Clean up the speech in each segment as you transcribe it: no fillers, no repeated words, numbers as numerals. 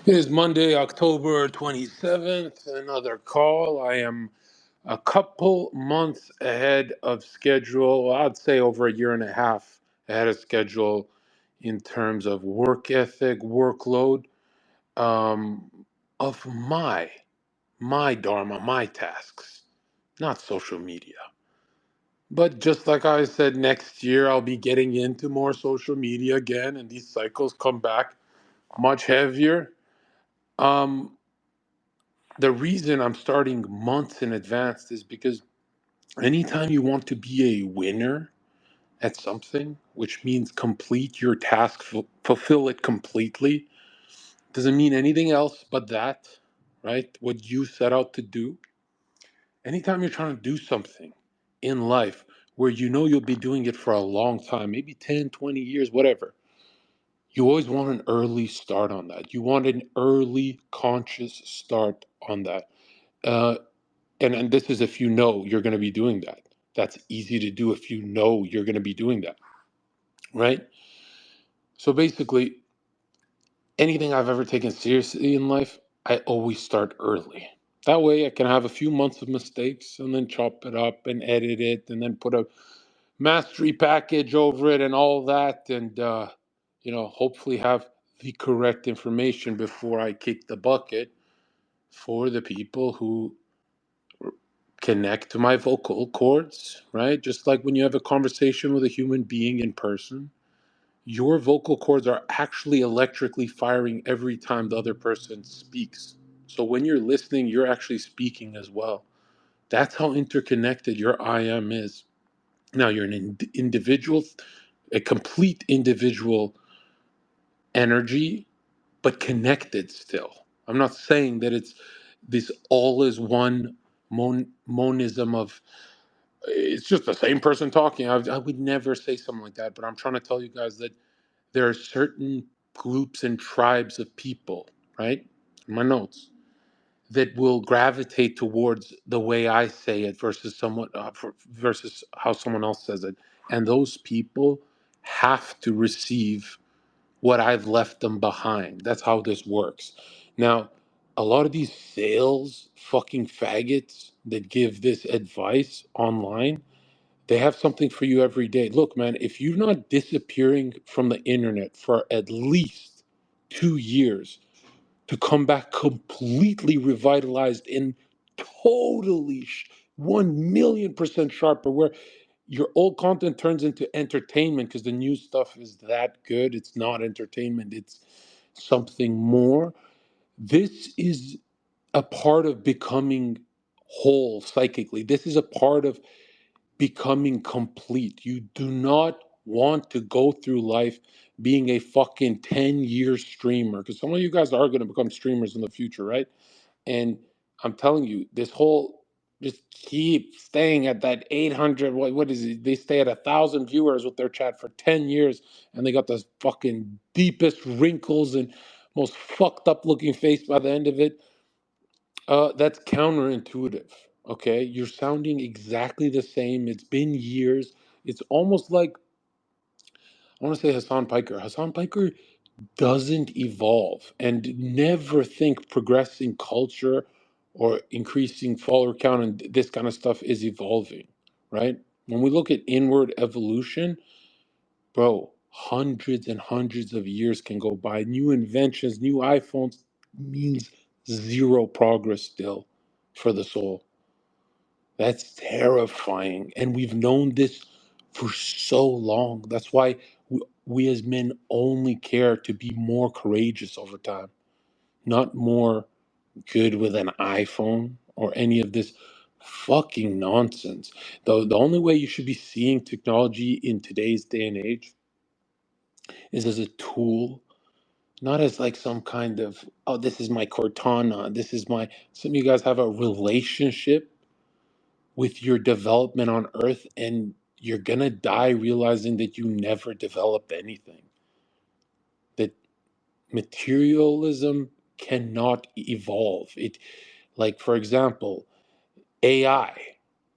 It is Monday, October 27th. Another call. I am a couple months ahead of schedule. I'd say over a year and a half ahead of schedule in terms of work ethic, workload, um, of my dharma, my tasks, not social media. But just like I said, next year I'll be getting into more social media again, and these cycles come back much heavier. Um, the reason I'm starting months in advance is because anytime you want to be a winner at something, which means complete your task, fulfill it completely, doesn't mean anything else but that, right? What you set out to do. Anytime you're trying to do something in life where you know you'll be doing it for a long time, maybe 10, 20 years, whatever, you always want an early start on that. You want an early conscious start on that. Uh, and this is if you know you're going to be doing that. That's easy to do if you know you're going to be doing that, right? So basically, anything I've ever taken seriously in life, I always start early. That way I can have a few months of mistakes and then chop it up and edit it and then put a mastery package over it and all that, and hopefully have the correct information before I kick the bucket for the people who connect to my vocal cords, right? Just like when you have a conversation with a human being in person, your vocal cords are actually electrically firing every time the other person speaks. So when you're listening, you're actually speaking as well. That's how interconnected your I am is. Now, you're an individual, a complete individual energy, but connected still. I'm not saying that it's this all is one monism of it's just the same person talking. I would never say something like that, but I'm trying to tell you guys that there are certain groups and tribes of people, right? In my notes, that will gravitate towards the way I say it versus versus how someone else says it, and those people have to receive what I've left them behind. That's how this works. Now, a lot of these sales fucking faggots that give this advice online, they have something for you every day. Look, man, if you're not disappearing from the internet for at least 2 years to come back completely revitalized and totally 1,000,000% sharper, where your old content turns into entertainment because the new stuff is that good. It's not entertainment, it's something more. This is a part of becoming whole psychically. This is a part of becoming complete. You do not want to go through life being a fucking 10-year streamer, because some of you guys are going to become streamers in the future, right? And I'm telling you, this whole just keep staying at that 800. What is it? They stay at 1,000 viewers with their chat for 10 years, and they got the fucking deepest wrinkles and most fucked up looking face by the end of it. That's counterintuitive. Okay, you're sounding exactly the same. It's been years. It's almost like I want to say Hassan Piker. Hassan Piker doesn't evolve and never think progressing culture or increasing follower count and this kind of stuff is evolving, right? When we look at inward evolution, bro, hundreds and hundreds of years can go by. New inventions, new iPhones means zero progress still for the soul. That's terrifying. And we've known this for so long. That's why we as men only care to be more courageous over time, not more good with an iPhone or any of this fucking nonsense. The only way you should be seeing technology in today's day and age is as a tool, not as like some kind of, oh, this is my Cortana, this is my, some of you guys have a relationship with your development on earth, and you're gonna die realizing that you never developed anything, that materialism cannot evolve it. Like, for example, AI,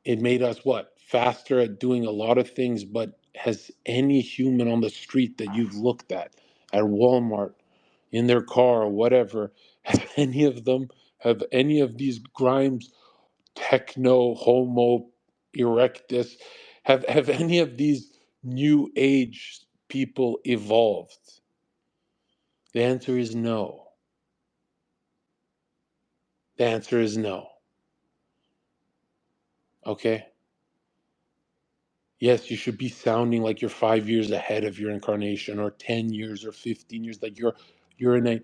it made us what, faster at doing a lot of things, but has any human on the street that you've looked at Walmart, in their car or whatever, have any of these Grimes techno homo erectus, have any of these new age people evolved? The answer is no. The answer is no. Okay? Yes, you should be sounding like you're 5 years ahead of your incarnation, or 10 years or 15 years, like you're in a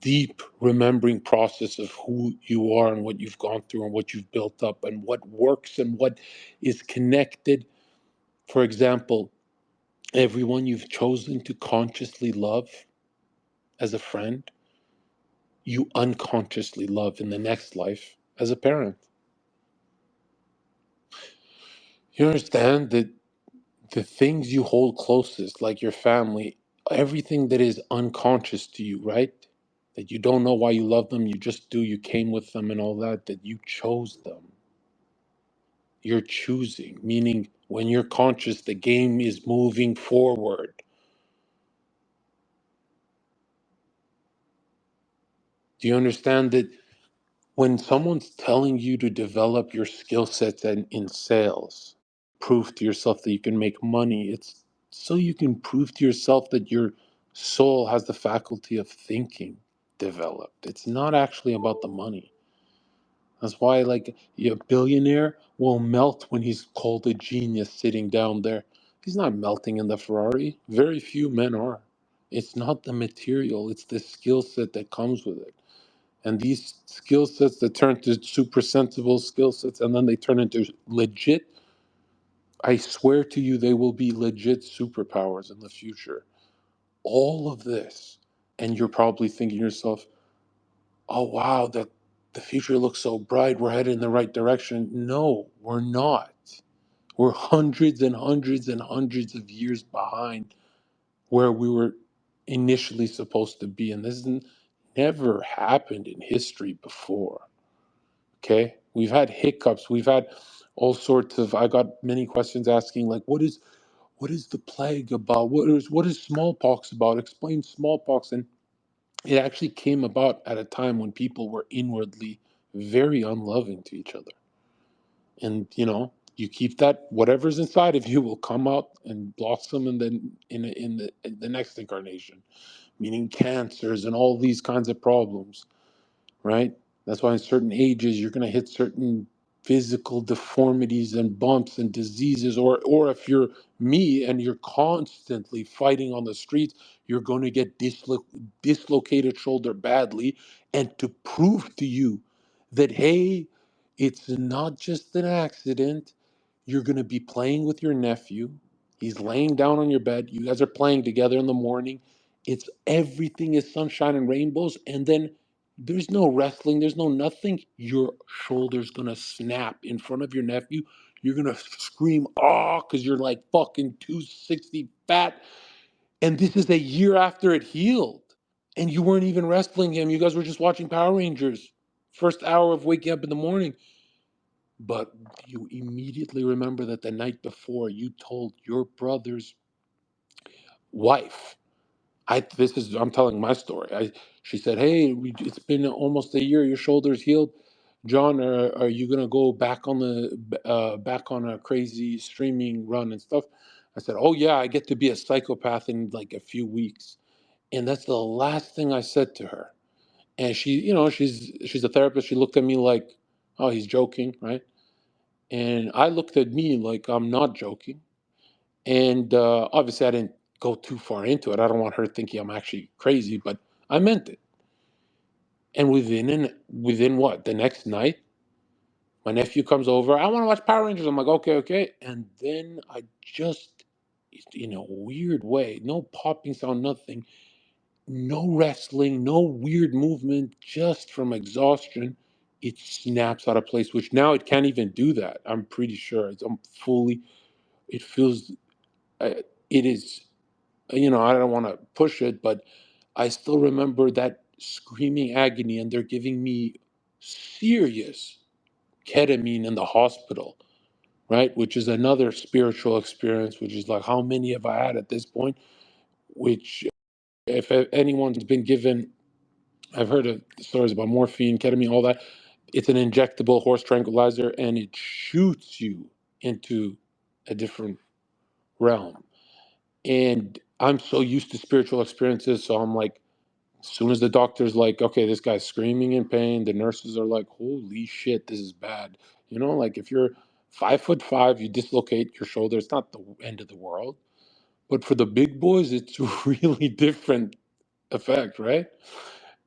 deep remembering process of who you are and what you've gone through and what you've built up and what works and what is connected. For example, everyone you've chosen to consciously love as a friend, you unconsciously love in the next life as a parent. You understand that the things you hold closest, like your family, everything that is unconscious to you, right? That you don't know why you love them, you just do, you came with them and all that, that you chose them. You're choosing, meaning when you're conscious, the game is moving forward. Do you understand that when someone's telling you to develop your skill sets and in sales, prove to yourself that you can make money, it's so you can prove to yourself that your soul has the faculty of thinking developed. It's not actually about the money. That's why, like, a billionaire will melt when he's called a genius sitting down there. He's not melting in the Ferrari. Very few men are. It's not the material, it's the skill set that comes with it. And these skill sets that turn to super sensible skill sets and then they turn into legit, I swear to you, they will be legit superpowers in the future. All of this. And you're probably thinking to yourself, oh, wow, that the future looks so bright. We're headed in the right direction. No, we're not. We're hundreds and hundreds and hundreds of years behind where we were initially supposed to be. And this never happened in history before. Okay, we've had hiccups, we've had all sorts of, I got many questions asking, like, what is the plague about, what is smallpox about, explain smallpox. And it actually came about at a time when people were inwardly very unloving to each other. And you keep that, whatever's inside of you will come out and blossom, and then in the next incarnation, meaning cancers and all these kinds of problems, right? That's why in certain ages you're going to hit certain physical deformities and bumps and diseases, or if you're me and you're constantly fighting on the streets, you're going to get dislocated shoulder badly. And to prove to you that, hey, it's not just an accident, you're going to be playing with your nephew. He's laying down on your bed. You guys are playing together in the morning. It's everything is sunshine and rainbows. And then there's no wrestling. There's no nothing. Your shoulder's going to snap in front of your nephew. You're going to scream, oh, because you're like fucking 260 fat. And this is a year after it healed. And you weren't even wrestling him. You guys were just watching Power Rangers. First hour of waking up in the morning. But you immediately remember that the night before you told your brother's wife, I'm telling my story. She said, "Hey, it's been almost a year. Your shoulder's healed. John, are you gonna go back on a crazy streaming run and stuff?" I said, "Oh yeah, I get to be a psychopath in like a few weeks." And that's the last thing I said to her. And she's a therapist. She looked at me like, "Oh, he's joking, right?" And I looked at me like I'm not joking. And obviously, I didn't go too far into it. I don't want her thinking I'm actually crazy, but I meant it. And within what, the next night, my nephew comes over. I want to watch Power Rangers. I'm like, okay, okay. And then I just, in a weird way, no popping sound, nothing, no wrestling, no weird movement, just from exhaustion. It snaps out of place, which now it can't even do that. I'm pretty sure. I'm fully, it feels, it is, I don't want to push it, but I still remember that screaming agony, and they're giving me serious ketamine in the hospital, right? Which is another spiritual experience, which is like, how many have I had at this point? Which if anyone's been given, I've heard of stories about morphine, ketamine, all that. It's an injectable horse tranquilizer, and it shoots you into a different realm. And I'm so used to spiritual experiences, so I'm like, as soon as the doctor's like, okay, this guy's screaming in pain, the nurses are like, holy shit, this is bad. You know, like if you're 5'5", you dislocate your shoulder, it's not the end of the world. But for the big boys, it's a really different effect, right?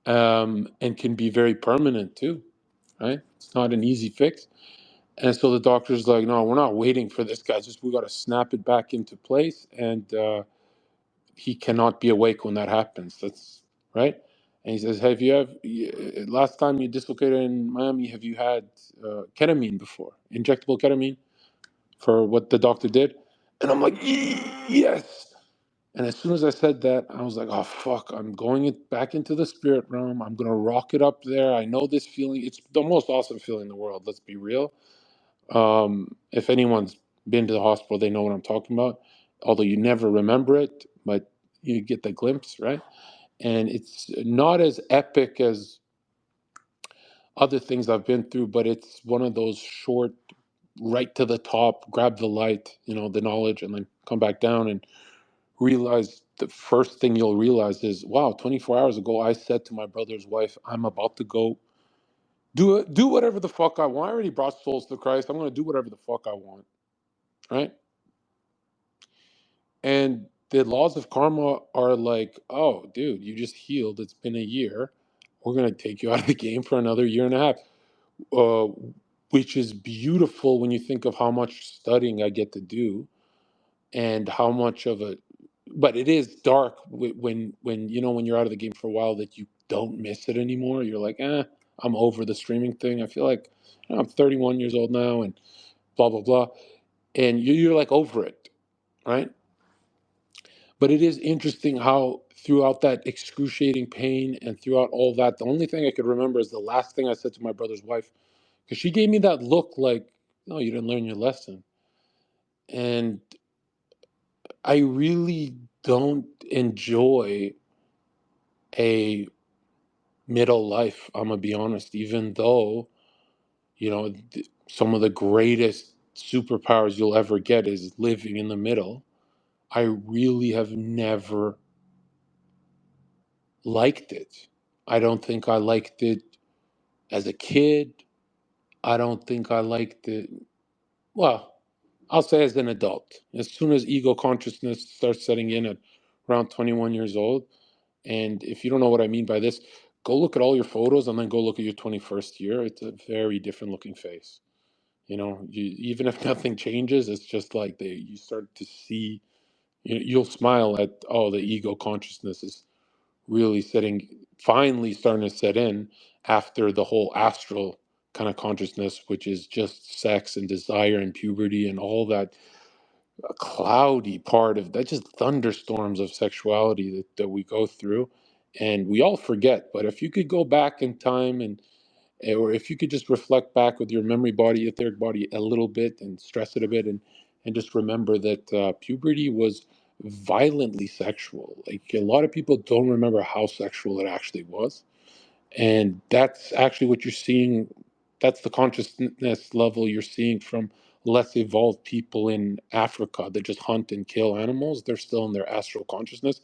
And can be very permanent too, right? It's not an easy fix. And so the doctor's like, no, we're not waiting for this guy. Just we got to snap it back into place, and he cannot be awake when that happens. That's right. And he says, have you last time you dislocated in Miami, have you had ketamine before, injectable ketamine for what the doctor did? And I'm like, yes. And as soon as I said that, I was like, oh, fuck, I'm going back into the spirit realm. I'm going to rock it up there. I know this feeling. It's the most awesome feeling in the world. Let's be real. If anyone's been to the hospital, they know what I'm talking about. Although you never remember it, but you get the glimpse, right? And it's not as epic as other things I've been through, but it's one of those short, right to the top, grab the light, the knowledge, and then come back down and realize the first thing you'll realize is, wow, 24 hours ago, I said to my brother's wife, I'm about to go do whatever the fuck I want. I already brought souls to Christ. I'm going to do whatever the fuck I want, right? And the laws of karma are like, oh, dude, you just healed. It's been a year. We're going to take you out of the game for another year and a half, uh, which is beautiful when you think of how much studying I get to do and how much of a, but it is dark when you're out of the game for a while that you don't miss it anymore. You're like, I'm over the streaming thing. I feel like I'm 31 years old now and blah, blah, blah. And you're like over it, right? But it is interesting how throughout that excruciating pain and throughout all that, the only thing I could remember is the last thing I said to my brother's wife, because she gave me that look like, no, you didn't learn your lesson. And I really don't enjoy a middle life, I'm gonna be honest, even though, some of the greatest superpowers you'll ever get is living in the middle. I really have never liked it. I don't think I liked it as a kid. I don't think I liked it. Well, I'll say as an adult. As soon as ego consciousness starts setting in at around 21 years old, and if you don't know what I mean by this, go look at all your photos and then go look at your 21st year. It's a very different looking face. Even if nothing changes, it's just like you start to see, you'll smile at, oh, the ego consciousness is really finally starting to set in after the whole astral kind of consciousness, which is just sex and desire and puberty and all that cloudy part of that, just thunderstorms of sexuality that we go through. And we all forget. But if you could go back in time or if you could just reflect back with your memory body, etheric body a little bit and stress it a bit and just remember that puberty was violently sexual. Like a lot of people don't remember how sexual it actually was. And that's actually what you're seeing. That's the consciousness level you're seeing from less evolved people in Africa that just hunt and kill animals. They're still in their astral consciousness.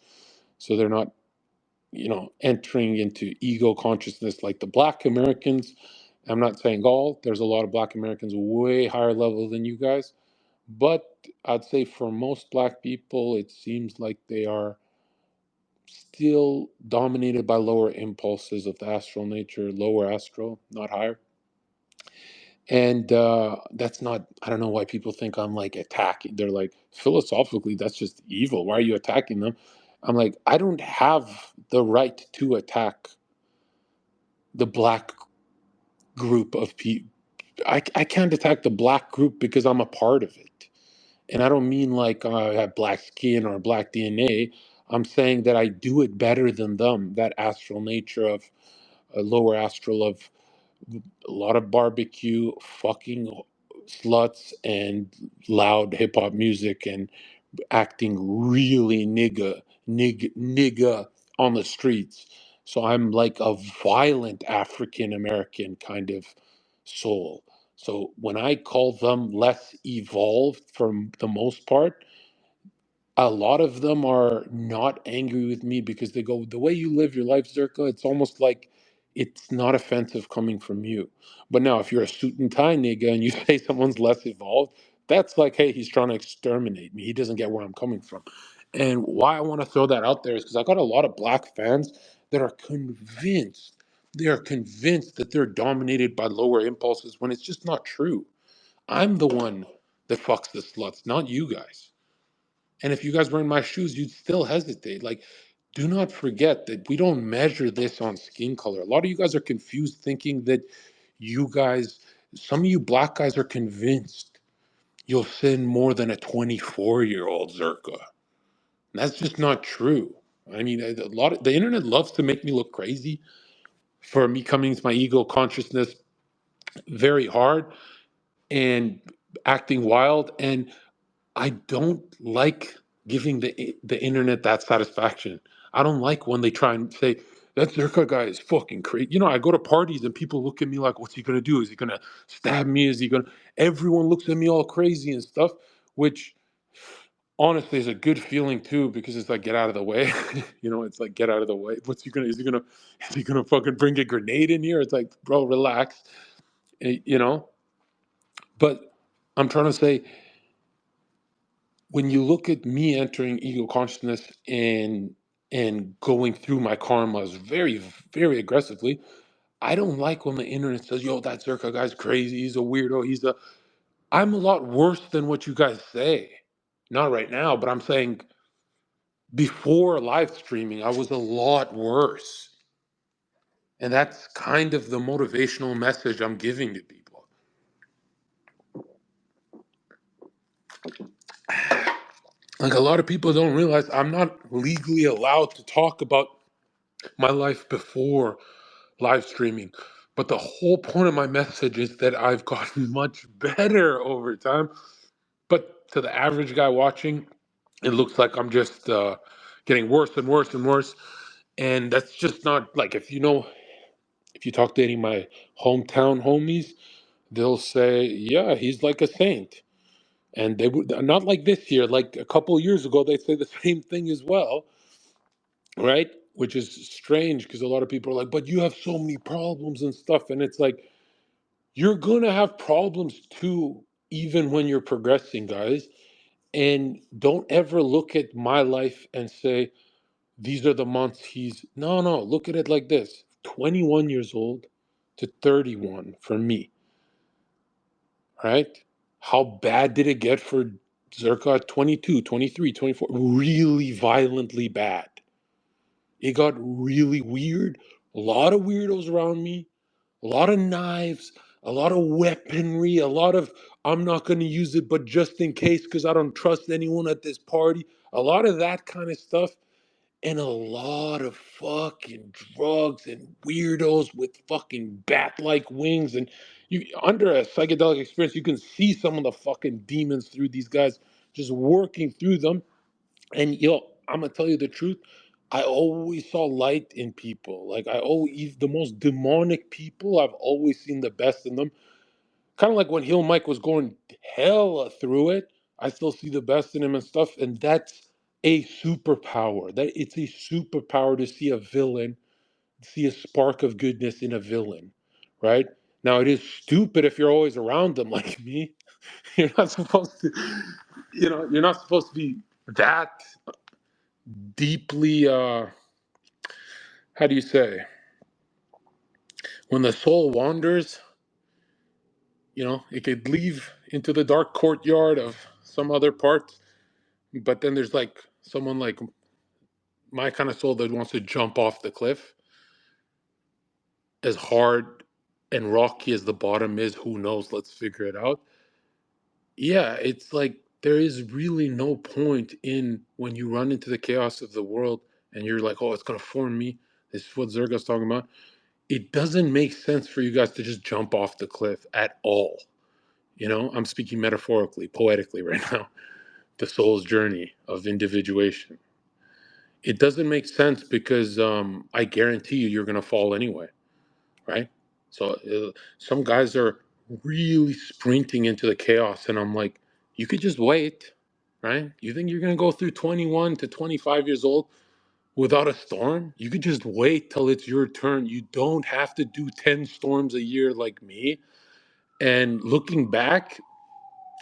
So they're not, entering into ego consciousness like the Black Americans. I'm not saying all, there's a lot of Black Americans way higher level than you guys. But I'd say for most Black people, it seems like they are still dominated by lower impulses of the astral nature, lower astral, not higher. And that's not, I don't know why people think I'm like attacking. They're like, philosophically, that's just evil. Why are you attacking them? I'm like, I don't have the right to attack the Black group of people. I can't attack the Black group because I'm a part of it. And I don't mean like I have black skin or black DNA. I'm saying that I do it better than them. That astral nature of lower astral of a lot of barbecue, fucking sluts, and loud hip hop music and acting really nigga on the streets. So I'm like a violent African American kind of soul. So when I call them less evolved for the most part, a lot of them are not angry with me because they go, the way you live your life, Zerka, it's almost like it's not offensive coming from you. But now, if you're a suit and tie nigga and you say someone's less evolved, that's like, hey, he's trying to exterminate me. He doesn't get where I'm coming from. And why I want to throw that out there is because I got a lot of black fans that are convinced, they are convinced that they're dominated by lower impulses when it's just not true. I'm the one that fucks the sluts, not you guys. And if you guys were in my shoes, you'd still hesitate. Like, do not forget that we don't measure this on skin color. A lot of you guys are confused thinking that you guys, some of you black guys are convinced you'll sin more than a 24-year-old Zerka. And that's just not true. I mean, a lot of the internet loves to make me look crazy for me coming to my ego consciousness very hard and acting wild. And I don't like giving the internet that satisfaction. I don't like when they try and say that Zerka guy is fucking crazy. You know, I go to parties and people look at me like, "What's he gonna do? Is he gonna stab me? Is he gonna?" Everyone looks at me all crazy and stuff, which honestly is a good feeling too because it's like get out of the way. You know, it's like get out of the way. What's he gonna? Is he gonna? Is he gonna fucking bring a grenade in here? It's like, bro, relax. You know, but I'm trying to say when you look at me entering ego consciousness and going through my karmas very very aggressively, I don't like when the internet says, yo, that Zerka guy's crazy, he's a weirdo, I'm a lot worse than what you guys say. Not right now, but I'm saying before live streaming I was a lot worse, and that's kind of the motivational message I'm giving to people. Like, a lot of people don't realize I'm not legally allowed to talk about my life before live streaming. But the whole point of my message is that I've gotten much better over time. But to the average guy watching, it looks like I'm just getting worse and worse and worse. And that's just not like, if you talk to any of my hometown homies, they'll say, yeah, he's like a saint. And they would not like this year, like a couple of years ago, they'd say the same thing as well, right? Which is strange because a lot of people are like, but you have so many problems and stuff. And it's like, you're going to have problems too, even when you're progressing, guys. And don't ever look at my life and say, these are the months he's. No, no, look at it like this: 21 years old to 31 for me, right? How bad did it get for Zerka at 22, 23, 24? Really violently bad. It got really weird. A lot of weirdos around me, a lot of knives, a lot of weaponry, a lot of I'm not going to use it, but just in case because I don't trust anyone at this party. A lot of that kind of stuff, and a lot of fucking drugs and weirdos with fucking bat-like wings. And you, under a psychedelic experience, you can see some of the fucking demons through these guys just working through them. And I'm gonna tell you the truth. I always saw light in people. Like, I always, the most demonic people, I've always seen the best in them. Kind of like when Hill Mike was going hella through it, I still see the best in him and stuff. And that's a superpower. That it's a superpower to see a villain, see a spark of goodness in a villain, right? Now it is stupid if you're always around them like me. You're not supposed to, you're not supposed to be that deeply how do you say, when the soul wanders, it could leave into the dark courtyard of some other part, but then there's like someone like my kind of soul that wants to jump off the cliff. As hard and rocky as the bottom is, who knows, let's figure it out. Yeah, it's like there is really no point in when you run into the chaos of the world and you're like, oh, it's gonna form me. This is what Zerga's talking about. It doesn't make sense for you guys to just jump off the cliff at all. I'm speaking metaphorically, poetically right now. The soul's journey of individuation. It doesn't make sense because I guarantee you're gonna fall anyway, right? So some guys are really sprinting into the chaos, and I'm like, you could just wait, right? You think you're gonna go through 21 to 25 years old without a storm? You could just wait till it's your turn. You don't have to do 10 storms a year like me. And looking back,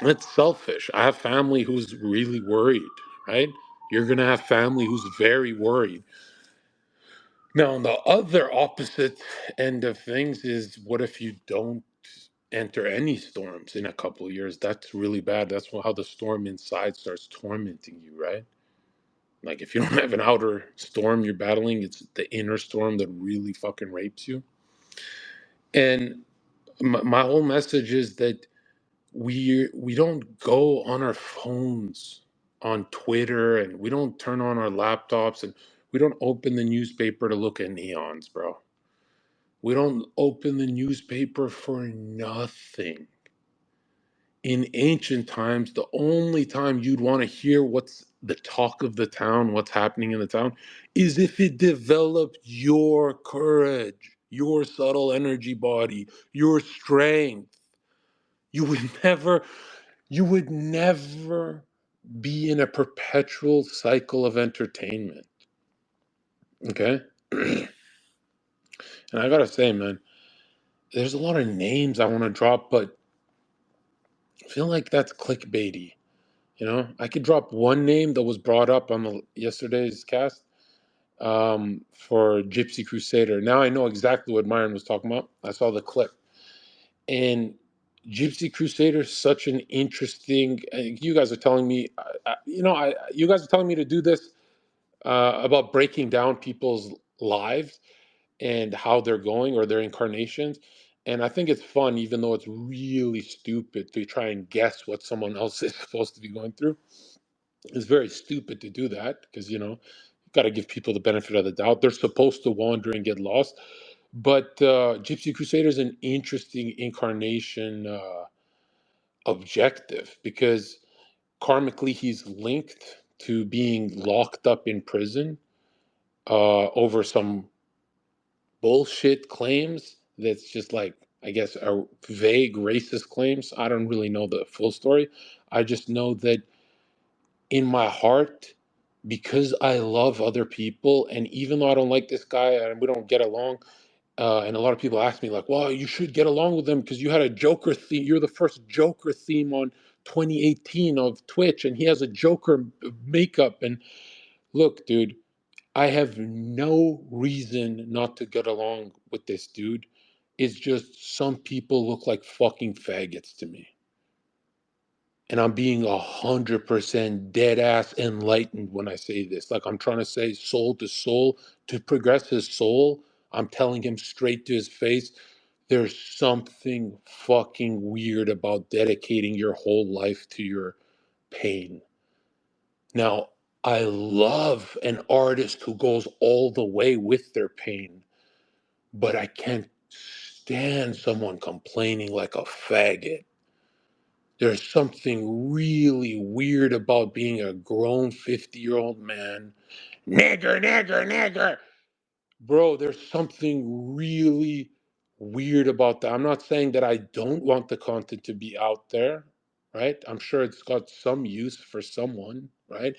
it's selfish. I have family who's really worried, right? You're gonna have family who's very worried. Now, on the other opposite end of things is what if you don't enter any storms in a couple of years? That's really bad. That's how the storm inside starts tormenting you, right? Like if you don't have an outer storm you're battling, it's the inner storm that really fucking rapes you. And my whole message is that we don't go on our phones on Twitter, and we don't turn on our laptops, and we don't open the newspaper to look at neons, bro. We don't open the newspaper for nothing. In ancient times, the only time you'd want to hear what's the talk of the town, what's happening in the town, is if it developed your courage, your subtle energy body, your strength. You would never, you would never be in a perpetual cycle of entertainment. Okay? And I gotta say, man, there's a lot of names I want to drop, but I feel like that's clickbaity. You know, I could drop one name that was brought up on yesterday's cast for Gypsy Crusader. Now I know exactly what Myron was talking about. I saw the clip. And Gypsy Crusader is such an interesting. You guys are telling me, you guys are telling me to do this about breaking down people's lives and how they're going or their incarnations. And I think it's fun, even though it's really stupid to try and guess what someone else is supposed to be going through. It's very stupid to do that because, you've got to give people the benefit of the doubt. They're supposed to wander and get lost. But Gypsy Crusader is an interesting incarnation objective because karmically he's linked to being locked up in prison over some bullshit claims that's just like, I guess, are vague racist claims. I don't really know the full story. I just know that in my heart, because I love other people, and even though I don't like this guy and we don't get along, and a lot of people ask me like, "Well, you should get along with him because you had a Joker theme. You're the first Joker theme on 2018 of Twitch, and he has a Joker makeup." And look, dude, I have no reason not to get along with this dude. It's just some people look like fucking faggots to me. And I'm being 100% dead ass enlightened when I say this. Like I'm trying to say soul to soul to progress his soul. I'm telling him straight to his face, there's something fucking weird about dedicating your whole life to your pain. Now, I love an artist who goes all the way with their pain, but I can't stand someone complaining like a faggot. There's something really weird about being a grown 50-year-old man. Nigger, nigger, nigger. Bro, there's something really weird about that. I'm not saying that I don't want the content to be out there, right? I'm sure it's got some use for someone, right?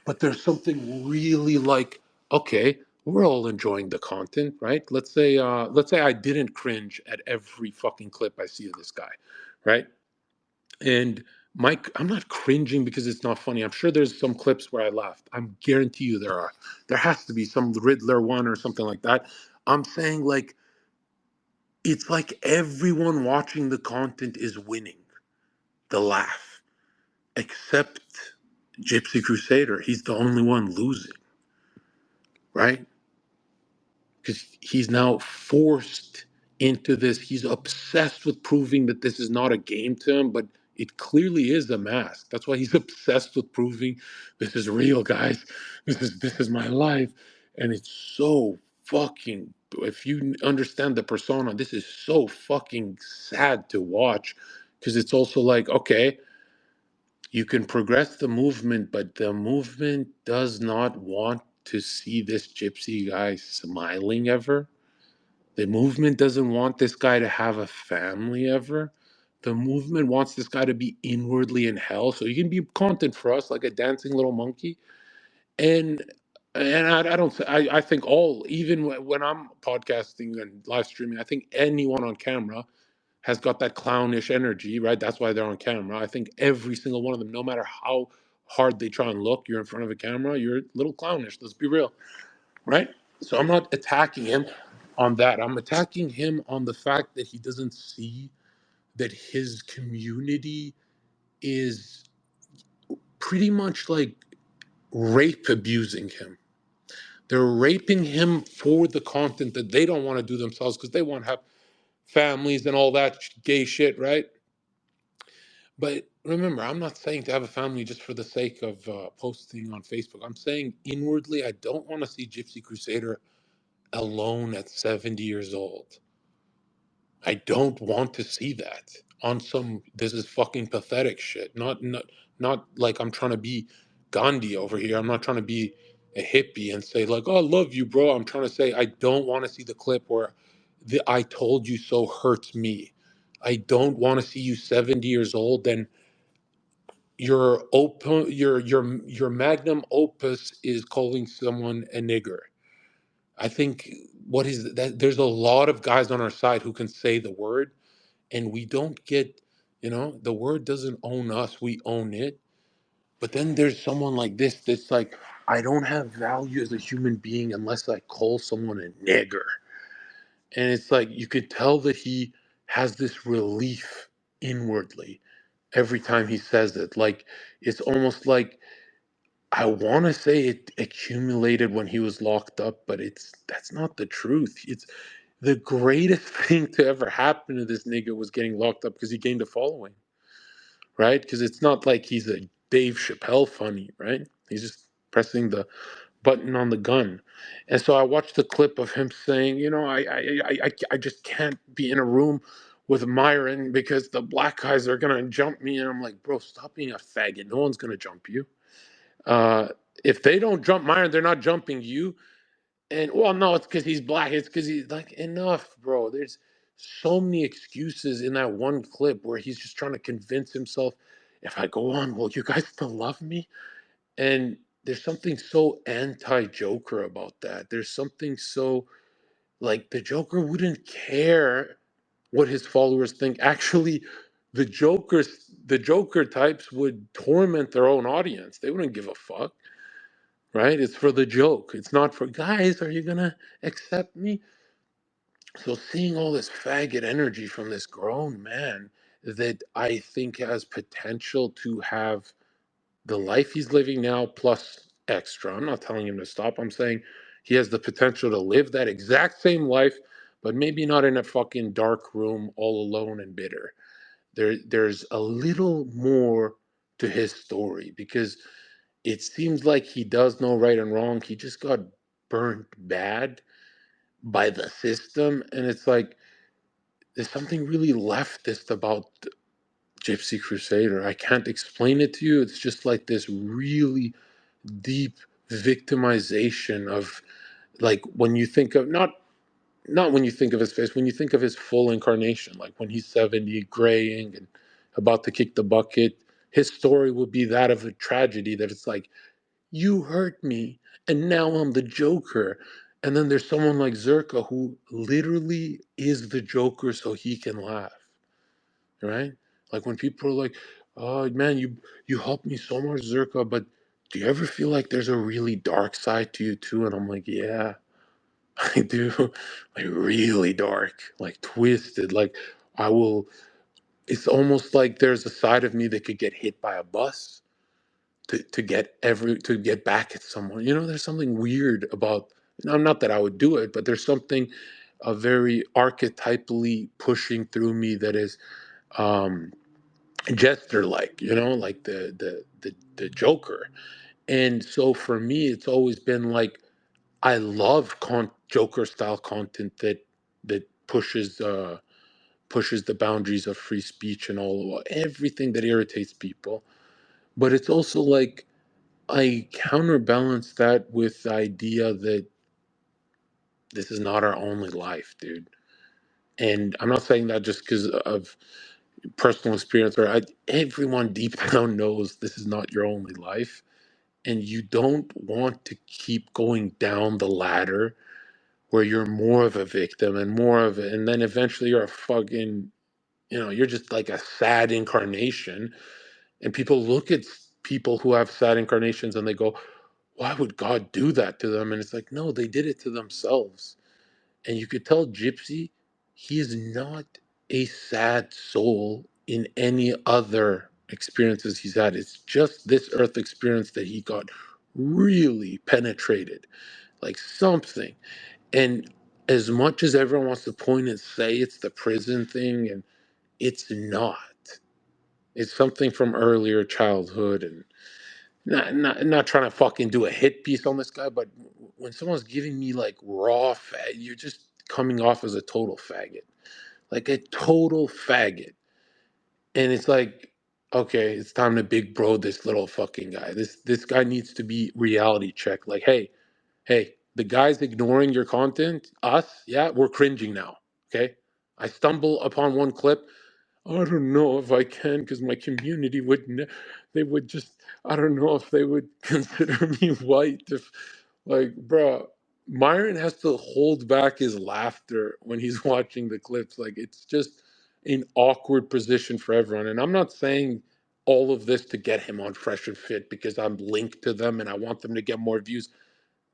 But there's something really like, okay, we're all enjoying the content, right? Let's say I didn't cringe at every fucking clip I see of this guy, right? And Mike, I'm not cringing because it's not funny. I'm sure there's some clips where I laughed. I guarantee you there are. There has to be some Riddler one or something like that. I'm saying like it's like everyone watching the content is winning the laugh, except Gypsy Crusader. He's the only one losing, right? Because he's now forced into this. He's obsessed with proving that this is not a game to him, but it clearly is a mask. That's why he's obsessed with proving this is real, guys. This is my life, and it's so fucking. If you understand the persona, this is so fucking sad to watch, because it's also like, okay, You can progress the movement, but the movement does not want to see this gypsy guy smiling ever. The movement doesn't want this guy to have a family ever. The movement wants this guy to be inwardly in hell. So you can be content for us like a dancing little monkey. And I don't I think all even when I'm podcasting and live streaming, I think anyone on camera has got that clownish energy, right? That's why they're on camera. I think every single one of them, no matter how hard they try and look, you're in front of a camera, you're a little clownish. Let's be real, right? So I'm not attacking him on that. I'm attacking him on the fact that he doesn't see that his community is pretty much like rape abusing him. They're raping him for the content that they don't want to do themselves because they want to have families and all that gay shit, right? But remember, I'm not saying to have a family just for the sake of posting on Facebook. I'm saying inwardly, I don't want to see Gypsy Crusader alone at 70 years old. I don't want to see that on some this is fucking pathetic shit. Not like I'm trying to be Gandhi over here. I'm not trying to be a hippie and say like, "Oh, I love you, bro." I'm trying to say I don't want to see the clip where the "I told you so" hurts me. I don't want to see you 70 years old and your magnum opus is calling someone a nigger. I think what is that there's a lot of guys on our side who can say the word and we don't get, the word doesn't own us, we own it. But then there's someone like this that's like, I don't have value as a human being unless I call someone a nigger. And it's like you could tell that he has this relief inwardly every time he says it. Like it's almost like I want to say it accumulated when he was locked up, but that's not the truth. It's the greatest thing to ever happen to this nigga was getting locked up because he gained a following, right? Because it's not like he's a Dave Chappelle funny, right? He's just pressing the button on the gun. And so I watched the clip of him saying, I just can't be in a room with Myron because the black guys are gonna jump me. And I'm like, bro, stop being a faggot. No one's gonna jump you. Uh, if they don't jump Myron, they're not jumping you. And well, no, it's because he's black. It's because he's like, enough, bro. There's so many excuses in that one clip where he's just trying to convince himself, if I go on, will you guys still love me? And there's something so anti-Joker about that. There's something so like the Joker wouldn't care what his followers think. Actually, the Joker types would torment their own audience. They wouldn't give a fuck, right? It's for the joke. It's not for guys, are you gonna accept me? So seeing all this faggot energy from this grown man that I think has potential to have the life he's living now plus extra. I'm not telling him to stop. I'm saying he has the potential to live that exact same life, but maybe not in a fucking dark room all alone and bitter. There's a little more to his story because it seems like he does know right and wrong. He just got burnt bad by the system. And it's like, there's something really leftist about Gypsy Crusader. I can't explain it to you. It's just like this really deep victimization of like when you think of not when you think of his face, when you think of his full incarnation, like when he's 70, graying and about to kick the bucket, his story will be that of a tragedy that it's like, you hurt me and now I'm the Joker. And then there's someone like Zherka who literally is the Joker so he can laugh, right? Like when people are like, "Oh man, you helped me so much, Zherka, but do you ever feel like there's a really dark side to you too?" And I'm like, "Yeah, I do, like really dark, like twisted. Like I will. It's almost like there's a side of me that could get hit by a bus to get back at someone. There's something weird about. Not that I would do it, but there's something very archetypally pushing through me that is." Um, Jester like, like the Joker. And so for me, it's always been like I love Joker style content that pushes the boundaries of free speech and all everything that irritates people. But it's also like I counterbalance that with the idea that this is not our only life, dude. And I'm not saying that just because of personal experience, everyone deep down knows this is not your only life. And you don't want to keep going down the ladder where you're more of a victim and more of it. And then eventually you're a fucking, you're just like a sad incarnation. And people look at people who have sad incarnations and they go, why would God do that to them? And it's like, no, they did it to themselves. And you could tell Gypsy, he is not a sad soul in any other experiences he's had. It's just this earth experience that he got really penetrated, like something. And as much as everyone wants to point and say it's the prison thing, and it's not. It's something from earlier childhood, and not trying to fucking do a hit piece on this guy, but when someone's giving me like raw fat, you're just coming off as a total faggot, like a total faggot. And it's like, okay, it's time to big bro this little fucking guy. This guy needs to be reality checked. Like, hey, the guys ignoring your content, us, yeah, we're cringing now. Okay, I stumble upon one clip. I don't know if I can because my community would, they would just, I don't know if they would consider me white. If, like, bro, Myron has to hold back his laughter when he's watching the clips. Like, it's just an awkward position for everyone. And I'm not saying all of this to get him on Fresh and Fit because I'm linked to them and I want them to get more views.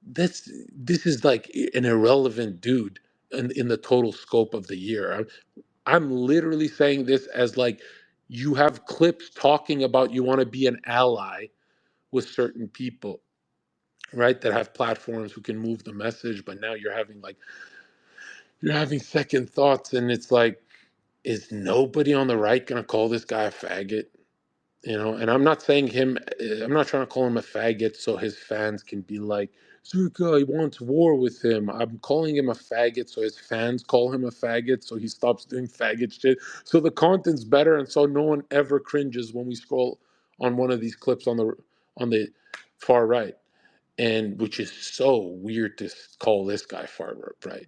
This is like an irrelevant dude in the total scope of the year. I'm literally saying this as like you have clips talking about you want to be an ally with certain people, right? That have platforms who can move the message, but now you're having second thoughts, and it's like, is nobody on the right gonna call this guy a faggot? And I'm not saying I'm not trying to call him a faggot so his fans can be like, Zherka, he wants war with him. I'm calling him a faggot so his fans call him a faggot so he stops doing faggot shit. So the content's better and so no one ever cringes when we scroll on one of these clips on the far right. And which is so weird to call this guy far right.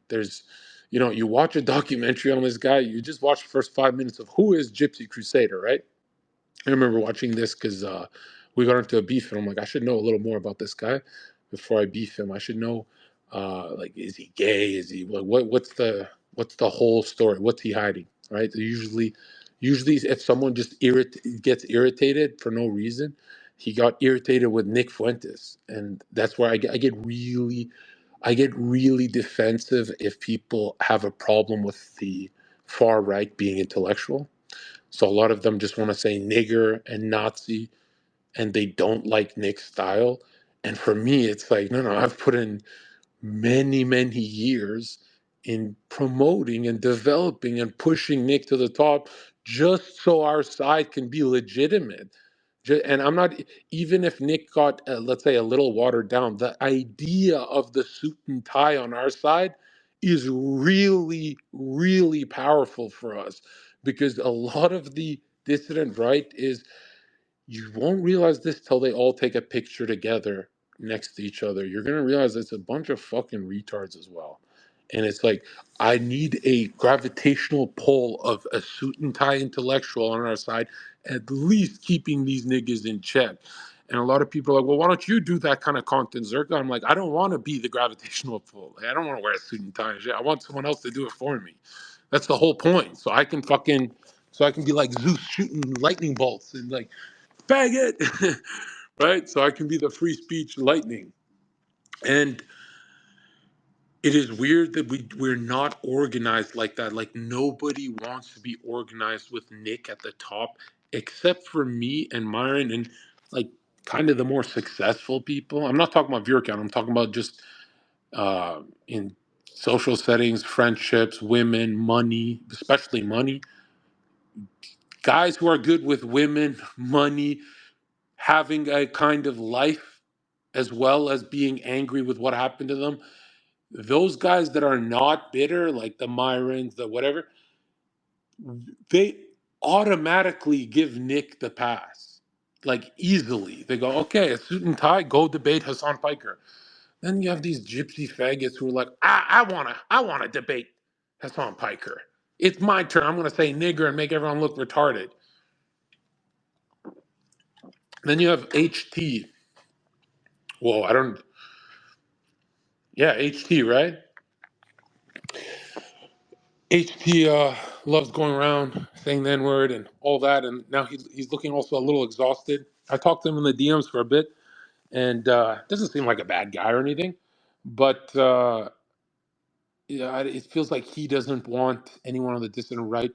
You watch a documentary on this guy, you just watch the first 5 minutes of who is Gypsy Crusader, right? I remember watching this because we got into a beef, and I'm like, I should know a little more about this guy before I beef him. I should know, like, is he gay? Is he like what's the whole story? What's he hiding? Right? Usually, if someone just gets irritated for no reason, he got irritated with Nick Fuentes, and that's where I get really defensive if people have a problem with the far right being intellectual. So a lot of them just want to say nigger and Nazi, and they don't like Nick's style. And for me, it's like, no, I've put in many, many years in promoting and developing and pushing Nick to the top just so our side can be legitimate. And I'm not, even if Nick got, let's say, a little watered down, the idea of the suit and tie on our side is really, really powerful for us because a lot of the dissident right is you won't realize this till they all take a picture together next to each other. You're gonna realize it's a bunch of fucking retards as well. And it's like, I need a gravitational pull of a suit and tie intellectual on our side, at least keeping these niggas in check. And a lot of people are like, well, why don't you do that kind of content, Zherka? I'm like, I don't want to be the gravitational pull. Like, I don't want to wear a suit and tie and shit. I want someone else to do it for me. That's the whole point. So I can be like Zeus shooting lightning bolts and like faggot, right? So I can be the free speech lightning. And it is weird that we're not organized like that. Like nobody wants to be organized with Nick at the top, except for me and Myron and like kind of the more successful people. I'm not talking about viewer count. I'm talking about just in social settings, friendships, women, money, especially money. Guys who are good with women, money, having a kind of life as well as being angry with what happened to them. Those guys that are not bitter, like the Myrons, the whatever, they automatically give Nick the pass. like easily. They go, okay, a suit and tie, go debate Hassan Piker. Then you have these gypsy faggots who are like, I wanna debate Hassan Piker. It's my turn. I'm gonna say nigger and make everyone look retarded. Then you have HT. Whoa, I don't. Yeah, HT, right? HT loves going around saying the N word and all that, and now he's looking also a little exhausted. I talked to him in the DMs for a bit, and doesn't seem like a bad guy or anything, but yeah, it feels like he doesn't want anyone on the dissident right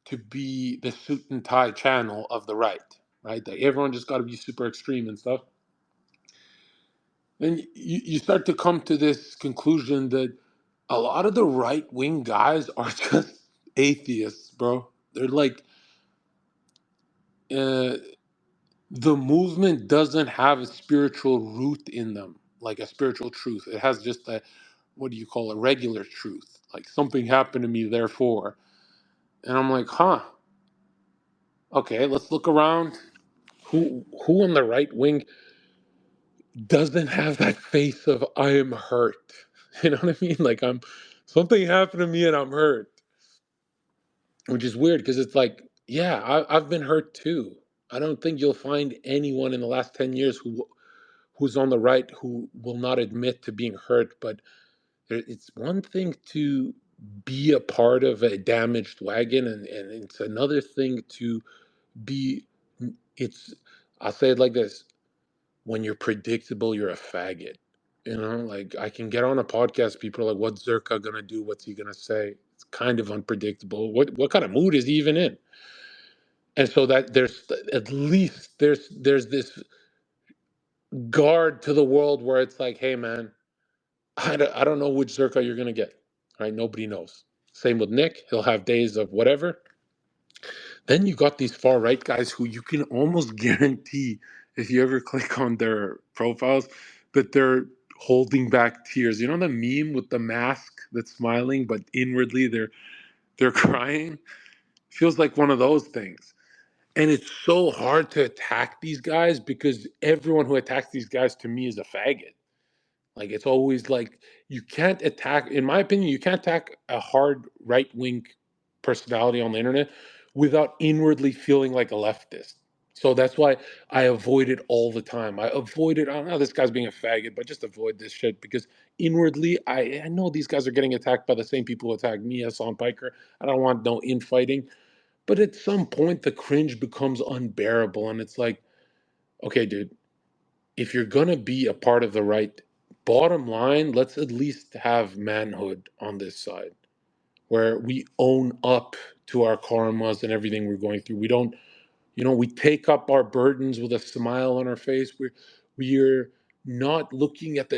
to be the suit and tie channel of the right, right? That everyone just got to be super extreme and stuff. Then you start to come to this conclusion that a lot of the right wing guys are just atheists, bro. They're like, uh, the movement doesn't have a spiritual root in them, like a spiritual truth. It has just a, what do you call it, regular truth. Like something happened to me, therefore. And I'm like, huh, okay, let's look around. Who on the right wing doesn't have that face of I am hurt? You know what I mean? Like something happened to me and I'm hurt, which is weird because it's like, yeah, I've been hurt too. I don't think you'll find anyone in the last 10 years who's on the right who will not admit to being hurt. But it's one thing to be a part of a damaged wagon, and it's another thing to be. It's, I'll say it like this: when you're predictable, you're a faggot. You know, like I can get on a podcast, people are like, "What's Zherka gonna do? What's he gonna say?" It's kind of unpredictable. What kind of mood is he even in? And so that there's at least there's this guard to the world where it's like, "Hey, man, I don't know which Zherka you're gonna get. Right? Nobody knows." Same with Nick. He'll have days of whatever. Then you got these far right guys who you can almost guarantee, if you ever click on their profiles, that they're holding back tears. You know the meme with the mask that's smiling, but inwardly they're crying? Feels like one of those things. And it's so hard to attack these guys because everyone who attacks these guys to me is a faggot. Like it's always like you can't attack, in my opinion, you can't attack a hard right wing personality on the internet without inwardly feeling like a leftist. So that's why I avoid it all the time. I avoid it. I don't know, this guy's being a faggot, but just avoid this shit because inwardly, I know these guys are getting attacked by the same people who attacked me, Hassan Piker. I don't want no infighting. But at some point, the cringe becomes unbearable. And it's like, okay, dude, if you're gonna be a part of the right, bottom line, let's at least have manhood on this side, where we own up to our karmas and everything we're going through. We don't, we take up our burdens with a smile on our face. We're not looking at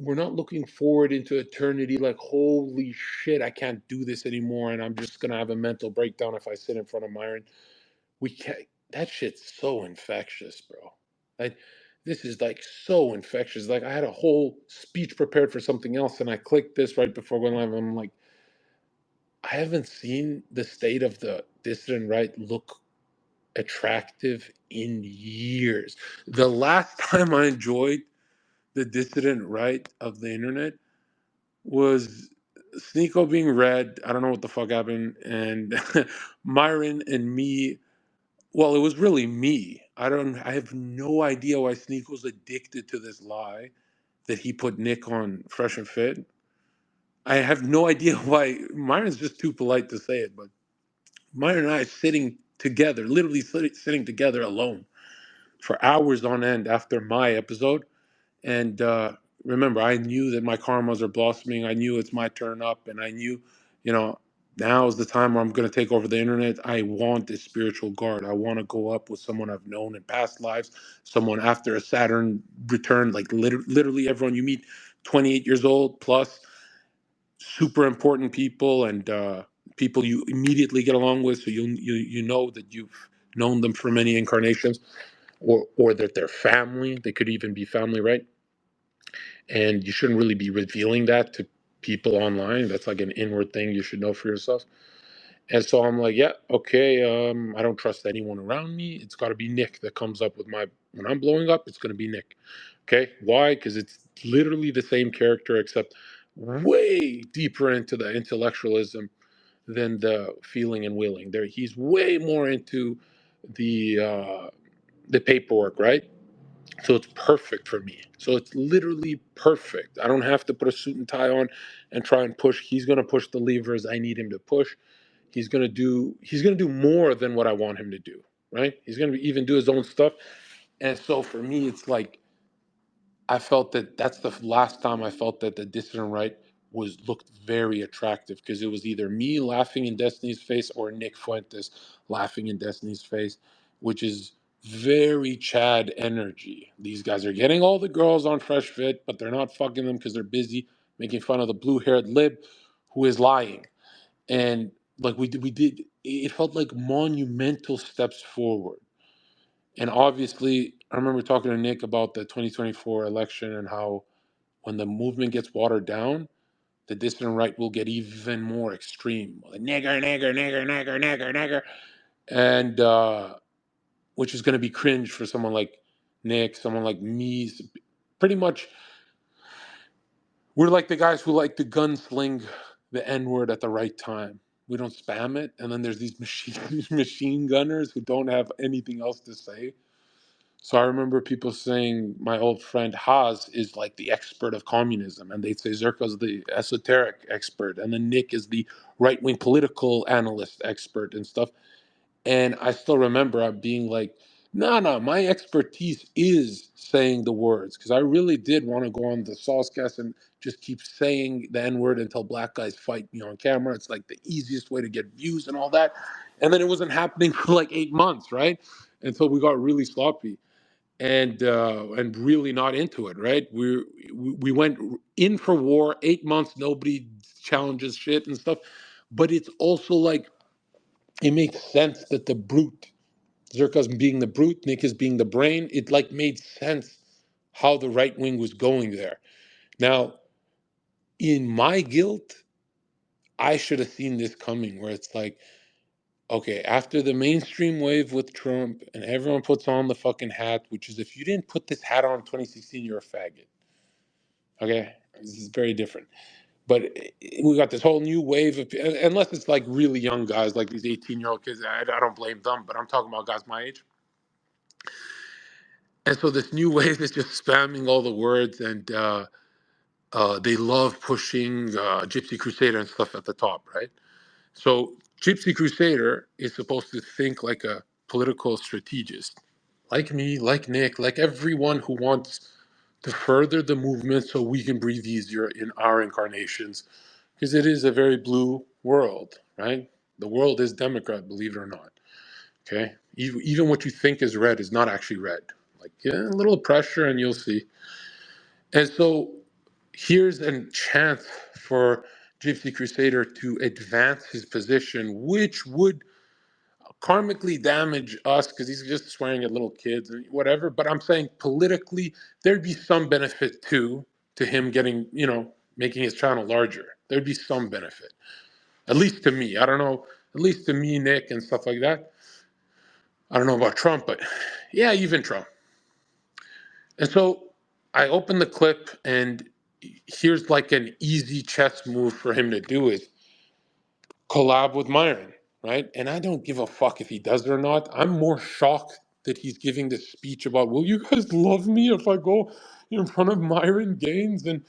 we're not looking forward into eternity like, holy shit, I can't do this anymore, and I'm just gonna have a mental breakdown if I sit in front of Myron. We can't. That shit's so infectious, bro. Like this is like so infectious. Like I had a whole speech prepared for something else, and I clicked this right before going live. I'm like, I haven't seen the state of the dissident right look attractive in years. The last time I enjoyed the dissident right of the internet was Sneeko being read. I don't know what the fuck happened, and Myron and me. Well, it was really me. I have no idea why Sneak was addicted to this lie that he put Nick on Fresh and Fit. I have no idea why. Myron's just too polite to say it, but Myron and I sitting together, literally sitting together alone for hours on end after my episode. And remember, I knew that my karmas are blossoming. I knew it's my turn up, and I knew, you know, now is the time where I'm going to take over the internet. I want this spiritual guard. I want to go up with someone I've known in past lives, someone after a Saturn return, like literally everyone you meet, 28 years old plus, super important people and people you immediately get along with, so you know that you've known them for many incarnations, or that they're family. They could even be family, right? And you shouldn't really be revealing that to people online. That's like an inward thing you should know for yourself. And so I'm like, yeah, okay. I don't trust anyone around me. It's got to be Nick that comes up with when I'm blowing up. It's going to be Nick. Okay, why? Because it's literally the same character, except way deeper into the intellectualism than the feeling and willing. There, he's way more into the uh, the paperwork, right? So it's perfect for me. So it's literally perfect. I don't have to put a suit and tie on and try and push. He's going to push the levers I need him to push. He's going to do more than what I want him to do, right? He's going to even do his own stuff. And so for me it's like I felt that that's the last time I felt that the dissident right was looked very attractive, because it was either me laughing in Destiny's face or Nick Fuentes laughing in Destiny's face, which is very Chad energy. These guys are getting all the girls on Fresh Fit, but they're not fucking them because they're busy making fun of the blue-haired lib who is lying. And like we did, it felt like monumental steps forward. And obviously, I remember talking to Nick about the 2024 election and how when the movement gets watered down, the dissident right will get even more extreme. Like, nigger, nigger, nigger, nigger, nigger, nigger. And which is going to be cringe for someone like Nick, someone like me. Pretty much, we're like the guys who like to gunsling the N word at the right time. We don't spam it. And then there's these machine gunners who don't have anything else to say. So I remember people saying my old friend Haas is like the expert of communism, and they'd say Zherka's the esoteric expert, and then Nick is the right wing political analyst expert and stuff. And I still remember being like, no, no, my expertise is saying the words, because I really did want to go on the Saucecast and just keep saying the N word until black guys fight me on camera. It's like the easiest way to get views and all that. And then it wasn't happening for like 8 months, right? Until we got really sloppy and really not into it, right? We went in for war, 8 months, nobody challenges shit and stuff. But it's also like it makes sense that the brute, Zerka's being the brute, Nick is being the brain. It like made sense how the right wing was going there. Now, in my guilt, I should have seen this coming, where it's like, okay, after the mainstream wave with Trump and everyone puts on the fucking hat, which is if you didn't put this hat on in 2016, you're a faggot. Okay, this is very different. But we got this whole new wave of, unless it's like really young guys, like these 18-year-old kids. I don't blame them, but I'm talking about guys my age. And so this new wave is just spamming all the words, and they love pushing Gypsy Crusader and stuff at the top, right? So Gypsy Crusader is supposed to think like a political strategist, like me, like Nick, like everyone who wants to further the movement so we can breathe easier in our incarnations, because it is a very blue world, right? The world is Democrat, believe it or not. Okay, even what you think is red is not actually red. Like, yeah, a little pressure, and you'll see. And so here's a chance for Gypsy Crusader to advance his position, which would karmically damage us because he's just swearing at little kids or whatever. But I'm saying politically, there'd be some benefit too to him getting, making his channel larger. There'd be some benefit, at least to me. I don't know, at least to me, Nick, and stuff like that. I don't know about Trump, but yeah, even Trump. And so I opened the clip, and here's like an easy chess move for him to do is collab with Myron, right? And I don't give a fuck if he does it or not. I'm more shocked that he's giving this speech about, will you guys love me if I go in front of Myron Gaines and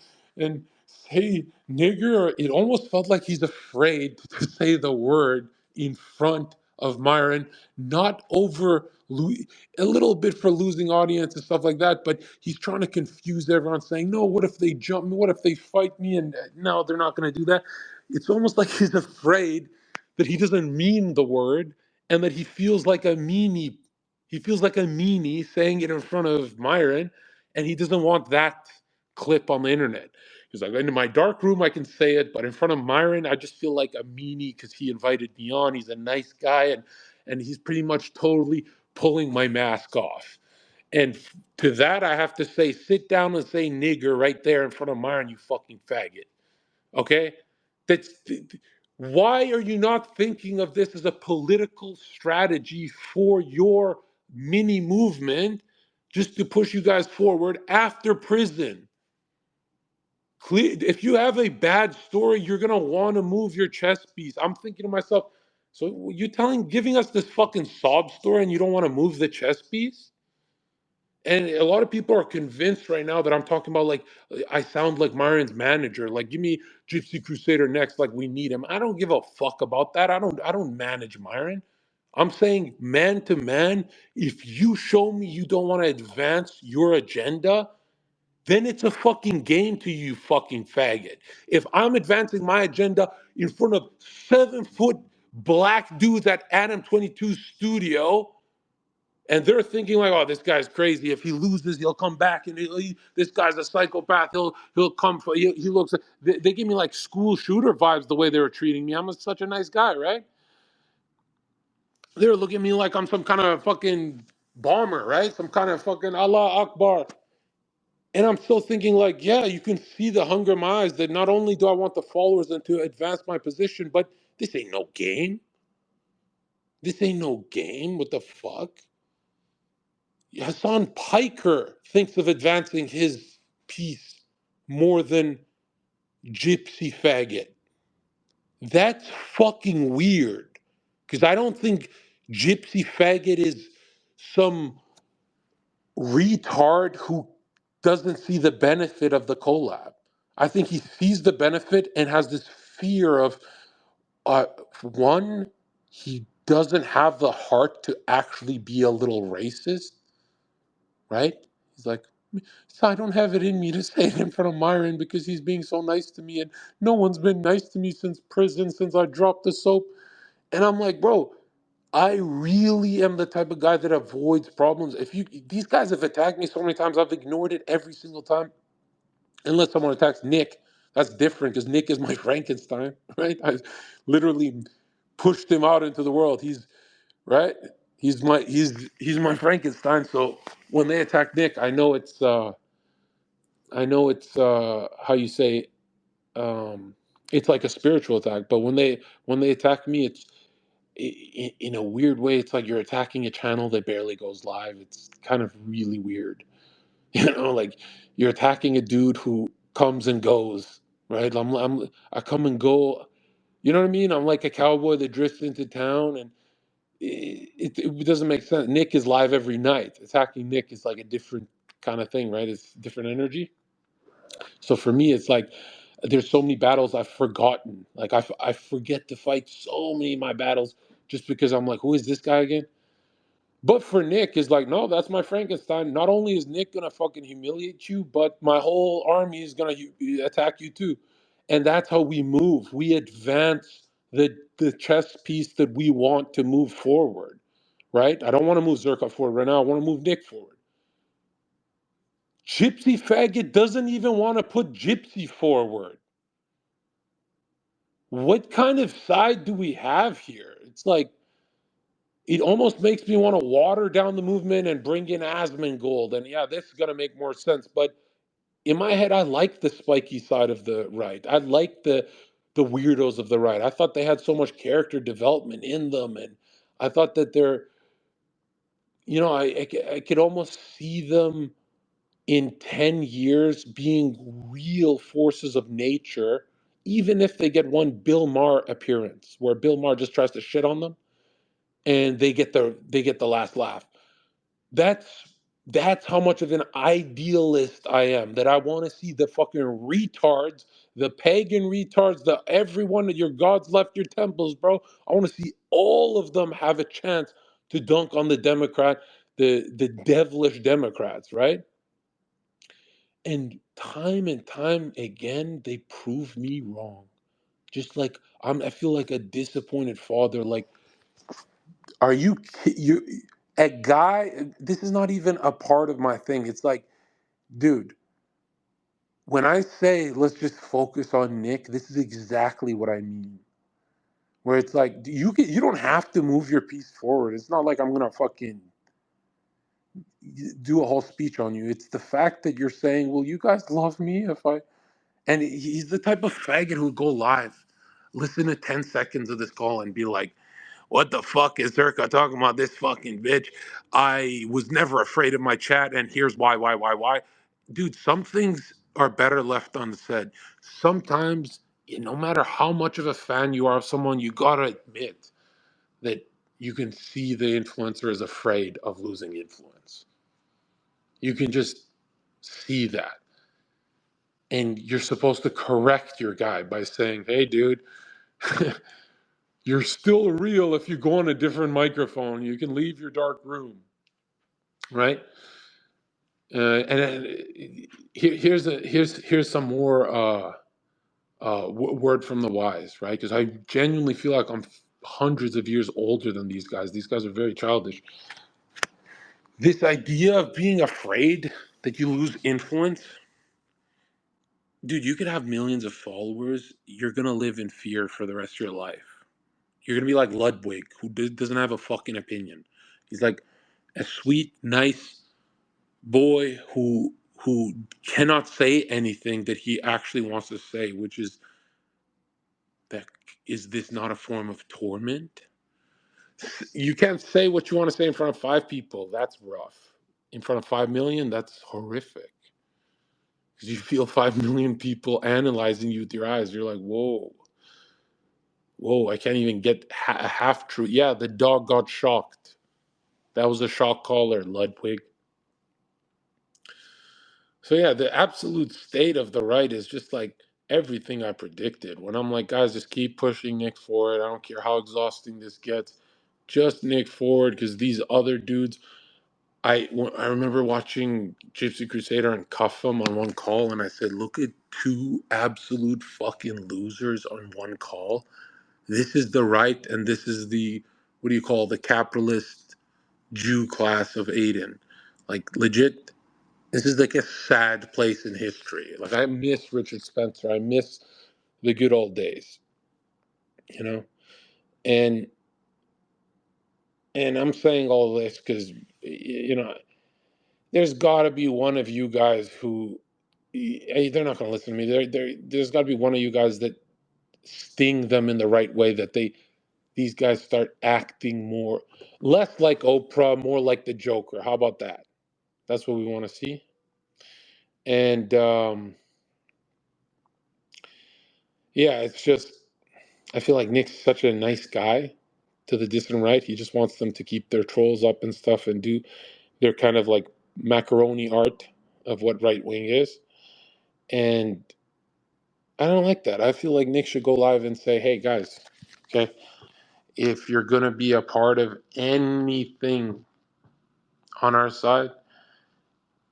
say nigger? It almost felt like he's afraid to say the word in front of Myron, not over a little bit for losing audience and stuff like that, but he's trying to confuse everyone, saying, no, what if they jump me? What if they fight me? And no, they're not going to do that. It's almost like he's afraid that he doesn't mean the word, and that he feels like a meanie. He feels like a meanie saying it in front of Myron, and he doesn't want that clip on the internet. He's like, in my dark room, I can say it, but in front of Myron, I just feel like a meanie because he invited me on. He's a nice guy, and he's pretty much totally pulling my mask off. And to that, I have to say, sit down and say nigger right there in front of Myron, you fucking faggot. Okay? That's Why are you not thinking of this as a political strategy for your mini movement just to push you guys forward after prison? If you have a bad story, you're going to want to move your chess piece. I'm thinking to myself, so you're giving us this fucking sob story and you don't want to move the chess piece? And a lot of people are convinced right now that I'm talking about like I sound like Myron's manager. Like, give me Gypsy Crusader next, like we need him. I don't give a fuck about that. I don't manage Myron. I'm saying man to man, if you show me you don't want to advance your agenda, then it's a fucking game to you, fucking faggot. If I'm advancing my agenda in front of 7 foot black dudes at Adam 22 studio, and they're thinking like, "Oh, this guy's crazy. If he loses, he'll come back, and this guy's a psychopath. He'll come for. He looks. They give me like school shooter vibes the way they were treating me. I'm such a nice guy, right? They're looking at me like I'm some kind of fucking bomber, right? Some kind of fucking Allah Akbar. And I'm still thinking like, yeah, you can see the hunger in my eyes that not only do I want the followers and to advance my position, but this ain't no game. This ain't no game. What the fuck? Hassan Piker thinks of advancing his piece more than Gypsy Faggot. That's fucking weird. Because I don't think Gypsy Faggot is some retard who doesn't see the benefit of the collab. I think he sees the benefit and has this fear of, one, he doesn't have the heart to actually be a little racist, right? He's like, so I don't have it in me to say it in front of Myron because he's being so nice to me, and no one's been nice to me since prison, since I dropped the soap. And I'm like, bro, I really am the type of guy that avoids problems. These guys have attacked me so many times, I've ignored it every single time, unless someone attacks Nick. That's different because Nick is my Frankenstein, right? I literally pushed him out into the world. He's right. He's my Frankenstein. So when they attack Nick, I know it's how you say, it's like a spiritual attack. But when they attack me, it's in a weird way. It's like you're attacking a channel that barely goes live. It's kind of really weird, like you're attacking a dude who comes and goes, right? I come and go. You know what I mean? I'm like a cowboy that drifts into town, and it doesn't make sense. Nick is live every night. Attacking Nick is like a different kind of thing, right? It's different energy. So for me, it's like there's so many battles I've forgotten. Like I forget to fight so many of my battles just because I'm like, who is this guy again? But for Nick, is like, no, that's my Frankenstein. Not only is Nick gonna fucking humiliate you, but my whole army is gonna attack you too. And that's how we move. We advance the chess piece that we want to move forward, right? I don't want to move Zherka forward right now. I want to move Nick forward. Gypsy Faggot doesn't even want to put Gypsy forward. What kind of side do we have here? It's like, it almost makes me want to water down the movement and bring in Asmongold. And yeah, this is going to make more sense. But in my head, I like the spiky side of the right. I like the weirdos of the right. I thought they had so much character development in them. And I thought that I could almost see them in 10 years being real forces of nature, even if they get one Bill Maher appearance where Bill Maher just tries to shit on them and they get the last laugh. That's that's how much of an idealist I am. That I want to see the fucking retards, the pagan retards, the every one of your gods left your temples, bro. I want to see all of them have a chance to dunk on the Democrat, the devilish Democrats, right? And time again, they prove me wrong. Just like I feel like a disappointed father. Like, are you a guy? This is not even a part of my thing. It's like, dude, when I say let's just focus on Nick, this is exactly what I mean. Where it's like you don't have to move your piece forward. It's not like I'm gonna fucking do a whole speech on you. It's the fact that you're saying, "Well, you guys love me if I." And he's the type of faggot who would go live. Listen to 10 seconds of this call and be like, what the fuck is Zherka talking about? This fucking bitch. I was never afraid of my chat, and here's why. Dude, some things are better left unsaid. Sometimes, no matter how much of a fan you are of someone, you gotta admit that you can see the influencer is afraid of losing influence. You can just see that. And you're supposed to correct your guy by saying, hey, dude, you're still real if you go on a different microphone. You can leave your dark room, right? Here's some more word from the wise, right? Because I genuinely feel like I'm hundreds of years older than these guys. These guys are very childish. This idea of being afraid that you lose influence, dude, you could have millions of followers. You're gonna live in fear for the rest of your life. You're gonna be like Ludwig, who doesn't have a fucking opinion. He's like a sweet, nice boy who cannot say anything that he actually wants to say, which is that, is this not a form of torment? You can't say what you want to say in front of 5 people. That's rough. In front of 5 million, that's horrific. Because you feel 5 million people analyzing you with your eyes. You're like, whoa, I can't even get a half truth. Yeah, the dog got shocked. That was a shock collar, Ludwig. So yeah, the absolute state of the right is just like everything I predicted. When I'm like, guys, just keep pushing Nick forward. I don't care how exhausting this gets. Just Nick forward, because these other dudes. I remember watching Gypsy Crusader and Cuffham on one call, and I said, look at two absolute fucking losers on one call. This is the right, and this is the, what do you call, the capitalist Jew class of Aiden. Like, legit, this is like a sad place in history. Like, I miss Richard Spencer. I miss the good old days, you know? And I'm saying all this because, there's got to be one of you guys who, they're not going to listen to me. There's got to be one of you guys that sting them in the right way, that these guys start acting more, less like Oprah, more like the Joker. How about that? That's what we want to see. And yeah, it's just, I feel like Nick's such a nice guy to the distant right. He just wants them to keep their trolls up and stuff and do their kind of like macaroni art of what right wing is. And I don't like that. I feel like Nick should go live and say, hey guys, okay, if you're going to be a part of anything on our side,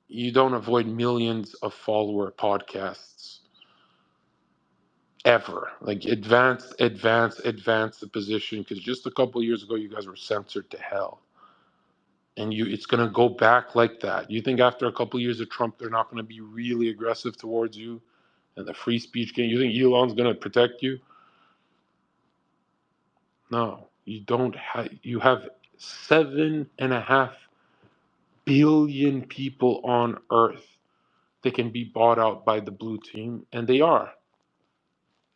you don't avoid millions of follower podcasts ever. Like, advance the position, because just a couple of years ago, you guys were censored to hell. And it's going to go back like that. You think after a couple of years of Trump, they're not going to be really aggressive towards you and the free speech game? You think Elon's going to protect you? No, you don't have. You have 7.5 billion people on Earth that can be bought out by the blue team, and they are.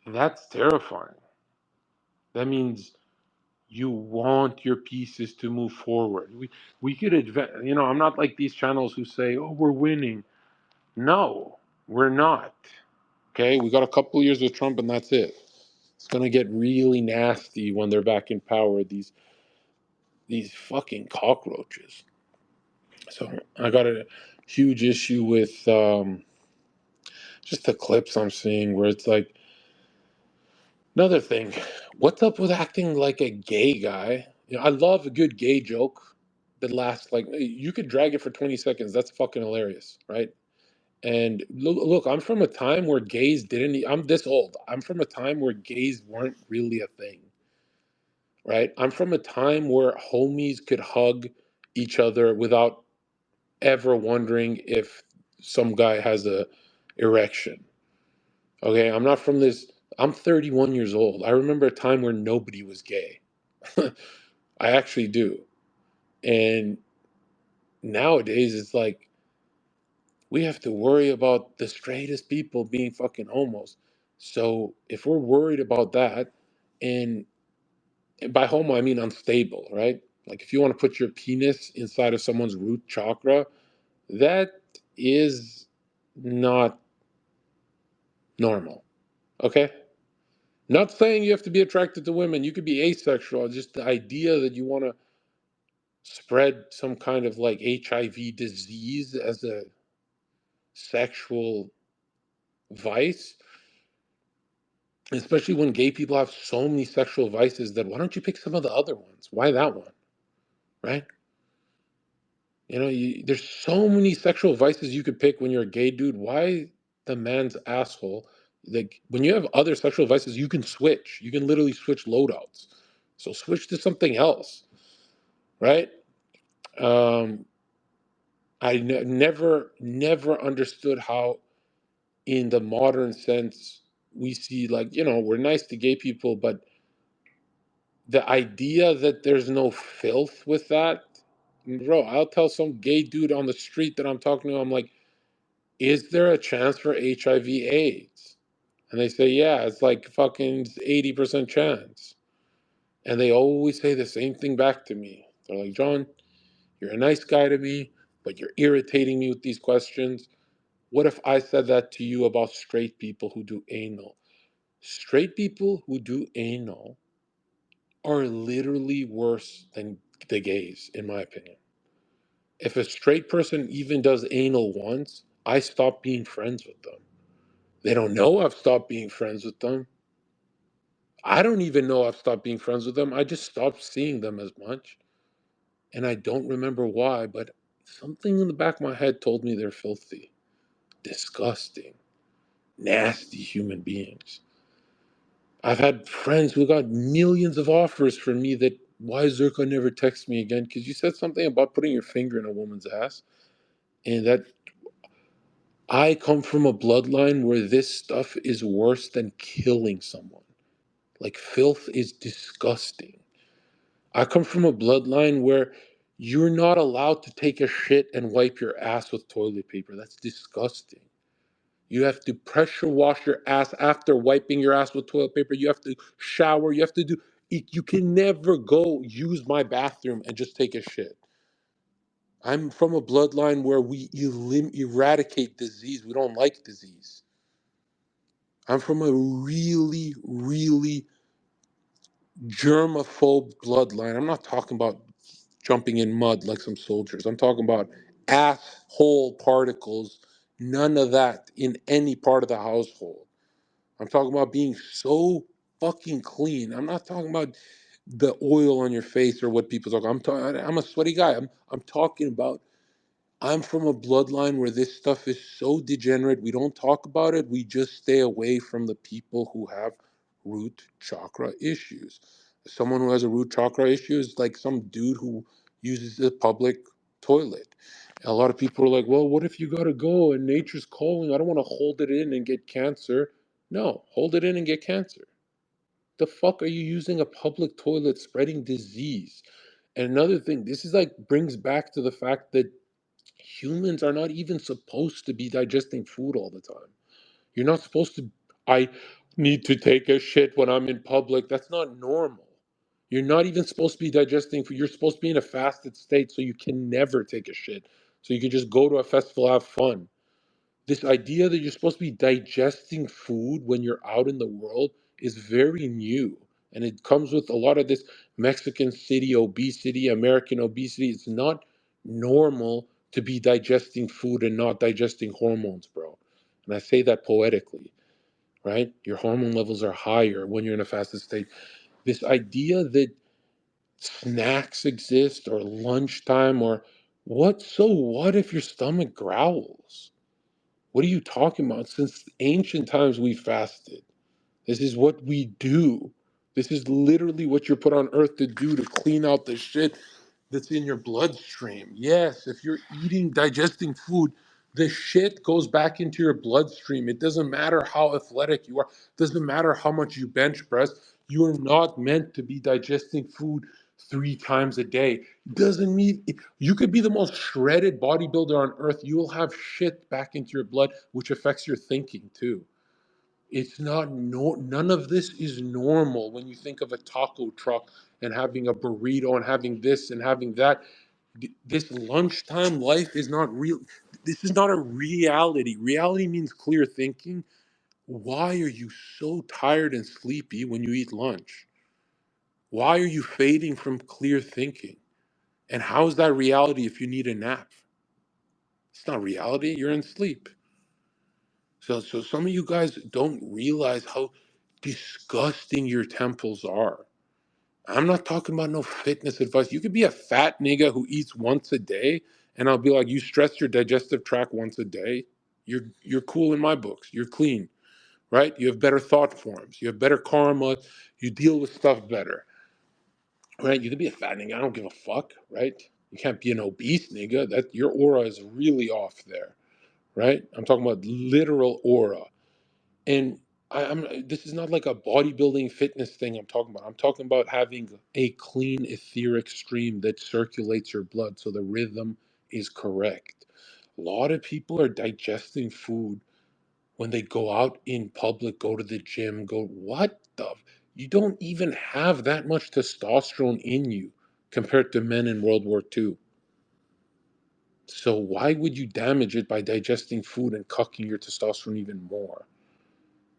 That's terrifying. That means you want your pieces to move forward. We could advance. I'm not like these channels who say, "Oh, we're winning." No, we're not. Okay, we got a couple of years with Trump, and that's it. It's gonna get really nasty when they're back in power. These fucking cockroaches. So I got a huge issue with just the clips I'm seeing where it's like, another thing, what's up with acting like a gay guy? I love a good gay joke that lasts, like, you could drag it for 20 seconds. That's fucking hilarious, right? And look, I'm from a time where gays didn't, I'm this old. I'm from a time where gays weren't really a thing, right? I'm from a time where homies could hug each other without ever wondering if some guy has a erection. Okay, I'm not from this. I'm 31 years old. I remember a time where nobody was gay. I actually do. And nowadays it's like we have to worry about the straightest people being fucking homos. So if we're worried about that, and by homo I mean unstable, right? Like if you want to put your penis inside of someone's root chakra, that is not normal. Okay? Not saying you have to be attracted to women. You could be asexual. Just the idea that you want to spread some kind of like HIV disease as a sexual vice, especially when gay people have so many sexual vices, that why don't you pick some of the other ones? Why that one? Right? There's so many sexual vices you could pick when you're a gay dude. Why the man's asshole? Like when you have other sexual vices, you can switch. You can literally switch loadouts. So switch to something else, right? Um, never understood how, in the modern sense, we see like we're nice to gay people, but the idea that there's no filth with that, bro. I'll tell some gay dude on the street that I'm talking to, I'm like, is there a chance for HIV/AIDS? And they say, yeah, it's like fucking 80% chance. And they always say the same thing back to me. They're like, John, you're a nice guy to me, but you're irritating me with these questions. What if I said that to you about straight people who do anal? Straight people who do anal are literally worse than the gays, in my opinion. If a straight person even does anal once, I stop being friends with them. They don't know I've stopped being friends with them. I don't even know I've stopped being friends with them. I just stopped seeing them as much. And I don't remember why, but something in the back of my head told me they're filthy, disgusting, nasty human beings. I've had friends who got millions of offers from me that, why Zherka never texts me again? Because you said something about putting your finger in a woman's ass. And that I come from a bloodline where this stuff is worse than killing someone. Like filth is disgusting. I come from a bloodline where you're not allowed to take a shit and wipe your ass with toilet paper. That's disgusting. You have to pressure wash your ass after wiping your ass with toilet paper. You have to shower. You have to do. You can never go use my bathroom and just take a shit. I'm from a bloodline where we eradicate disease. We don't like disease. I'm from a really, really germaphobe bloodline. I'm not talking about jumping in mud like some soldiers. I'm talking about asshole particles. None of that in any part of the household. I'm talking about being so fucking clean. I'm not talking about the oil on your face or what people talk. I'm a sweaty guy. I'm talking about, I'm from a bloodline where this stuff is so degenerate. We don't talk about it. We just stay away from the people who have root chakra issues. Someone who has a root chakra issue is like some dude who uses a public toilet. A lot of people are like, well, what if you gotta go and nature's calling? I don't want to hold it in and get cancer. No, hold it in and get cancer. The fuck are you using a public toilet spreading disease? And another thing, this is like brings back to the fact that humans are not even supposed to be digesting food all the time. You're not supposed to. I need to take a shit when I'm in public. That's not normal. You're not even supposed to be digesting food. You're supposed to be in a fasted state so you can never take a shit. So you can just go to a festival, have fun. This idea that you're supposed to be digesting food when you're out in the world is very new. And it comes with a lot of this Mexican city obesity, American obesity. It's not normal to be digesting food and not digesting hormones, bro. And I say that poetically, right? Your hormone levels are higher when you're in a fasted state. This idea that snacks exist or lunchtime or so what if your stomach growls? What are you talking about? Since ancient times, we fasted. This is what we do. This is literally what you're put on earth to do, to clean out the shit that's in your bloodstream. Yes, if you're eating, digesting food, the shit goes back into your bloodstream. It doesn't matter how athletic you are, it doesn't matter how much you bench press. You are not meant to be digesting food 3 times a day. It doesn't mean you could be the most shredded bodybuilder on earth. You will have shit back into your blood, which affects your thinking too. It's not, no, none of this is normal when you think of a taco truck and having a burrito and having this and having that. This lunchtime life is not real. This is not a reality. Reality means clear thinking. Why are you so tired and sleepy when you eat lunch? Why are you fading from clear thinking? And how is that reality if you need a nap? It's not reality. You're in sleep. So some of you guys don't realize how disgusting your temples are. I'm not talking about no fitness advice. You could be a fat nigga who eats once a day, and I'll be like, you stress your digestive tract once a day. You're cool in my books. You're clean, right? You have better thought forms. You have better karma. You deal with stuff better, right? You could be a fat nigga. I don't give a fuck, right? You can't be an obese nigga. That your aura is really off there, right? I'm talking about literal aura. And this is not like a bodybuilding fitness thing I'm talking about. I'm talking about having a clean etheric stream that circulates your blood so the rhythm is correct. A lot of people are digesting food when they go out in public, go to the gym, go, what the? You don't even have that much testosterone in you compared to men in World War II. So why would you damage it by digesting food and cucking your testosterone even more?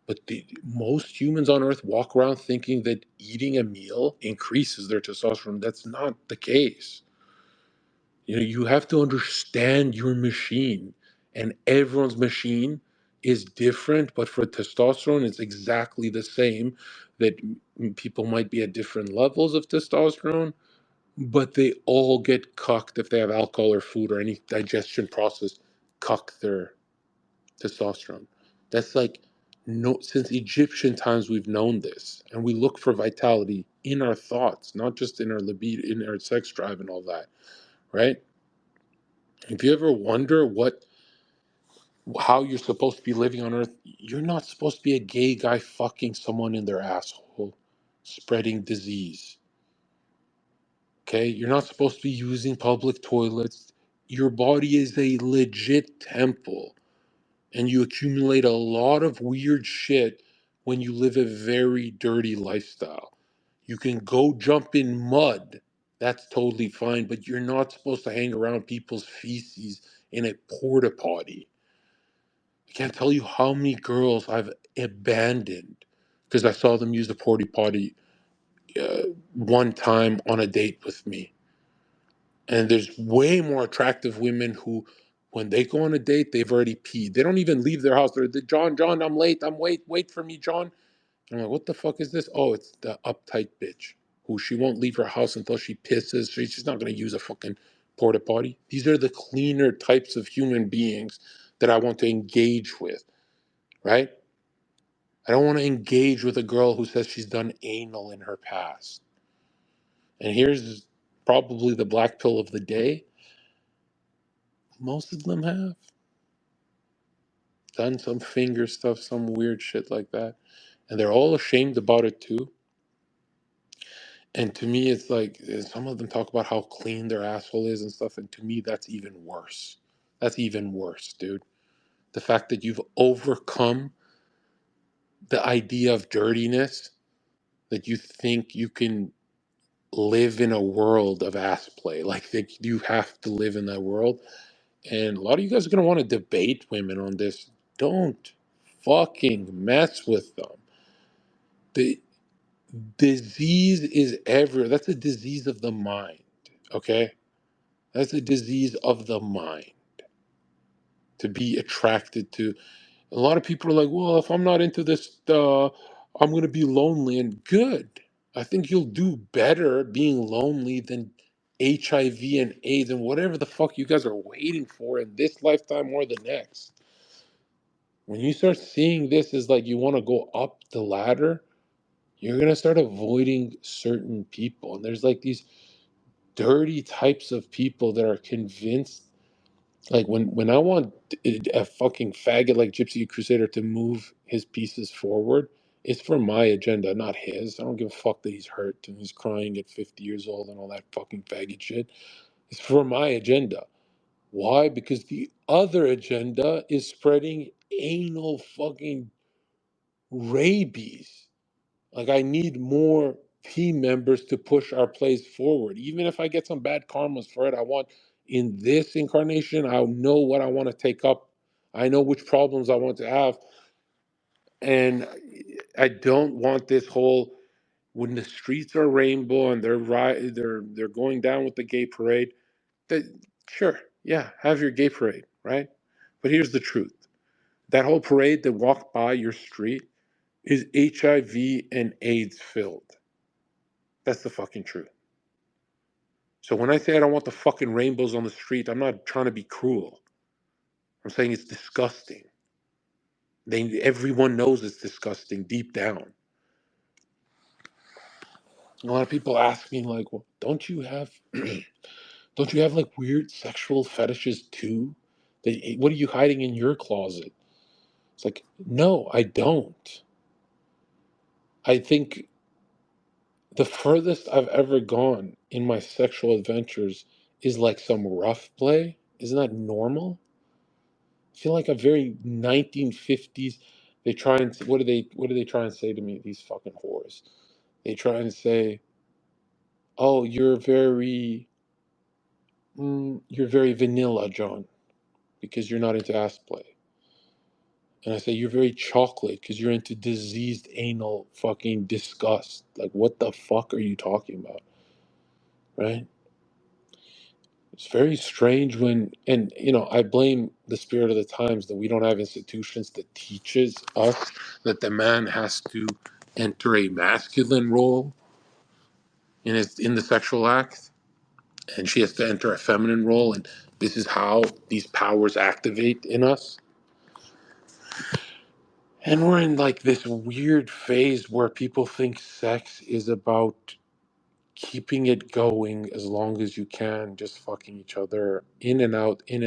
But most humans on earth walk around thinking that eating a meal increases their testosterone. That's not the case. You know, you have to understand your machine, and everyone's machine is different, but for testosterone, it's exactly the same. That people might be at different levels of testosterone, but they all get cucked if they have alcohol or food or any digestion process, cuck their testosterone. That's like, no, since Egyptian times we've known this, and we look for vitality in our thoughts, not just in our libido, in our sex drive and all that, right? If you ever wonder how you're supposed to be living on Earth, you're not supposed to be a gay guy fucking someone in their asshole, spreading disease. Okay, you're not supposed to be using public toilets. Your body is a legit temple, and you accumulate a lot of weird shit when you live a very dirty lifestyle. You can go jump in mud, that's totally fine, but you're not supposed to hang around people's feces in a porta potty. I can't tell you how many girls I've abandoned because I saw them use the porta potty one time on a date with me. And there's way more attractive women who, when they go on a date, they've already peed. They don't even leave their house. They're, John, I'm late. Wait for me, John. And I'm like, what the fuck is this? Oh, it's the uptight bitch who she won't leave her house until she pisses. She's not going to use a fucking porta potty. These are the cleaner types of human beings that I want to engage with, right? I don't want to engage with a girl who says she's done anal in her past. And here's probably the black pill of the day. Most of them have done some finger stuff, some weird shit like that. And they're all ashamed about it too. And to me, it's like some of them talk about how clean their asshole is and stuff. And to me, that's even worse. That's even worse, dude. The fact that you've overcome the idea of dirtiness, that you think you can live in a world of ass play. Like that you have to live in that world. And a lot of you guys are going to want to debate women on this. Don't fucking mess with them. The disease is everywhere. That's a disease of the mind. Okay? That's a disease of the mind. To be attracted to. A lot of people are like, well, if I'm not into this, I'm going to be lonely. And good. I think you'll do better being lonely than HIV and AIDS and whatever the fuck you guys are waiting for in this lifetime or the next. When you start seeing this as like you want to go up the ladder, you're going to start avoiding certain people. And there's like these dirty types of people that are convinced. Like when I want a fucking faggot like Gypsy Crusader to move his pieces forward, it's for my agenda, not his. I don't give a fuck that he's hurt and he's crying at 50 years old and all that fucking faggot shit. It's for my agenda. Why? Because the other agenda is spreading anal fucking rabies. Like, I need more team members to push our plays forward. Even if I get some bad karmas for it, I want in this incarnation, I know what I want to take up. I know which problems I want to have. And I don't want this whole when the streets are rainbow and they're going down with the gay parade. That sure, yeah, have your gay parade, right? But here's the truth: that whole parade that walked by your street is HIV and AIDS filled. That's the fucking truth. So when I say I don't want the fucking rainbows on the street, I'm not trying to be cruel. I'm saying it's disgusting. Everyone knows it's disgusting deep down. A lot of people ask me like, "Well, don't you have, don't you have like weird sexual fetishes too? What are you hiding in your closet?" It's like, no, I don't. I think the furthest I've ever gone in my sexual adventures is like some rough play. Isn't that normal? I feel like a very 1950s. They try and what do they try and say to me? These fucking whores. They try and say, "Oh, you're very vanilla, John, because you're not into ass play." And I say, "You're very chocolate because you're into diseased anal fucking disgust." Like, what the fuck are you talking about, right? It's very strange and I blame the spirit of the times that we don't have institutions that teaches us that the man has to enter a masculine role in the sexual act, and she has to enter a feminine role, and this is how these powers activate in us. And we're in like this weird phase where people think sex is about keeping it going as long as you can, just fucking each other in and out, and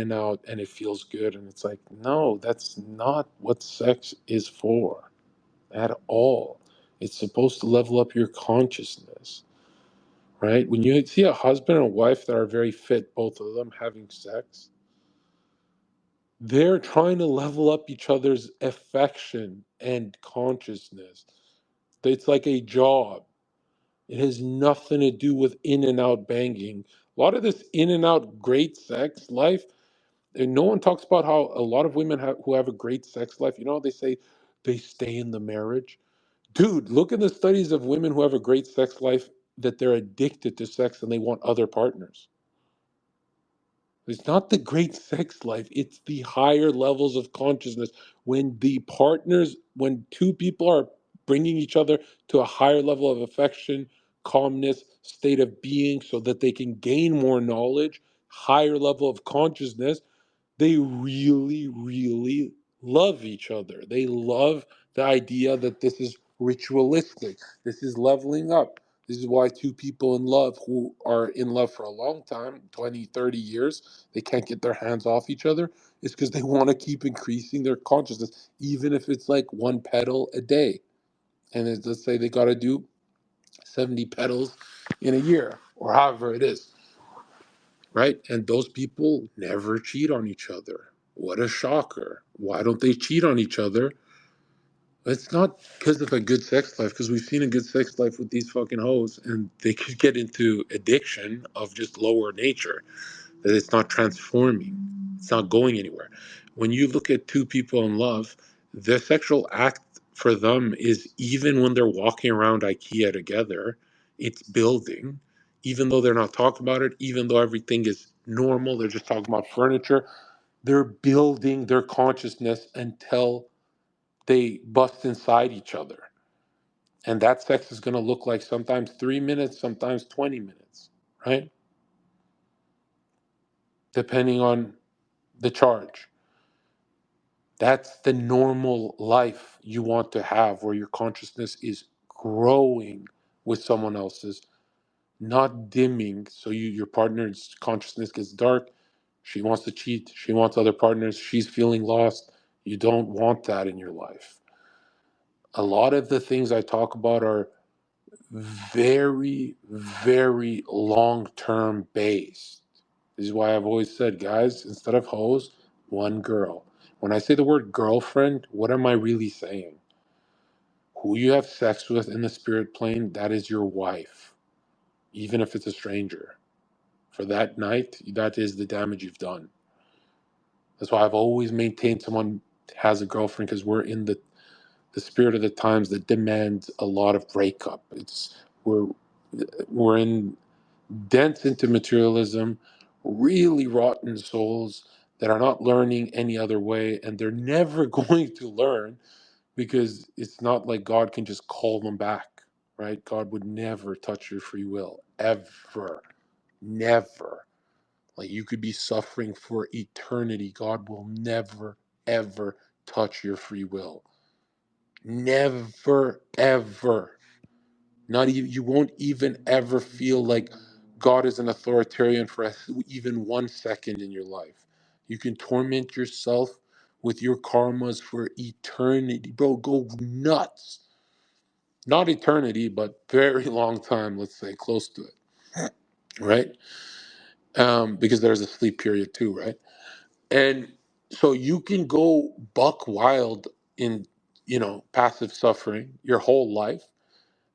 it feels good. And it's like, no, that's not what sex is for at all. It's supposed to level up your consciousness, right? When you see a husband and a wife that are very fit, both of them having sex, they're trying to level up each other's affection and consciousness. It's like a job. It has nothing to do with in and out banging. A lot of this in and out great sex life, and no one talks about how a lot of women who have a great sex life, they say they stay in the marriage. Dude, look at the studies of women who have a great sex life that they're addicted to sex and they want other partners. It's not the great sex life, it's the higher levels of consciousness. When two people are bringing each other to a higher level of affection, calmness, state of being, so that they can gain more knowledge, higher level of consciousness, they really, really love each other. They love the idea that this is ritualistic, this is leveling up. This is why two people in love who are in love for a long time, 20, 30 years, they can't get their hands off each other. It's because they want to keep increasing their consciousness, even if it's like one pedal a day. And let's say they got to do 70 pedals in a year or however it is, right? And those people never cheat on each other. What a shocker. Why don't they cheat on each other? It's not because of a good sex life, because we've seen a good sex life with these fucking hoes, and they could get into addiction of just lower nature, that it's not transforming, it's not going anywhere. When you look at two people in love, their sexual act for them is even when they're walking around IKEA together, it's building, even though they're not talking about it, even though everything is normal, they're just talking about furniture, they're building their consciousness until they bust inside each other. And that sex is going to look like sometimes 3 minutes, sometimes 20 minutes, right? Depending on the charge. That's the normal life you want to have, where your consciousness is growing with someone else's, not dimming. So your partner's consciousness gets dark. She wants to cheat. She wants other partners. She's feeling lost. You don't want that in your life. A lot of the things I talk about are very, very long term based. This is why I've always said, guys, instead of hoes, one girl. When I say the word girlfriend, what am I really saying? Who you have sex with in the spirit plane, that is your wife, even if it's a stranger. For that night, that is the damage you've done. That's why I've always maintained someone has a girlfriend, because we're in the spirit of the times that demands a lot of breakup. We're we're in dense into materialism, really rotten souls that are not learning any other way, and they're never going to learn, because it's not like God can just call them back, right? God would never touch your free will, ever, never. Like, you could be suffering for eternity. God will never, ever touch your free will. Never, ever. Not even, you won't even ever feel like God is an authoritarian for even 1 second in your life. You can torment yourself with your karmas for eternity. Bro, go nuts. Not eternity, but very long time, let's say, close to it, right? Because there's a sleep period too, right? And so you can go buck wild in, passive suffering your whole life,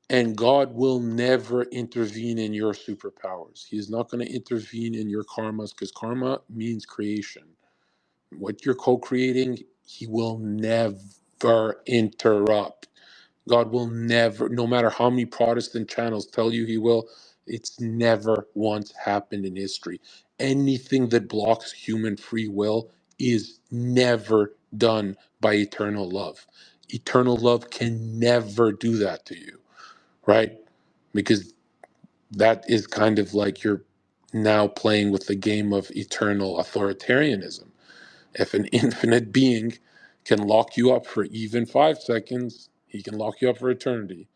and God will never intervene in your superpowers. He is not going to intervene in your karmas, because karma means creation. What you're co-creating, he will never interrupt. God will never, no matter how many Protestant channels tell you he will, it's never once happened in history. Anything that blocks human free will is never done by eternal love. Eternal love can never do that to you, right? Because that is kind of like you're now playing with the game of eternal authoritarianism. If an infinite being can lock you up for even 5 seconds, he can lock you up for eternity,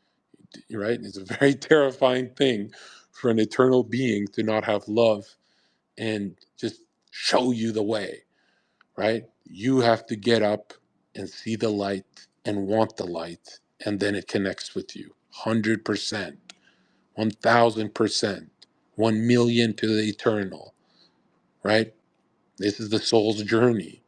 right? It's a very terrifying thing for an eternal being to not have love and just show you the way, right? You have to get up and see the light and want the light, and then it connects with you 100%, 1000%, 1,000,000 to the eternal, right? This is the soul's journey.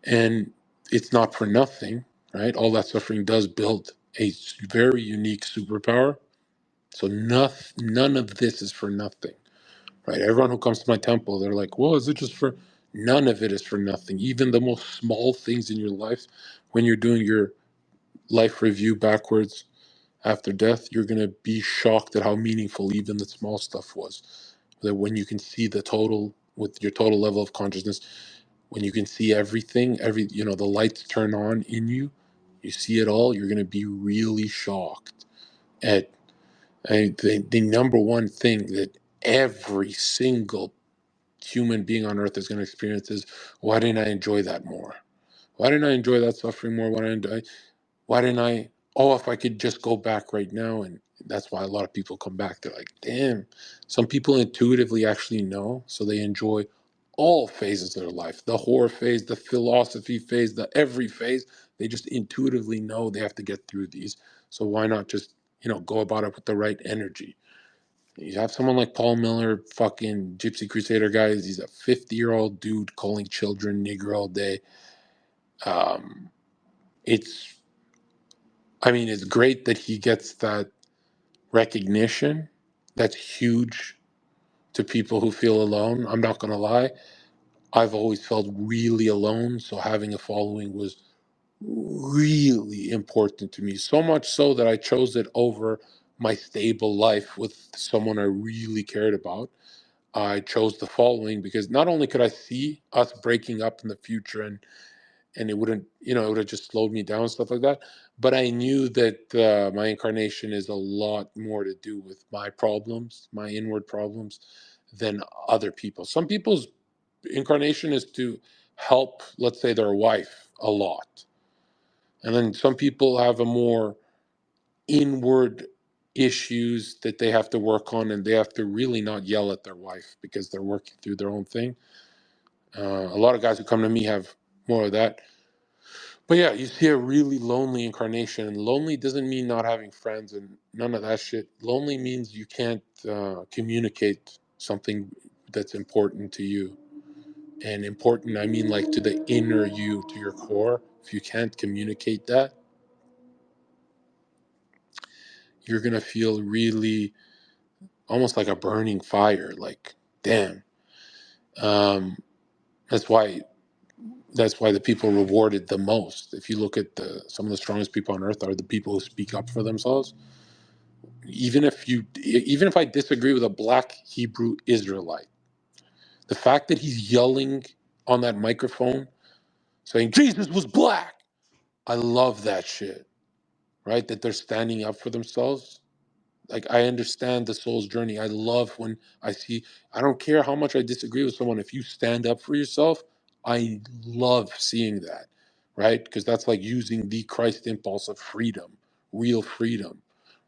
And it's not for nothing, right? All that suffering does build a very unique superpower. So none of this is for nothing, right? Everyone who comes to my temple, they're like, well, is it just for? None of it is for nothing. Even the most small things in your life, when you're doing your life review backwards after death, you're going to be shocked at how meaningful even the small stuff was. That when you can see the total with your total level of consciousness, when you can see everything, the lights turn on in you, you see it all, you're going to be really shocked at the number one thing that every single human being on earth is going to experience is, why didn't I enjoy that more? Why didn't I enjoy that suffering more? Why didn't I, oh, if I could just go back right now. And that's why a lot of people come back. They're like, damn, some people intuitively actually know, so they enjoy all phases of their life, the horror phase, the philosophy phase, the every phase. They just intuitively know they have to get through these. So why not just, go about it with the right energy? You have someone like Paul Miller, fucking Gypsy Crusader guys. He's a 50-year-old dude calling children nigger all day. Um, it's, it's great that he gets that recognition. That's huge to people who feel alone. I'm not going to lie. I've always felt really alone. So having a following was really important to me. So much so that I chose it over my stable life with someone I really cared about. I chose the following because not only could I see us breaking up in the future, and it wouldn't, it would have just slowed me down, stuff like that. But I knew that my incarnation is a lot more to do with my problems, my inward problems, than other people. Some people's incarnation is to help, let's say, their wife a lot. And then some people have a more inward issues that they have to work on, and they have to really not yell at their wife because they're working through their own thing. A lot of guys who come to me have more of that. But yeah, you see a really lonely incarnation. And lonely doesn't mean not having friends and none of that shit. Lonely means you can't communicate something that's important to you. And important, I mean like to the inner you, to your core. If you can't communicate that, you're going to feel really almost like a burning fire. Like, damn. Um, that's why the people rewarded the most. If you look at some of the strongest people on earth are the people who speak up for themselves. Even if I disagree with a black Hebrew Israelite, the fact that he's yelling on that microphone saying Jesus was black, I love that shit. Right? That they're standing up for themselves. Like, I understand the soul's journey. I love when I don't care how much I disagree with someone. If you stand up for yourself, I love seeing that, right? Because that's like using the Christ impulse of freedom, real freedom,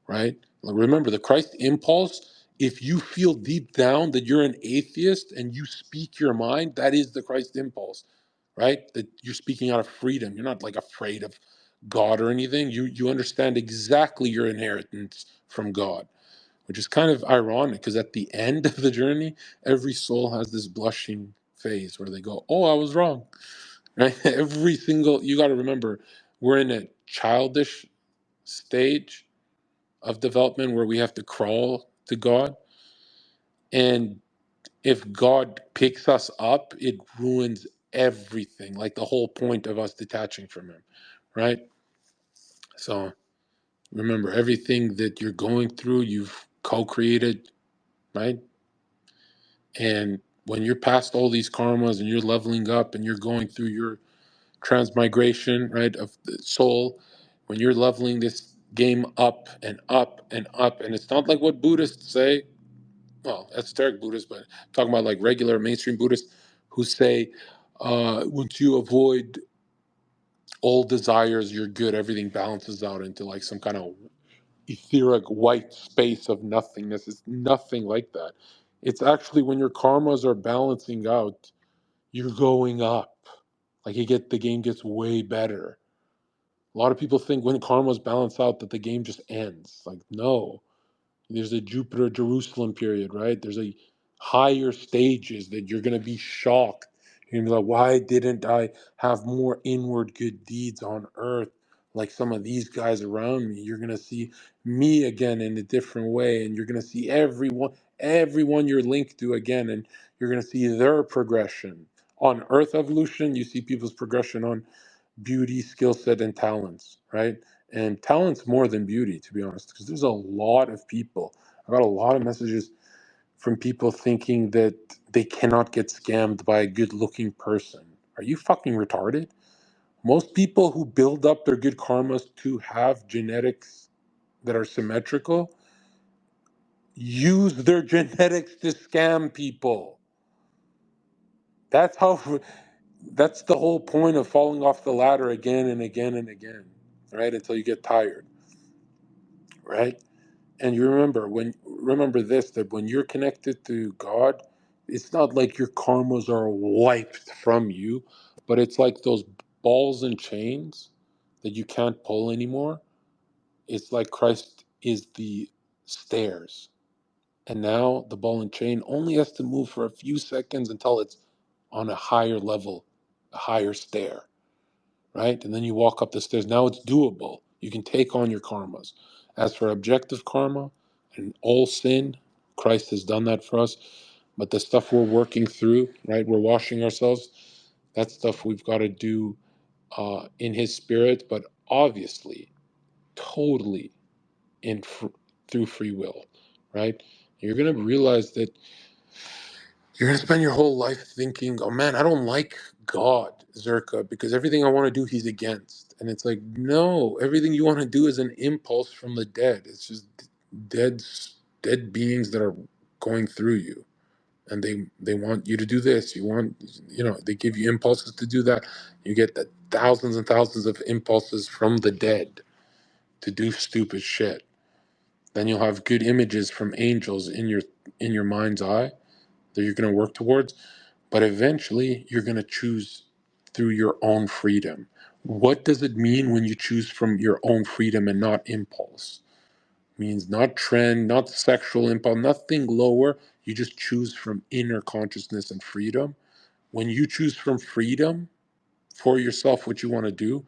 right? Like, remember, the Christ impulse, if you feel deep down that you're an atheist and you speak your mind, that is the Christ impulse, right? That you're speaking out of freedom. You're not like afraid of God or anything. You understand exactly your inheritance from God, which is kind of ironic because at the end of the journey, every soul has this blushing phase where they go, "Oh, I was wrong." Right? You got to remember, we're in a childish stage of development where we have to crawl to God, and if God picks us up, it ruins everything. Like the whole point of us detaching from Him, right? So remember, everything that you're going through, you've co-created, right? And when you're past all these karmas and you're leveling up and you're going through your transmigration, right, of the soul, when you're leveling this game up and up and up, and it's not like what Buddhists say, well, esoteric Buddhists, but I'm talking about like regular mainstream Buddhists who say, once you avoid all desires, you're good, everything balances out into like some kind of etheric white space of nothingness. It's nothing like that. It's actually when your karmas are balancing out, you're going up. Like the game gets way better. A lot of people think when karmas balance out that the game just ends. Like, no. There's a Jupiter Jerusalem period, right? There's a higher stages that you're gonna be shocked. You're gonna be like, why didn't I have more inward good deeds on earth like some of these guys around me? You're gonna see me again in a different way, and you're gonna see everyone you're linked to again, and you're gonna see their progression. On earth evolution, you see people's progression on beauty, skill set, and talents, right? And talents more than beauty, to be honest, because there's a lot of people. I got a lot of messages from people thinking that they cannot get scammed by a good looking person. Are you fucking retarded? Most people who build up their good karmas to have genetics that are symmetrical use their genetics to scam people. That's how that's the whole point of falling off the ladder again and again and again, right? Until you get tired, right? And you remember this, that when you're connected to God, it's not like your karmas are wiped from you, but it's like those balls and chains that you can't pull anymore. It's like Christ is the stairs. And now the ball and chain only has to move for a few seconds until it's on a higher level, a higher stair, right? And then you walk up the stairs. Now it's doable. You can take on your karmas. As for objective karma and all sin, Christ has done that for us. But the stuff we're working through, right? We're washing ourselves. That stuff we've got to do in His Spirit, but obviously, totally through free will, right? You're gonna realize that you're gonna spend your whole life thinking, "Oh man, I don't like God, Zherka, because everything I want to do, He's against." And it's like, no, everything you want to do is an impulse from the dead. It's just dead, dead beings that are going through you, and they want you to do this. They give you impulses to do that. You get the thousands and thousands of impulses from the dead to do stupid shit. Then you'll have good images from angels in your mind's eye that you're going to work towards, but eventually you're going to choose through your own freedom. What does it mean when you choose from your own freedom and not impulse? It means not trend, not sexual impulse, nothing lower. You just choose from inner consciousness and freedom. When you choose from freedom for yourself what you want to do,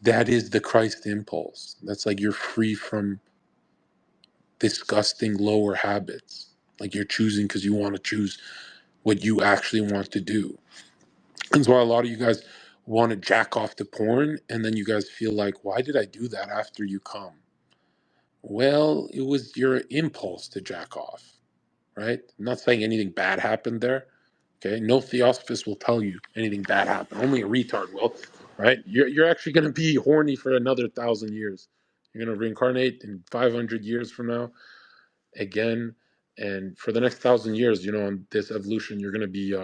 that is the Christ impulse. That's like you're free from disgusting lower habits. Like you're choosing because you want to choose what you actually want to do. That's why a lot of you guys want to jack off to porn, and then you guys feel like, why did I do that after you come? Well, it was your impulse to jack off, right? I'm not saying anything bad happened there. Okay, no theosophist will tell you anything bad happened. Only a retard will, right? You're actually going to be horny for another 1,000 years. You're going to reincarnate in 500 years from now again, and for the next 1,000 years, on this evolution, you're going to be,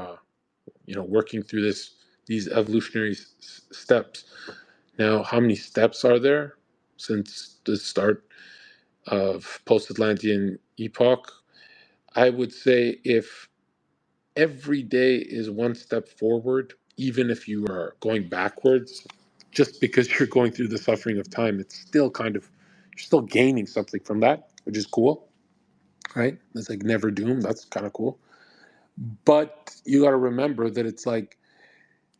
working through these evolutionary steps. Now, how many steps are there since the start of post-Atlantean epoch? I would say if every day is one step forward, even if you are going backwards, just because you're going through the suffering of time, it's still you're still gaining something from that, which is cool, right? It's like never doomed. That's kind of cool. But you got to remember that it's like,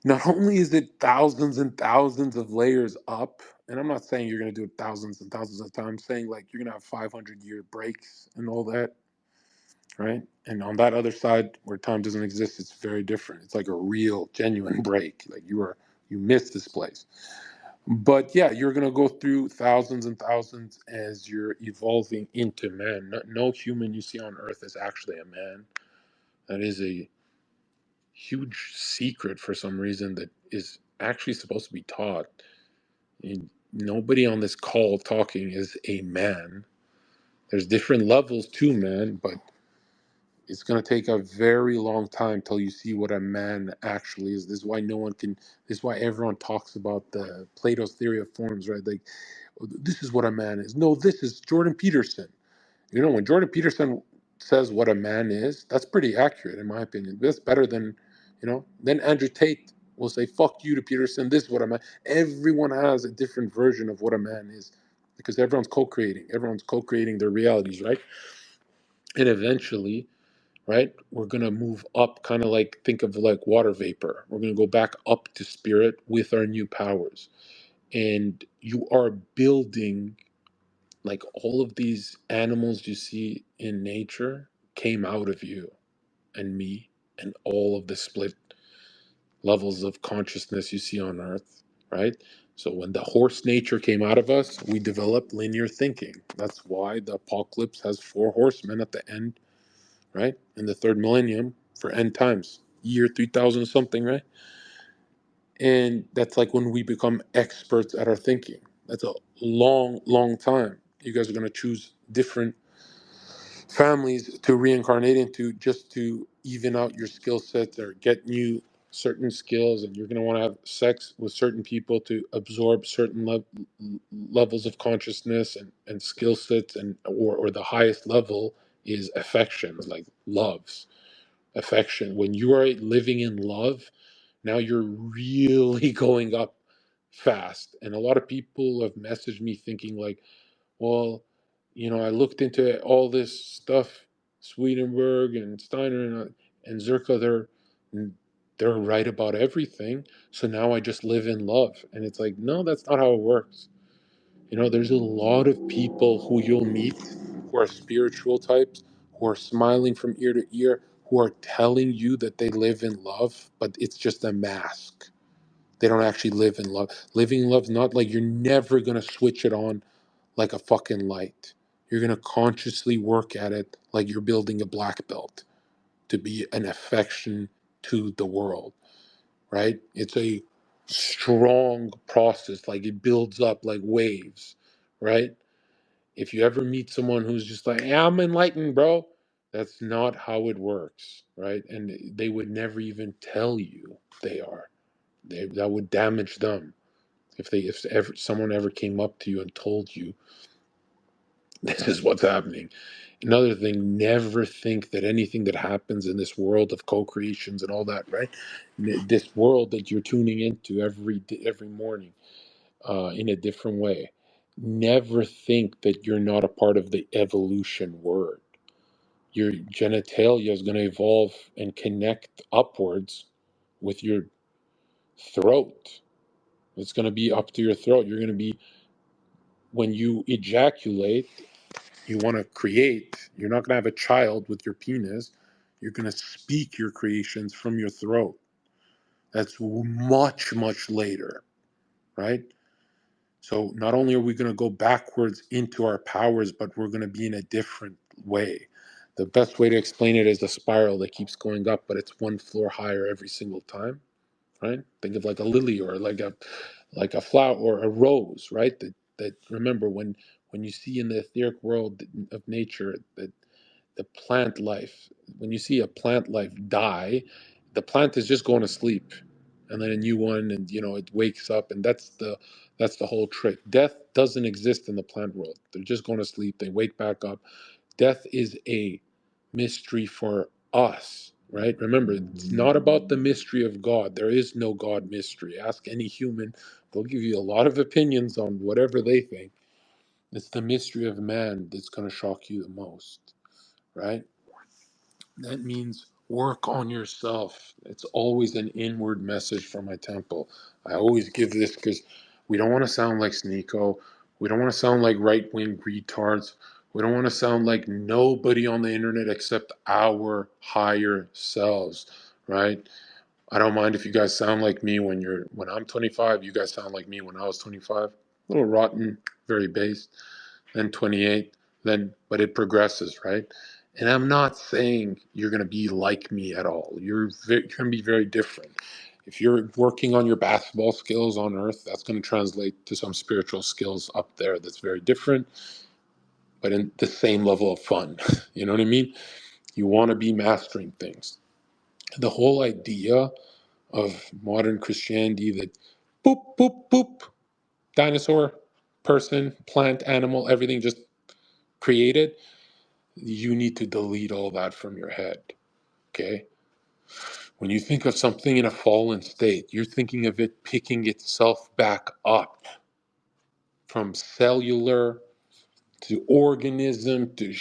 not only is it thousands and thousands of layers up, and I'm not saying you're going to do it thousands and thousands of times, I'm saying like you're going to have 500-year breaks and all that, right? And on that other side where time doesn't exist, it's very different. It's like a real, genuine break. Like you miss this place. But yeah, you're going to go through thousands and thousands as you're evolving into man. No human you see on earth is actually a man. That is a huge secret for some reason that is actually supposed to be taught. And nobody on this call talking is a man. There's different levels to man, but it's going to take a very long time till you see what a man actually is. This is why this is why everyone talks about the Plato's theory of forms, right? Like, this is what a man is. No, this is Jordan Peterson. When Jordan Peterson says what a man is, that's pretty accurate in my opinion. That's better than, then Andrew Tate will say, fuck you to Peterson, this is what a man. Everyone has a different version of what a man is because everyone's co-creating their realities, right? And eventually, right, we're going to move up, kind of like, think of like water vapor. We're going to go back up to spirit with our new powers. And you are building, like, all of these animals you see in nature came out of you and me and all of the split levels of consciousness you see on earth, right? So when the horse nature came out of us, we developed linear thinking. That's why the apocalypse has 4 horsemen at the end, right? In the 3rd millennium for end times, year 3000 something, right? And that's like when we become experts at our thinking. That's a long, long time. You guys are going to choose different families to reincarnate into just to even out your skill sets or get new certain skills, and you're going to want to have sex with certain people to absorb certain levels of consciousness and skill sets, and or the highest level is affection, like loves affection. When you are living in love, now you're really going up fast. And a lot of people have messaged me thinking like, well, I looked into all this stuff, Swedenborg and Steiner and Zherka, they're right about everything. So now I just live in love. And it's like, no, that's not how it works. There's a lot of people who you'll meet who are spiritual types, who are smiling from ear to ear, who are telling you that they live in love, but it's just a mask. They don't actually live in love. Living in love is not like, you're never going to switch it on like a fucking light. You're going to consciously work at it like you're building a black belt to be an affection to the world, right? It's a strong process. Like, it builds up like waves, right? If you ever meet someone who's just like, "Yeah, I'm enlightened, bro," that's not how it works, right? And they would never even tell you they are. That would damage them if ever someone ever came up to you and told you this is what's happening. Another thing, never think that anything that happens in this world of co-creations and all that, right? This world that you're tuning into every morning, in a different way. Never think that you're not a part of the evolution word. Your genitalia is going to evolve and connect upwards with your throat. It's going to be up to your throat. You're going to be, when you ejaculate, You want to create, you're not going to have a child with your penis. You're going to speak your creations from your throat. That's much, much later, right? So not only are we going to go backwards into our powers, but we're going to be in a different way. The best way to explain it is a spiral that keeps going up, but it's one floor higher every single time, right? Think of like a lily or like a flower or a rose, right? That remember when you see in the etheric world of nature that the plant life, when you see a plant life die, the plant is just going to sleep, and then a new one, and it wakes up, and that's the whole trick. Death doesn't exist in the plant world. They're just going to sleep, they wake back up. Death is a mystery for us, right? Remember, it's not about the mystery of God. There is no God mystery. Ask any human, they'll give you a lot of opinions on whatever they think. It's the mystery of man that's going to shock you the most, right? That means work on yourself. It's always an inward message from my temple. I always give this because we don't want to sound like Sneeko. We don't want to sound like right-wing retards. We don't want to sound like nobody on the internet except our higher selves, right? I don't mind if you guys sound like me when I'm 25. You guys sound like me when I was 25. A little rotten, very base. Then 28, but it progresses, right? And I'm not saying you're going to be like me at all. You're going to be very different. If you're working on your basketball skills on earth, that's going to translate to some spiritual skills up there that's very different, but in the same level of fun. You know what I mean? You want to be mastering things. The whole idea of modern Christianity that boop, boop, boop, dinosaur, person, plant, animal, everything just created, you need to delete all that from your head, okay? When you think of something in a fallen state, you're thinking of it picking itself back up from cellular to organism to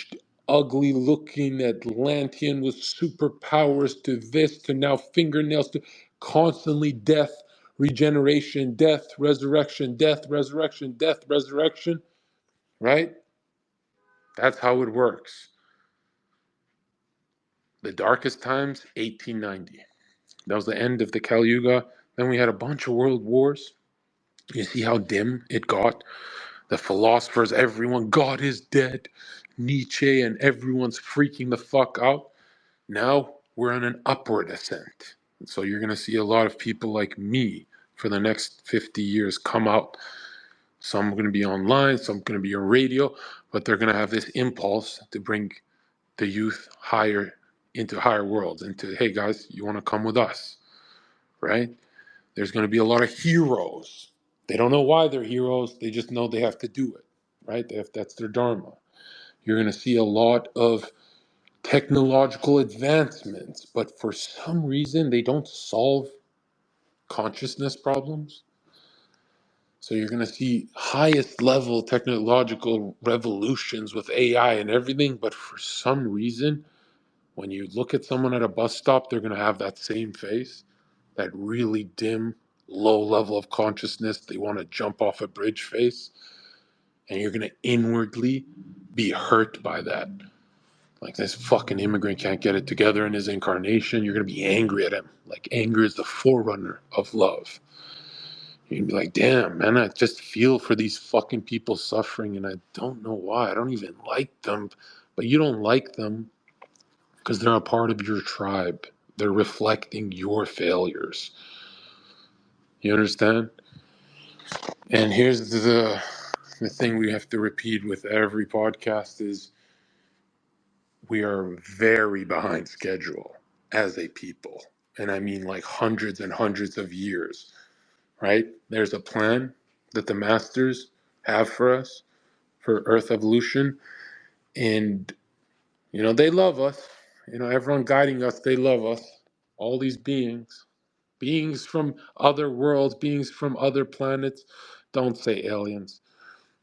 ugly looking Atlantean with superpowers to this to now fingernails to constantly death, regeneration, death, resurrection, death, resurrection, death, resurrection, right? That's how it works. The darkest times, 1890. That was the end of the Kali Yuga. Then we had a bunch of world wars. You see how dim it got? The philosophers, everyone, God is dead. Nietzsche and everyone's freaking the fuck out. Now we're on an upward ascent. So you're going to see a lot of people like me for the next 50 years come out. Some are going to be online, some are going to be on radio, but they're going to have this impulse to bring the youth higher into higher worlds, into, hey guys, you want to come with us, right? There's going to be a lot of heroes. They don't know why they're heroes. They just know they have to do it, right? That's their dharma. You're going to see a lot of technological advancements, but for some reason, they don't solve consciousness problems. So you're going to see highest level technological revolutions with AI and everything, but for some reason, when you look at someone at a bus stop, they're going to have that same face, that really dim, low level of consciousness. They want to jump off a bridge face. And you're going to inwardly be hurt by that. Like, this fucking immigrant can't get it together in his incarnation. You're going to be angry at him. Like, anger is the forerunner of love. You're going to be like, damn, man, I just feel for these fucking people suffering, and I don't know why. I don't even like them. But you don't like them because they're a part of your tribe. They're reflecting your failures. You understand? And here's the thing we have to repeat with every podcast is we are very behind schedule as a people. And I mean like hundreds and hundreds of years, right? There's a plan that the masters have for us for Earth evolution. And, they love us. Everyone guiding us, they love us. All these beings from other worlds, beings from other planets. Don't say aliens,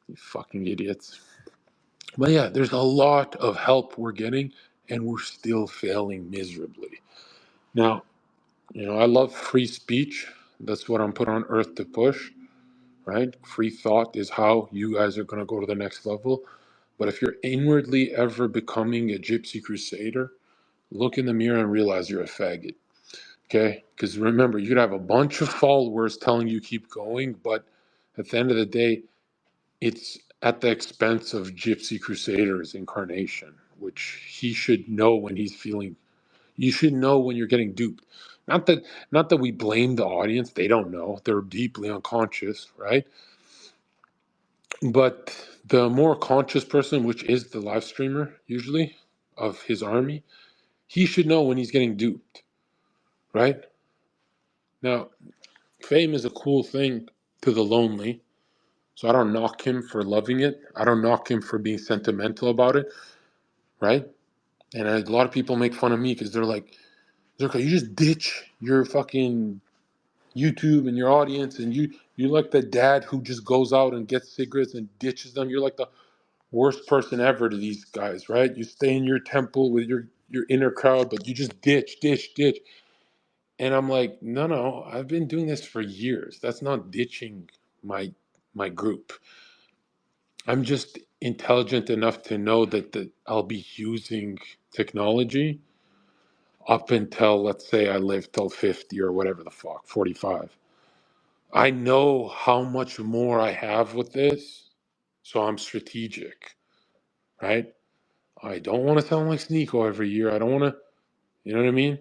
you fucking idiots. But yeah, there's a lot of help we're getting, and we're still failing miserably. Now, I love free speech. That's what I'm put on earth to push, right? Free thought is how you guys are going to go to the next level. But if you're inwardly ever becoming a gypsy crusader, look in the mirror and realize you're a faggot. Okay? Because remember, you could have a bunch of followers telling you keep going, but at the end of the day, it's at the expense of Gypsy Crusader's incarnation, which he should know when he's feeling. You should know when you're getting duped. Not that we blame the audience, they don't know. They're deeply unconscious, right? But the more conscious person, which is the live streamer usually of his army, he should know when he's getting duped, right? Now, fame is a cool thing to the lonely. So I don't knock him for loving it. I don't knock him for being sentimental about it, right? And a lot of people make fun of me because they're like, Zherka, you just ditch your fucking YouTube and your audience, and you like the dad who just goes out and gets cigarettes and ditches them. You're like the worst person ever to these guys, right? You stay in your temple with your inner crowd, but you just ditch. And I'm like, no, I've been doing this for years. That's not ditching my group. I'm just intelligent enough to know that I'll be using technology up until, let's say, I live till 50 or whatever the fuck, 45. I know how much more I have with this, so I'm strategic, right? I don't want to sound like Sneeko every year. I don't want to, you know what I mean?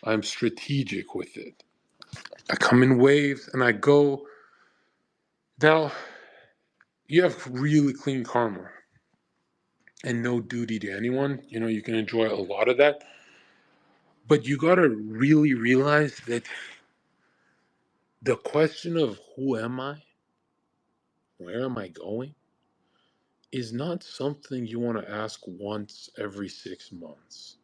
I'm strategic with it. I come in waves and I go. Now, you have really clean karma and no duty to anyone. You know, you can enjoy a lot of that. But you got to really realize that the question of who am I, where am I going, is not something you want to ask once every 6 months.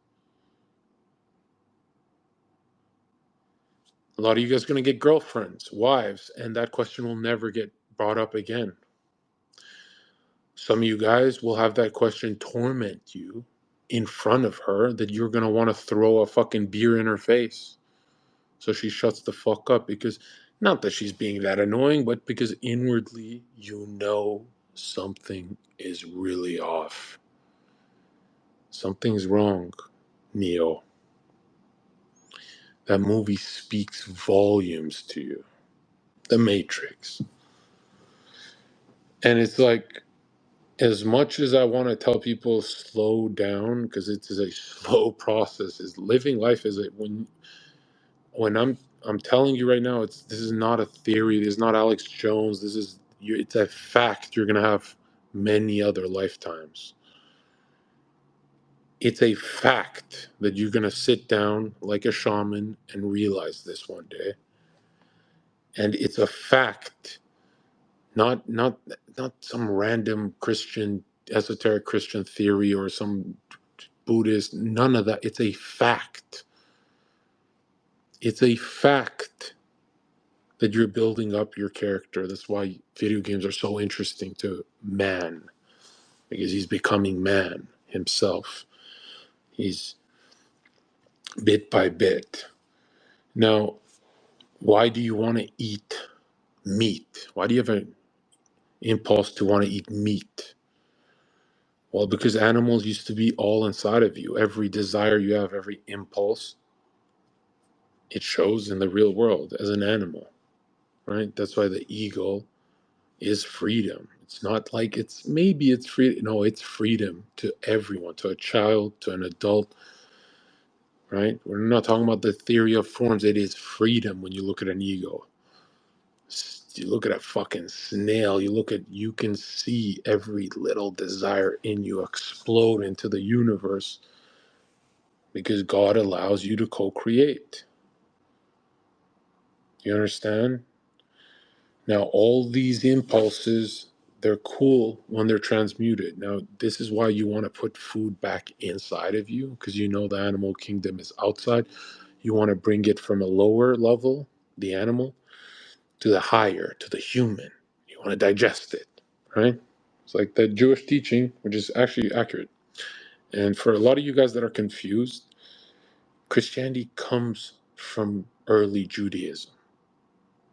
A lot of you guys are going to get girlfriends, wives, and that question will never get brought up again. Some of you guys will have that question torment you in front of her that you're going to want to throw a fucking beer in her face. So she shuts the fuck up because, not that she's being that annoying, but because inwardly you know something is really off. Something's wrong, Neo. That movie speaks volumes to you. The Matrix. And it's like, as much as I want to tell people slow down, because it is a slow process, is living life is a when I'm telling you right now, this is not a theory. This is not Alex Jones. It's a fact. You're gonna have many other lifetimes. It's a fact that you're gonna sit down like a shaman and realize this one day. And it's a fact, not some random Christian esoteric Christian theory or some Buddhist. None of that. It's a fact. It's a fact that you're building up your character. That's why video games are so interesting to man, because he's becoming man himself. He's bit by bit. Now, why do you want to eat meat? Why do you have an impulse to want to eat meat? Well, because animals used to be all inside of you. Every desire you have, every impulse, it shows in the real world as an animal, right? That's why the ego is freedom. It's not like it's free. No, it's freedom to everyone, to a child, to an adult, right? We're not talking about the theory of forms. It is freedom when you look at an ego. You look at a fucking snail, you can see every little desire in you explode into the universe because God allows you to co-create. You understand? Now, all these impulses, they're cool when they're transmuted. Now, this is why you want to put food back inside of you, because you know the animal kingdom is outside. You want to bring it from a lower level, the animal, to the higher, to the human. You want to digest it, right? It's like that Jewish teaching, which is actually accurate. And for a lot of you guys that are confused, Christianity comes from early Judaism,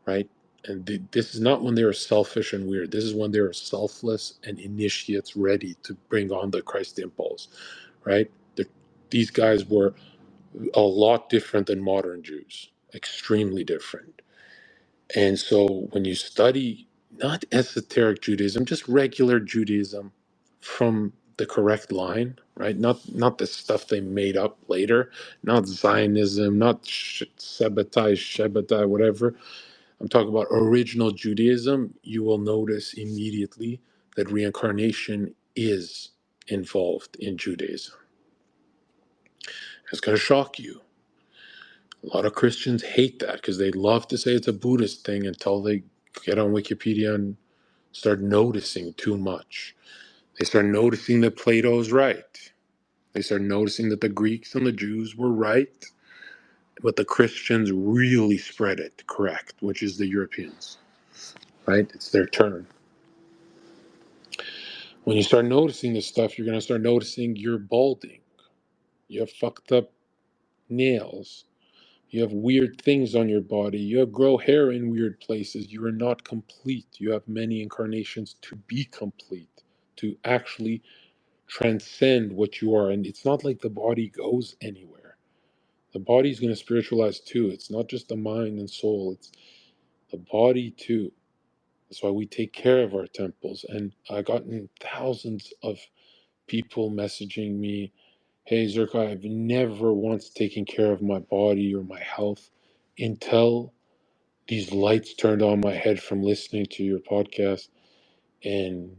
right? And this is not when they were selfish and weird. This is when they were selfless and initiates ready to bring on the Christ impulse, right? These guys were a lot different than modern Jews, extremely different. And so when you study not esoteric Judaism, just regular Judaism from the correct line, right? Not the stuff they made up later, not Zionism, not Shabbatai, whatever. I'm talking about original Judaism. You will notice immediately that reincarnation is involved in Judaism. It's going to shock you. A lot of Christians hate that because they love to say it's a Buddhist thing until they get on Wikipedia and start noticing too much. They start noticing that Plato's right. They start noticing that the Greeks and the Jews were right, but the Christians really spread it correct, which is the Europeans, right? It's their turn. When you start noticing this stuff, you're going to start noticing you're balding. You have fucked up nails. You have weird things on your body. You have grow hair in weird places. You are not complete. You have many incarnations to be complete, to actually transcend what you are. And it's not like the body goes anywhere. The body's going to spiritualize too. It's not just the mind and soul, it's the body too. That's why we take care of our temples. And I've gotten thousands of people messaging me, hey, Zherka, I've never once taken care of my body or my health until these lights turned on my head from listening to your podcast. And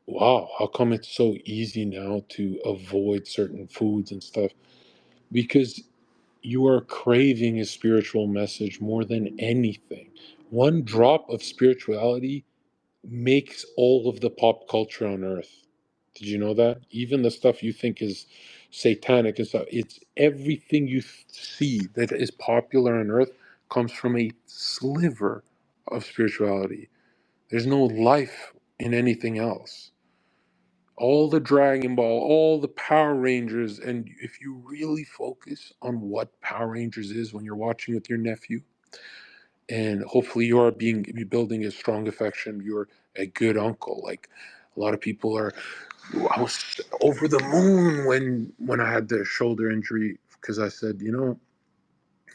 wow, how come it's so easy now to avoid certain foods and stuff? Because you are craving a spiritual message more than anything. One drop of spirituality makes all of the pop culture on earth. Did you know that? Even the stuff you think is satanic and stuff, it's everything you see that is popular on earth comes from a sliver of spirituality. There's no life in anything else. All the Dragon Ball, all the Power Rangers, and if you really focus on what Power Rangers is when you're watching with your nephew, and hopefully you are building a strong affection, you're a good uncle. Like a lot of people are. I was over the moon when I had the shoulder injury because I said,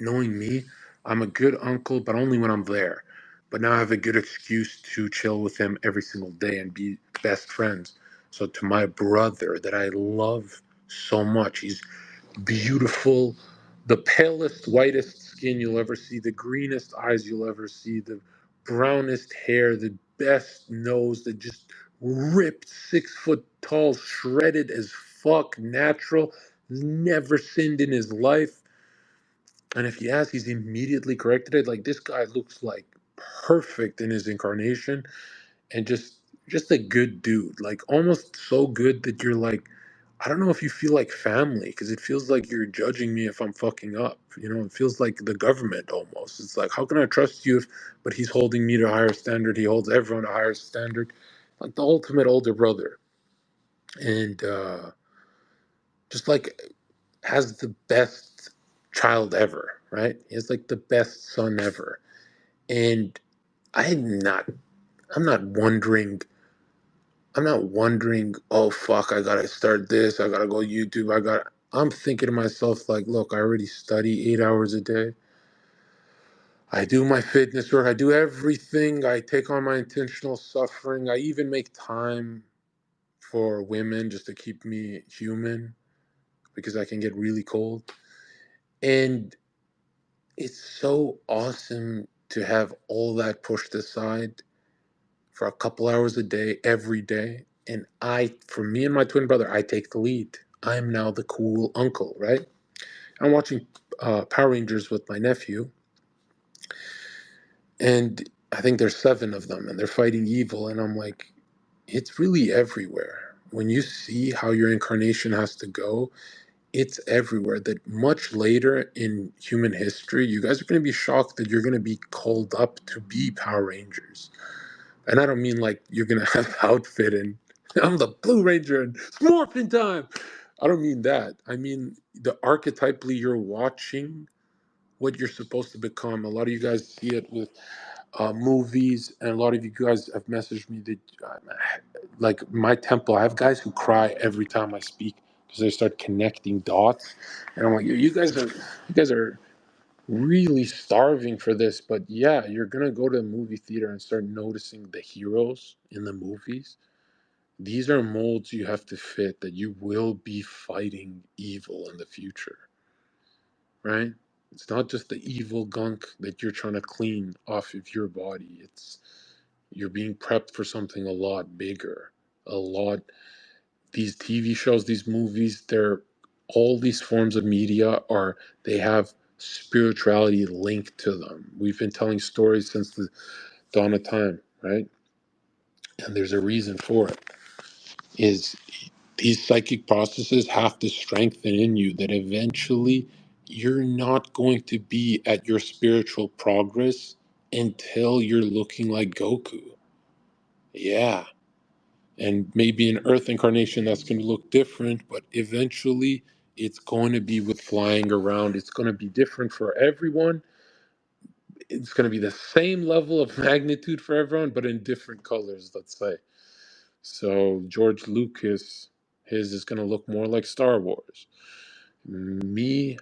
knowing me, I'm a good uncle, but only when I'm there. But now I have a good excuse to chill with him every single day and be best friends. So to my brother that I love so much, he's beautiful, the palest, whitest skin you'll ever see, the greenest eyes you'll ever see, the brownest hair, the best nose, the just ripped, 6 foot tall, shredded as fuck, natural, never sinned in his life. And if you ask, he's immediately corrected it. Like this guy looks like perfect in his incarnation and just a good dude. Like almost so good that you're like, I don't know if you feel like family because it feels like you're judging me if I'm fucking up. It feels like the government almost. It's like, how can I trust you but he's holding me to a higher standard. He holds everyone to a higher standard. Like the ultimate older brother. And just like has the best child ever, right? He has like the best son ever. And I'm not I'm not wondering oh fuck, I gotta start this, I gotta go YouTube, I'm thinking to myself like, look, I already study 8 hours a day. I do my fitness work, I do everything, I take on my intentional suffering, I even make time for women just to keep me human because I can get really cold. And it's so awesome to have all that pushed aside for a couple hours a day, every day. And for me and my twin brother, I take the lead. I'm now the cool uncle, right? I'm watching Power Rangers with my nephew, and I think there's 7 of them, and they're fighting evil. And I'm like, it's really everywhere. When you see how your incarnation has to go, it's everywhere. That much later in human history, you guys are going to be shocked that you're going to be called up to be Power Rangers. And I don't mean like you're going to have outfit and I'm the Blue Ranger and it's morphin' time. I don't mean that. I mean the archetypally you're watching what you're supposed to become. A lot of you guys see it with movies, and a lot of you guys have messaged me that, like my temple, I have guys who cry every time I speak because they start connecting dots, and I'm like, you guys are really starving for this, but yeah, you're gonna go to the movie theater and start noticing the heroes in the movies. These are molds you have to fit that you will be fighting evil in the future, right? It's not just the evil gunk that you're trying to clean off of your body. It's you're being prepped for something a lot bigger. A lot these TV shows, these movies, they're all these forms of media are they have spirituality linked to them. We've been telling stories since the dawn of time, right? And there's a reason for it. Is these psychic processes have to strengthen in you that eventually you're not going to be at your spiritual progress until you're looking like Goku. Yeah. And maybe in Earth incarnation that's going to look different, but eventually it's going to be with flying around. It's going to be different for everyone. It's going to be the same level of magnitude for everyone, but in different colors, let's say. So George Lucas, his is going to look more like Star Wars. Me,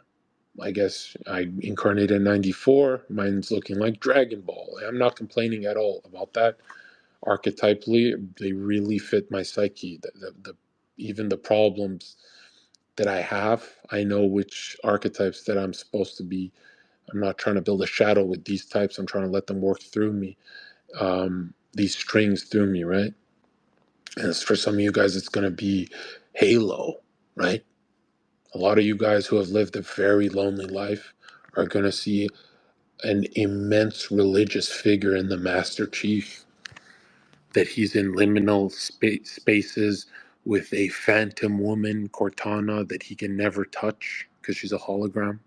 I guess I incarnated in 94. Mine's looking like Dragon Ball. I'm not complaining at all about that. Archetypally, they really fit my psyche. Even the problems that I have, I know which archetypes that I'm supposed to be. I'm not trying to build a shadow with these types. I'm trying to let them work through me, these strings through me, right? And for some of you guys, it's going to be Halo, right? A lot of you guys who have lived a very lonely life are going to see an immense religious figure in the Master Chief, that he's in liminal spaces with a phantom woman, Cortana, that he can never touch because she's a hologram.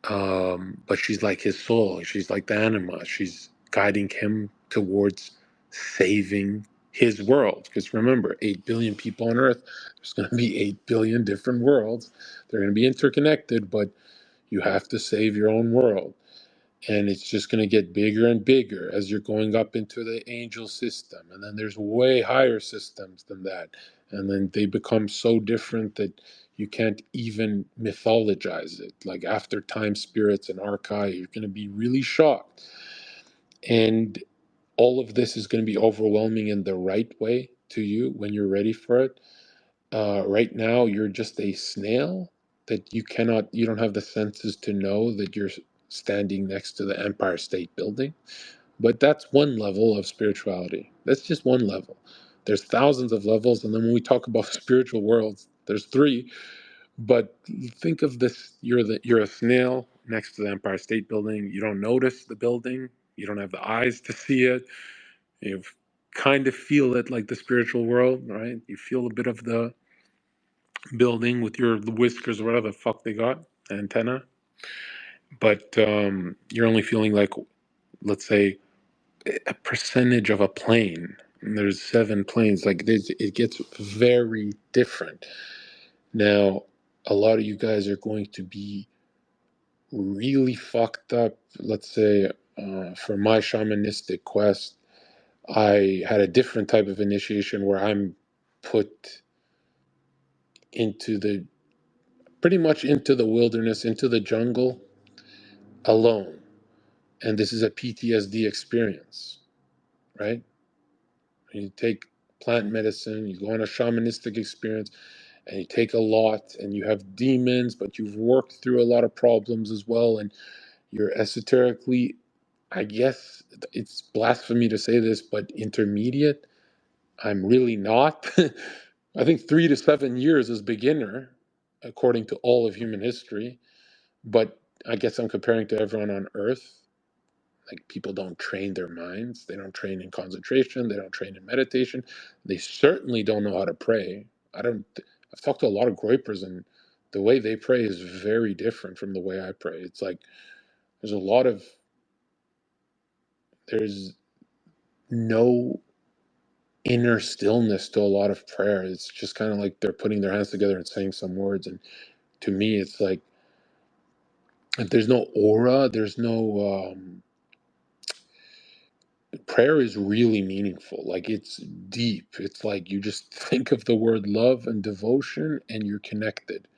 But she's like his soul. She's like the anima. She's guiding him towards saving his world. Because remember, 8 billion people on Earth, there's going to be 8 billion different worlds. They're going to be interconnected, but you have to save your own world. And it's just going to get bigger and bigger as you're going up into the angel system. And then there's way higher systems than that. And then they become so different that you can't even mythologize it. Like after time spirits and archive, you're going to be really shocked. And all of this is going to be overwhelming in the right way to you when you're ready for it. Right now, you're just a snail that you don't have the senses to know that you're standing next to the Empire State Building. But that's one level of spirituality. That's just one level. There's thousands of levels. And then when we talk about spiritual worlds, there's three. But think of this, you're a snail next to the Empire State Building. You don't notice the building. You don't have the eyes to see it. You kind of feel it like the spiritual world, right? You feel a bit of the building with your whiskers or whatever the fuck they got, antenna. But you're only feeling like, let's say, a percentage of a plane. And there's 7 planes. Like it gets very different. Now, a lot of you guys are going to be really fucked up. Let's say, for my shamanistic quest, I had a different type of initiation where I'm put into the pretty much into the wilderness, into the jungle alone. And this is a PTSD experience, right? You take plant medicine, you go on a shamanistic experience, and you take a lot, and you have demons, but you've worked through a lot of problems as well, and you're esoterically, I guess it's blasphemy to say this, but intermediate. I'm really not. I think 3 to 7 years is beginner, according to all of human history, but I guess I'm comparing to everyone on Earth. Like people don't train their minds, they don't train in concentration, they don't train in meditation, they certainly don't know how to pray. I've talked to a lot of groypers, and the way they pray is very different from the way I pray. It's like there's a lot of there's no inner stillness to a lot of prayer. It's just kind of like they're putting their hands together and saying some words, and to me it's like if there's no aura, there's no prayer is really meaningful. Like it's deep. It's like you just think of the word love and devotion and you're connected.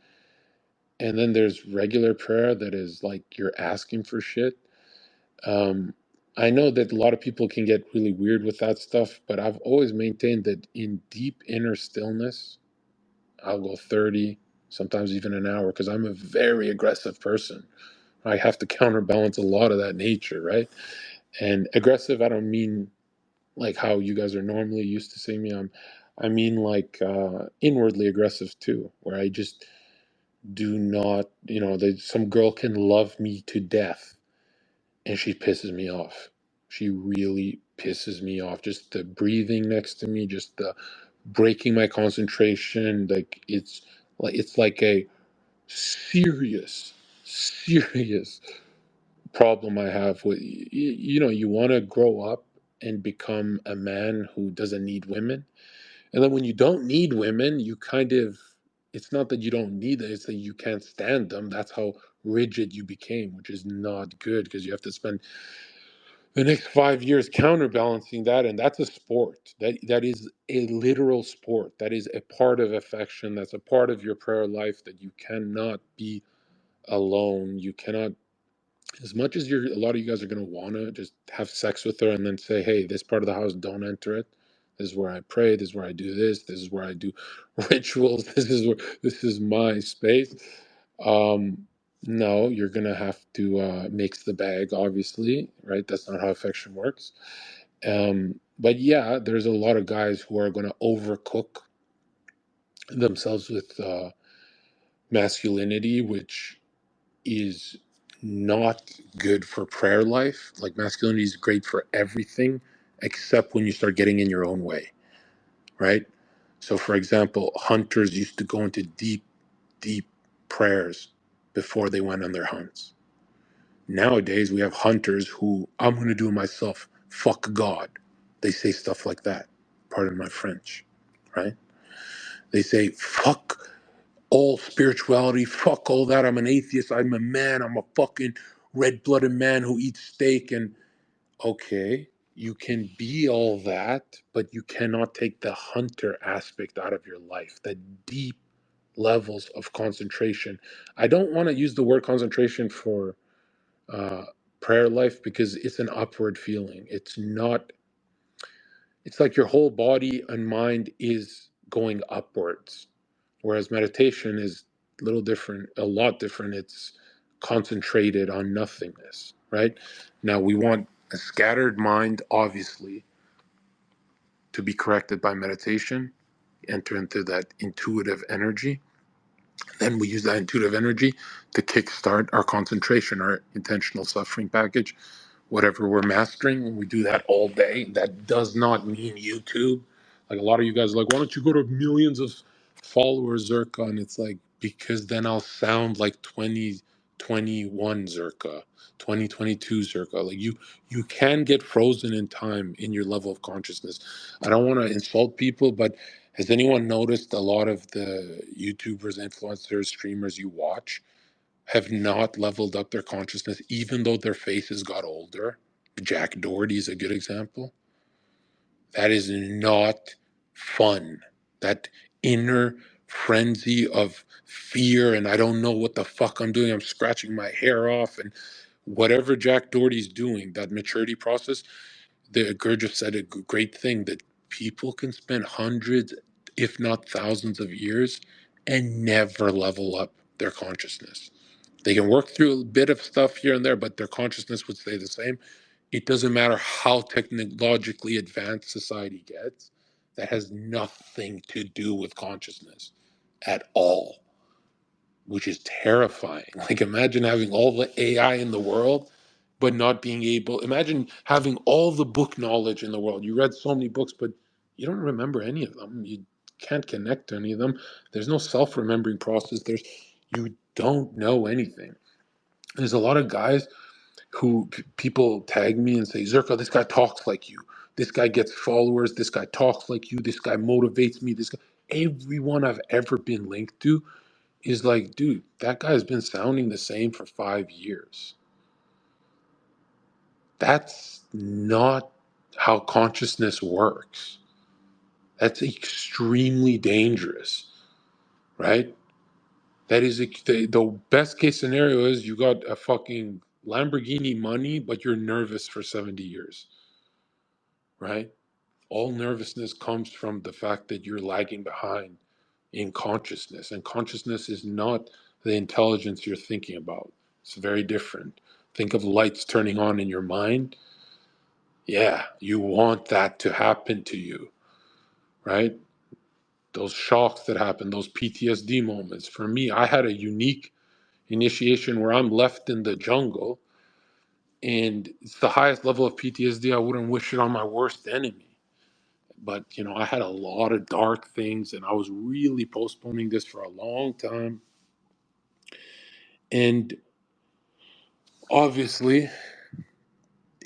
And then there's regular prayer that is like you're asking for shit. Um, I know that a lot of people can get really weird with that stuff, but I've always maintained that in deep inner stillness, I'll go 30, sometimes even an hour, because I'm a very aggressive person. I have to counterbalance a lot of that nature, right? And aggressive, I don't mean like how you guys are normally used to seeing me. I mean like inwardly aggressive too, where I just do not, some girl can love me to death and she pisses me off. She really pisses me off. Just the breathing next to me, just the breaking my concentration. It's like a serious problem I have with you want to grow up and become a man who doesn't need women. And then when you don't need women, you kind of, it's not that you don't need them, it's that you can't stand them. That's how rigid you became, which is not good because you have to spend the next 5 years counterbalancing that. And that's a sport. That is a literal sport. That is a part of affection. That's a part of your prayer life that you cannot be alone. You cannot, as much as a lot of you guys are going to want to just have sex with her and then say, hey, this part of the house, don't enter it. This is where I pray. This is where I do this. This is where I do rituals. This is my space. Um, no, you're going to have to mix the bag, obviously, right? That's not how affection works. But yeah, there's a lot of guys who are going to overcook themselves with masculinity, which is not good for prayer life. Like masculinity is great for everything except when you start getting in your own way, right? So, for example, hunters used to go into deep prayers before they went on their hunts. Nowadays, we have hunters who, I'm going to do it myself. Fuck God. They say stuff like that. Pardon my French, right? They say, fuck all spirituality, fuck all that. I'm an atheist. I'm a man. I'm a fucking red-blooded man who eats steak. And okay, you can be all that, but you cannot take the hunter aspect out of your life, the deep levels of concentration. I don't want to use the word concentration for uh, prayer life because it's an upward feeling. It's not, it's like your whole body and mind is going upwards. Whereas meditation is a little different, a lot different. It's concentrated on nothingness, right? Now, we want a scattered mind, obviously, to be corrected by meditation, enter into that intuitive energy. Then we use that intuitive energy to kickstart our concentration, our intentional suffering package, whatever we're mastering. And we do that all day. That does not mean YouTube. Like a lot of you guys are like, why don't you go to millions of followers, Zherka? And it's like, because then I'll sound like 2021 Zherka, 2022 Zherka. Like you can get frozen in time in your level of consciousness. I don't want to insult people, but has anyone noticed a lot of the YouTubers, influencers, streamers you watch have not leveled up their consciousness, even though their faces got older? Jack Doherty is a good example. That is not fun. That inner frenzy of fear, and I don't know what the fuck I'm doing. I'm scratching my hair off, and whatever Jack Doherty's doing, that maturity process, the Gurdjieff said a great thing that people can spend hundreds, if not thousands of years and never level up their consciousness. They can work through a bit of stuff here and there, but their consciousness would stay the same. It doesn't matter how technologically advanced society gets. That has nothing to do with consciousness at all, which is terrifying. Like, imagine having all the AI in the world, but not being able. Imagine having all the book knowledge in the world. You read so many books, but you don't remember any of them. You can't connect to any of them. There's no self-remembering process. You don't know anything. There's a lot of guys who people tag me and say, Zherka, this guy talks like you. This guy gets followers. This guy talks like you. This guy motivates me. This guy, everyone I've ever been linked to is like, dude, that guy's been sounding the same for 5 years. That's not how consciousness works. That's extremely dangerous, right? That is the best case scenario is you got a fucking Lamborghini money, but you're nervous for 70 years, right? All nervousness comes from the fact that you're lagging behind in consciousness. And consciousness is not the intelligence you're thinking about. It's very different. Think of lights turning on in your mind. Yeah, you want that to happen to you, right? Those shocks that happen, those PTSD moments. For me, I had a unique initiation where I'm left in the jungle, and it's the highest level of PTSD. I wouldn't wish it on my worst enemy. But, I had a lot of dark things, and I was really postponing this for a long time. And obviously,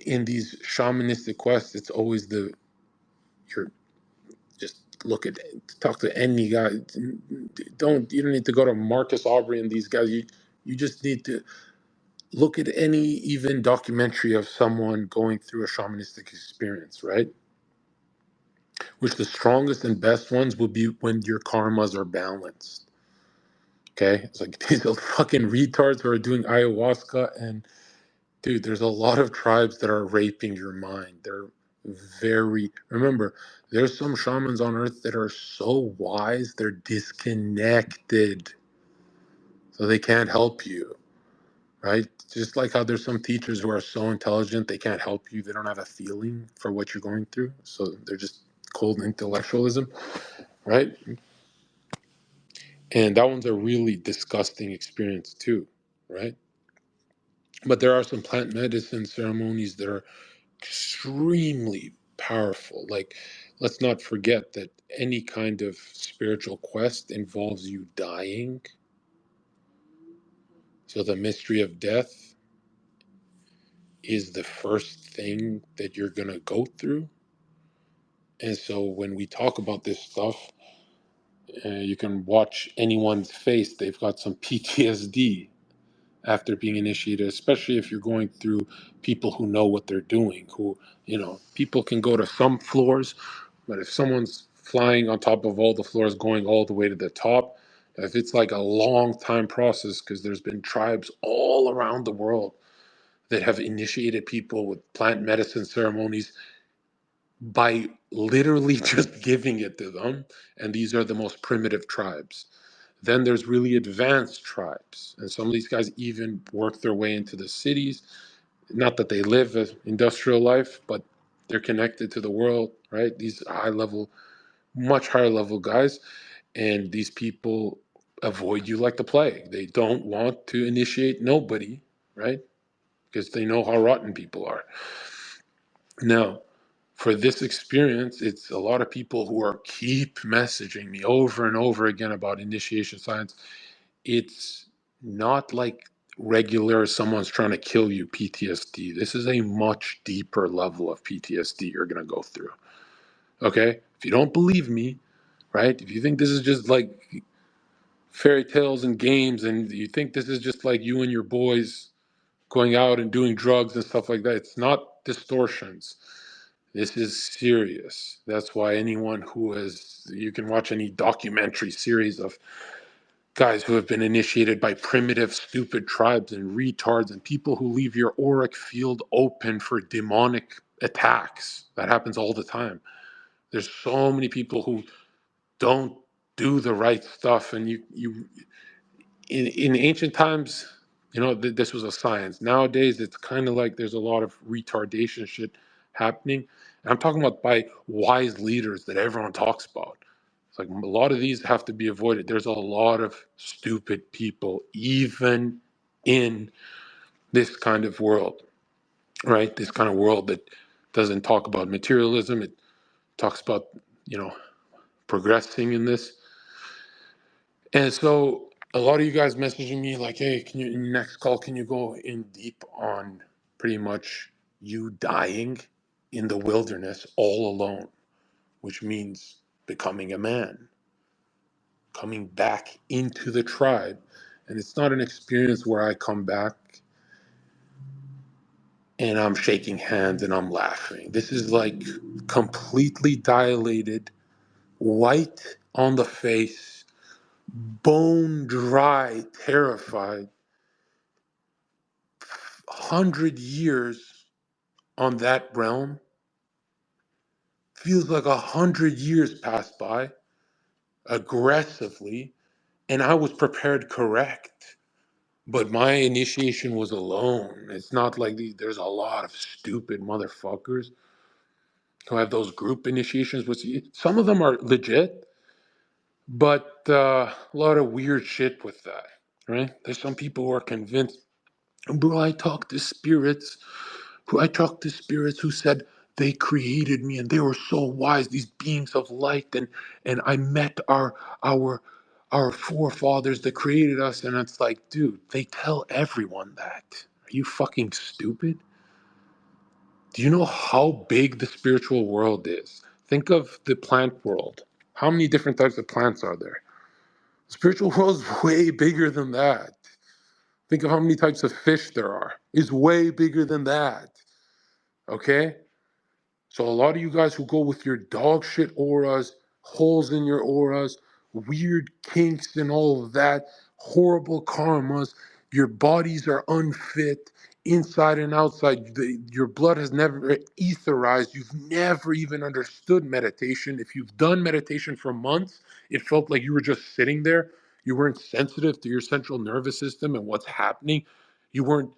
in these shamanistic quests, it's always you're just talk to any guy. You don't need to go to Marcus Aubrey and these guys. You just need to look at any even documentary of someone going through a shamanistic experience, right? Which the strongest and best ones will be when your karmas are balanced. Okay? It's like these are fucking retards who are doing ayahuasca, and dude, there's a lot of tribes that are raping your mind. Remember, there's some shamans on earth that are so wise, they're disconnected. So they can't help you, right? Just like how there's some teachers who are so intelligent, they can't help you. They don't have a feeling for what you're going through. So they're just cold intellectualism, right? And that one's a really disgusting experience too, right? But there are some plant medicine ceremonies that are extremely powerful. Like, let's not forget that any kind of spiritual quest involves you dying. So the mystery of death is the first thing that you're going to go through. And so when we talk about this stuff, you can watch anyone's face. They've got some PTSD after being initiated, especially if you're going through people who know what they're doing, people can go to some floors, but if someone's flying on top of all the floors, going all the way to the top, if it's like a long time process, because there's been tribes all around the world that have initiated people with plant medicine ceremonies by literally just giving it to them. And these are the most primitive tribes. Then there's really advanced tribes. And some of these guys even work their way into the cities. Not that they live an industrial life, but they're connected to the world, right? These high level, much higher level guys. And these people avoid you like the plague. They don't want to initiate nobody, right? Because they know how rotten people are. Now, for this experience, it's a lot of people who are keep messaging me over and over again about initiation science. It's not like regular someone's trying to kill you PTSD. This is a much deeper level of PTSD you're going to go through. Okay? If you don't believe me, right? If you think this is just like fairy tales and games, and you think this is just like you and your boys going out and doing drugs and stuff like that, it's not distortions. This is serious. That's why you can watch any documentary series of guys who have been initiated by primitive, stupid tribes and retards and people who leave your auric field open for demonic attacks. That happens all the time. There's so many people who don't do the right stuff, and in ancient times, this was a science. Nowadays, it's kind of like there's a lot of retardation shit happening. And I'm talking about by wise leaders that everyone talks about. It's like a lot of these have to be avoided. There's a lot of stupid people, even in this kind of world, right? This kind of world that doesn't talk about materialism. It talks about, progressing in this. And so a lot of you guys messaging me like, hey, can you, in the next call, can you go in deep on pretty much you dying in the wilderness all alone, which means becoming a man, coming back into the tribe. And it's not an experience where I come back and I'm shaking hands and I'm laughing. This is like completely dilated, white on the face, bone dry, terrified. 100 years on that realm feels like 100 years passed by aggressively, and I was prepared correct. But my initiation was alone. It's not like there's a lot of stupid motherfuckers who have those group initiations, which some of them are legit, but a lot of weird shit with that, right? There's some people who are convinced, bro, I talked to spirits who said they created me and they were so wise, these beings of light, and I met our our forefathers that created us, and it's like, dude, they tell everyone that. Are you fucking stupid? Do you know how big the spiritual world is? Think of the plant world. How many different types of plants are there? The spiritual world is way bigger than that. Think of how many types of fish there are. It's way bigger than that. Okay? So a lot of you guys who go with your dog shit auras, holes in your auras, weird kinks and all of that, horrible karmas, your bodies are unfit inside and outside. Your blood has never etherized. You've never even understood meditation. If you've done meditation for months, it felt like you were just sitting there. You weren't sensitive to your central nervous system and what's happening. You weren't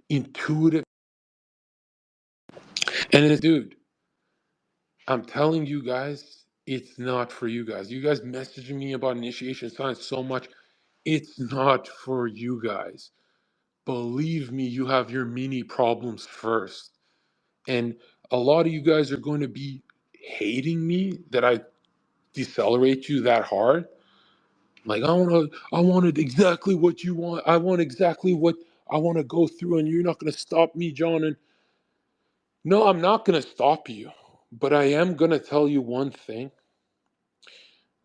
intuitive. And it's, dude, I'm telling you guys, it's not for you guys. You guys messaging me about initiation science so much. It's not for you guys. Believe me, you have your mini problems first. And a lot of you guys are going to be hating me that I decelerate you that hard. Like, I wanted exactly what you want. I want exactly what I want to go through, and you're not going to stop me, John. And no, I'm not going to stop you. But I am going to tell you one thing.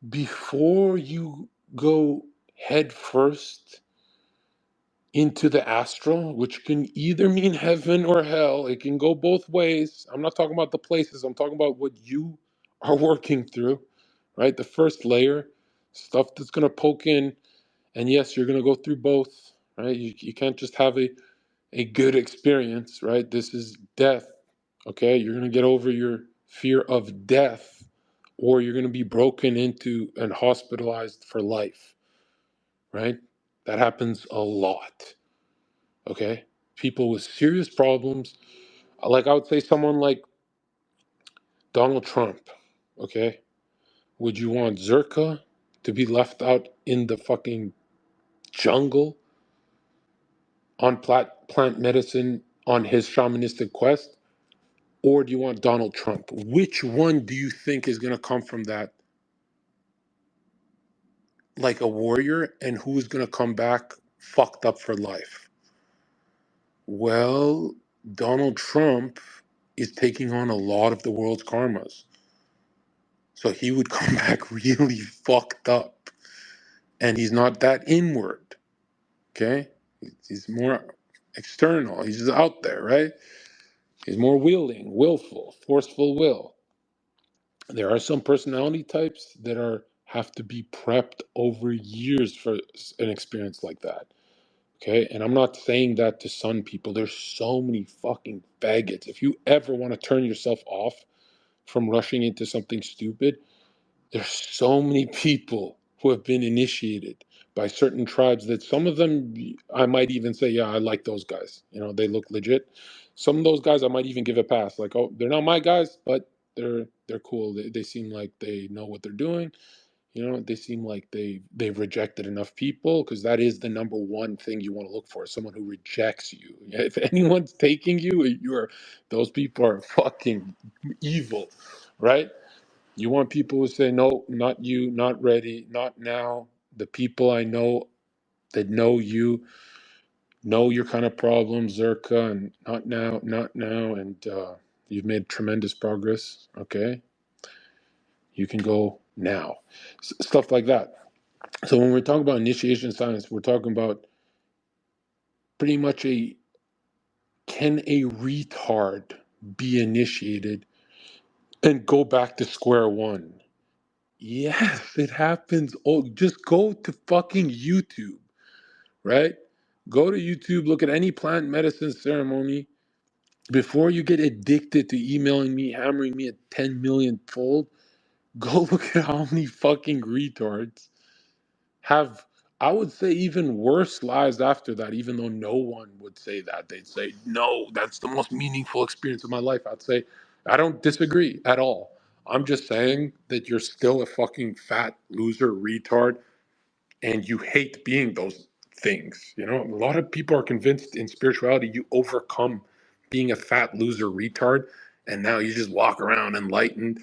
Before you go head first into the astral, which can either mean heaven or hell, it can go both ways. I'm not talking about the places, I'm talking about what you are working through, right? The first layer, stuff that's going to poke in. And yes, you're going to go through both, right? You can't just have a good experience, right? This is death, okay? You're going to get over your fear of death, or you're going to be broken into and hospitalized for life, right? That happens a lot, okay? People with serious problems, like I would say someone like Donald Trump, okay? Would you want Zherka to be left out in the fucking jungle on plant medicine on his shamanistic quest? Or do you want Donald Trump? Which one do you think is going to come from that like a warrior, and who's going to come back fucked up for life? Well, Donald Trump is taking on a lot of the world's karmas. So he would come back really fucked up. And he's not that inward, okay? He's more external. He's just out there, right? He's more willing, willful, forceful will. There are some personality types that have to be prepped over years for an experience like that. Okay, and I'm not saying that to sun people. There's so many fucking faggots. If you ever want to turn yourself off from rushing into something stupid, there's so many people who have been initiated by certain tribes that some of them I might even say, yeah, I like those guys. You know, they look legit. Some of those guys I might even give a pass. Like, oh, they're not my guys, but they're cool. They seem like they know what they're doing. You know, they seem like they've rejected enough people, because that is the number one thing you want to look for, someone who rejects you. If anyone's taking you, those people are fucking evil, right? You want people who say, no, not you, not ready, not now. The people I know that know you know your kind of problems, Zerka, and not now, not now. And you've made tremendous progress. Okay, you can go now. Stuff like that. So when we're talking about initiation science, we're talking about pretty much Can a retard be initiated and go back to square one? Yes, it happens. Oh, just go to fucking YouTube, right? Go to YouTube, look at any plant medicine ceremony. Before you get addicted to emailing me, hammering me at 10 million fold, go look at how many fucking retards have, I would say, even worse lives after that, even though no one would say that. They'd say, no, that's the most meaningful experience of my life. I'd say, I don't disagree at all. I'm just saying that you're still a fucking fat loser retard and you hate being those things. You know, a lot of people are convinced in spirituality you overcome being a fat loser retard and now you just walk around enlightened.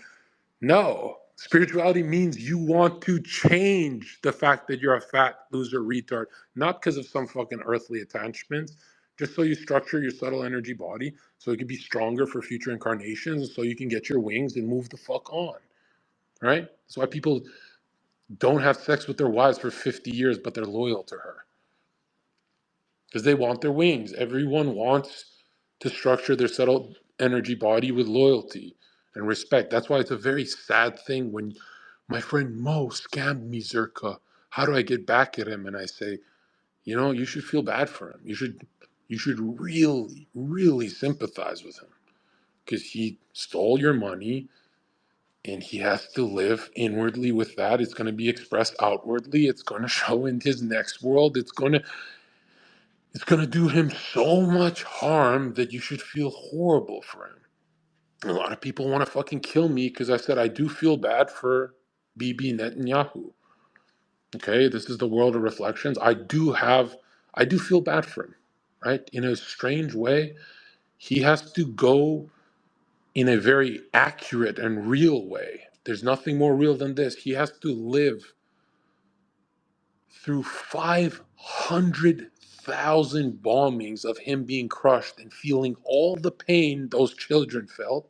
No, spirituality means you want to change the fact that you're a fat loser retard, not because of some fucking earthly attachments, just so you structure your subtle energy body so it can be stronger for future incarnations, so you can get your wings and move the fuck on. Right? That's why people don't have sex with their wives for 50 years, but they're loyal to her because they want their wings. Everyone wants to structure their subtle energy body with loyalty and respect. That's why it's a very sad thing when my friend Mo scammed me, Zherka. How do I get back at him? And I say, you know, you should feel bad for him. You should really, really sympathize with him because he stole your money and he has to live inwardly with that. It's going to be expressed outwardly. It's going to show in his next world. It's going to do him so much harm that you should feel horrible for him. A lot of people want to fucking kill me because I said I do feel bad for Bibi Netanyahu. Okay, this is the world of reflections. I do feel bad for him, right? In a strange way, he has to go in a very accurate and real way. There's nothing more real than this. He has to live through 500,000 bombings of him being crushed and feeling all the pain those children felt.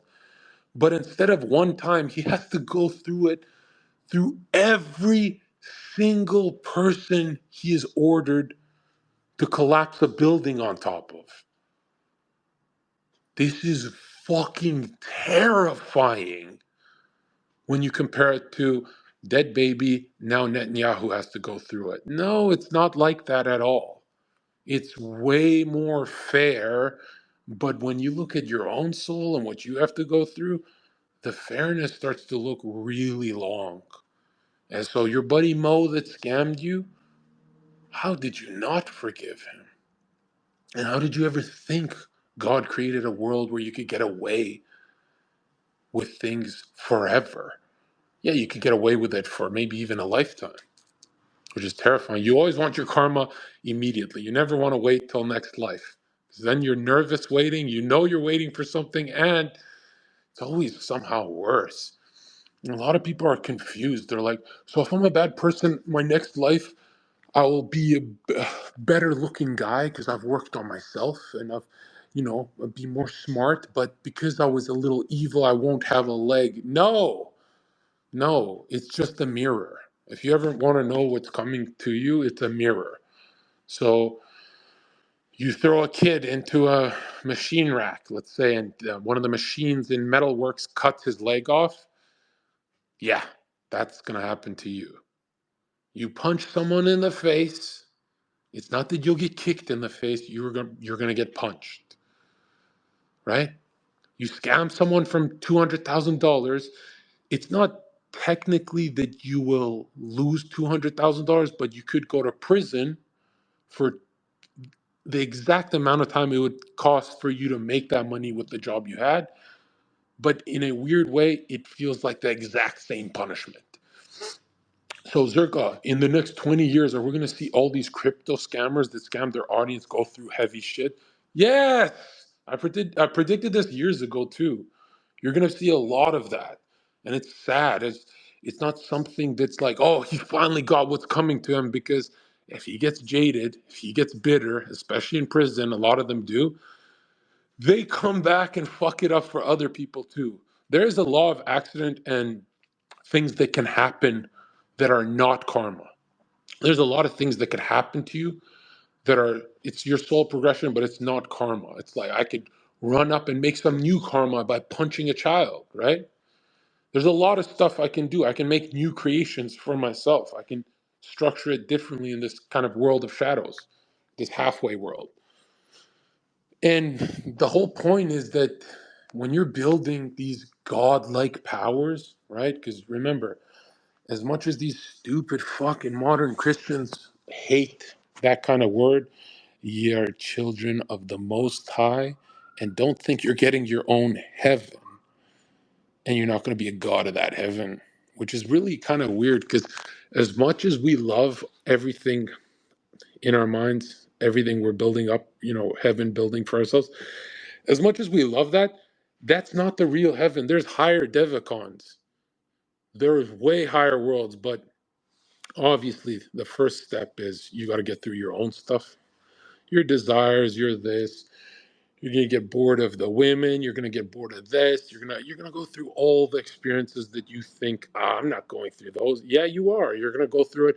But instead of one time, he has to go through it through every single person he is ordered to collapse a building on top of. This is fucking terrifying when you compare it to dead baby, now Netanyahu has to go through it. No, it's not like that at all. It's way more fair. But when you look at your own soul and what you have to go through, the fairness starts to look really long. And so your buddy Mo that scammed you, how did you not forgive him? And how did you ever think God created a world where you could get away with things forever? Yeah, you could get away with it for maybe even a lifetime, which is terrifying. You always want your karma immediately. You never want to wait till next life. Because then you're nervous waiting, you know you're waiting for something, and it's always somehow worse. And a lot of people are confused. They're like, so if I'm a bad person, my next life, I will be a better looking guy because I've worked on myself and I'll be more smart. But because I was a little evil, I won't have a leg. No, it's just a mirror. If you ever want to know what's coming to you, it's a mirror. So you throw a kid into a machine rack, let's say, and one of the machines in metalworks cuts his leg off. Yeah, that's going to happen to you. You punch someone in the face. It's not that you'll get kicked in the face. You're going to get punched, right? You scam someone from $200,000. It's not technically that you will lose $200,000, but you could go to prison for the exact amount of time it would cost for you to make that money with the job you had. But in a weird way, it feels like the exact same punishment. So Zherka, in the next 20 years, are we going to see all these crypto scammers that scam their audience go through heavy shit? Yes! I predicted this years ago too. You're going to see a lot of that. And it's sad. It's not something that's like, oh, he finally got what's coming to him, because if he gets jaded, if he gets bitter, especially in prison, a lot of them do, they come back and fuck it up for other people too. There is a law of accident and things that can happen that are not karma. There's a lot of things that could happen to you that are, it's your soul progression, but it's not karma. It's like I could run up and make some new karma by punching a child, right? There's a lot of stuff I can do. I can make new creations for myself. I can structure it differently in this kind of world of shadows, this halfway world. And the whole point is that when you're building these godlike powers, right? Because remember, as much as these stupid fucking modern Christians hate that kind of word, ye are children of the Most High, and don't think you're getting your own heaven, and you're not going to be a god of that heaven, which is really kind of weird because as much as we love everything in our minds, everything we're building up, heaven building for ourselves, as much as we love that, that's not the real heaven. There's higher devacons. There's way higher worlds, but obviously the first step is you got to get through your own stuff, your desires, your this. You're gonna get bored of the women. You're gonna get bored of this. You're gonna go through all the experiences that you think, I'm not going through those. Yeah, you are. You're gonna go through an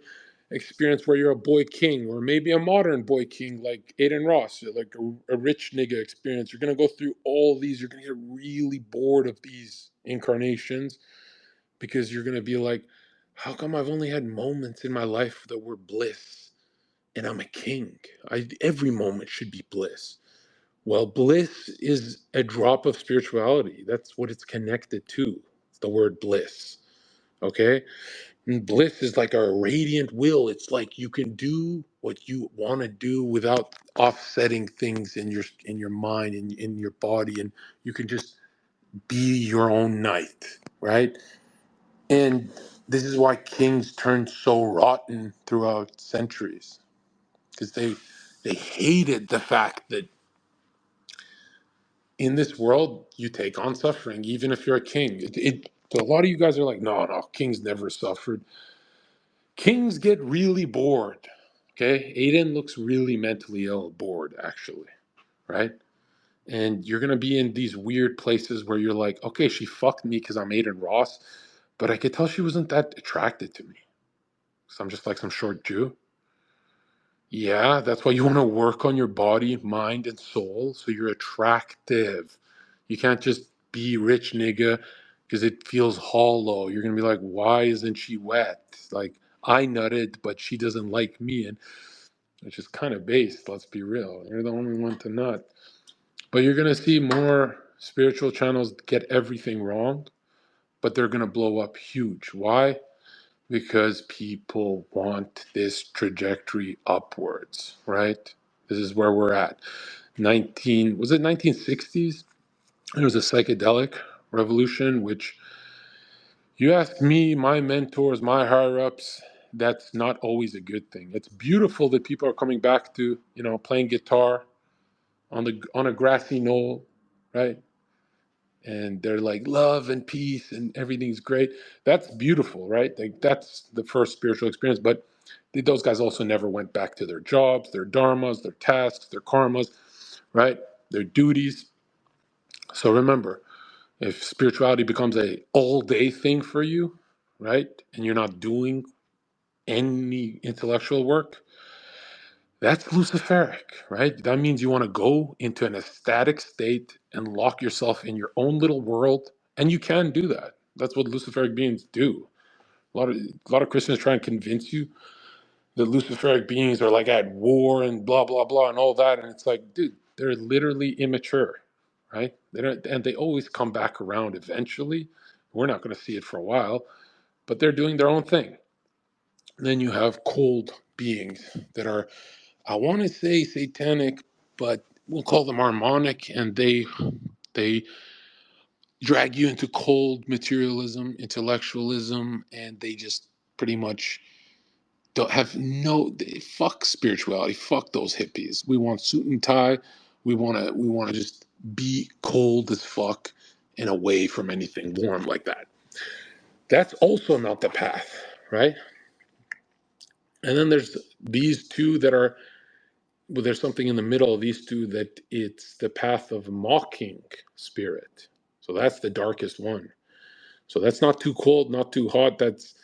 experience where you're a boy king, or maybe a modern boy king like Aiden Ross, or like a rich nigga experience. You're gonna go through all these. You're gonna get really bored of these incarnations because you're gonna be like, how come I've only had moments in my life that were bliss, and I'm a king? Every moment should be bliss. Well, bliss is a drop of spirituality. That's what it's connected to. It's the word bliss. Okay? And bliss is like a radiant will. It's like you can do what you want to do without offsetting things in your mind and in your body, and you can just be your own knight, right? And this is why kings turned so rotten throughout centuries, because they hated the fact that in this world, you take on suffering, even if you're a king. So a lot of you guys are like, no, kings never suffered. Kings get really bored. Okay, Aiden looks really mentally ill, bored actually, right? And you're gonna be in these weird places where you're like, okay, she fucked me because I'm Aiden Ross, but I could tell she wasn't that attracted to me, because I'm just like some short Jew. Yeah, that's why you want to work on your body, mind, and soul so you're attractive. You can't just be rich, nigga, because it feels hollow. You're gonna be like, why isn't she wet? Like, I nutted, but she doesn't like me, and which is kind of based, let's be real. You're the only one to nut. But you're gonna see more spiritual channels get everything wrong, but they're gonna blow up huge. Why? Because people want this trajectory upwards, right? This is where we're at. 1960s? It was a psychedelic revolution, which you ask me, my mentors, my higher ups, that's not always a good thing. It's beautiful that people are coming back to, playing guitar on a grassy knoll, right? And they're like love and peace and everything's great. That's beautiful, right? Like that's the first spiritual experience. But those guys also never went back to their jobs, their dharmas, their tasks, their karmas, right? Their duties. So remember, if spirituality becomes a all day thing for you, right, and you're not doing any intellectual work, that's Luciferic, right? That means you want to go into an ecstatic state and lock yourself in your own little world, and you can do that. That's what Luciferic beings do. A lot of Christians try and convince you that Luciferic beings are like at war and blah blah blah and all that, and it's like, dude, they're literally immature, right? They don't, and they always come back around eventually. We're not going to see it for a while, but they're doing their own thing. And then you have cold beings that are, I want to say satanic, but we'll call them harmonic, and they drag you into cold materialism, intellectualism, and they just pretty much don't have fuck spirituality, fuck those hippies. We want suit and tie. We want to just be cold as fuck and away from anything warm like that. That's also not the path, right? And then there's these two that are, well, there's something in the middle of these two that it's the path of mocking spirit. So that's the darkest one. So that's not too cold, not too hot. That's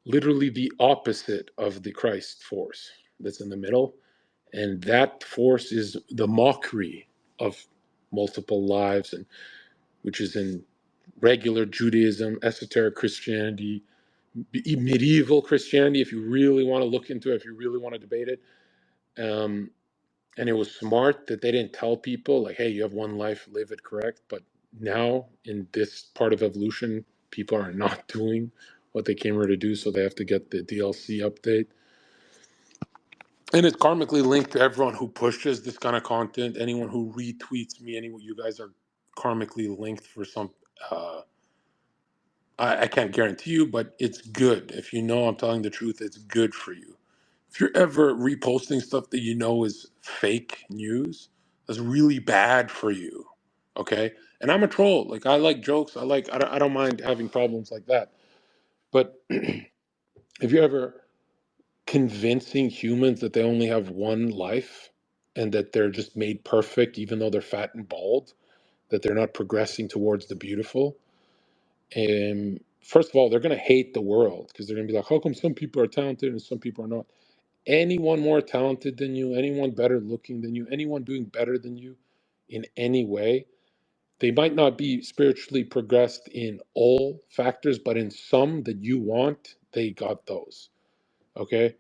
literally the opposite of the Christ force that's in the middle. And that force is the mockery of multiple lives, and which is in regular Judaism, esoteric Christianity, medieval Christianity, if you really want to look into it, if you really want to debate it. And it was smart that they didn't tell people, like, hey, you have one life, live it correct. But now, in this part of evolution, people are not doing what they came here to do, so they have to get the DLC update. And it's karmically linked to everyone who pushes this kind of content, anyone who retweets me, anyone. You guys are karmically linked for some. Uh, I can't guarantee you, but it's good. If you know I'm telling the truth, it's good for you. If you're ever reposting stuff that you know is fake news, that's really bad for you. Okay? And I'm a troll. Like, I like jokes. I don't mind having problems like that. But if you're ever convincing humans that they only have one life and that they're just made perfect, even though they're fat and bald, that they're not progressing towards the beautiful, first of all, they're going to hate the world because they're going to be like, how come some people are talented and some people are not? Anyone more talented than you, anyone better looking than you, anyone doing better than you in any way, they might not be spiritually progressed in all factors, but in some that you want, they got those. Okay?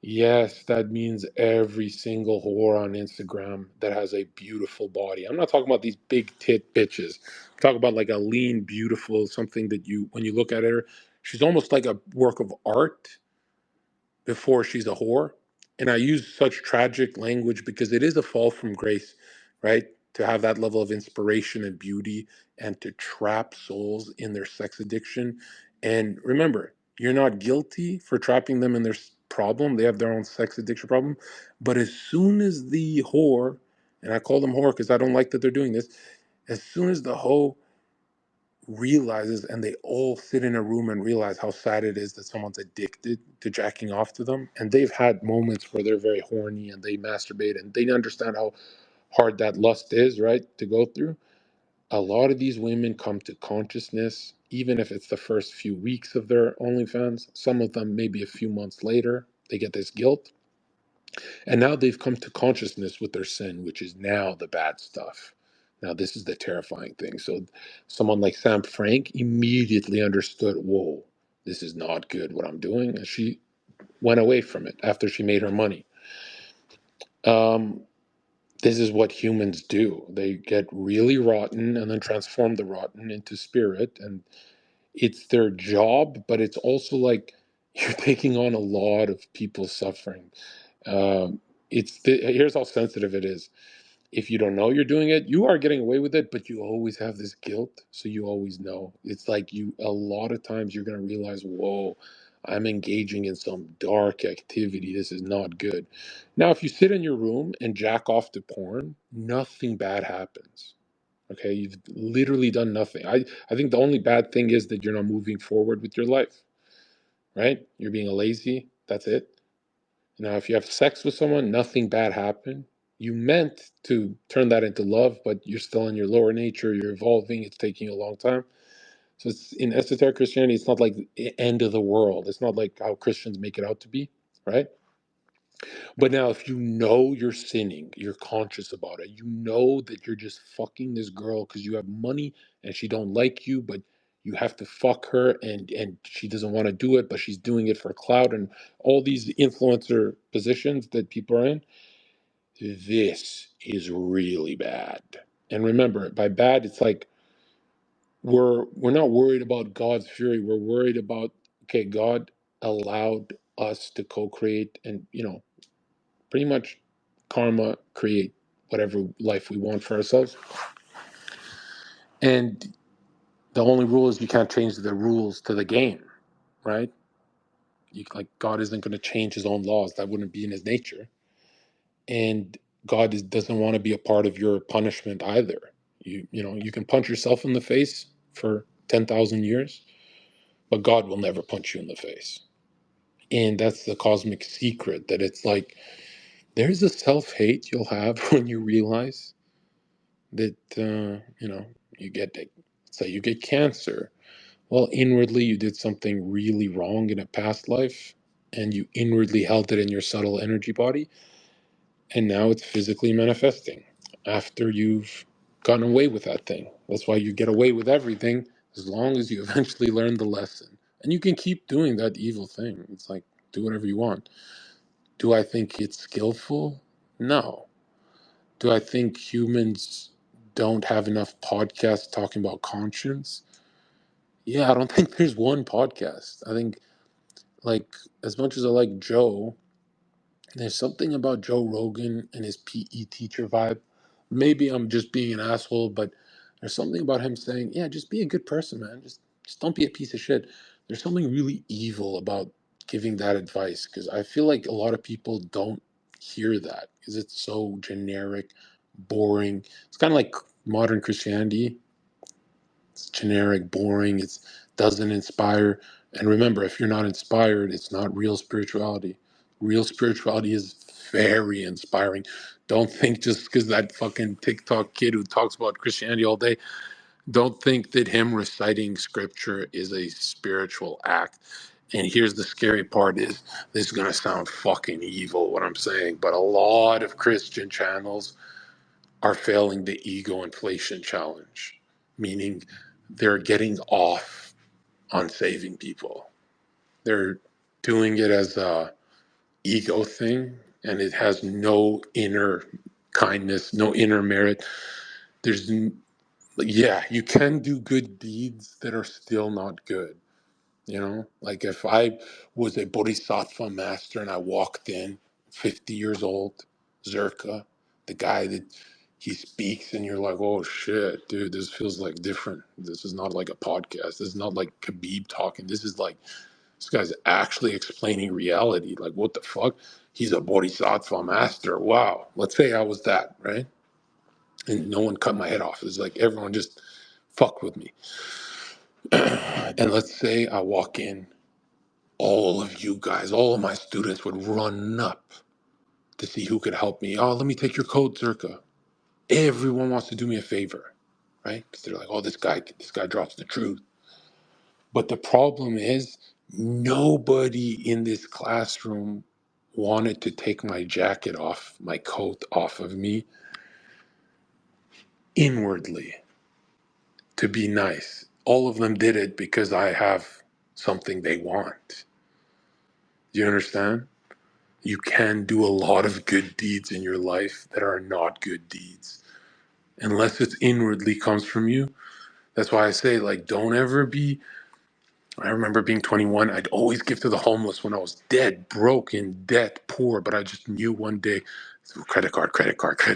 Yes, that means every single whore on Instagram that has a beautiful body. I'm not talking about these big tit bitches. I'm talking about like a lean, beautiful, something that you, when you look at her, she's almost like a work of art before she's a whore. And I use such tragic language because it is a fall from grace, right? To have that level of inspiration and beauty and to trap souls in their sex addiction. And remember, you're not guilty for trapping them in their problem. They have their own sex addiction problem. But as soon as the whore, and I call them whore because I don't like that they're doing this, as soon as the hoe realizes, and they all sit in a room and realize how sad it is that someone's addicted to jacking off to them, and they've had moments where they're very horny and they masturbate and they understand how hard that lust is, right, to go through. A lot of these women come to consciousness, even if it's the first few weeks of their OnlyFans. Some of them maybe a few months later they get this guilt, and now they've come to consciousness with their sin, which is now the bad stuff. Now, this is the terrifying thing. So, someone like Sam Frank immediately understood, whoa, this is not good what I'm doing. And she went away from it after she made her money. Um, this is what humans do. They get really rotten and then transform the rotten into spirit. And it's their job, but it's also like you're taking on a lot of people's suffering. Um, here's how sensitive it is. If you don't know you're doing it, you are getting away with it, but you always have this guilt, so you always know. It's like you, a lot of times you're going to realize, whoa, I'm engaging in some dark activity. This is not good. Now, if you sit in your room and jack off to porn, nothing bad happens. Okay, you've literally done nothing. I think the only bad thing is that you're not moving forward with your life, right? You're being lazy. That's it. Now, if you have sex with someone, nothing bad happened. You meant to turn that into love, but you're still in your lower nature. You're evolving. It's taking a long time. So it's in esoteric Christianity. It's not like the end of the world. It's not like how Christians make it out to be, right? But now, if you know you're sinning, you're conscious about it. You know that you're just fucking this girl because you have money and she don't like you, but you have to fuck her, and she doesn't want to do it, but she's doing it for clout and all these influencer positions that people are in. This is really bad. And remember, by bad, it's like we're not worried about God's fury. We're worried about, okay, God allowed us to co-create and pretty much karma create whatever life we want for ourselves. And the only rule is you can't change the rules to the game, right? Like, God isn't going to change his own laws. That wouldn't be in his nature. And God doesn't want to be a part of your punishment either. You can punch yourself in the face for 10,000 years, but God will never punch you in the face. And that's the cosmic secret, that it's like there's a self-hate you'll have when you realize that you get, say you get cancer. Well, inwardly you did something really wrong in a past life, and you inwardly held it in your subtle energy body, And now it's physically manifesting after you've gotten away with that thing. That's why you get away with everything as long as you eventually learn the lesson. And you can keep doing that evil thing. It's like, do whatever you want. Do I think it's skillful? No. Do I think humans don't have enough podcasts talking about conscience? Yeah, I don't think there's one podcast. I think, like, as much as I like Joe, there's something about Joe Rogan and his PE teacher vibe. Maybe I'm just being an asshole, but there's something about him saying, "Yeah, just be a good person, man. Just don't be a piece of shit." There's something really evil about giving that advice because I feel like a lot of people don't hear that because it's so generic, boring. It's kind of like modern Christianity. It's generic, boring. It doesn't inspire. And remember, if you're not inspired, it's not real spirituality. Real spirituality is very inspiring. Don't think just because that fucking TikTok kid who talks about Christianity all day, don't think that him reciting scripture is a spiritual act. And here's the scary part is this is going to sound fucking evil what I'm saying, but a lot of Christian channels are failing the ego inflation challenge, meaning they're getting off on saving people. They're doing it as a ego thing, and it has no inner kindness, no inner merit. There's, yeah, you can do good deeds that are still not good. You know, like if I was a bodhisattva master and I walked in 50 years old, Zherka, the guy that he speaks and you're like, oh shit, dude, this feels like different. This is not like a podcast. This is not like Khabib talking. This is like, this guy's actually explaining reality. Like, what the fuck? He's a bodhisattva master. Wow. Let's say I was that, right? And no one cut my head off. It's like everyone just fucked with me. And let's say I walk in, all of you guys, all of my students would run up to see who could help me. Oh, let me take your code, Zherka. Everyone wants to do me a favor, right? Because they're like, oh, this guy drops the truth. But the problem is, nobody in this classroom wanted to take my jacket off, my coat off of me inwardly to be nice. All of them did it because I have something they want. Do you understand? You can do a lot of good deeds in your life that are not good deeds unless it's inwardly comes from you. That's why I say, like, don't ever be. I remember being 21, I'd always give to the homeless when I was dead, broke, in debt, poor, but I just knew one day, credit card,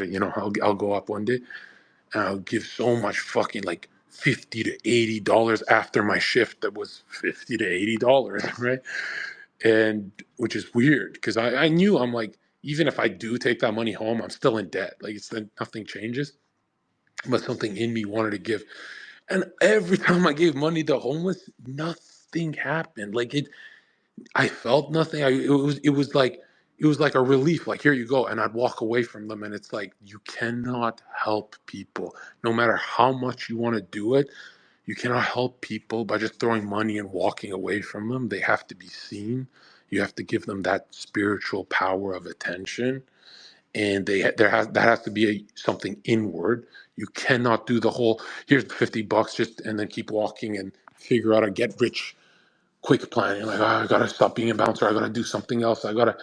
you know, I'll go up one day and I'll give so much fucking like $50 to $80 after my shift that was $50 to $80, right? And which is weird because I knew I'm like, even if I do take that money home, I'm still in debt. Like it's nothing changes, but something in me wanted to give. And every time I gave money to homeless, nothing happened. Like I felt nothing. It was like a relief. Like here you go, and I'd walk away from them, and it's like you cannot help people, no matter how much you want to do it. You cannot help people by just throwing money and walking away from them. They have to be seen. You have to give them that spiritual power of attention, and that has to be something inward. You cannot do the whole here's the $50 just and then keep walking and figure out a get rich quick plan. You're like, oh, I gotta stop being a bouncer. I gotta do something else. I gotta,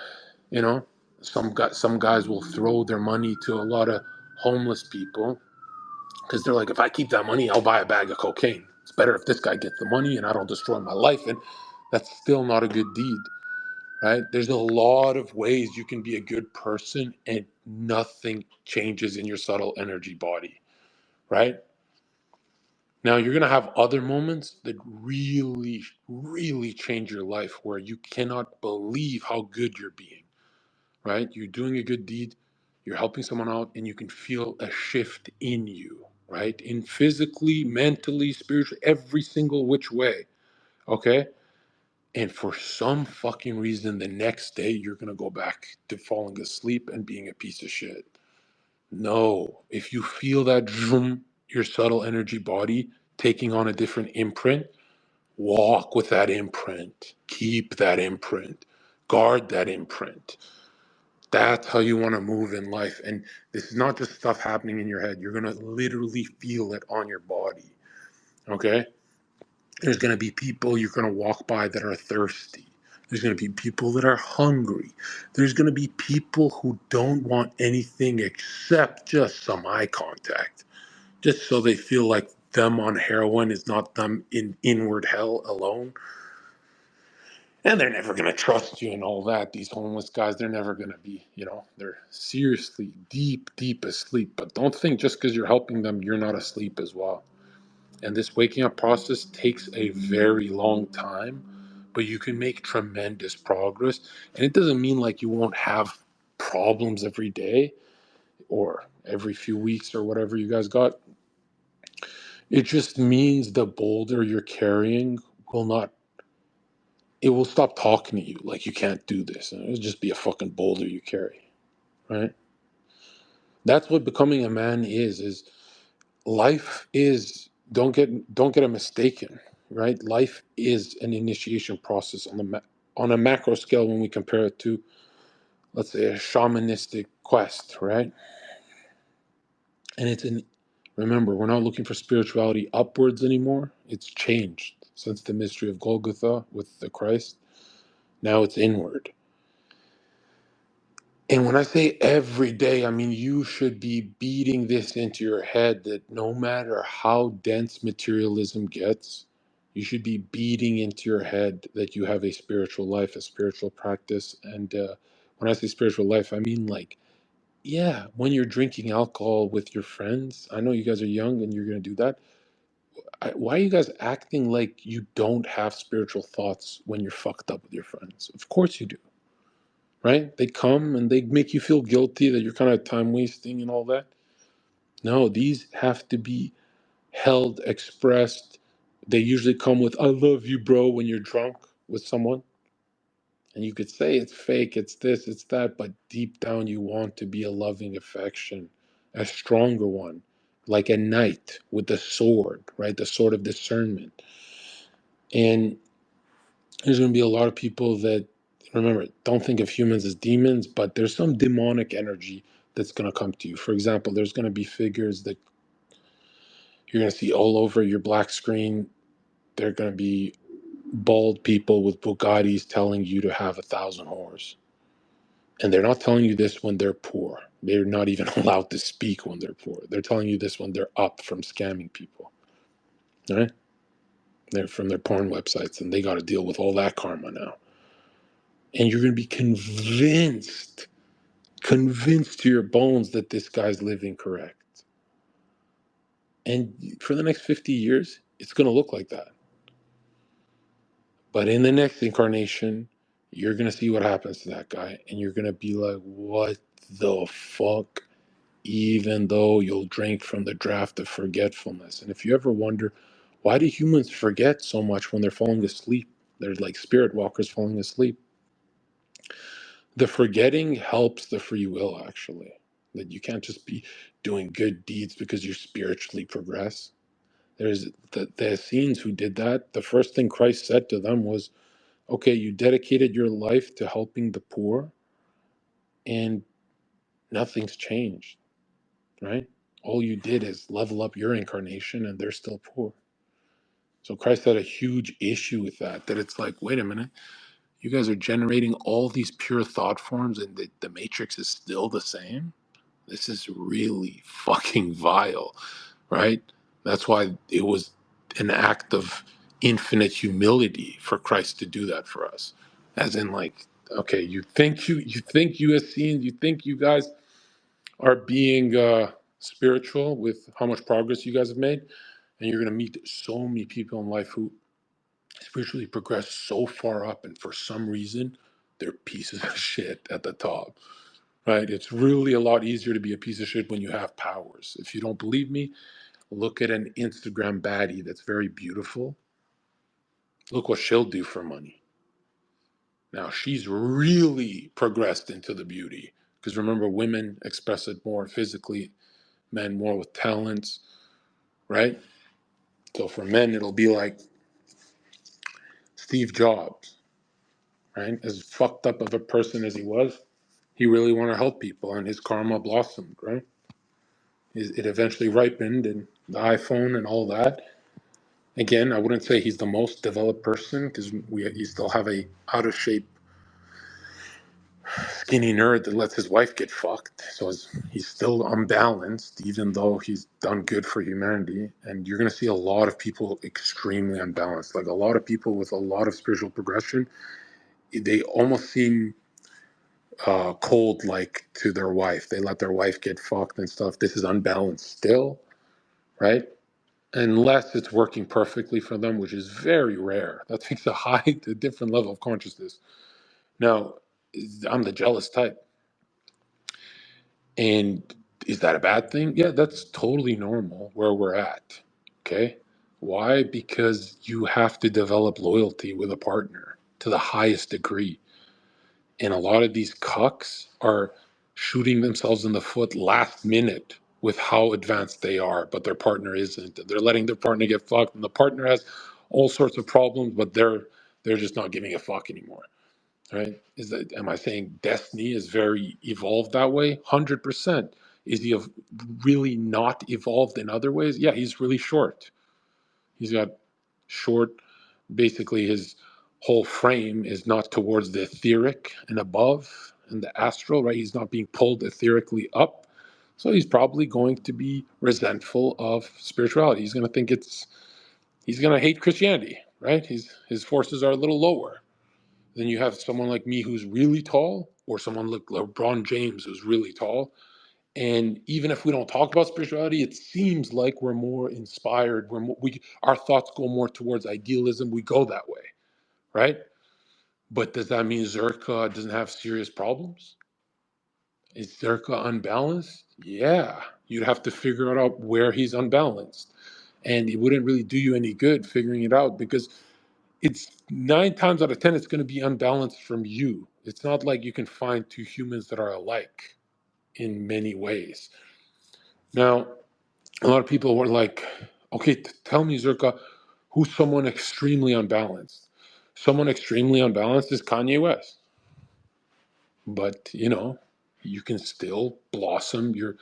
you know, some guys will throw their money to a lot of homeless people because they're like, if I keep that money, I'll buy a bag of cocaine. It's better if this guy gets the money and I don't destroy my life. And that's still not a good deed, right? There's a lot of ways you can be a good person and nothing changes in your subtle energy body, right? Now you're going to have other moments that really, really change your life where you cannot believe how good you're being, right? You're doing a good deed, you're helping someone out, and you can feel a shift in you, right? In physically, mentally, spiritually, every single which way, okay? And for some fucking reason, the next day, you're going to go back to falling asleep and being a piece of shit. No, if you feel that zoom, your subtle energy body taking on a different imprint, walk with that imprint, keep that imprint, guard that imprint. That's how you want to move in life. And this is not just stuff happening in your head. You're going to literally feel it on your body. Okay? There's going to be people you're going to walk by that are thirsty. There's going to be people that are hungry. There's going to be people who don't want anything except just some eye contact, just so they feel like them on heroin is not them in inward hell alone. And they're never going to trust you and all that. These homeless guys, they're never going to be, they're seriously deep, deep asleep. But don't think just because you're helping them, you're not asleep as well. And this waking up process takes a very long time, but you can make tremendous progress. And it doesn't mean like you won't have problems every day or every few weeks or whatever you guys got. It just means the boulder you're carrying will not, it will stop talking to you like you can't do this. And it'll just be a fucking boulder you carry, right? That's what becoming a man is life is, don't get it mistaken, right? Life is an initiation process on a macro scale when we compare it to, let's say, a shamanistic quest, right? And remember, we're not looking for spirituality upwards anymore. It's changed since the mystery of Golgotha with the Christ. Now it's inward. And when I say every day, I mean you should be beating this into your head that no matter how dense materialism gets, you should be beating into your head that you have a spiritual life, a spiritual practice. And when I say spiritual life, I mean like, yeah, when you're drinking alcohol with your friends, I know you guys are young and you're going to do that. Why are you guys acting like you don't have spiritual thoughts when you're fucked up with your friends? Of course you do, right? They come and they make you feel guilty that you're kind of time wasting and all that. No, these have to be held, expressed. They usually come with, I love you, bro, when you're drunk with someone. And you could say it's fake, it's this, it's that, but deep down you want to be a loving affection, a stronger one, like a knight with the sword, right? The sword of discernment. And there's going to be a lot of people that, remember, don't think of humans as demons, but there's some demonic energy that's going to come to you. For example, there's going to be figures that you're going to see all over your black screen. They're going to be bald people with Bugattis telling you to have 1,000 whores. And they're not telling you this when they're poor. They're not even allowed to speak when they're poor. They're telling you this when they're up from scamming people. Right? They're from their porn websites and they got to deal with all that karma now. And you're going to be convinced to your bones that this guy's living correct. And for the next 50 years, it's going to look like that. But in the next incarnation, you're going to see what happens to that guy. And you're going to be like, what the fuck? Even though you'll drink from the draft of forgetfulness. And if you ever wonder, why do humans forget so much when they're falling asleep? They're like spirit walkers falling asleep. The forgetting helps the free will, actually. That you can't just be doing good deeds because you spiritually progress. There's the Essenes who did that. The first thing Christ said to them was, okay, you dedicated your life to helping the poor, and nothing's changed, right? All you did is level up your incarnation, and they're still poor. So Christ had a huge issue with that, that it's like, wait a minute, you guys are generating all these pure thought forms, and the matrix is still the same? This is really fucking vile, right? That's why it was an act of infinite humility for Christ to do that for us. As in, like, okay, you Essenes, you think you guys are being spiritual with how much progress you guys have made, and you're gonna meet so many people in life who spiritually progress so far up, and for some reason, they're pieces of shit at the top. Right? It's really a lot easier to be a piece of shit when you have powers. If you don't believe me, look at an Instagram baddie that's very beautiful. Look what she'll do for money. Now, she's really progressed into the beauty. Because remember, women express it more physically, men more with talents, right? So for men, it'll be like Steve Jobs, right? As fucked up of a person as he was, He really wanted to help people, and his karma blossomed, right? It eventually ripened, and the iPhone and all that. Again, I wouldn't say he's the most developed person because you still have a out of shape skinny nerd that lets his wife get fucked. So he's still unbalanced, even though he's done good for humanity. And you're going to see a lot of people extremely unbalanced. Like a lot of people with a lot of spiritual progression, they almost seem cold, like to their wife. They let their wife get fucked and stuff. This is unbalanced still, right? Unless it's working perfectly for them, which is very rare. That takes a different level of consciousness. Now, I'm the jealous type. And is that a bad thing? Yeah, that's totally normal where we're at. Okay. Why? Because you have to develop loyalty with a partner to the highest degree. And a lot of these cucks are shooting themselves in the foot last minute with how advanced they are, but their partner isn't. They're letting their partner get fucked, and the partner has all sorts of problems, but they're just not giving a fuck anymore. Right? Am I saying destiny is very evolved that way? 100%. Is he really not evolved in other ways? Yeah, he's really short. He's got short, basically his whole frame is not towards the etheric and above and the astral, right? He's not being pulled etherically up. So he's probably going to be resentful of spirituality. He's going to think he's going to hate Christianity, right? His forces are a little lower. Then you have someone like me who's really tall, or someone like LeBron James who's really tall. And even if we don't talk about spirituality, it seems like we're more inspired. Our thoughts go more towards idealism. We go that way, right? But does that mean Zherka doesn't have serious problems? Is Zherka unbalanced? Yeah, you'd have to figure out where he's unbalanced, and it wouldn't really do you any good figuring it out because it's 9 times out of 10 it's going to be unbalanced from you. It's not like you can find two humans that are alike in many ways. Now, a lot of people were like, okay, tell me, Zherka, who's someone extremely unbalanced? Someone extremely unbalanced is Kanye West. But, you can still blossom your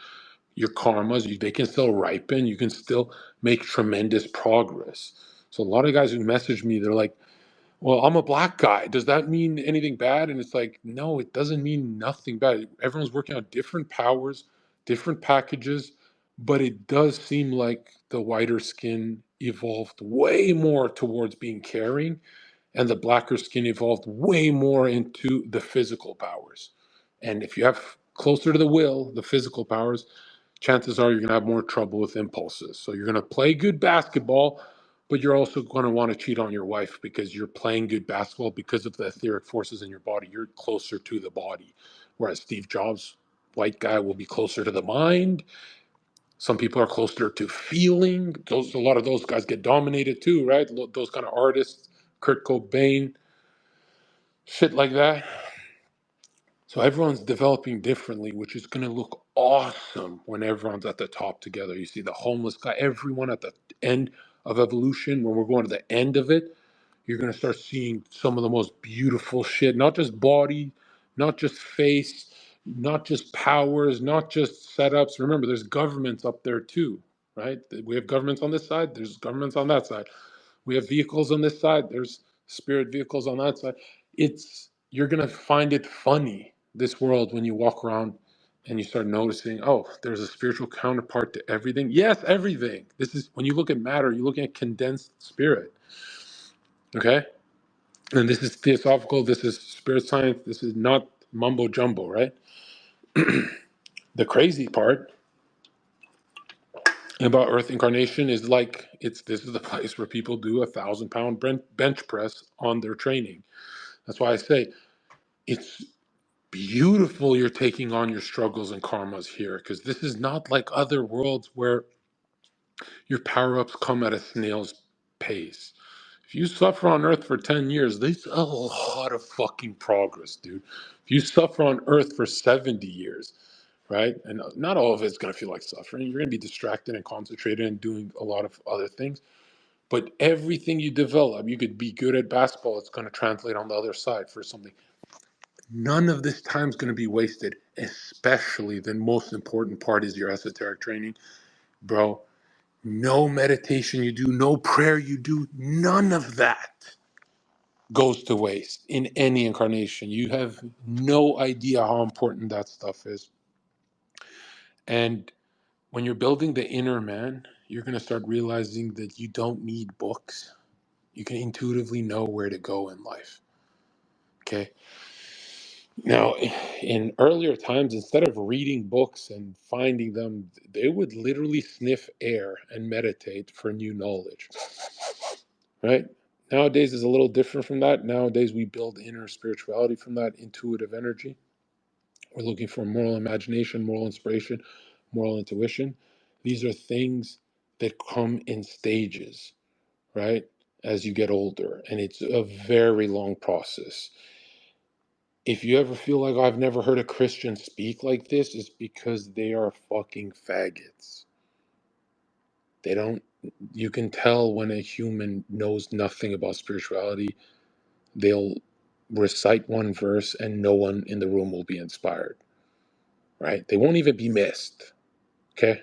karmas, they can still ripen, you can still make tremendous progress. So a lot of guys who message me, they're like, well, I'm a black guy. Does that mean anything bad? And it's like, no, it doesn't mean nothing bad. Everyone's working on different powers, different packages, but it does seem like the whiter skin evolved way more towards being caring, and the blacker skin evolved way more into the physical powers. And if you have closer to the will, the physical powers, chances are you're going to have more trouble with impulses. So you're going to play good basketball, but you're also going to want to cheat on your wife because you're playing good basketball because of the etheric forces in your body. You're closer to the body. Whereas Steve Jobs, white guy, will be closer to the mind. Some people are closer to feeling. A lot of those guys get dominated too, right? Those kind of artists, Kurt Cobain, shit like that. So everyone's developing differently, which is going to look awesome when everyone's at the top together. You see the homeless guy, everyone at the end of evolution, when we're going to the end of it, you're going to start seeing some of the most beautiful shit, not just body, not just face, not just powers, not just setups. Remember, there's governments up there too, right? We have governments on this side, there's governments on that side. We have vehicles on this side, there's spirit vehicles on that side. You're going to find it funny, this world, when you walk around and you start noticing, oh, there's a spiritual counterpart to everything. Yes, everything. This is when you look at matter, you're looking at condensed spirit. Okay? And this is theosophical, this is spirit science, this is not mumbo jumbo, right? The crazy part about Earth incarnation is like this is the place where people do 1,000-pound bench press on their training. That's why I say it's beautiful you're taking on your struggles and karmas here, because this is not like other worlds where your power-ups come at a snail's pace. If you suffer on Earth for 10 years, there's a lot of fucking progress, dude. If you suffer on Earth for 70 years, right? And not all of it's going to feel like suffering. You're going to be distracted and concentrated and doing a lot of other things. But everything you develop, you could be good at basketball, it's going to translate on the other side for something None of this time is going to be wasted, especially the most important part is your esoteric training. Bro, no meditation you do, no prayer you do, none of that goes to waste in any incarnation. You have no idea how important that stuff is. And when you're building the inner man, you're going to start realizing that you don't need books. You can intuitively know where to go in life. Okay. Now, in earlier times, instead of reading books and finding them, they would literally sniff air and meditate for new knowledge. Right? Nowadays is a little different from that. Nowadays, we build inner spirituality from that intuitive energy. We're looking for moral imagination, moral inspiration, moral intuition. These are things that come in stages, right? As you get older, and it's a very long process. If you ever feel like, "Oh, I've never heard a Christian speak like this," it's because they are fucking faggots. They don't, you can tell when a human knows nothing about spirituality. They'll recite one verse and no one in the room will be inspired, right? They won't even be missed, okay?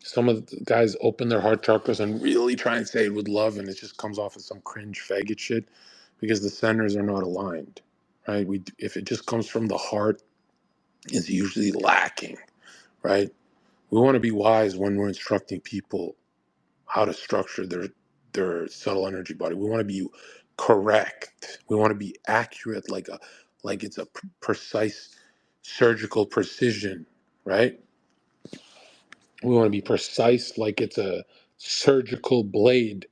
Some of the guys open their heart chakras and really try and say it with love, and it just comes off as some cringe faggot shit because the centers are not aligned, right? If it just comes from the heart, it's usually lacking, right? We want to be wise when we're instructing people how to structure their subtle energy body. We want to be correct. We want to be accurate, like it's a precise surgical precision, right? We want to be precise, like it's a surgical blade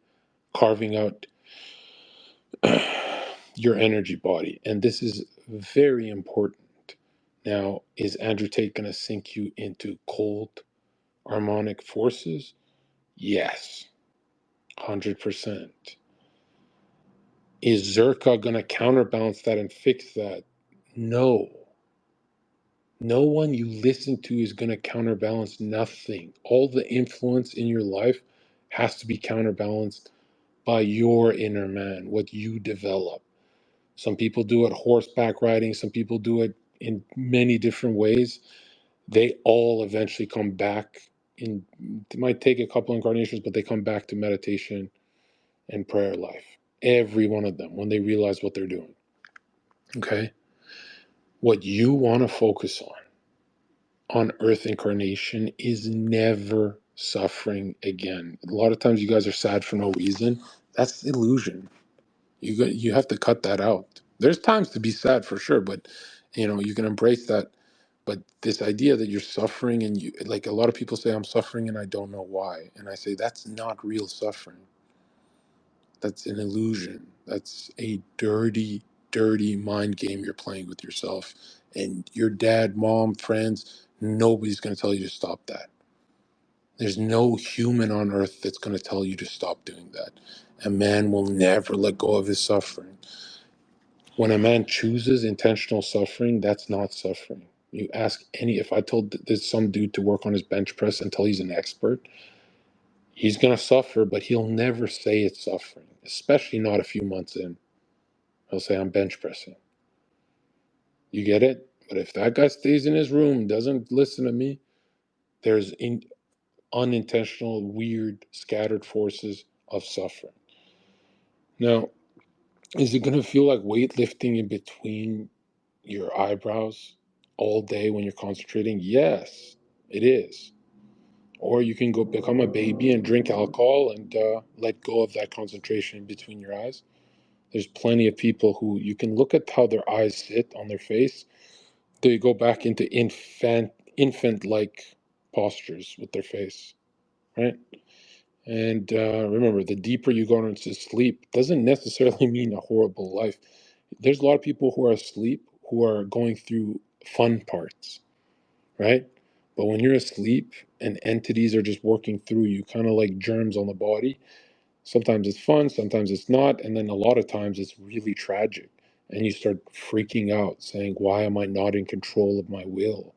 carving out your energy body. And this is very important. Now, is Andrew Tate going to sink you into cold harmonic forces? Yes, 100%. Is Zherka going to counterbalance that and fix that? No. No one you listen to is going to counterbalance nothing. All the influence in your life has to be counterbalanced by your inner man, what you develop. Some people do it horseback riding, some people do it in many different ways. They all eventually come back in, it might take a couple incarnations, but they come back to meditation and prayer life. Every one of them, when they realize what they're doing. Okay? What you want to focus on Earth incarnation is never suffering again. A lot of times you guys are sad for no reason. That's illusion. You have to cut that out. There's times to be sad for sure, but you can embrace that. But this idea that you're suffering and you, like, a lot of people say, "I'm suffering and I don't know why," and I say that's not real suffering. That's an illusion. That's a dirty, dirty mind game you're playing with yourself. And your dad, mom, friends, nobody's going to tell you to stop that. There's no human on earth that's going to tell you to stop doing that. A man will never let go of his suffering. When a man chooses intentional suffering, that's not suffering. You ask if I told this some dude to work on his bench press until he's an expert, he's going to suffer, but he'll never say it's suffering, especially not a few months in. He'll say, "I'm bench pressing." You get it? But if that guy stays in his room, doesn't listen to me, there's unintentional, weird, scattered forces of suffering. Now, is it going to feel like weightlifting in between your eyebrows all day when you're concentrating? Yes, it is. Or you can go become a baby and drink alcohol and let go of that concentration between your eyes. There's plenty of people who you can look at how their eyes sit on their face. They go back into infant-like postures with their face, right? And remember, the deeper you go into sleep doesn't necessarily mean a horrible life. There's a lot of people who are asleep who are going through fun parts, right? But when you're asleep and entities are just working through you, kind of like germs on the body, sometimes it's fun, sometimes it's not, and then a lot of times it's really tragic. And you start freaking out, saying, "Why am I not in control of my will?"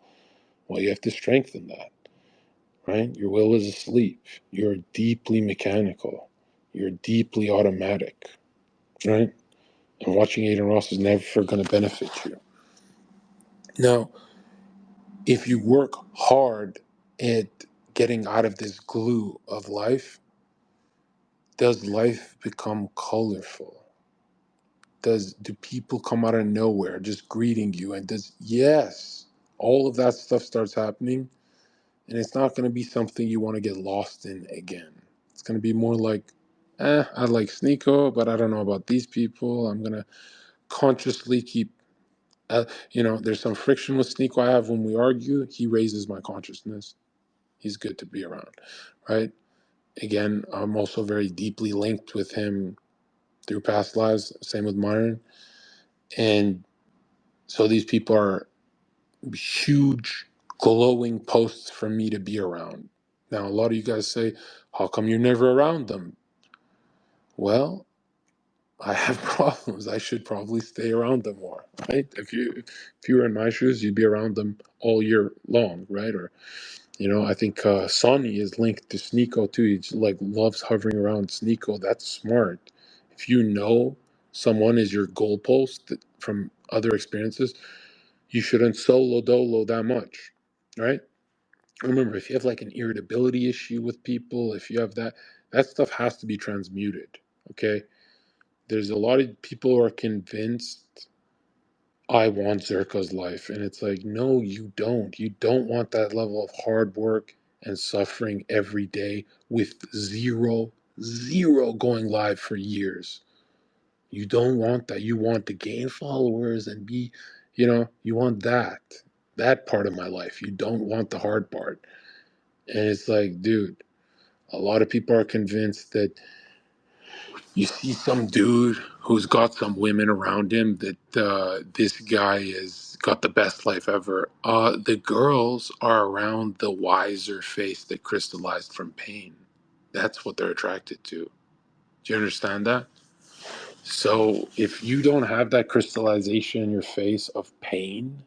Well, you have to strengthen that, right? Your will is asleep. You're deeply mechanical. You're deeply automatic, right? And watching Aiden Ross is never going to benefit you. Now, if you work hard at getting out of this glue of life, does life become colorful? Do people come out of nowhere just greeting you? And yes, all of that stuff starts happening, and it's not going to be something you want to get lost in again. It's going to be more like, I like Sneeko, but I don't know about these people. I'm going to consciously keep, there's some friction with Sneeko I have when we argue. He raises my consciousness. He's good to be around, right? Again, I'm also very deeply linked with him through past lives. Same with Myron. And so these people are huge, glowing posts for me to be around. Now, a lot of you guys say, how come you're never around them? Well, I have problems. I should probably stay around them more, right? If you were in my shoes, you'd be around them all year long, right? Or, I think Sonny is linked to Sneeko too. He like loves hovering around Sneeko. That's smart. If you know someone is your goalpost from other experiences, you shouldn't solo dolo that much, right? Remember, if you have like an irritability issue with people, if you have that stuff has to be transmuted, okay? There's a lot of people who are convinced I want Zherka's life, and it's like, no, you don't. You don't want that level of hard work and suffering every day with zero going live for years. You don't want that. You want to gain followers and be, you want that part of my life. You don't want the hard part. And it's like, dude, a lot of people are convinced that you see some dude who's got some women around him that this guy has got the best life ever. The girls are around the wiser face that crystallized from pain. That's what they're attracted to. Do you understand that? So if you don't have that crystallization in your face of pain,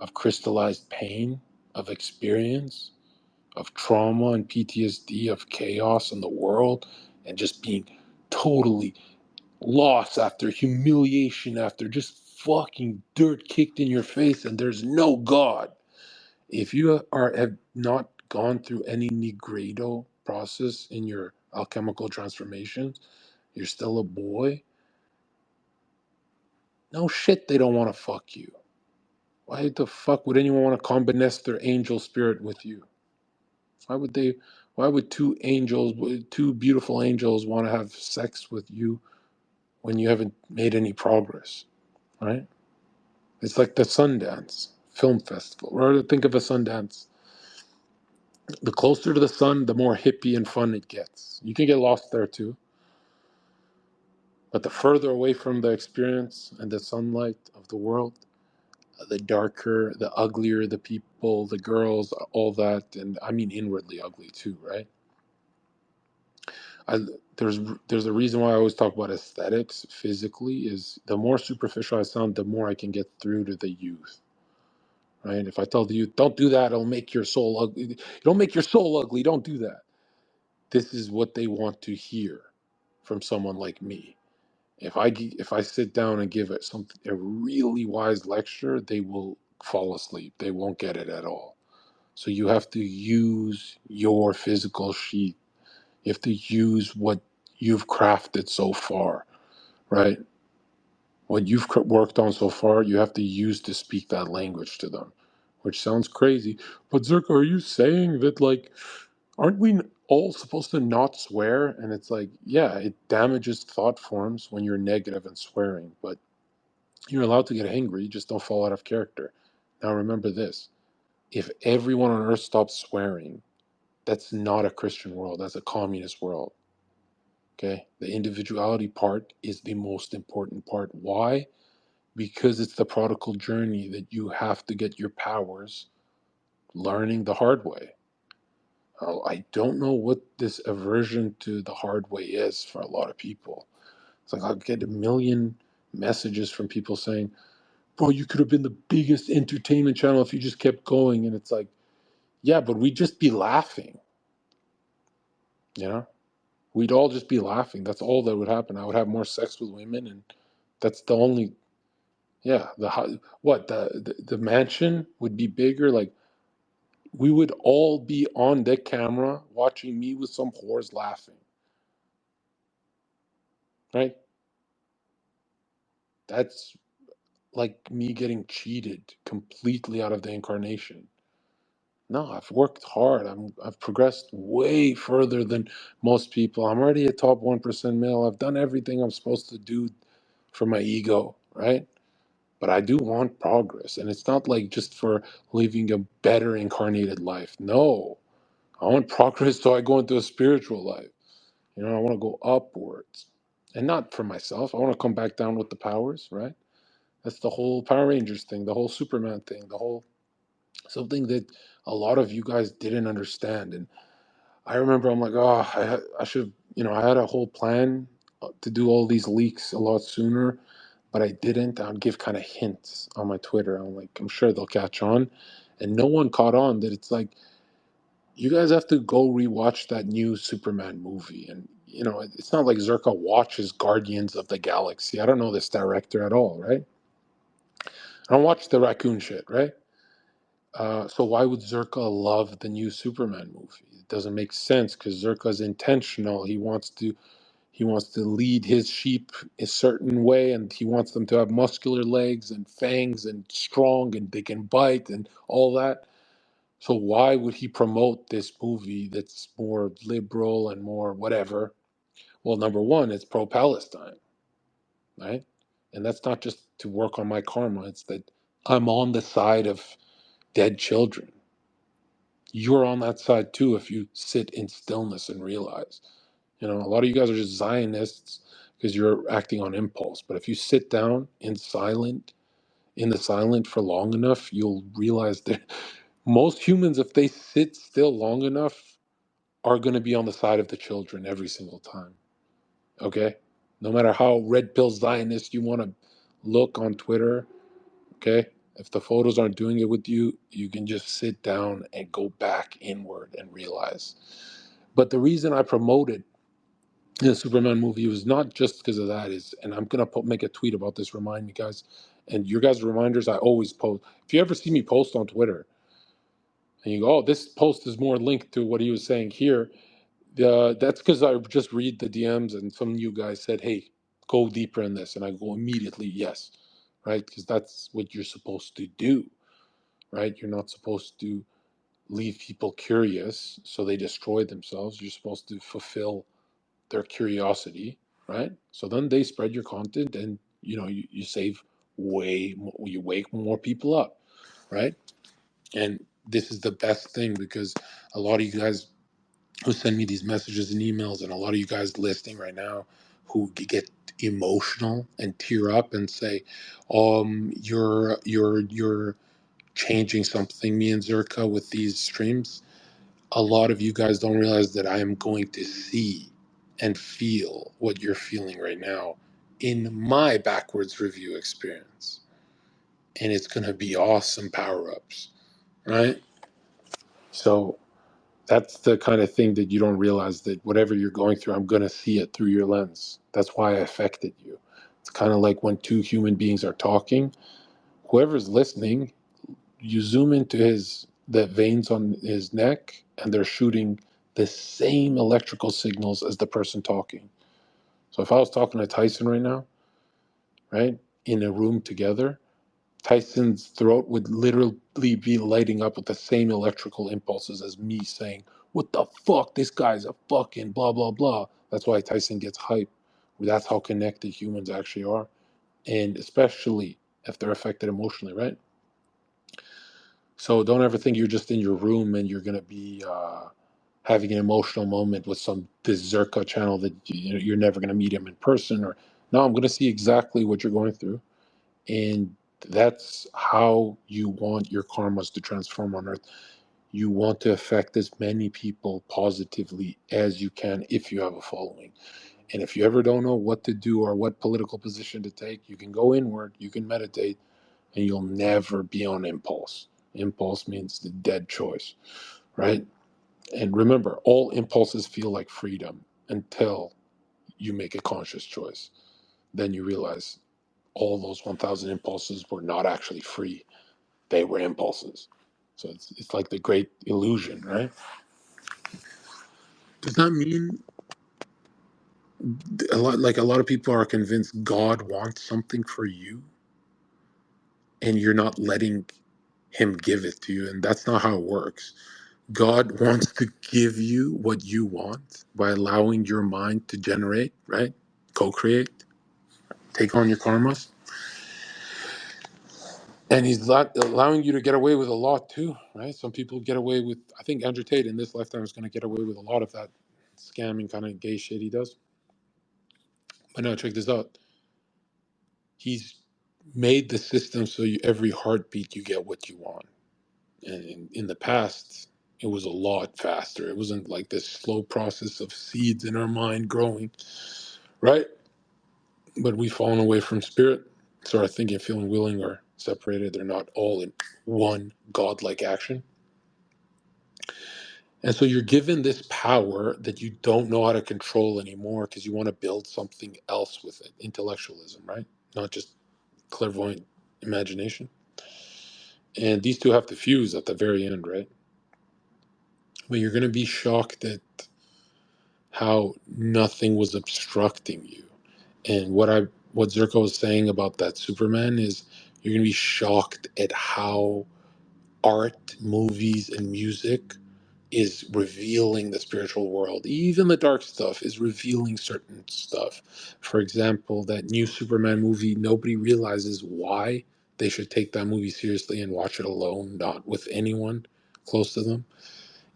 of crystallized pain, of experience, of trauma and PTSD, of chaos in the world, and just being totally loss after humiliation after just fucking dirt kicked in your face and there's no God. If you have not gone through any nigredo process in your alchemical transformations, you're still a boy. No shit, they don't want to fuck you. Why the fuck would anyone want to combinest their angel spirit with you? Why would they? Why would two beautiful angels want to have sex with you when you haven't made any progress, right? It's like the Sundance Film Festival. Or think of a Sundance. The closer to the sun, the more hippie and fun it gets. You can get lost there too. But the further away from the experience and the sunlight of the world, the darker, the uglier the people, the girls, all that, and I mean inwardly ugly too, right? I, there's a reason why I always talk about aesthetics physically is the more superficial I sound, the more I can get through to the youth. Right? If I tell the youth, don't do that, it'll make your soul ugly. It'll make your soul ugly. Don't do that. This is what they want to hear from someone like me. If I sit down and give it a really wise lecture, they will fall asleep. They won't get it at all. So you have to use your physical sheet. You have to use what you've crafted so far, right? What you've worked on so far, you have to use to speak that language to them, which sounds crazy. But Zerka, are you saying that, like, aren't we all supposed to not swear? And it's like, yeah, it damages thought forms when you're negative and swearing, but you're allowed to get angry, just don't fall out of character. Now remember this, if everyone on earth stops swearing, that's not a Christian world, that's a communist world. Okay? The individuality part is the most important part. Why? Because it's the prodigal journey that you have to get your powers learning the hard way. I don't know what this aversion to the hard way is for a lot of people. It's like I'll get a million messages from people saying, bro, you could have been the biggest entertainment channel if you just kept going. And it's like, yeah, but we'd just be laughing. You know? We'd all just be laughing. That's all that would happen. I would have more sex with women and That's the only, yeah, what, the mansion would be bigger. Like, we would all be on the camera watching me with some whores laughing, right? That's like me getting cheated completely out of the incarnation. No, I've worked hard. I've progressed way further than most people. I'm already a top 1% male. I've done everything I'm supposed to do for my ego, right? But I do want progress. And it's not like just for living a better incarnated life. No, I want progress so I go into a spiritual life. You know, I want to go upwards. And not for myself. I want to come back down with the powers, right? That's the whole Power Rangers thing, the whole Superman thing, the whole something that a lot of you guys didn't understand. And I remember I'm like, oh, I should, you know, I had a whole plan to do all these leaks a lot sooner, but I didn't. I'd give kind of hints on my Twitter. I'm like, I'm sure they'll catch on. And no one caught on that it's like, you guys have to go rewatch that new Superman movie. And, you know, it's not like Zherka watches Guardians of the Galaxy. I don't know this director at all, right? I don't watch the raccoon shit, right? So why would Zherka love the new Superman movie? It doesn't make sense because Zherka's intentional. He wants to lead his sheep a certain way, and he wants them to have muscular legs and fangs and strong, and they can bite and all that. So why would he promote this movie that's more liberal and more whatever? Well, number one, it's pro-Palestine, right? And that's not just to work on my karma. It's that I'm on the side of dead children. You're on that side too if you sit in stillness and realize. You know, a lot of you guys are just Zionists because you're acting on impulse. But if you sit down in the silent for long enough, you'll realize that most humans, if they sit still long enough, are going to be on the side of the children every single time. Okay? No matter how red pill Zionist you want to look on Twitter, okay? If the photos aren't doing it with you, you can just sit down and go back inward and realize. But the reason I promoted the Superman movie was not just because of that. Is, and I'm gonna make a tweet about this. Remind me, guys, and your guys' reminders. I always post. If you ever see me post on Twitter, and you go, "Oh, this post is more linked to what he was saying here," that's because I just read the DMs, and some of you guys said, "Hey, go deeper in this," and I go immediately, "Yes," right? Because that's what you're supposed to do, right? You're not supposed to leave people curious so they destroy themselves. You're supposed to fulfill their curiosity, right? So then they spread your content, and you know you save way more, you wake more people up, right? And this is the best thing because a lot of you guys who send me these messages and emails, and a lot of you guys listening right now who get emotional and tear up and say, you're changing something, me and Zerka, with these streams. A lot of you guys don't realize that I am going to see and feel what you're feeling right now in my backwards review experience. And it's going to be awesome power ups, right? So that's the kind of thing that you don't realize, that whatever you're going through, I'm going to see it through your lens. That's why I affected you. It's kind of like when two human beings are talking, whoever's listening, you zoom into the veins on his neck, and they're shooting the same electrical signals as the person talking. So if I was talking to Tyson right now, right, in a room together, Tyson's throat would literally be lighting up with the same electrical impulses as me saying, "What the fuck? This guy's a fucking blah blah blah." That's why Tyson gets hype. That's how connected humans actually are, and especially if they're affected emotionally, right? So don't ever think you're just in your room and you're gonna be having an emotional moment with some this Zerka channel that you're never gonna meet him in person. Or no, I'm gonna see exactly what you're going through, and that's how you want your karmas to transform on Earth. You want to affect as many people positively as you can if you have a following. And if you ever don't know what to do or what political position to take, you can go inward, you can meditate, and you'll never be on impulse. Impulse means the dead choice, right? And remember, all impulses feel like freedom until you make a conscious choice. Then you realize all those 1,000 impulses were not actually free. They were impulses. So it's like the great illusion, right? Does that mean a lot of people are convinced God wants something for you and you're not letting him give it to you? And that's not how it works. God wants to give you what you want by allowing your mind to generate, right? Co-create, take on your karmas. And he's not allowing you to get away with a lot too, right? Some people get away with, I think Andrew Tate in this lifetime is going to get away with a lot of that scamming kind of gay shit he does. But now check this out. He's made the system so every heartbeat you get what you want. And in the past, it was a lot faster. It wasn't like this slow process of seeds in our mind growing, right? But we've fallen away from spirit. So our thinking, feeling, willing are separated. They're not all in one godlike action. And so you're given this power that you don't know how to control anymore because you want to build something else with it. Intellectualism, right? Not just clairvoyant imagination. And these two have to fuse at the very end, right? But you're going to be shocked at how nothing was obstructing you. And what Zherka was saying about that Superman is you're going to be shocked at how art, movies, and music is revealing the spiritual world. Even the dark stuff is revealing certain stuff. For example, that new Superman movie, nobody realizes why they should take that movie seriously and watch it alone, not with anyone close to them,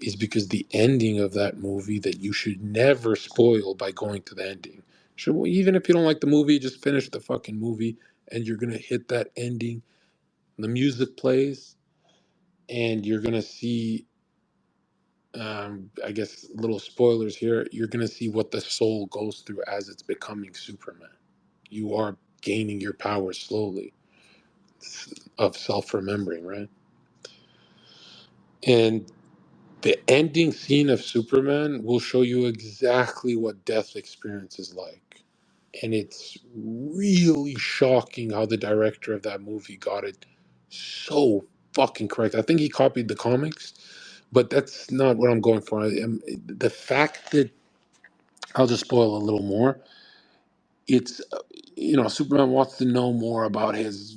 is because the ending of that movie that you should never spoil by going to the ending. Even if you don't like the movie, just finish the fucking movie and you're going to hit that ending. The music plays and you're going to see, I guess, little spoilers here. You're going to see what the soul goes through as it's becoming Superman. You are gaining your power slowly of self-remembering, right? And the ending scene of Superman will show you exactly what death experience is like. And it's really shocking how the director of that movie got it so fucking correct. I think he copied the comics, but that's not what I'm going for. The fact that, I'll just spoil a little more. It's, Superman wants to know more about his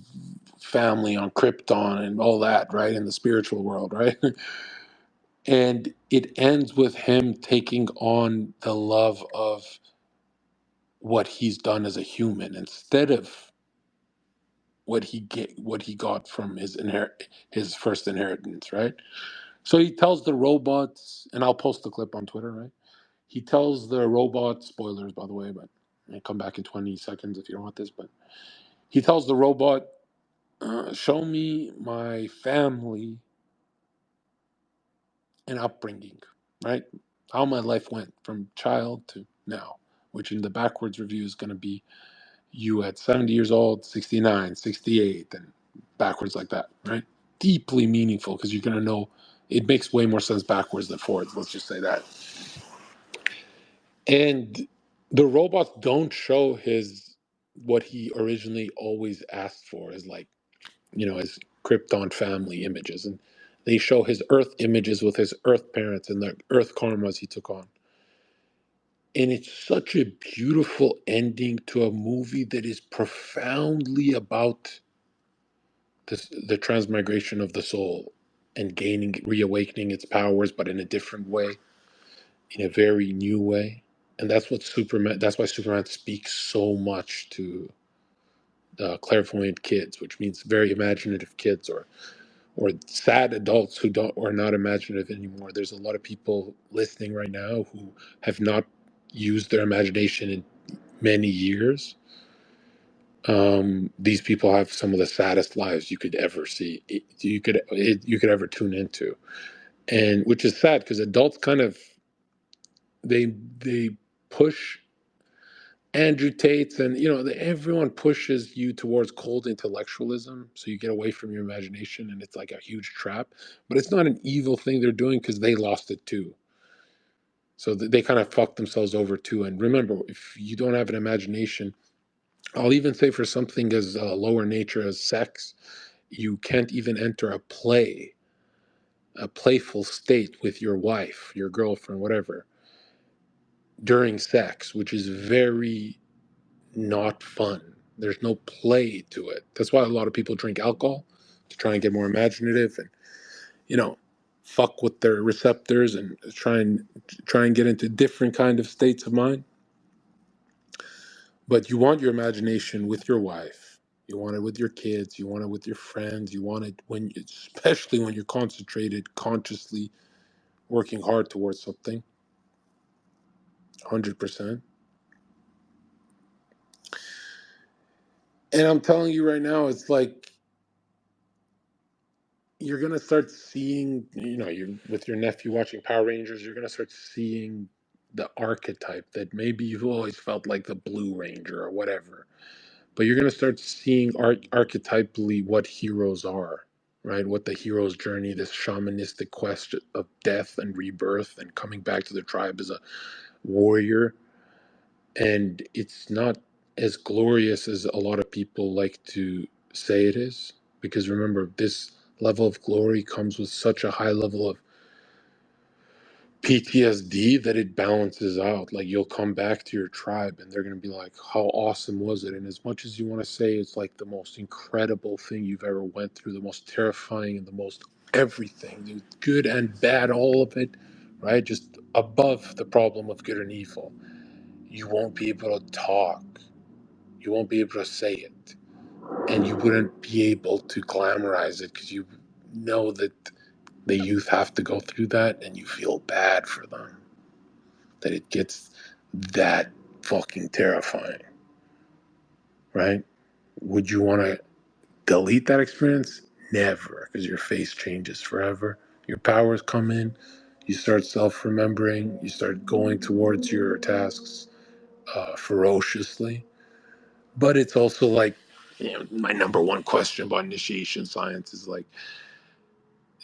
family on Krypton and all that, right? In the spiritual world, right? And it ends with him taking on the love of what he's done as a human instead of what he got from his first inheritance, right? So he tells the robots, and I'll post the clip on Twitter, right? He tells the robot, spoilers by the way, but I come back in 20 seconds if you don't want this, but he tells the robot, show me my family and upbringing, right? How my life went from child to now, which in the backwards review is going to be you at 70 years old, 69, 68, and backwards like that, right? Deeply meaningful because you're going to know it makes way more sense backwards than forwards. Let's just say that. And the robots don't show what he originally always asked for is like, his Krypton family images. And they show his Earth images with his Earth parents and the Earth karmas he took on. And it's such a beautiful ending to a movie that is profoundly about the transmigration of the soul and reawakening its powers, but in a different way, in a very new way. And that's why Superman speaks so much to clairvoyant kids, which means very imaginative kids or sad adults who don't are not imaginative anymore. There's a lot of people listening right now who have not used their imagination in many years. These people have some of the saddest lives you could ever see. You could ever tune into, and which is sad because adults kind of they push Andrew Tate's and everyone pushes you towards cold intellectualism, so you get away from your imagination, and it's like a huge trap. But it's not an evil thing they're doing because they lost it too. So they kind of fucked themselves over too. And remember, if you don't have an imagination, I'll even say for something as lower nature as sex, you can't even enter a playful state with your wife, your girlfriend, whatever, during sex, which is very not fun. There's no play to it. That's why a lot of people drink alcohol, to try and get more imaginative and, you know, fuck with their receptors and try and get into different kind of states of mind. But you want your imagination with your wife. You want it with your kids. You want it with your friends. You want it especially when you're concentrated, consciously working hard towards something. 100%. And I'm telling you right now, it's like you're gonna start seeing, you're with your nephew watching Power Rangers. You're gonna start seeing the archetype that maybe you've always felt like the Blue Ranger or whatever. But you're going to start seeing archetypally what heroes are, right? What the hero's journey, this shamanistic quest of death and rebirth and coming back to the tribe as a warrior. And it's not as glorious as a lot of people like to say it is. Because remember, this level of glory comes with such a high level of PTSD that it balances out. Like you'll come back to your tribe and they're going to be like, how awesome was it? And as much as you want to say it's like the most incredible thing you've ever went through, the most terrifying and the most everything, the good and bad, all of it, right? Just above the problem of good and evil. You won't be able to talk. You won't be able to say it. And you wouldn't be able to glamorize it because you know that the youth have to go through that and you feel bad for them. That it gets that fucking terrifying, right? Would you want to delete that experience? Never, because your face changes forever. Your powers come in, you start self remembering, you start going towards your tasks ferociously. But it's also like, my number one question about initiation science is like,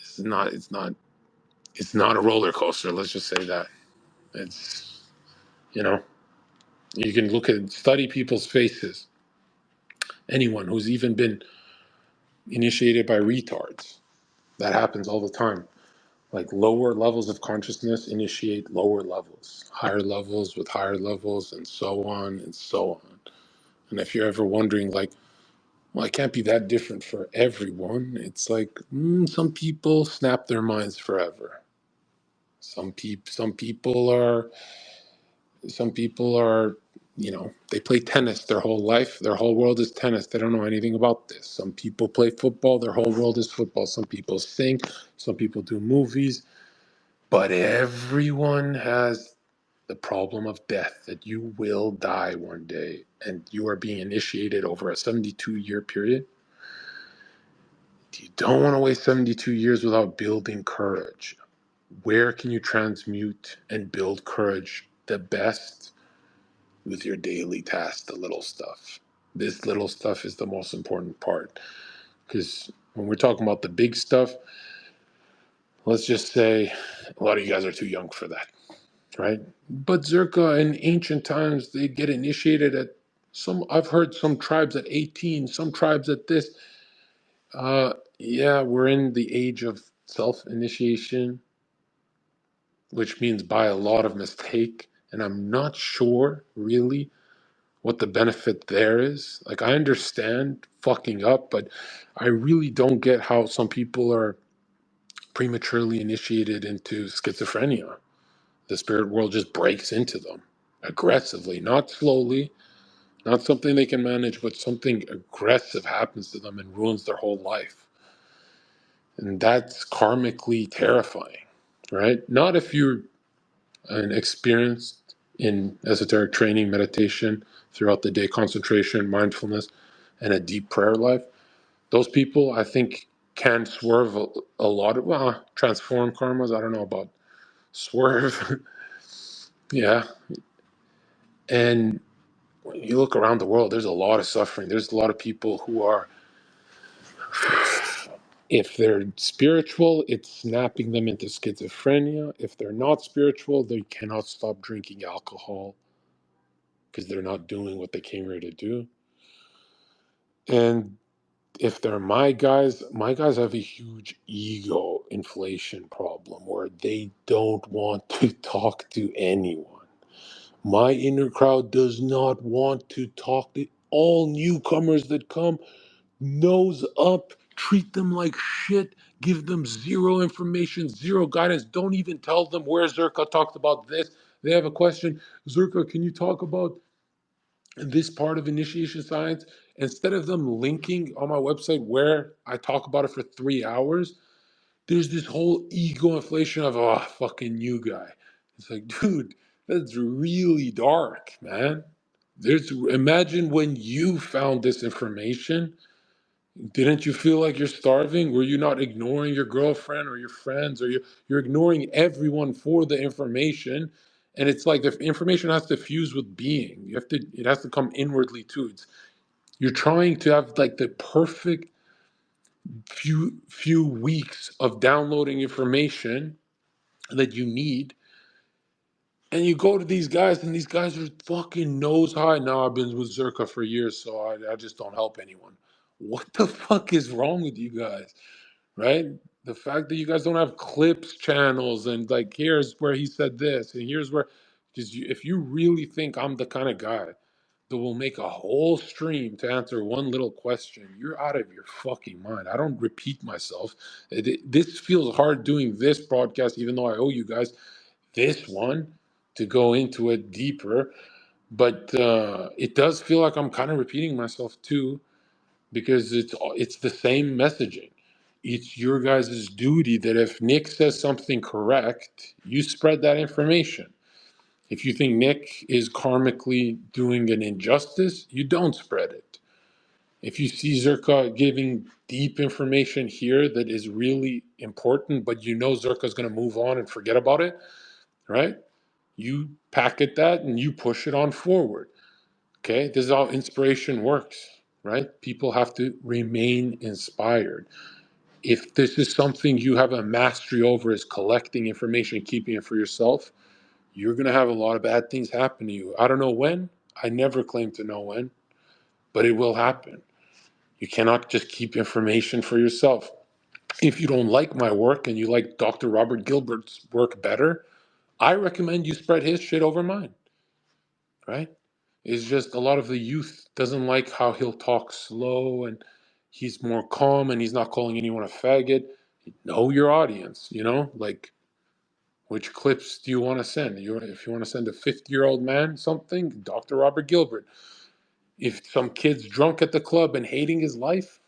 it's not a roller coaster. Let's just say that. It's, you know, you can study people's faces. Anyone who's even been initiated by retards. That happens all the time. Like lower levels of consciousness initiate lower levels, higher levels with higher levels, and so on and so on. And if you're ever wondering, like, well, it can't be that different for everyone, it's like some people snap their minds forever. Some people are, they play tennis their whole life. Their whole world is tennis. They don't know anything about this. Some people play football. Their whole world is football. Some people sing. Some people do movies. But everyone has the problem of death, that you will die one day and you are being initiated over a 72-year period. You don't want to waste 72 years without building courage. Where can you transmute and build courage the best? With your daily tasks, the little stuff. This little stuff is the most important part. Because when we're talking about the big stuff, let's just say a lot of you guys are too young for that, right? But Zherka, in ancient times, they'd get initiated at I've heard some tribes at 18, some tribes at this. Yeah, we're in the age of self-initiation, which means by a lot of mistake. And I'm not sure, really, what the benefit there is. Like, I understand fucking up, but I really don't get how some people are prematurely initiated into schizophrenia. The spirit world just breaks into them aggressively, not slowly, not something they can manage, but something aggressive happens to them and ruins their whole life. And that's karmically terrifying, right? Not if you're an experienced in esoteric training, meditation, throughout the day, concentration, mindfulness, and a deep prayer life. Those people, I think, can swerve a lot of, transform karmas. I don't know about swerve. Yeah. And when you look around the world, there's a lot of suffering. There's a lot of people who are, if they're spiritual, it's snapping them into schizophrenia. If they're not spiritual, they cannot stop drinking alcohol because they're not doing what they came here to do. And if they're my guys have a huge ego inflation problem where they don't want to talk to anyone. My inner crowd does not want to talk to all newcomers that come, nose up, treat them like shit, give them zero information, zero guidance. Don't even tell them where Zherka talked about this. They have a question. Zherka, can you talk about this part of initiation science? Instead of them linking on my website where I talk about it for 3 hours, there's this whole ego inflation of, oh, fucking you guy. It's like, dude, that's really dark, man. Imagine when you found this information. Didn't you feel like you're starving? Were you not ignoring your girlfriend or your friends, or you're ignoring everyone for the information? And it's like the information has to fuse with being. It has to come inwardly too. You're trying to have like the perfect few weeks of downloading information that you need, and you go to these guys, and these guys are fucking nose high. No, I've been with Zherka for years, so I just don't help anyone. What the fuck is wrong with you guys? Right? The fact that you guys don't have clips channels and like, here's where he said this and here's where, because if you really think I'm the kind of guy that will make a whole stream to answer one little question, you're out of your fucking mind. I don't repeat myself. This feels hard doing this broadcast, even though I owe you guys this one to go into it deeper. But it does feel like I'm kind of repeating myself too, because it's the same messaging. It's your guys' duty that if Nick says something correct, you spread that information. If you think Nick is karmically doing an injustice, you don't spread it. If you see Zherka giving deep information here that is really important, but you know Zherka's going to move on and forget about it, right? You packet that and you push it on forward. Okay, this is how inspiration works, right? People have to remain inspired. If this is something you have a mastery over, is collecting information, keeping it for yourself, you're going to have a lot of bad things happen to you. I don't know when. I never claim to know when, but it will happen. You cannot just keep information for yourself. If you don't like my work and you like Dr. Robert Gilbert's work better, I recommend you spread his shit over mine, right? It's just a lot of the youth doesn't like how he'll talk slow and he's more calm and he's not calling anyone a faggot. Know your audience, like, which clips do you want to send? If you want to send a 50-year-old man something, Dr. Robert Gilbert. If some kid's drunk at the club and hating his life,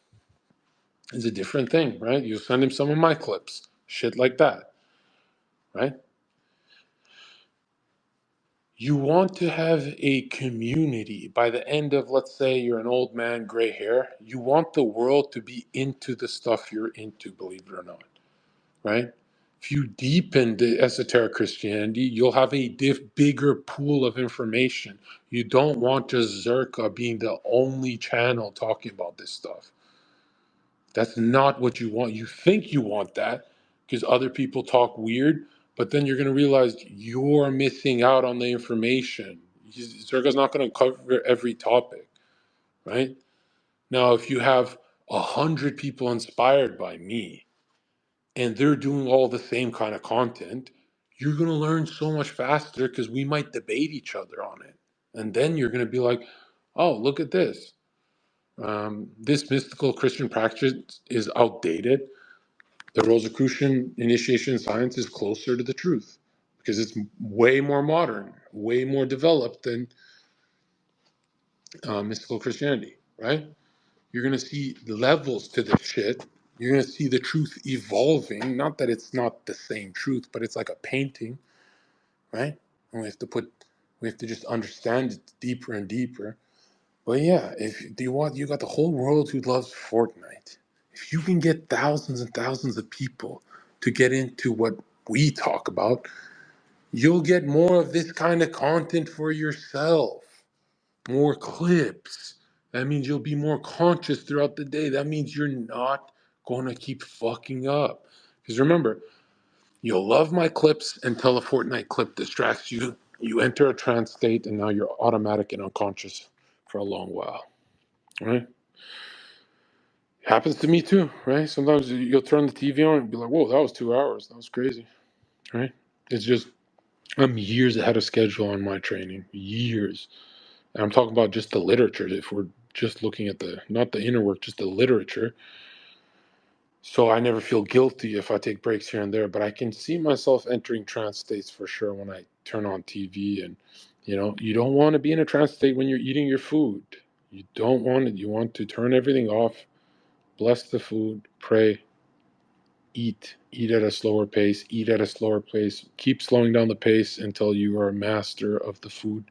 is a different thing, right? You'll send him some of my clips, shit like that, right? You want to have a community. By the end of, let's say you're an old man, gray hair, you want the world to be into the stuff you're into, believe it or not, right? If you deepen the esoteric Christianity, you'll have a bigger pool of information. You don't want just Zherka being the only channel talking about this stuff. That's not what you want. You think you want that because other people talk weird, but then you're going to realize you're missing out on the information. Zerga's not going to cover every topic, right? Now, if you have 100 people inspired by me and they're doing all the same kind of content, you're going to learn so much faster because we might debate each other on it. And then you're going to be like, oh, look at this. This mystical Christian practice is outdated. The Rosicrucian initiation science is closer to the truth because it's way more modern, way more developed than mystical Christianity, right? You're going to see levels to this shit. You're going to see the truth evolving. Not that it's not the same truth, but it's like a painting, right? And we have to just understand it deeper and deeper. But yeah, you got the whole world who loves Fortnite. If you can get thousands and thousands of people to get into what we talk about, you'll get more of this kind of content for yourself. More clips. That means you'll be more conscious throughout the day. That means you're not going to keep fucking up. Because remember, you'll love my clips until a Fortnite clip distracts you. You enter a trance state, and now you're automatic and unconscious for a long while. Right? Happens to me too, right? Sometimes you'll turn the TV on and be like, whoa, that was 2 hours. That was crazy, right? It's just, I'm years ahead of schedule on my training, years. And I'm talking about just the literature. If we're just looking at not the inner work, just the literature. So I never feel guilty if I take breaks here and there, but I can see myself entering trance states for sure when I turn on TV. And, you don't want to be in a trance state when you're eating your food. You don't want it. You want to turn everything off, bless the food, pray, eat at a slower pace, eat at a slower pace, keep slowing down the pace until you are a master of the food.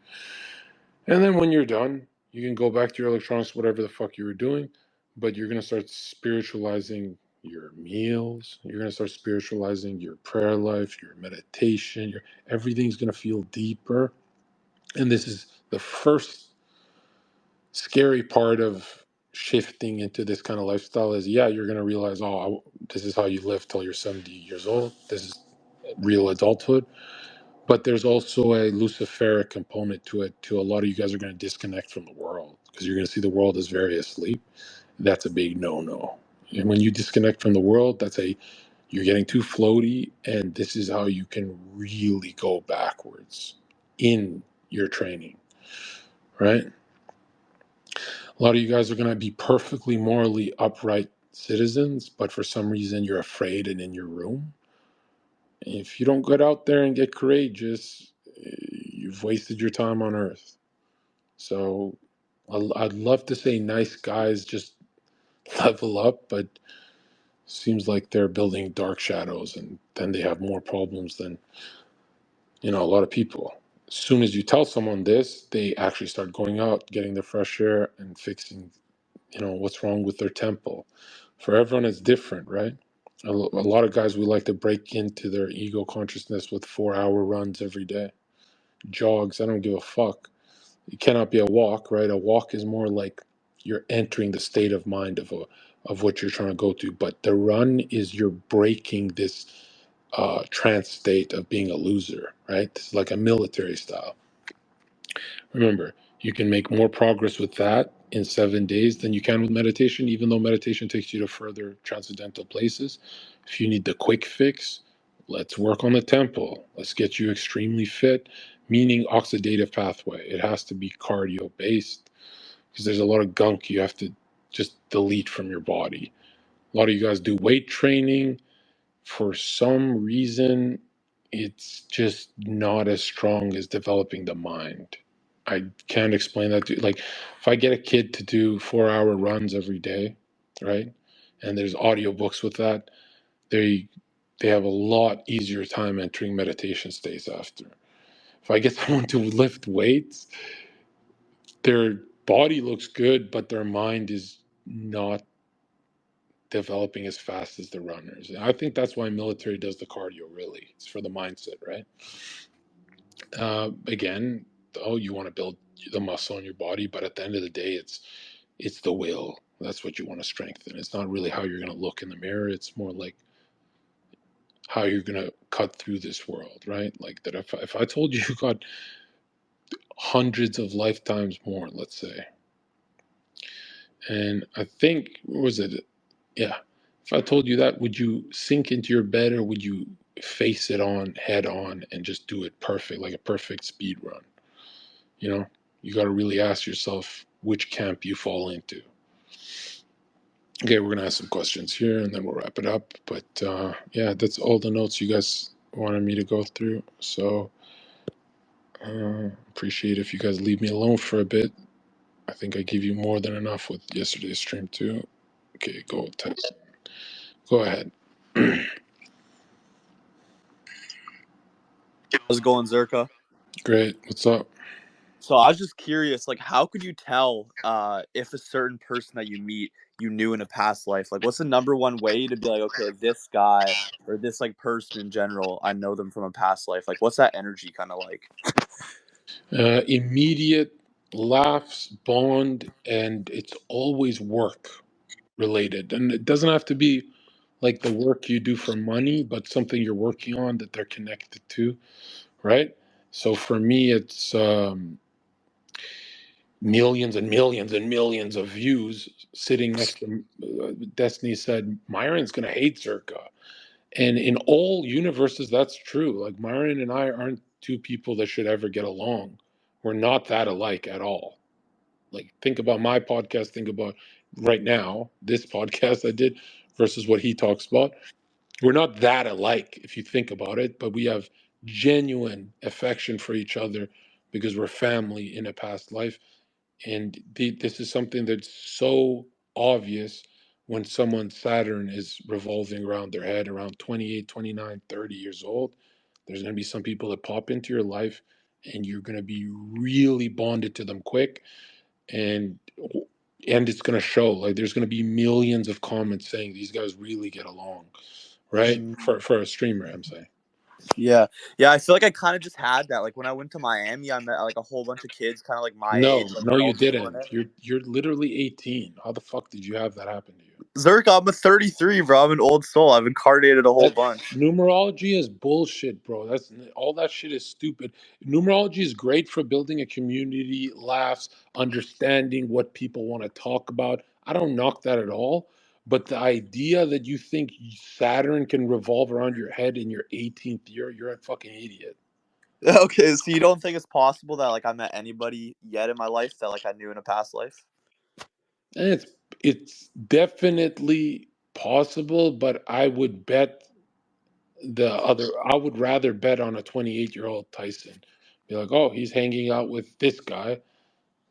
And then when you're done, you can go back to your electronics, whatever the fuck you were doing, but you're going to start spiritualizing your meals. You're going to start spiritualizing your prayer life, your meditation, everything's going to feel deeper. And this is the first scary part of shifting into this kind of lifestyle is, yeah, you're going to realize, this is how you live till you're 70 years old. This is real adulthood. But there's also a luciferic component to it too. A lot of you guys are going to disconnect from the world because you're going to see the world as very asleep. That's a big no-no. And when you disconnect from the world, you're getting too floaty, and this is how you can really go backwards in your training, right? A lot of you guys are going to be perfectly morally upright citizens, but for some reason you're afraid and in your room. If you don't get out there and get courageous, you've wasted your time on earth. So I'd love to say nice guys just level up, but seems like they're building dark shadows, and then they have more problems than a lot of people. As soon as you tell someone this, they actually start going out, getting the fresh air, and fixing what's wrong with their temple. For everyone, it's different, right? A lot of guys, we like to break into their ego consciousness with 4-hour runs every day, jogs. I don't give a fuck. It cannot be a walk, right? A walk is more like you're entering the state of mind of what you're trying to go to. But the run is you're breaking this trance state of being a loser, right? It's like a military style. Remember, you can make more progress with that in 7 days than you can with meditation, even though meditation takes you to further transcendental places. If you need the quick fix, let's work on the temple. Let's get you extremely fit, meaning oxidative pathway. It has to be cardio based because there's a lot of gunk you have to just delete from your body. A lot of you guys do weight training. For some reason, it's just not as strong as developing the mind. I can't explain that to you. Like, if I get a kid to do 4-hour runs every day, right? And there's audiobooks with that, they have a lot easier time entering meditation states after. If I get someone to lift weights, their body looks good, but their mind is not developing as fast as the runners. And I think that's why military does the cardio, really. It's for the mindset, right? Again, you want to build the muscle in your body, but at the end of the day, it's the will. That's what you want to strengthen. It's not really how you're going to look in the mirror. It's more like how you're going to cut through this world, right? Like that. If I told you you got hundreds of lifetimes more, let's say, and I think, what was it? Yeah. If I told you that, would you sink into your bed, or would you face it on head on and just do it perfect, like a perfect speed run? You got to really ask yourself which camp you fall into. Okay, we're going to ask some questions here and then we'll wrap it up. But yeah, that's all the notes you guys wanted me to go through. So appreciate if you guys leave me alone for a bit. I think I gave you more than enough with yesterday's stream too. Okay, go text. Go ahead. How's it going, Zherka? Great. What's up? So I was just curious, like, how could you tell if a certain person that you meet you knew in a past life? Like, what's the number one way to be like, okay, this guy or this like person in general, I know them from a past life. Like, what's that energy kind of like? Immediate laughs, bond, and it's always work related. And it doesn't have to be like the work you do for money, but something you're working on that they're connected to, right? So for me, it's millions and millions and millions of views sitting next to Destiny said Myron's gonna hate Zherka. And in all universes, that's true. Like Myron and I aren't two people that should ever get along. We're not that alike at all. Like think about my podcast, think about right now, this podcast I did versus what he talks about. We're not that alike if you think about it, but we have genuine affection for each other because we're family in a past life. And this is something that's so obvious when someone's Saturn is revolving around their head around 28, 29, 30 years old. There's going to be some people that pop into your life and you're going to be really bonded to them quick. And it's going to show. Like there's going to be millions of comments saying these guys really get along, right? Mm. For a streamer, I'm saying. Yeah, yeah. I feel like I kind of just had that. Like when I went to Miami, I met like a whole bunch of kids, kind of like my age. No, Like no, they're you all killing didn't. it. You're literally 18. How the fuck did you have that happen to you? Zherka, I'm a 33, bro. I'm an old soul. I've incarnated a whole That bunch. numerology is bullshit, bro. That's all that shit is stupid. Numerology is great for building a community, laughs, understanding what people want to talk about. I don't knock that at all. But the idea that you think Saturn can revolve around your head in your 18th year, you're a fucking idiot. Okay, so you don't think it's possible that like I met anybody yet in my life that like I knew in a past life? And it's definitely possible, but I would rather bet on a 28-year-old Tyson. Be like, oh, he's hanging out with this guy.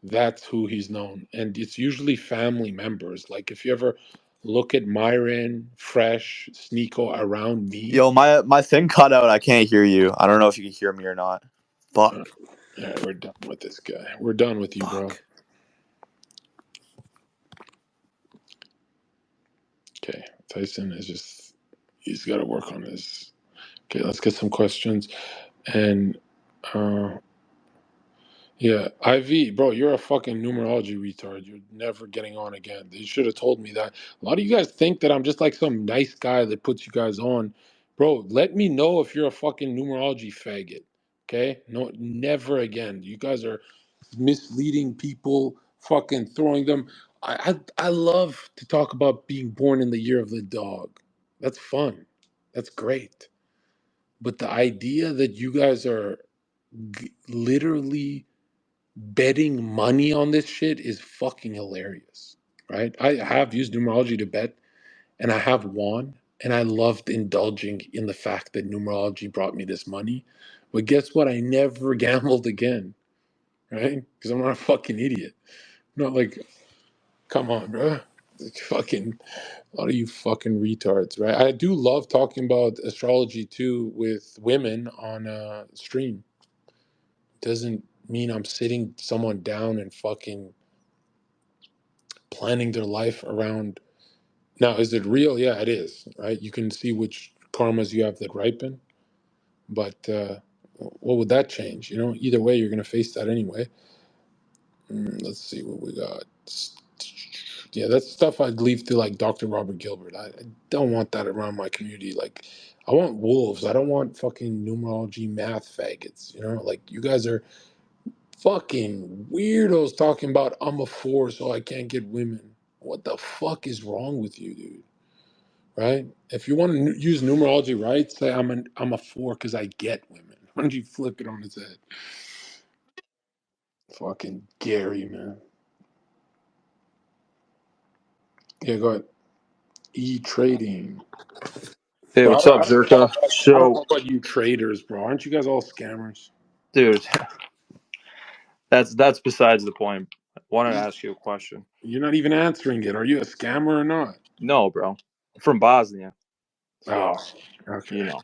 That's who he's known. And it's usually family members. Like if you ever look at Myron, Fresh, Sneeko around me, Yo, my thing cut out. I can't hear you. I don't know if you can hear me or not. uh, Fuck. yeah, we're done with this guy. We're done with you, bro. Fuck. Okay. Tyson is just, he's got to work on this. Okay, let's get some questions. And uh, yeah, IV, bro, you're a fucking numerology retard. You're never getting on again. You should have told me that. A lot of you guys think that I'm just like some nice guy that puts you guys on. Bro, let me know if you're a fucking numerology faggot. Okay? No, never again. You guys are misleading people, fucking throwing them. I love to talk about being born in the year of the dog. That's fun. That's great. But the idea that you guys are literally betting money on this shit is fucking hilarious, right? I have used numerology to bet and I have won, and I loved indulging in the fact that numerology brought me this money. But guess what? I never gambled again, right? Because I'm not a fucking idiot. I'm not like, come on, bro. Like fucking a lot of you fucking retards, right? I do love talking about astrology too with women on stream. Doesn't mean I'm sitting someone down and fucking planning their life around. Now, is it real? Yeah, it is, right? You can see which karmas you have that ripen, but what would that change? You know, either way, you're going to face that anyway. Let's see what we got. Yeah, that's stuff I'd leave to like Dr. Robert Gilbert. I don't want that around my community. Like, I want wolves. I don't want fucking numerology math faggots. You know, like you guys are fucking weirdos talking about I'm a four, so I can't get women. What the fuck is wrong with you, dude? Right? If you want to use numerology right, say I'm a four because I get women. Why don't you flip it on its head? Fucking Gary, man. Yeah, go ahead. E-trading. Hey, Bro, what's up, Zherka? I don't So, know about you traders, bro. Aren't you guys all scammers? dude, that's besides the point. I wanted to ask you a question. You're not even answering it. Are you a scammer or not? No, bro. I'm from Bosnia, Oh, so okay. you know.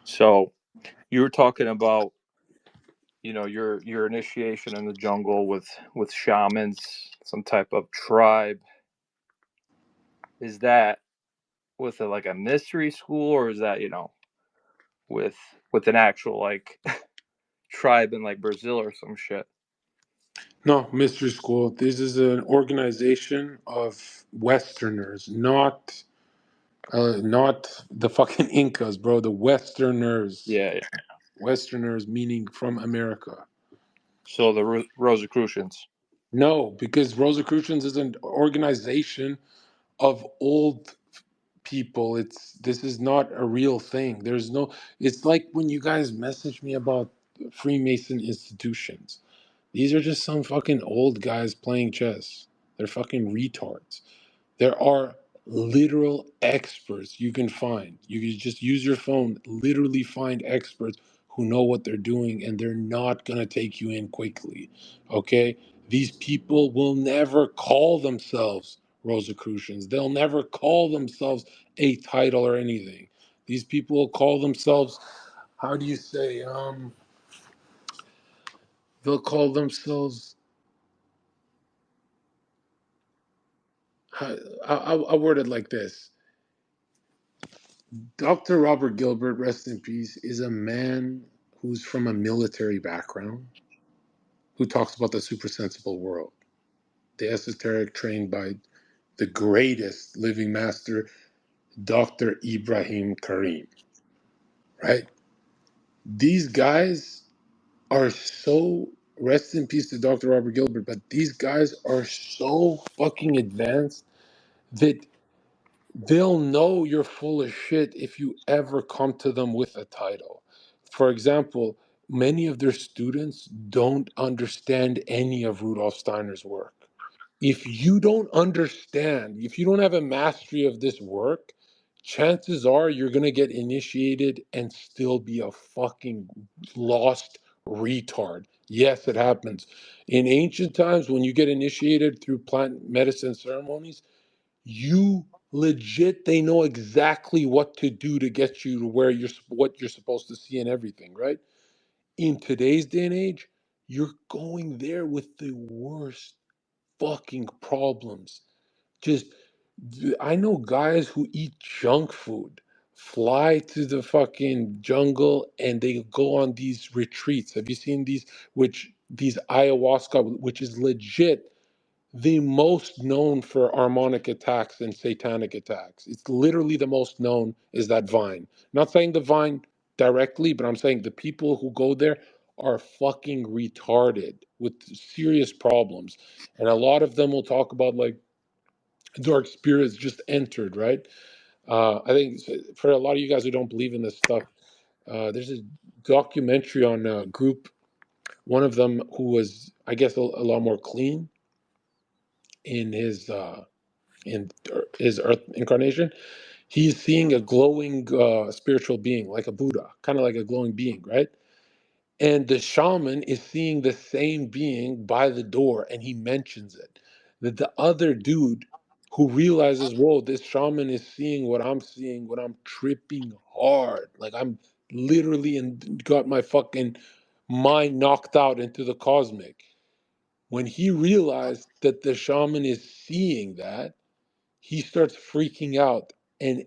So you were talking about, your initiation in the jungle with shamans, some type of tribe. Is that with like a mystery school, or is that with with an actual like tribe in like Brazil or some shit? No, mystery school. This is an organization of Westerners, not the fucking Incas, bro. The Westerners. Yeah, yeah. Westerners meaning from America. So the Rosicrucians. No, because Rosicrucians is an organization of old people. This is not a real thing. There's no. It's like when you guys message me about Freemason institutions. These are just some fucking old guys playing chess. They're fucking retards. There are literal experts you can find. You can just use your phone, literally find experts who know what they're doing, and they're not going to take you in quickly. Okay? These people will never call themselves Rosicrucians. They'll never call themselves a title or anything. These people will call themselves, how do you say, they'll call themselves, I'll word it like this. Dr. Robert Gilbert, rest in peace, is a man who's from a military background who talks about the supersensible world, the esoteric trained by the greatest living master, Dr. Ibrahim Karim, right? These guys are so, rest in peace to Dr. Robert Gilbert, but these guys are so fucking advanced that they'll know you're full of shit if you ever come to them with a title. For example, many of their students don't understand any of Rudolf Steiner's work. If you don't understand, if you don't have a mastery of this work, chances are you're going to get initiated and still be a fucking lost retard. Yes, it happens. In ancient times, when you get initiated through plant medicine ceremonies, you legit they know exactly what to do to get you to where what you're supposed to see and everything, right? In today's day and age, you're going there with the worst fucking problems. Just I know guys who eat junk food, fly to the fucking jungle, and they go on these retreats. Have you seen these ayahuasca, which is legit the most known for harmonic attacks and satanic attacks? It's literally the most known is that vine. Not saying the vine directly, but I'm saying the people who go there are fucking retarded with serious problems. And a lot of them will talk about like dark spirits just entered, right? I think for a lot of you guys who don't believe in this stuff, there's a documentary on a group, one of them who was, I guess, a lot more clean in his earth incarnation. He's seeing a glowing spiritual being, like a Buddha, kind of like a glowing being, right? And the shaman is seeing the same being by the door, and he mentions it. That the other dude who realizes, whoa, this shaman is seeing what I'm seeing when I'm tripping hard. Like I'm literally got my fucking mind knocked out into the cosmic. When he realized that the shaman is seeing that, he starts freaking out and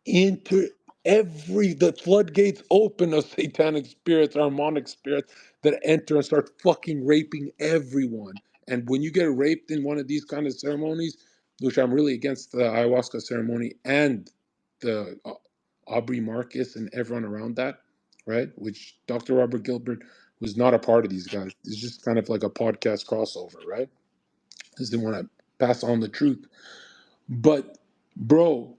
into the floodgates open of satanic spirits, harmonic spirits that enter and start fucking raping everyone. And when you get raped in one of these kind of ceremonies, which I'm really against the ayahuasca ceremony and the Aubrey Marcus and everyone around that, right? Which Dr. Robert Gilbert was not a part of these guys. It's just kind of like a podcast crossover, right? Because they want to pass on the truth. But, bro,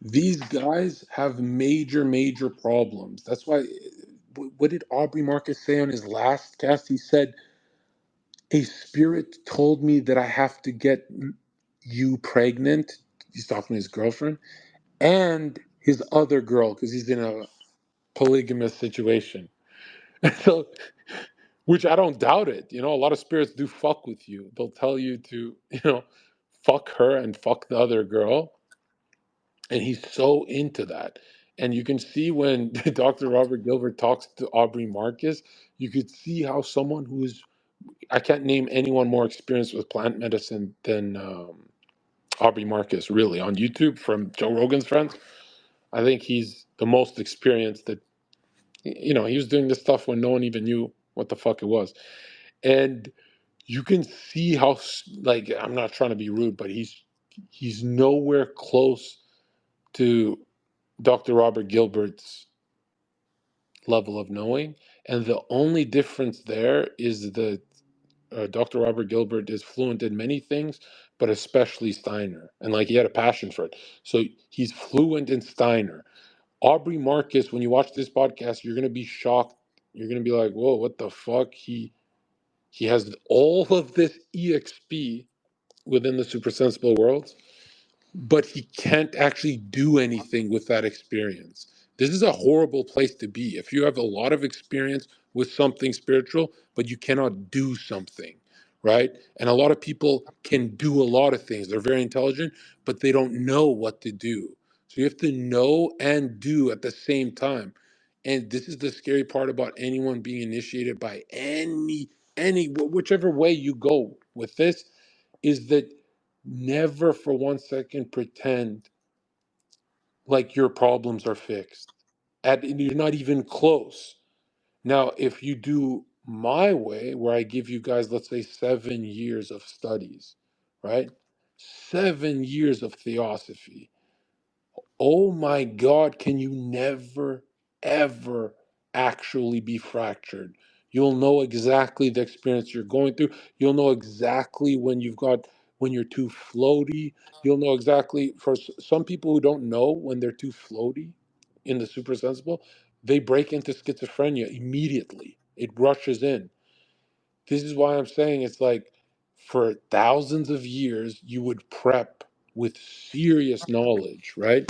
these guys have major, major problems. That's why, what did Aubrey Marcus say on his last cast? He said, a spirit told me that I have to get you pregnant. He's talking to his girlfriend and his other girl because he's in a polygamous situation. So, which I don't doubt it. You know, a lot of spirits do fuck with you. They'll tell you to, fuck her and fuck the other girl, and he's so into that. And you can see when Dr. Robert Gilbert talks to Aubrey Marcus, you could see how someone who's, I can't name anyone more experienced with plant medicine than Aubrey Marcus, really, on YouTube from Joe Rogan's friends. I think he's the most experienced that, he was doing this stuff when no one even knew what the fuck it was. And you can see how, like, I'm not trying to be rude, but he's nowhere close to Dr. Robert Gilbert's level of knowing. And the only difference there is that Dr. Robert Gilbert is fluent in many things, but especially Steiner. And like he had a passion for it. So he's fluent in Steiner. Aubrey Marcus, when you watch this podcast, you're going to be shocked. You're going to be like, whoa, what the fuck? He has all of this EXP within the supersensible worlds, but he can't actually do anything with that experience. This is a horrible place to be. If you have a lot of experience with something spiritual, but you cannot do something, right? And a lot of people can do a lot of things. They're very intelligent, but they don't know what to do. So you have to know and do at the same time. And this is the scary part about anyone being initiated by any whichever way you go with this, is that never for 1 second pretend like your problems are fixed. You're not even close. Now, if you do my way, where I give you guys, let's say, 7 years of studies, right? 7 years of theosophy. Oh my God, can you never, ever actually be fractured? You'll know exactly the experience you're going through. You'll know exactly when you're too floaty. You'll know exactly for some people who don't know when they're too floaty in the super sensible, they break into schizophrenia immediately. It rushes in. This is why I'm saying it's like for thousands of years, you would prep with serious knowledge, right?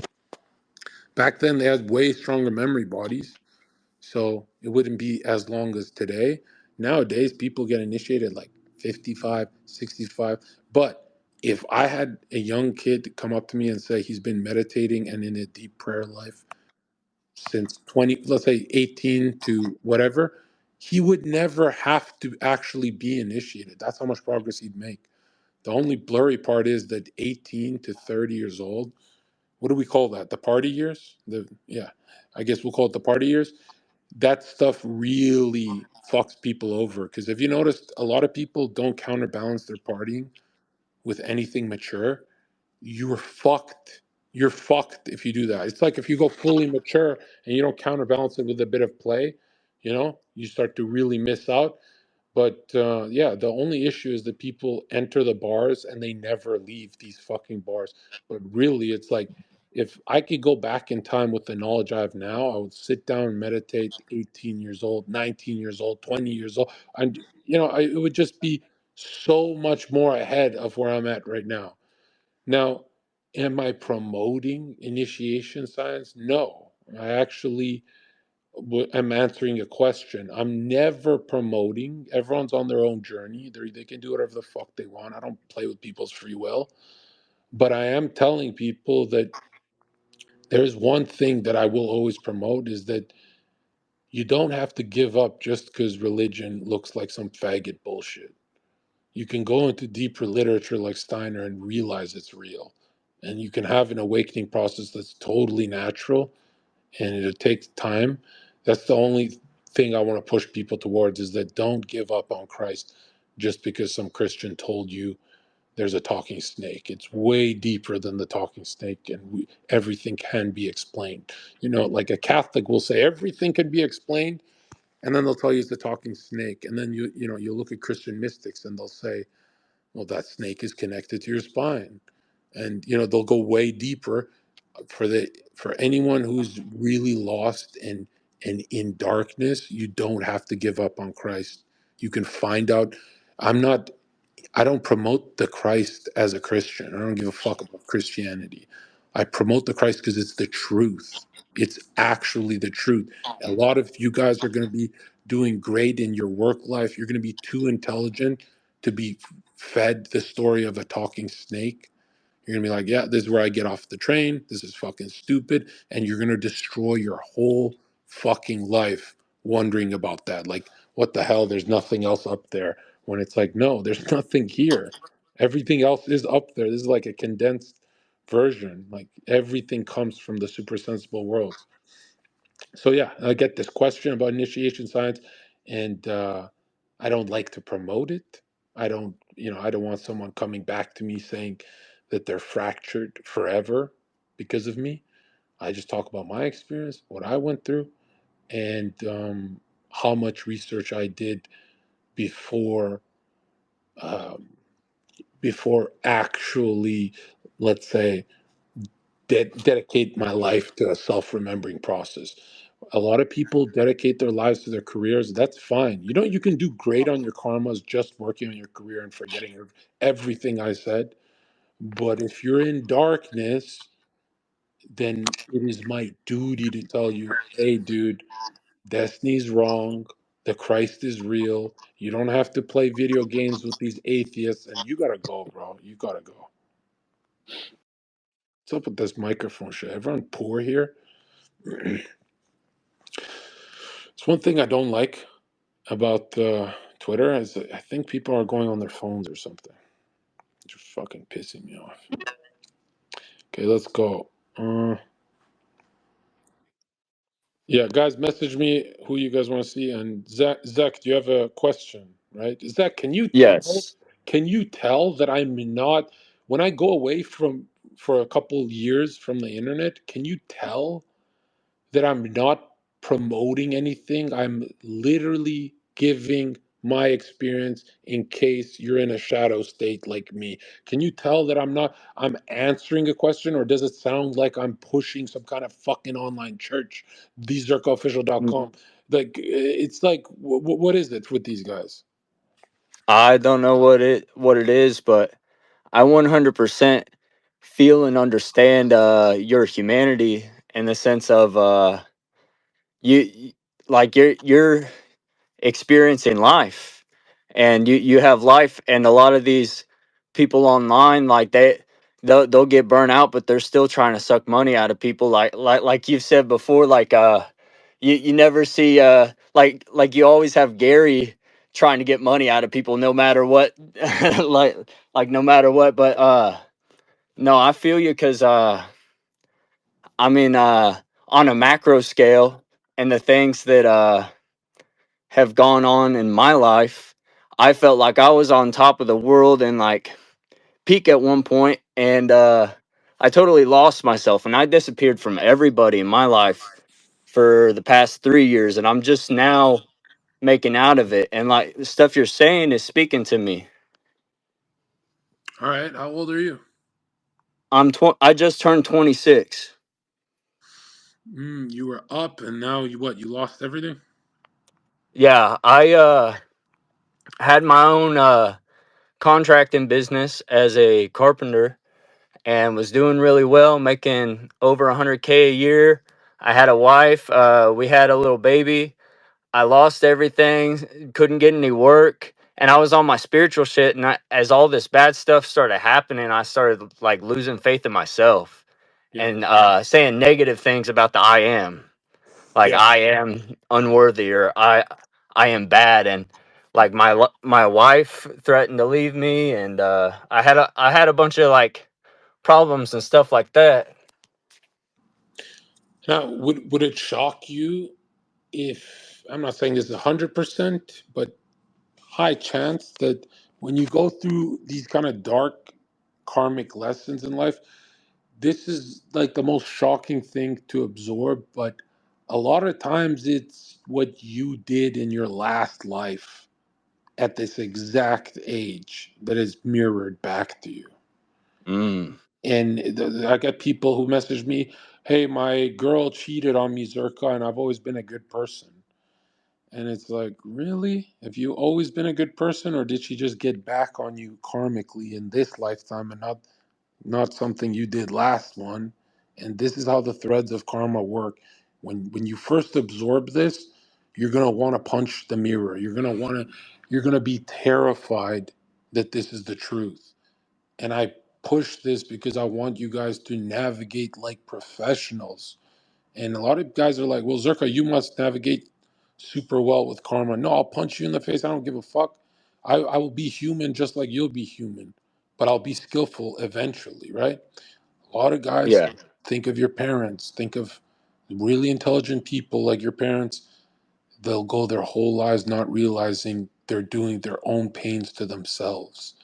Back then, they had way stronger memory bodies, so it wouldn't be as long as today. Nowadays, people get initiated like 55, 65. But if I had a young kid come up to me and say he's been meditating and in a deep prayer life since 20, let's say 18 to whatever, he would never have to actually be initiated. That's how much progress he'd make. The only blurry part is that 18 to 30 years old, what do we call that? The party years? I guess we'll call it the party years. That stuff really fucks people over because if you noticed, a lot of people don't counterbalance their partying with anything mature. You're fucked. You're fucked if you do that. It's like if you go fully mature and you don't counterbalance it with a bit of play, you start to really miss out. But yeah, the only issue is that people enter the bars and they never leave these fucking bars. But really, it's like if I could go back in time with the knowledge I have now, I would sit down and meditate 18 years old, 19 years old, 20 years old. And, it would just be so much more ahead of where I'm at right now. Now, am I promoting initiation science? No. I actually I'm answering a question. I'm never promoting. Everyone's on their own journey. They can do whatever the fuck they want. I don't play with people's free will. But I am telling people that there's one thing that I will always promote is that you don't have to give up just because religion looks like some faggot bullshit. You can go into deeper literature like Steiner and realize it's real. And you can have an awakening process that's totally natural and it takes time. That's the only thing I want to push people towards is that don't give up on Christ just because some Christian told you there's a talking snake. It's way deeper than the talking snake, and everything can be explained. Like a Catholic will say everything can be explained, and then they'll tell you it's the talking snake, and then you look at Christian mystics and they'll say, well, that snake is connected to your spine, and they'll go way deeper for anyone who's really lost and in darkness. You don't have to give up on Christ. You can find out. I don't promote the Christ as a Christian. I don't give a fuck about Christianity. I promote the Christ because it's the truth. It's actually the truth. A lot of you guys are going to be doing great in your work life. You're going to be too intelligent to be fed the story of a talking snake. You're gonna be like, yeah, this is where I get off the train. This is fucking stupid. And you're gonna destroy your whole fucking life wondering about that. Like, what the hell? There's nothing else up there. When it's like, no, there's nothing here. Everything else is up there. This is like a condensed version. Like everything comes from the super sensible world. So yeah, I get this question about initiation science, and I don't like to promote it. I don't want someone coming back to me saying that they're fractured forever because of me. I just talk about my experience, what I went through, and how much research I did before um, before actually, let's say, dedicate my life to a self-remembering process. A lot of people dedicate their lives to their careers. That's fine. You know, you can do great on your karmas just working on your career and forgetting everything I said. But if you're in darkness, then it is my duty to tell you, hey, dude, destiny's wrong. The Christ is real. You don't have to play video games with these atheists, and you gotta go, bro. You gotta go. What's up with this microphone shit? Everyone poor here. It's one thing I don't like about Twitter is that I think people are going on their phones or something. It's just fucking pissing me off. Okay, let's go. Uh, yeah, guys, message me who you guys want to see. And Zach, do you have a question? Right, Zach, can you tell? Yes. Can you tell that I'm not when I go away from for a couple years from the internet? Can you tell that I'm not promoting anything? I'm literally giving my experience in case you're in a shadow state like me. Can you tell that I'm answering a question, or does it sound like I'm pushing some kind of fucking online church? TheZerkaOfficial.com. Like, it's like, what is it with these guys? I don't know what it is, but I 100% feel and understand your humanity in the sense of you like you're experiencing life, and you have life, and a lot of these people online, like they'll get burnt out, but they're still trying to suck money out of people, like you've said before, like you never see like you always have Gary trying to get money out of people no matter what. like no matter what, but no, I feel you, because I mean, on a macro scale, and the things that have gone on in my life, I felt like I was on top of the world and like peak at one point, and I totally lost myself, and I disappeared from everybody in my life for the past 3 years, and I'm just now making out of it. And like the stuff you're saying is speaking to me. All right, how old are you? I just turned 26. You were up, and now you what? You lost everything? Yeah, I had my own contracting business as a carpenter, and was doing really well, making over 100K a year. I had a wife. We had a little baby. I lost everything. Couldn't get any work, and I was on my spiritual shit. And as all this bad stuff started happening, I started like losing faith in myself, Yeah. and saying negative things about the I am. Like, Yeah. I am unworthy, or I am bad, and like my wife threatened to leave me, and I had a bunch of like problems and stuff like that. Now, would it shock you if I'm not saying this is 100%, but high chance that when you go through these kind of dark karmic lessons in life, this is like the most shocking thing to absorb, but a lot of times it's what you did in your last life at this exact age that is mirrored back to you. Mm. And I get people who message me, hey, my girl cheated on me, Zherka, and I've always been a good person. And it's like, really? Have you always been a good person, or did she just get back on you karmically in this lifetime and not something you did last one? And this is how the threads of karma work. When you first absorb this, you're gonna want to punch the mirror. You're gonna be terrified that this is the truth. And I push this because I want you guys to navigate like professionals. And a lot of guys are like, well, Zherka, you must navigate super well with karma. No, I'll punch you in the face. I don't give a fuck. I will be human just like you'll be human, but I'll be skillful eventually, right? A lot of guys Yeah. think of your parents, think of really intelligent people like your parents. They'll go their whole lives not realizing they're doing their own pains to themselves.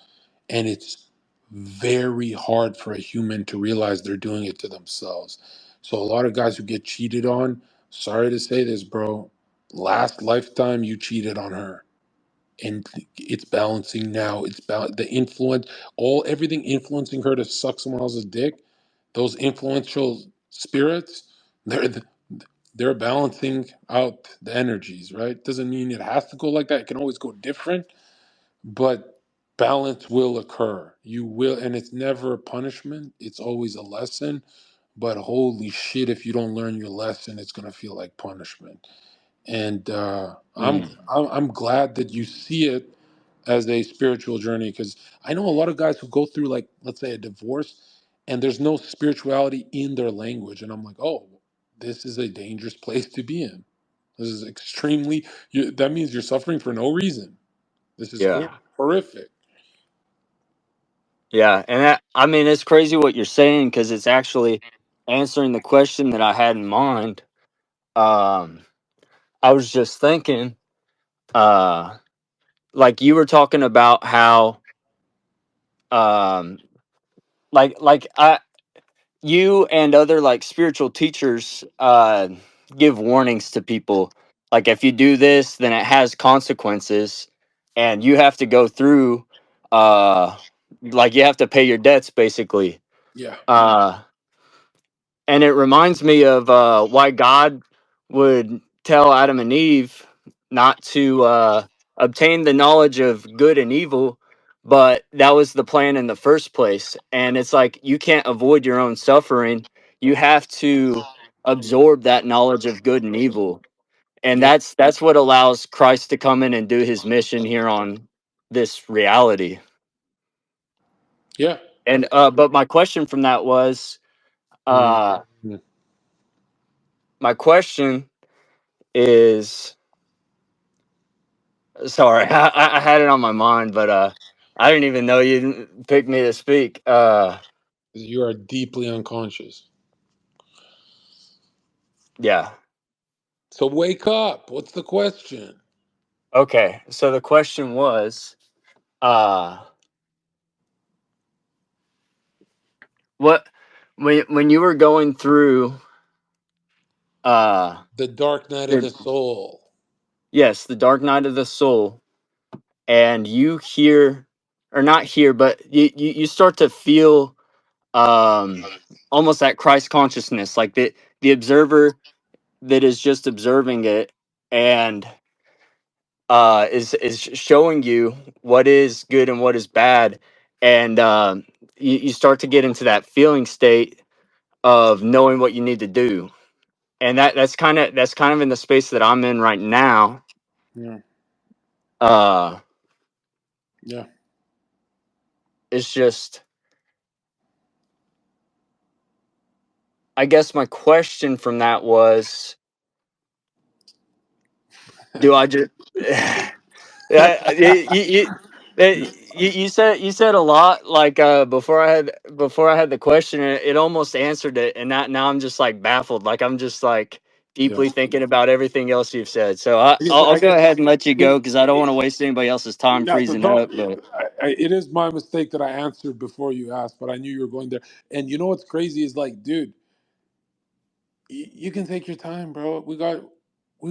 And it's very hard for a human to realize they're doing it to themselves. So a lot of guys who get cheated on Sorry to say this, bro. Last lifetime you cheated on her, and it's balancing now. The influence, everything influencing her to suck someone else's dick. Those influential spirits, they're they're balancing out the energies, right? Doesn't mean it has to go like that. It can always go different, but balance will occur. You will, and it's never a punishment. It's always a lesson. But holy shit, if you don't learn your lesson, it's gonna feel like punishment. And Mm. I'm glad that you see it as a spiritual journey, because I know a lot of guys who go through, like, let's say, a divorce, and there's no spirituality in their language, and I'm like, oh, this is a dangerous place to be in. This is extremely. That means you're suffering for no reason. This is Yeah. horrific. Yeah. And that, I mean, it's crazy what you're saying because it's actually answering the question that I had in mind. Um, I was just thinking, uh, like you were talking about how, um, like you and other like spiritual teachers give warnings to people, like if you do this then it has consequences and you have to go through uh like you have to pay your debts basically. Yeah. uh and it reminds me of why God would tell Adam and Eve not to obtain the knowledge of good and evil, but that was the plan in the first place. And it's like you can't avoid your own suffering. You have to absorb that knowledge of good and evil. And Yeah. that's what allows Christ to come in and do his mission here on this reality. Yeah. And but my question from that was Mhm. uh my question is, sorry, I had it on my mind, but I didn't even know you didn't pick me to speak. You are deeply unconscious. Yeah. So wake up. What's the question? Okay. So the question was, uh, what when you were going through, uh, The dark night of the the soul. yes, the dark night of the soul, and you hear, or not hear, but you start to feel almost that Christ consciousness, like the observer that is just observing it and is showing you what is good and what is bad, and you start to get into that feeling state of knowing what you need to do, and that's kind of in the space that I'm in right now. Yeah. uh Yeah. it's just, I guess my question from that was, do I just yeah, you said a lot, like before I had the question, it almost answered it, and now I'm just like baffled, like I'm just like Yeah. deeply thinking about everything else you've said. So I, I guess, I'll, I I'll go guess ahead and let you it, go because I don't want to waste anybody else's time that's a freezing up. But it is my mistake that I answered before you asked, but I knew you were going there. And you know what's crazy is, like, dude, you can take your time, bro. We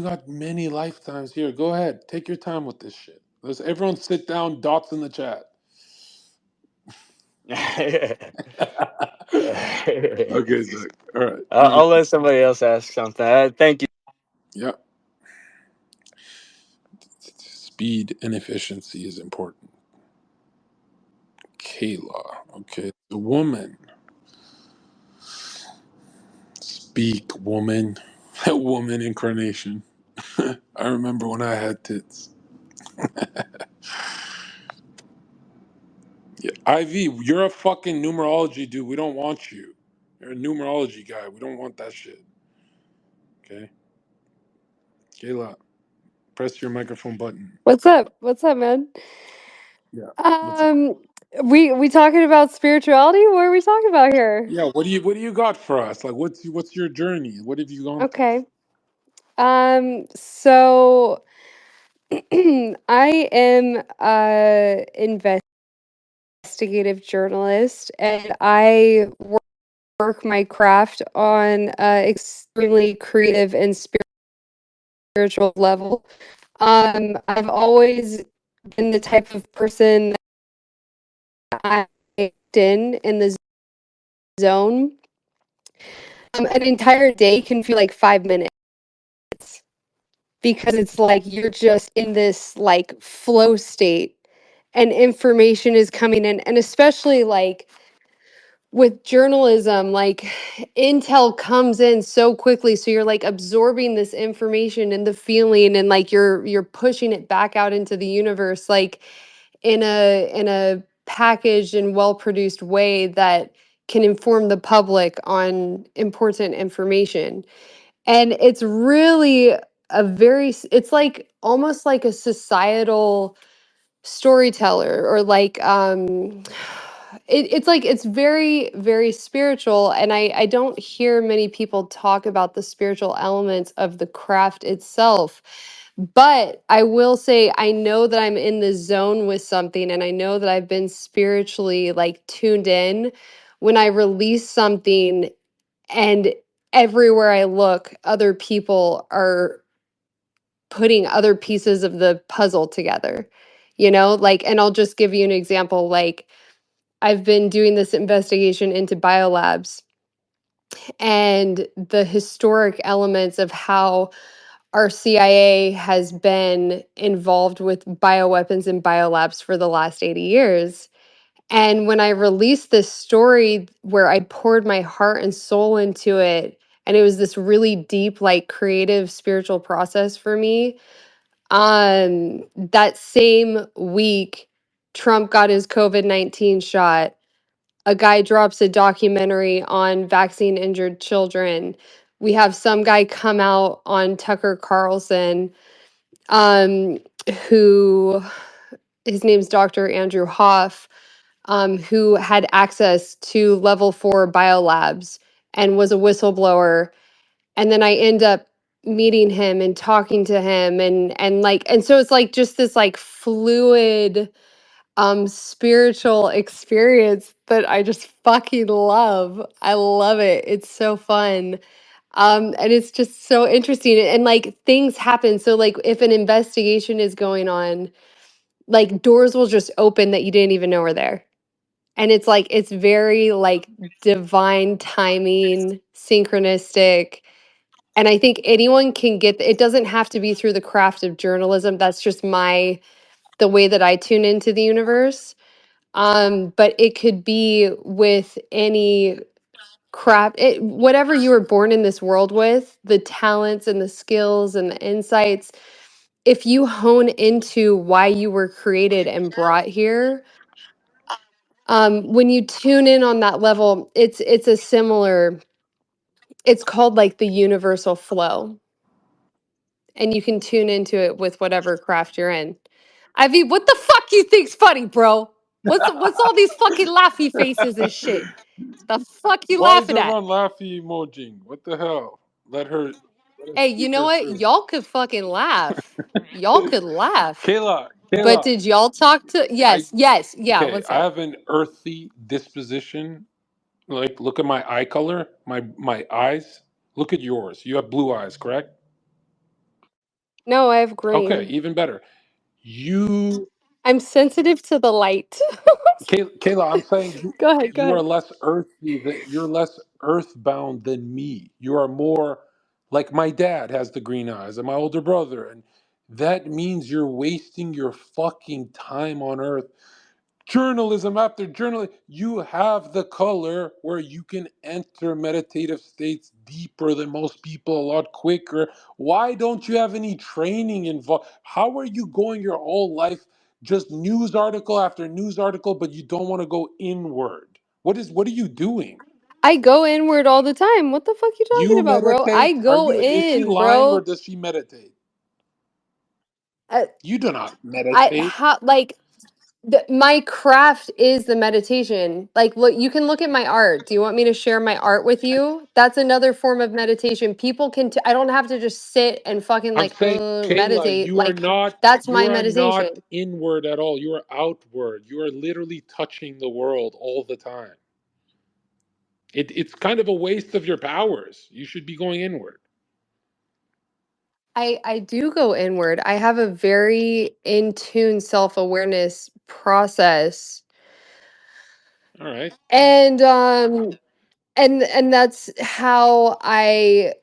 got many lifetimes here. Go ahead, take your time with this shit. Let's everyone sit down. Dots in the chat. Okay, Zach. All right. I'll let somebody else ask something. Thank you. Yeah. Speed and efficiency is important. Kayla. Okay. The woman. Speak, woman. Woman incarnation. I remember when I had tits. Yeah. IV, you're a fucking numerology dude. We don't want you. You're a numerology guy. We don't want that shit. Okay. Kayla, press your microphone button. What's up? What's up, man? Yeah. What's up? Um, we talking about spirituality? What are we talking about here? Yeah. What do you got for us? Like, what's your journey? What have you gone through? Okay. So I am a investigative journalist, and I work my craft on extremely creative and spiritual level. I've always been the type of person that I in the zone. An entire day can feel like 5 minutes because it's like you're just in this like flow state and information is coming in, and especially like with journalism, like intel comes in so quickly, so you're like absorbing this information and the feeling, and like you're pushing it back out into the universe, like in a packaged and well produced way that can inform the public on important information. And it's really it's like almost like a societal storyteller, or like it's like it's very very spiritual, and I don't hear many people talk about the spiritual elements of the craft itself. But I will say I know that I'm in the zone with something, and I know that I've been spiritually like tuned in when I release something, and everywhere I look other people are putting other pieces of the puzzle together, like, and I'll just give you an example. Like, I've been doing this investigation into biolabs and the historic elements of how our CIA has been involved with bioweapons and biolabs for the last 80 years. And when I released this story where I poured my heart and soul into it, and it was this really deep, like creative, spiritual process for me, that same week, Trump got his COVID-19 shot. A guy drops a documentary on vaccine injured children. We have some guy come out on Tucker Carlson, um, who his name's Dr. Andrew Hoff, who had access to level 4 biolabs and was a whistleblower. And then I end up meeting him and talking to him, and like, and so it's like just this like fluid spiritual experience that I just fucking love. I love it. It's so fun. And it's just so interesting, and like things happen. So like if an investigation is going on, like doors will just open that you didn't even know were there. And it's like it's very like divine timing, synchronistic. And I think anyone can get it doesn't have to be through the craft of journalism. That's just the way that I tune into the universe. But it could be with any whatever you were born in this world with, the talents and the skills and the insights. If you hone into why you were created and brought here, when you tune in on that level, it's a similar. It's called like the universal flow, and you can tune into it with whatever craft you're in. Ivy, what the fuck you think's funny, bro? What's all these fucking laughy faces and shit? The fuck you Why is laughing at? everyone laughing emojing? What the hell? Let her Hey, you speak know her what? truth. Y'all could fucking laugh. Y'all could laugh. Kayla, But Kayla, did y'all talk to I yeah, okay. what's I up? have an earthy disposition. Like, look at my eye color, my eyes. Look at yours. You have blue eyes, correct? No, I have Okay, green. even better. You, I'm sensitive to the light. Kayla, I'm saying Go ahead, go you are ahead. less earthy. You're less earthbound than me. You are more like my dad has the green eyes and my older brother, and that means you're wasting your fucking time on earth. Journalism after journalism, you have the color where you can enter meditative states deeper than most people, a lot quicker. Why don't you have any training involved? How are you going your whole life just news article after news article, but you don't want to go inward? What are you doing? I go inward all the time. What the fuck you talking You about, bro? I meditate? Are go you, is she in, lying or bro. does she meditate? Uh, You do not I meditate. how like my craft is the meditation. Like, look, you can look at my art. Do you want me to share my art with you? That's another form of meditation. People can, I don't have to just sit and fucking I'm like, saying, Kayla, meditate. Like, that's you my are not meditation. inward at all. You are outward. You are literally touching the world all the time. It's kind of a waste of your powers. You should be going inward. I do go inward. I have a very in tune self-awareness process. All right. And that's how I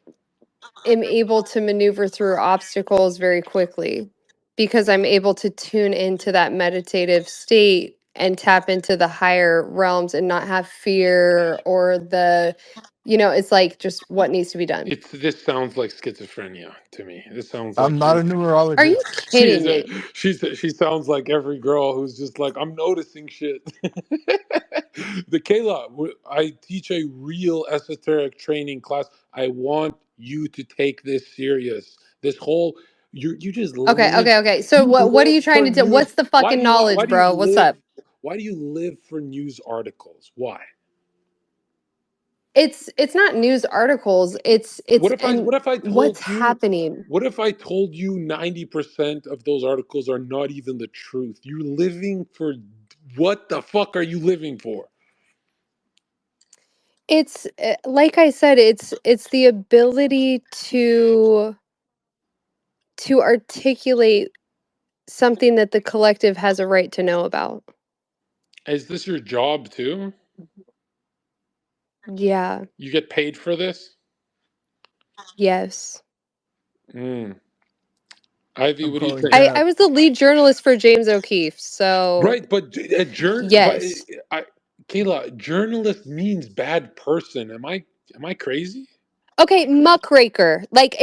am able to maneuver through obstacles very quickly, because I'm able to tune into that meditative state and tap into the higher realms and not have fear or it's like just what needs to be done. This sounds like schizophrenia to me. This sounds I'm like not you're. a Are you numerologist. She's kidding a, me? she sounds like every girl who's just like, I'm noticing shit. The Kayla, I teach a real esoteric training class. I want you to take this serious. This whole you just Okay, live okay, okay. So you what are live you trying for to do? news. What's the fucking Why knowledge, do you bro? What's live up? why do you live for news articles? Why? It's not news articles. It's and What if I what's told you happening. what if I told you 90% of those articles are not even the truth? You're living for what the fuck are you living for? It's like I said, it's the ability to articulate something that the collective has a right to know about. Is this your job too? Yeah. You get paid for this? Yes. Mm. Ivy, I'm what do you calling think? I Cap. was the lead journalist for James O'Keefe, so Right, but yes. Kayla, journalist means bad person. Am I crazy? Okay, muckraker. Like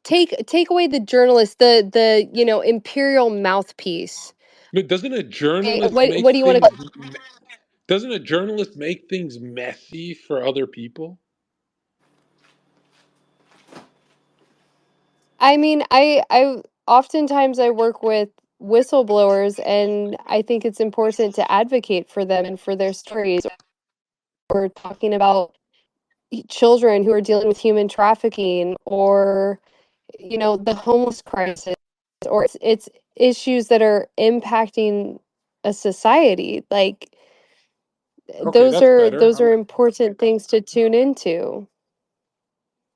take away the journalist, the imperial mouthpiece. But doesn't a Okay, journalist what make do you want to? things doesn't a journalist make things messy for other people? I mean, I oftentimes I work with whistleblowers, and I think it's important to advocate for them and for their stories, or talking about children who are dealing with human trafficking, or the homeless crisis, or it's issues that are impacting a society. Like Okay, those that's are better. those are important things to tune into.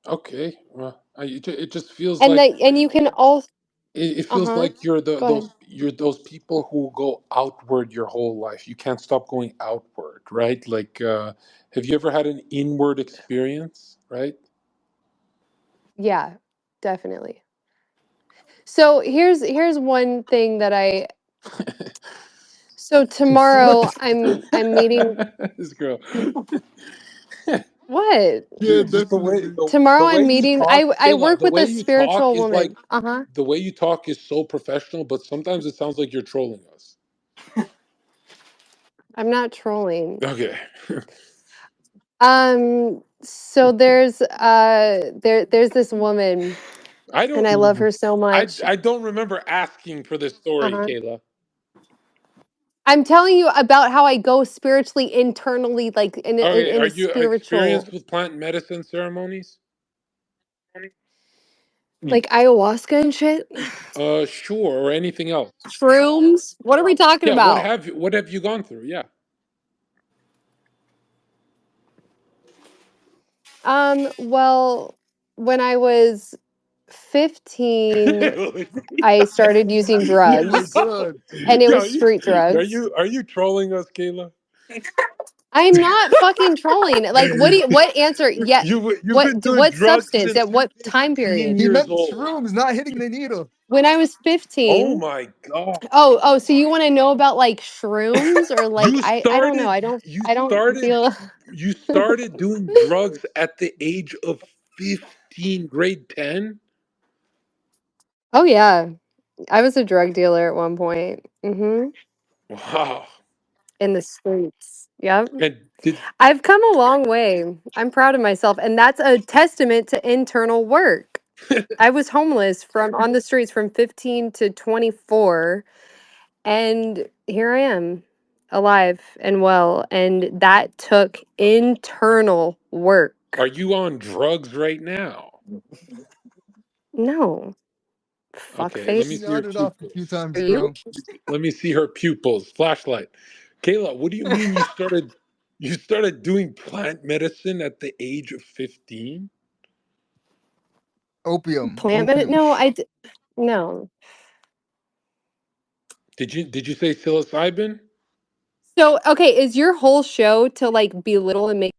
Okay, well, it just feels And like that and you can also it feels uh-huh. like you're Go ahead. you're those people who go outward your whole life. You can't stop going outward, right? Like, have you ever had an inward experience, right? Yeah, definitely. So here's one thing that I so What tomorrow the I'm meeting This girl. what? Yeah, Just definitely. Tomorrow the way I'm you meeting talk, I Kayla, work the with way a you talk spiritual is like woman. Uh-huh. the way you talk is so professional, but sometimes it sounds like you're trolling us. I'm not trolling. Okay. So there's this woman, I and don't I love her so much. I don't remember asking for this story, Uh-huh. Kayla. I'm telling you about how I go spiritually internally, like in Okay, are a you experienced spiritual, with plant medicine ceremonies? like ayahuasca and shit. Sure, or anything else. Shrooms. What are we talking Yeah, about? what have you gone through? Yeah. Well, when I was 15, I started using Oh my drugs, god. and it Yo, was street drugs. are you trolling us, Kayla? I'm not fucking trolling. Like, what answer? Yeah, You've been doing what drugs substance since at what time 15 period? He years meant old. shrooms, not hitting the needle. When I was Oh 15. my god. Oh, so you want to know about like shrooms, or like You I don't know. started you I don't started feel. you started doing drugs at the age of 15, grade 10? Oh yeah, I was a drug dealer at one point. Mhm. Wow. In the streets. Yep. And did I've come a long way. I'm proud of myself, and that's a testament to internal work. I was homeless from on the streets from 15 to 24, and here I am, alive and well, and that took internal work. are you on drugs right now? No, fuck Okay, let me She face. see your nodded off a few pupils. Are times, you? bro. Let me see her pupils. Flashlight. Kayla, what do you mean you started? You started doing plant medicine at the age of 15? Opium. Plant it? Opium. No, no. Did you say psilocybin? So, okay, is your whole show to like belittle and make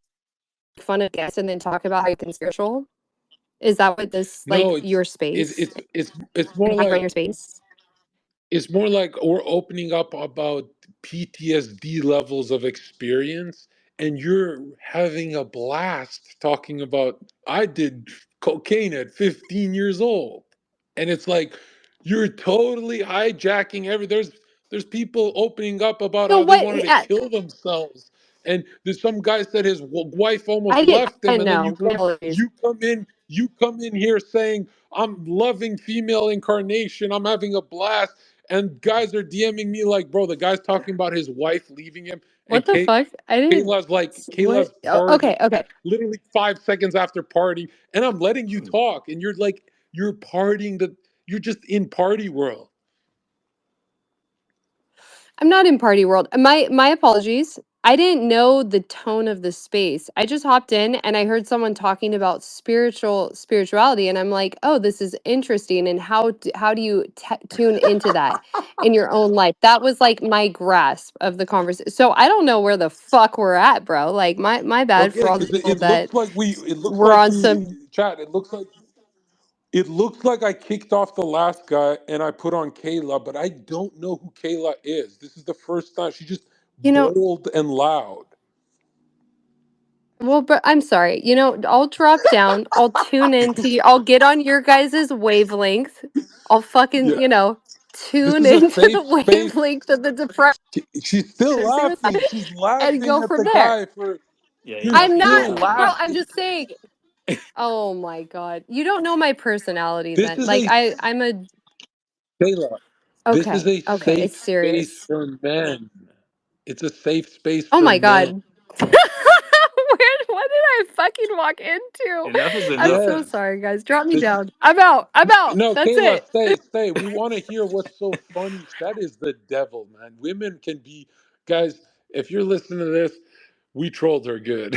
fun of guests and then talk about how you can spiritual? Is that what this like No, your it's space? it's it's it's more How you run like your space? it's more like we're opening up about PTSD levels of experience, and you're having a blast talking about I did cocaine at 15 years old. And it's like you're totally hijacking there's people opening up about So how they what? wanted to Yeah, kill themselves. And there's some guy said his wife almost left I him, and then know. My apologies. you come in here saying I'm loving female incarnation, I'm having a blast, and guys are DMing me like, bro, the guy's talking about his wife leaving him, and What the fuck? I didn't. What? Kayla's Oh, party, okay, okay. literally 5 seconds after party, and I'm letting you talk, and you're like, you're partying you're just in party world. I'm not in party world. My apologies. I didn't know the tone of the space. I just hopped in and I heard someone talking about spirituality, and I'm like, "Oh, this is interesting." And how do you tune into that in your own life? That was like my grasp of the conversation. So I don't know where the fuck we're at, bro. Like my bad Okay, for all the because people that it looks were like on we some. chat. It looks like I kicked off the last guy and I put on Kayla, but I don't know who Kayla is. This is the first time. She's just You know, bold and loud. well, but I'm sorry. I'll drop down. I'll tune into you. I'll get on your guys' wavelength. I'll fucking, Yeah, this tune is a into the safe space. wavelength of the depression She's still suicide laughing. She's and laughing go at from the there. guy for. Yeah, he You're must I'm be not, still laughing. bro, I'm laughing. just saying. Oh my God. You don't know my personality This then. is Like a I'm a Kayla. This is okay, a okay, safe it's space serious. for men. It's a safe space Oh for my men. God. What did I fucking walk into? Enough is I'm enough. so Yes. sorry, guys. Drop me This down. I'm out. I'm out. No, That's Kayla, it. stay. We want to hear what's so funny. That is the devil, man. Women can be, guys. If you're listening to this, we trolled her good.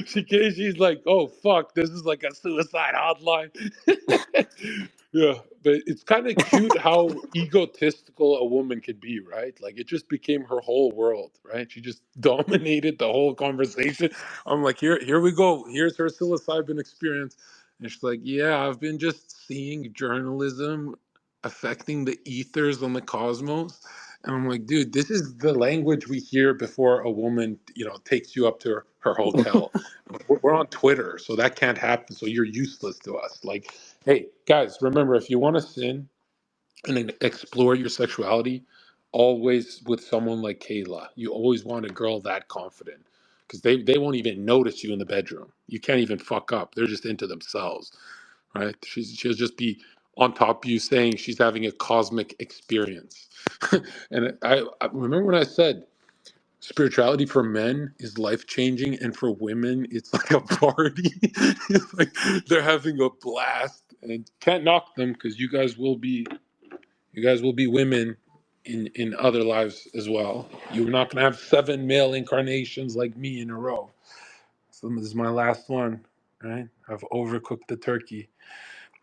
She's like, oh fuck, this is like a suicide hotline. Yeah, but it's kind of cute how egotistical a woman could be, right? Like it just became her whole world, right? She just dominated the whole conversation. I'm like, here we go. Here's her psilocybin experience. And she's like, yeah, I've been just seeing journalism affecting the ethers on the cosmos. And I'm like, dude, this is the language we hear before a woman, takes you up to her hotel. We're on Twitter, so that can't happen. So you're useless to us. Like, hey, guys, remember, if you want to sin and explore your sexuality, always with someone like Kayla. You always want a girl that confident because they won't even notice you in the bedroom. You can't even fuck up. They're just into themselves, right? She'll just be on top of you saying she's having a cosmic experience. And I remember when I said spirituality for men is life changing, and for women it's like a party. It's like they're having a blast, and can't knock them because you guys will be women in other lives as well. You're not going to have 7 male incarnations like me in a row. So this is my last one, right? I've overcooked the turkey.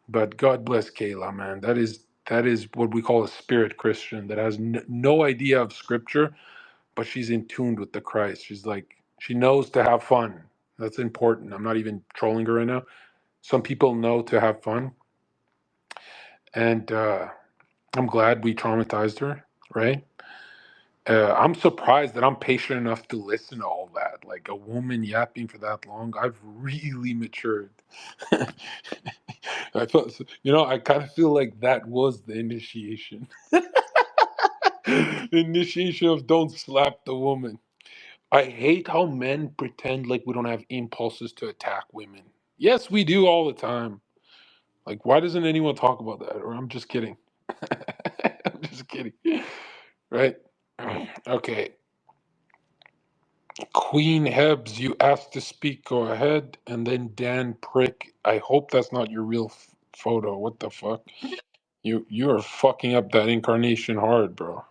But God bless Kayla, man. That is what we call a spirit Christian that has no idea of scripture, but she's in tune with the Christ. She's like, she knows to have fun. That's important. I'm not even trolling her right now. Some people know to have fun, and I'm glad we traumatized her, right? I'm surprised that I'm patient enough to listen to all that. Like a woman yapping for that long, I've really matured. I felt, I kind of feel like that was the initiation. The initiation of don't slap the woman. I hate how men pretend like we don't have impulses to attack women. Yes, we do all the time. Like, why doesn't anyone talk about that? Or I'm just kidding. I'm just kidding. Right? Okay. Queen Hebs, you asked to speak. Go ahead. And then Dan Prick. I hope that's not your real photo. What the fuck? You are fucking up that incarnation hard, bro.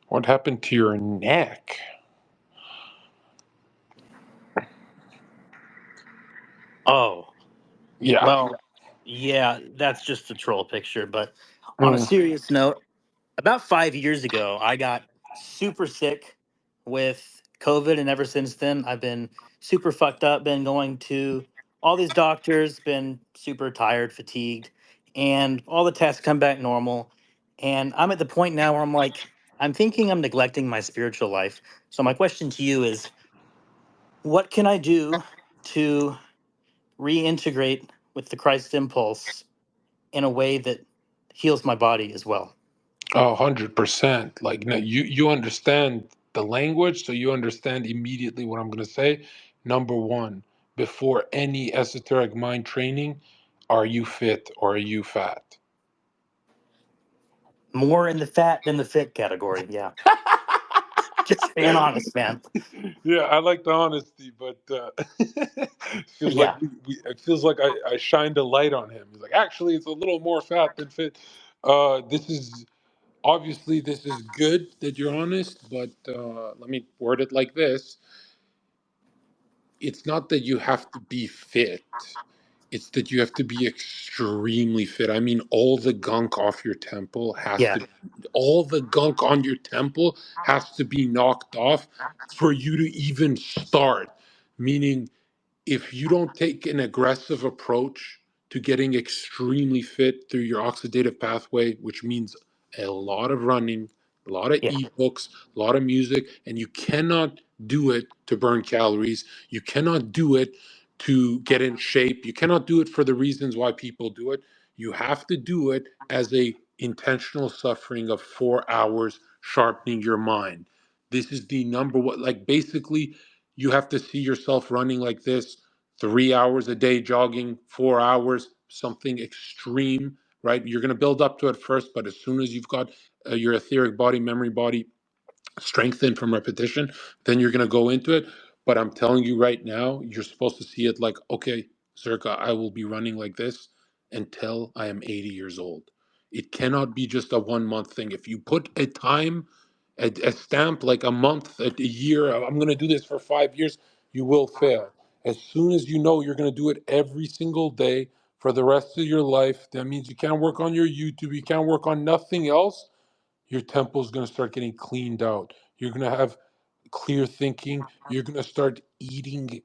What happened to your neck? Oh, Yeah. well, yeah, that's just a troll picture. But on a Mm. serious note, about 5 years ago, I got super sick with COVID, and ever since then, I've been super fucked up. Been going to all these doctors, been super tired, fatigued, and all the tests come back normal. And I'm at the point now where I'm like, I'm thinking I'm neglecting my spiritual life. So my question to you is, what can I do to reintegrate with the Christ impulse in a way that heals my body as well? 100%. Like, now you understand the language, so you understand immediately what I'm going to say. Number one, before any esoteric mind training, are you fit or are you fat? More in the fat than the fit category. Yeah. Just being honest, man. Yeah, I like the honesty, but feels like Yeah. it feels like I shined a light on him. He's like, actually, it's a little more fat than fit. This is obviously this is good that you're honest, but let me word it like this: it's not that you have to be fit; it's that you have to be extremely fit. I mean, all the gunk off your temple has Yeah. to, all the gunk on your temple has to be knocked off for you to even start. Meaning, if you don't take an aggressive approach to getting extremely fit through your oxidative pathway, which means a lot of running, a lot of Yeah. ebooks, a lot of music, and you cannot do it to burn calories. You cannot do it to get in shape. You cannot do it for the reasons why people do it. You have to do it as a intentional suffering of 4 hours sharpening your mind. This is the number one, like basically you have to see yourself running like this 3 hours a day, jogging 4 hours, something extreme, right? You're going to build up to it first, but as soon as you've got your etheric body, memory body strengthened from repetition, then you're going to go into it. But I'm telling you right now, you're supposed to see it like, okay, Zherka, I will be running like this until I am 80 years old. It cannot be just a 1 month thing. If you put a time, a stamp like a month, a year, I'm going to do this for 5 years, you will fail. As soon as you know you're going to do it every single day for the rest of your life, that means you can't work on your YouTube, you can't work on nothing else. Your temple is going to start getting cleaned out. You're going to have clear thinking. You're going to start eating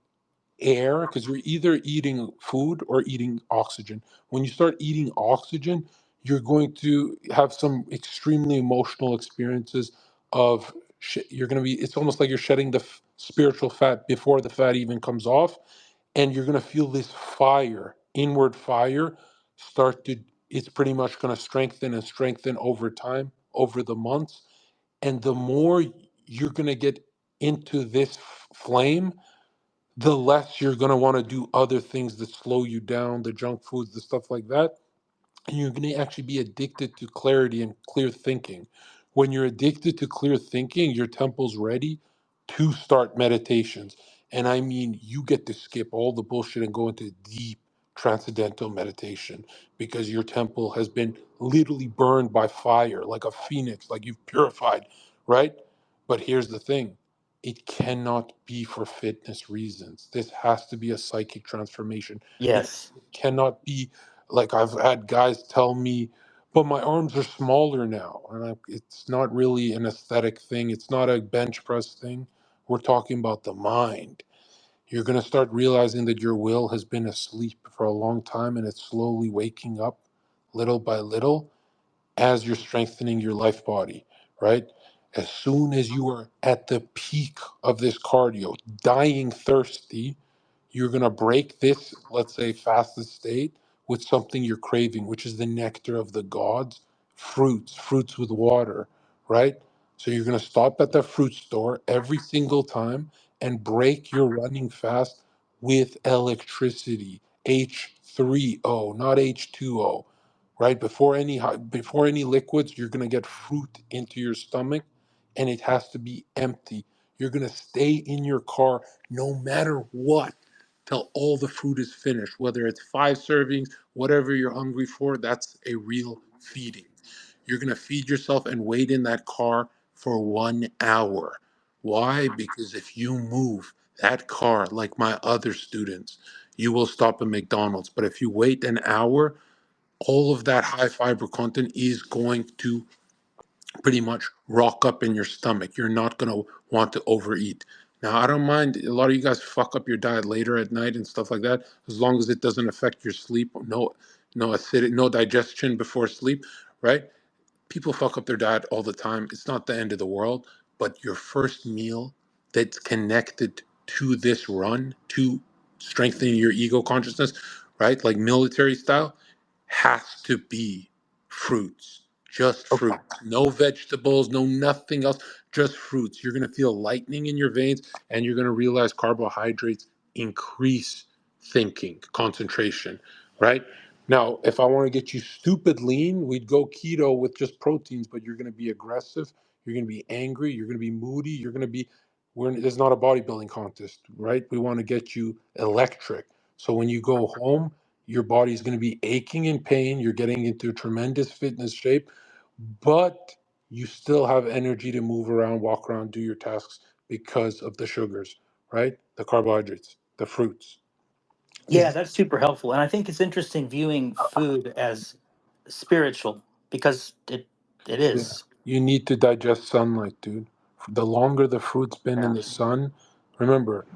air because you're either eating food or eating oxygen. When you start eating oxygen, you're going to have some extremely emotional experiences of you're going to be, it's almost like you're shedding the spiritual fat before the fat even comes off. And you're going to feel this fire, inward fire, start to, it's pretty much going to strengthen and strengthen over time, over the months. And the more you're going to get into this flame, the less you're going to want to do other things that slow you down, the junk foods, the stuff like that. And you're going to actually be addicted to clarity and clear thinking. When you're addicted to clear thinking, your temple's ready to start meditations. And I mean, you get to skip all the bullshit and go into deep transcendental meditation because your temple has been literally burned by fire, like a phoenix, like you've purified, right? But here's the thing, it cannot be for fitness reasons. This has to be a psychic transformation. It Yes. cannot be like I've had guys tell me, but my arms are smaller now. And it's not really an aesthetic thing, it's not a bench press thing. We're talking about the mind. You're going to start realizing that your will has been asleep for a long time and it's slowly waking up little by little as you're strengthening your life body, right? As soon as you are at the peak of this cardio, dying thirsty, you're going to break this, let's say, fasted state with something you're craving, which is the nectar of the gods, fruits with water, right? So you're going to stop at the fruit store every single time and break your running fast with electricity, H3O, not H2O, right? Before any liquids, you're going to get fruit into your stomach and it has to be empty. You're going to stay in your car no matter what till all the food is finished, whether it's 5 servings, whatever you're hungry for, that's a real feeding. You're going to feed yourself and wait in that car for 1 hour. Why? Because if you move that car, like my other students, you will stop at McDonald's. But if you wait an hour, all of that high fiber content is going to pretty much rock up in your stomach. You're not going to want to overeat. Now, I don't mind. A lot of you guys fuck up your diet later at night and stuff like that, as long as it doesn't affect your sleep. No acidity, no digestion before sleep, right? People fuck up their diet all the time. It's not the end of the world, but your first meal that's connected to this run, to strengthening your ego consciousness, right? Like military style, has to be fruits. Just Okay. fruits. No vegetables, no nothing else, just fruits. You're going to feel lightning in your veins, and you're going to realize carbohydrates increase thinking, concentration, right? Now, if I want to get you stupid lean, we'd go keto with just proteins, but you're going to be aggressive, you're going to be angry, you're going to be moody, you're going to be, there's not a bodybuilding contest, right? We want to get you electric. So when you go home, your body's going to be aching in pain, you're getting into tremendous fitness shape, but you still have energy to move around, walk around, do your tasks because of the sugars, right? The carbohydrates, the fruits. Yeah, that's super helpful. And I think it's interesting viewing food as spiritual because it Yeah. is. You need to digest sunlight, dude. The longer the fruit's been in Yeah. the sun, remember,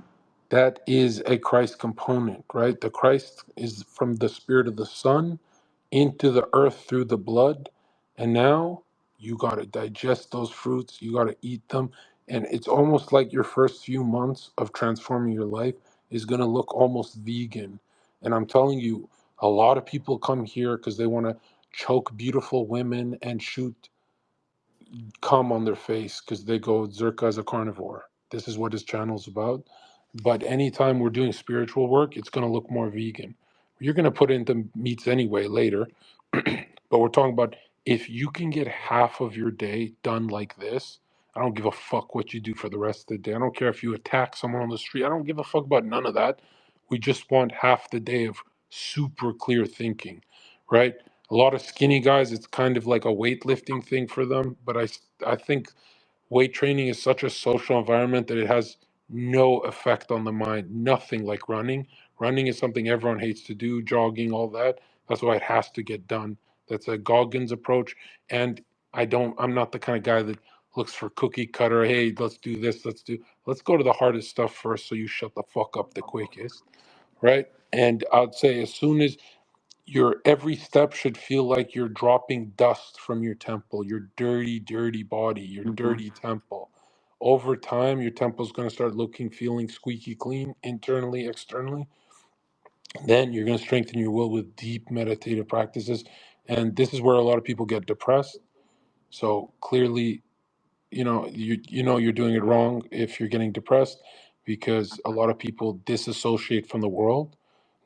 that is a Christ component, right? The Christ is from the spirit of the sun into the earth through the blood. And now you got to digest those fruits, you got to eat them. And it's almost like your first few months of transforming your life is going to look almost vegan. And I'm telling you, a lot of people come here because they want to choke beautiful women and shoot cum on their face because they go, Zherka is a carnivore. This is what his channel's about. But anytime we're doing spiritual work, it's going to look more vegan. You're going to put in the meats anyway later. But we're talking about if you can get half of your day done like this, I don't give a fuck what you do for the rest of the day. I don't care if you attack someone on the street. I don't give a fuck about none of that. We just want half the day of super clear thinking, right? A lot of skinny guys, it's kind of like a weightlifting thing for them. But I think weight training is such a social environment that it has no effect on the mind. Nothing like running. Running is something everyone hates to do, jogging, all that. That's why it has to get done. That's a Goggins approach. And I'm not the kind of guy that looks for cookie cutter. Hey, let's do this. Let's go to the hardest stuff first so you shut the fuck up the quickest. Right. And I'd say as soon as your every step should feel like you're dropping dust from your temple, your dirty, dirty body, your Hmm. dirty temple. Over time, your temple's going to start looking, feeling squeaky clean, internally, externally. Then you're going to strengthen your will with deep meditative practices. And this is where a lot of people get depressed. So clearly, you know you're doing it wrong if you're getting depressed because a lot of people disassociate from the world.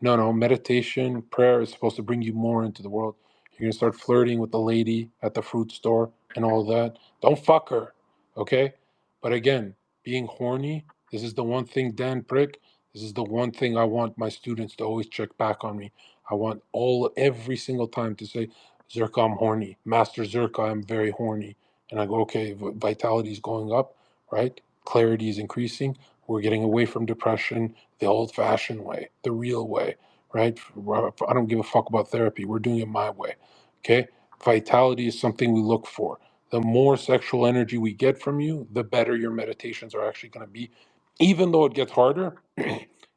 No, meditation, prayer is supposed to bring you more into the world. You're gonna start flirting with the lady at the fruit store and all that. Don't fuck her, okay? But again, being horny, this is the one thing, Dan Prick, this is the one thing I want my students to always check back on me. I want every single time to say, Zherka, I'm horny. Master Zherka, I'm very horny. And I go, okay, vitality is going up, right? Clarity is increasing. We're getting away from depression the old fashioned way, the real way, right? I don't give a fuck about therapy. We're doing it my way, okay? Vitality is something we look for. The more sexual energy we get from you, the better your meditations are actually going to be. Even though it gets harder,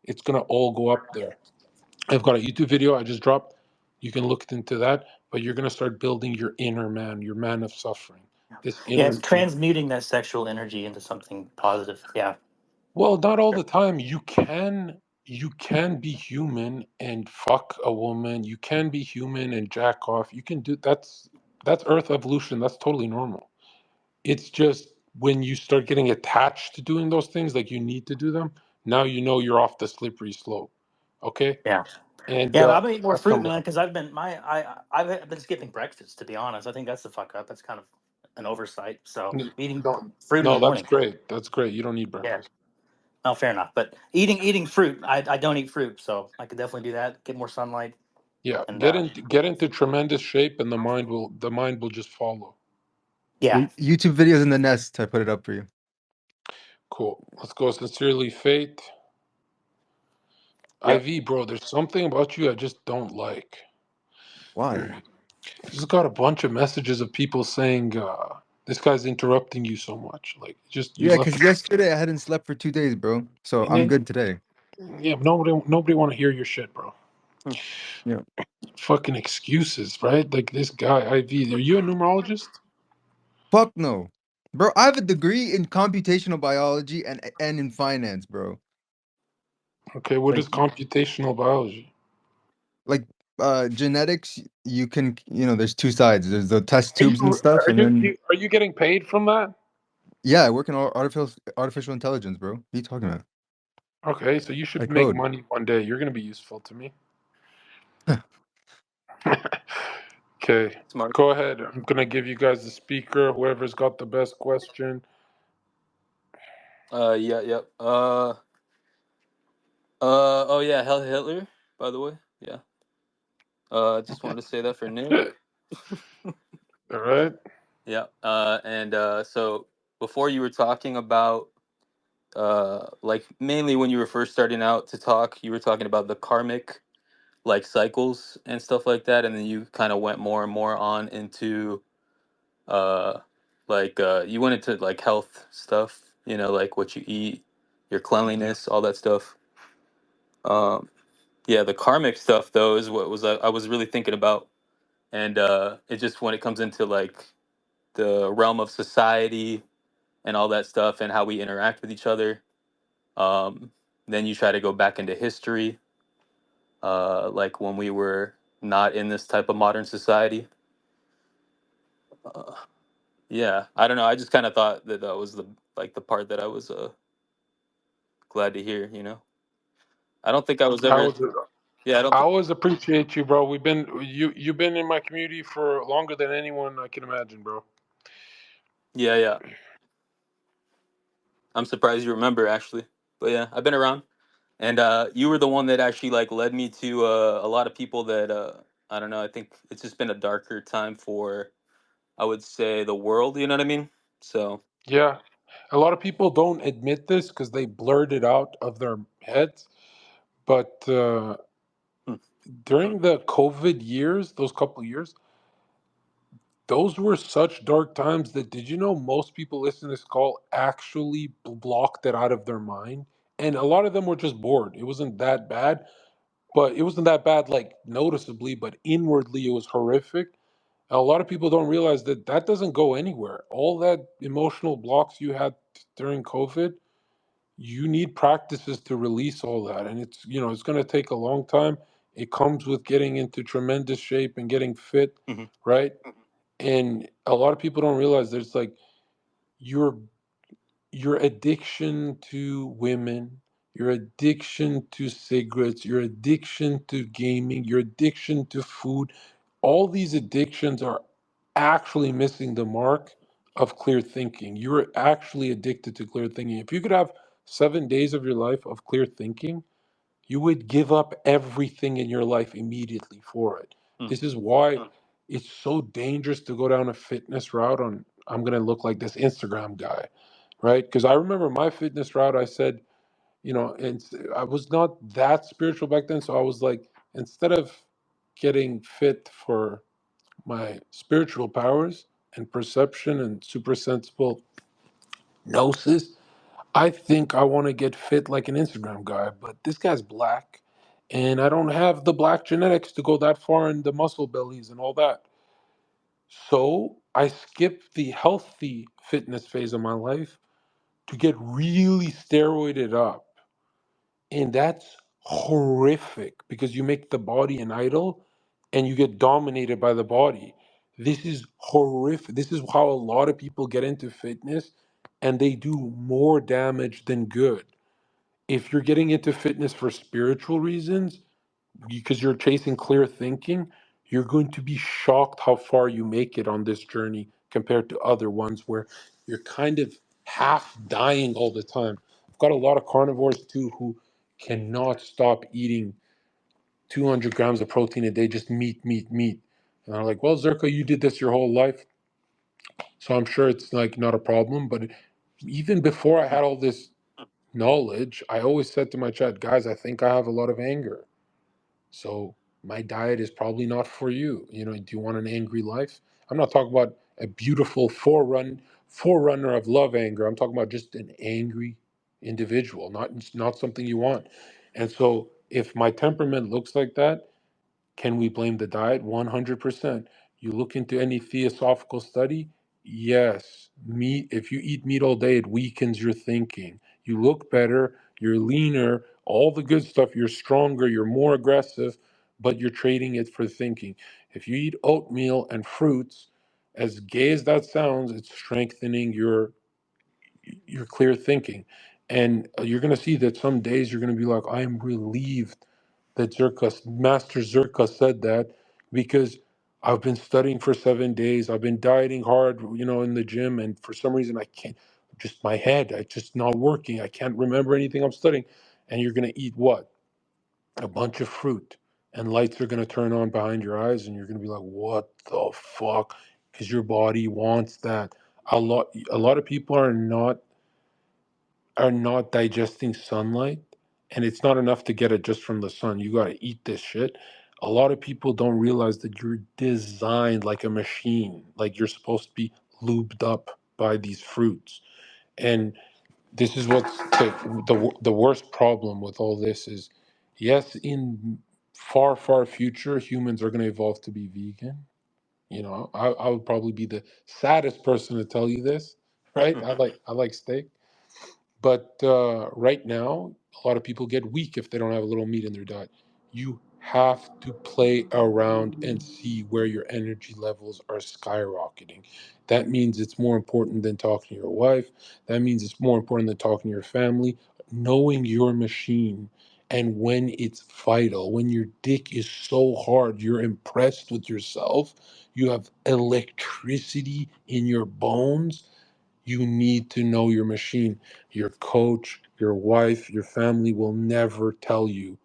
it's going to all go up there. I've got a YouTube video I just dropped. You can look into that, but you're going to start building your inner man, your man of suffering. This Yeah, inner it's man. transmuting that sexual energy into something positive. Yeah. Well, not all the time. You can be human and fuck a woman. You can be human and jack off. You can do that's Earth evolution. That's totally normal. It's just when you start getting attached to doing those things, like you need to do them. Now you know you're off the slippery slope. Okay, Yeah. and Yeah, but I'm gonna eat more that's fruit, number man, one. because I've been skipping breakfast, to be honest. I think that's the fuck up. That's kind of an oversight. So eating No, fruit in the no, that's morning. great. That's great. You don't need Yeah. breakfast. No, fair enough. But eating fruit, I don't eat fruit, so I could definitely do that. Get more sunlight, Yeah, and get into tremendous shape, and the mind will just follow. yeah. YouTube videos in the nest. I put it up for you. Cool. Let's go. Sincerely, Fate. Yep. IV, bro, there's something about you I just don't like. Why? Just got a bunch of messages of people saying this guy's interrupting you so much. Like, just you Yeah, left, because yesterday I hadn't slept for 2 days, bro. So and I'm then good today. yeah, but nobody want to hear your shit, bro. Hmm. Yeah. Fucking excuses, right? Like this guy, IV. Are you a numerologist? Fuck no. Bro, I have a degree in computational biology and in finance, bro. Okay, what Like is computational biology? like genetics, you can there's two sides. There's the test Are tubes and you stuff, are and then are you getting paid from that? yeah, I work in artificial intelligence, bro. What are you talking about? Okay, so you I should make code. money one day. You're gonna be useful to me. Okay, Smart. go ahead. I'm gonna give you guys the speaker. Whoever's got the best question. Yeah, yep. Oh yeah, Hell Hitler, by the way. Yeah. Just wanted to say that for Nick. All right. Yeah. And so before you were talking about like mainly when you were first starting out to talk, you were talking about the karmic like cycles and stuff like that, and then you kind of went more and more on into uh you went into like health stuff, like what you eat, your cleanliness, all that stuff. Um yeah, the karmic stuff though is what was I was really thinking about, and it just when it comes into like the realm of society and all that stuff and how we interact with each other. Um, then you try to go back into history, like when we were not in this type of modern society. Uh, yeah, I don't know. I just kind of thought that that was the part that I was glad to hear. I don't think I was I ever. was Yeah, I don't I think. always appreciate you, bro. You've been in my community for longer than anyone I can imagine, bro. Yeah, yeah. I'm surprised you remember actually, but yeah, I've been around, and you were the one that actually like led me to a lot of people that I don't know. I think it's just been a darker time for I would say the world. You know what I mean? So. Yeah, a lot of people don't admit this because they blurt it out of their heads. But Hmm. during the COVID years, those couple years, those were such dark times that did you know most people listening to this call actually blocked it out of their mind? And a lot of them were just bored. It wasn't that bad, but it wasn't that bad, like noticeably, but inwardly it was horrific. A lot of people don't realize that that doesn't go anywhere. All that emotional blocks you had during COVID, you need practices to release all that. And it's going to take a long time. It comes with getting into tremendous shape and getting fit, Hmm. right? And a lot of people don't realize there's like your your addiction to women, your addiction to cigarettes, your addiction to gaming, your addiction to food, all these addictions are actually missing the mark of clear thinking. You're actually addicted to clear thinking. If you could have 7 days of your life of clear thinking, you would give up everything in your life immediately for it. This is why it's so dangerous to go down a fitness route on I'm going to look like this Instagram guy, right? Because I remember my fitness route, I said, and I was not that spiritual back then. So I was like, instead of getting fit for my spiritual powers and perception and super sensible gnosis, I think I want to get fit like an Instagram guy, but this guy's black, and I don't have the black genetics to go that far in the muscle bellies and all that. So I skipped the healthy fitness phase of my life to get really steroided up. And that's horrific because you make the body an idol and you get dominated by the body. This is horrific. This is how a lot of people get into fitness and they do more damage than good. If you're getting into fitness for spiritual reasons, because you're chasing clear thinking, you're going to be shocked how far you make it on this journey compared to other ones where you're kind of half dying all the time. I've got a lot of carnivores too who cannot stop eating 200 grams of protein a day, just meat, meat, meat. And I'm like, well, Zherka, you did this your whole life, so I'm sure it's like not a problem. But even before I had all this knowledge, I always said to my chat, guys, I think I have a lot of anger. So my diet is probably not for you. You know, do you want an angry life? I'm not talking about a beautiful forerunner of love anger. I'm talking about just an angry individual, not something you want. And so if my temperament looks like that, can we blame the diet? 100%. You look into any theosophical study, yes. Meat, if you eat meat all day, it weakens your thinking. You look better, you're leaner, all the good stuff, you're stronger, you're more aggressive, but you're trading it for thinking. If you eat oatmeal and fruits, as gay as that sounds, it's strengthening your clear thinking. And you're going to see that some days you're going to be like, I am relieved that Master Zherka said that, because I've been studying for 7 days. I've been dieting hard, in the gym, and for some reason I can't. Just my head, it's just not working. I can't remember anything I'm studying. And you're gonna eat what? A bunch of fruit, and lights are gonna turn on behind your eyes, and you're gonna be like, "What the fuck?" Because your body wants that. A lot of people are not digesting sunlight, and it's not enough to get it just from the sun. You got to eat this shit. A lot of people don't realize that you're designed like a machine, like you're supposed to be lubed up by these fruits. And this is what's the worst problem with all this is, yes, in far future humans are going to evolve to be vegan. I would probably be the saddest person to tell you this, right? I like steak. But right now, a lot of people get weak if they don't have a little meat in their diet. You have to play around and see where your energy levels are skyrocketing. That means it's more important than talking to your wife. That means it's more important than talking to your family. Knowing your machine, and when it's vital, when your dick is so hard, you're impressed with yourself, you have electricity in your bones, you need to know your machine. Your coach, your wife, your family will never tell you.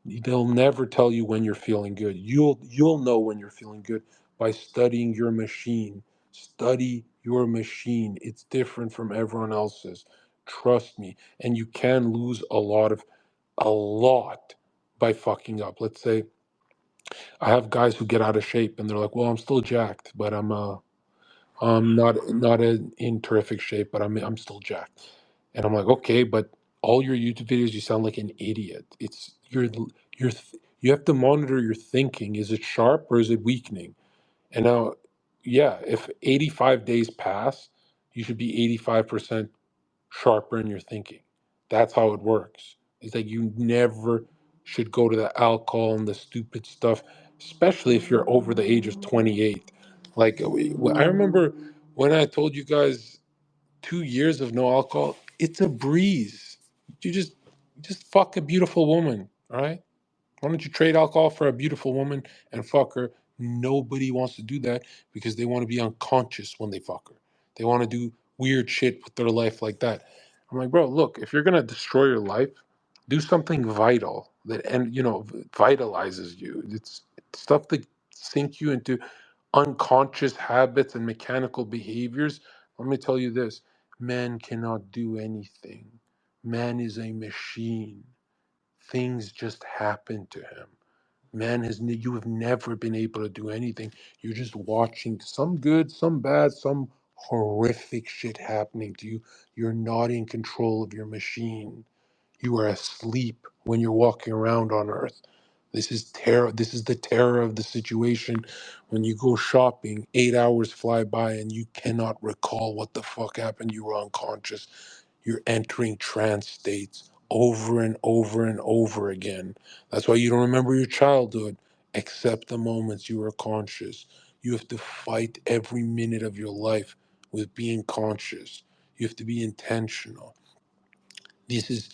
They'll never tell you when you're feeling good. You'll know when you're feeling good by studying your machine. Study your machine. It's different from everyone else's. Trust me. And you can lose a lot by fucking up. Let's say I have guys who get out of shape and they're like, "Well, I'm still jacked, but I'm not in terrific shape, but I'm still jacked." And I'm like, okay, but all your YouTube videos, you sound like an idiot. You have to monitor your thinking. Is it sharp or is it weakening? And now, yeah, if 85 days pass, you should be 85% sharper in your thinking. That's how it works. It's like you never should go to the alcohol and the stupid stuff, especially if you're over the age of 28. Like I remember when I told you guys 2 years of no alcohol, it's a breeze. You just fuck a beautiful woman, all right? Why don't you trade alcohol for a beautiful woman and fuck her? Nobody wants to do that because they want to be unconscious when they fuck her. They want to do weird shit with their life like that. I'm like, bro, look, if you're gonna destroy your life, do something vital that vitalizes you. It's stuff that sink you into unconscious habits and mechanical behaviors. Let me tell you this: man cannot do anything. Man is a machine. Things just happen to him. You have never been able to do anything. You're just watching some good, some bad, some horrific shit happening to you. You're not in control of your machine. You are asleep when you're walking around on earth. This is terror. This is the terror of the situation. When you go shopping, 8 hours fly by and you cannot recall what the fuck happened. You were unconscious. You're entering trance states over and over and over again. That's why you don't remember your childhood, except the moments you were conscious. You have to fight every minute of your life with being conscious. You have to be intentional. This is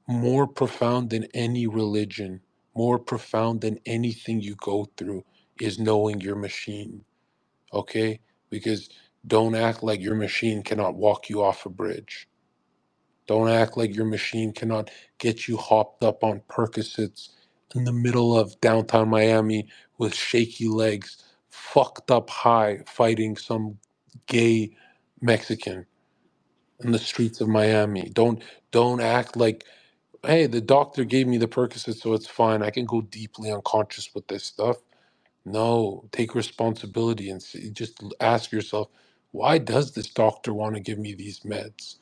more profound than any religion, more profound than anything you go through, is knowing your machine, okay? Because don't act like your machine cannot walk you off a bridge. Don't act like your machine cannot get you hopped up on Percocets in the middle of downtown Miami with shaky legs, fucked up high, fighting some gay Mexican in the streets of Miami. Don't act like, hey, the doctor gave me the Percocet, so it's fine. I can go deeply unconscious with this stuff. No, take responsibility and just ask yourself, why does this doctor want to give me these meds?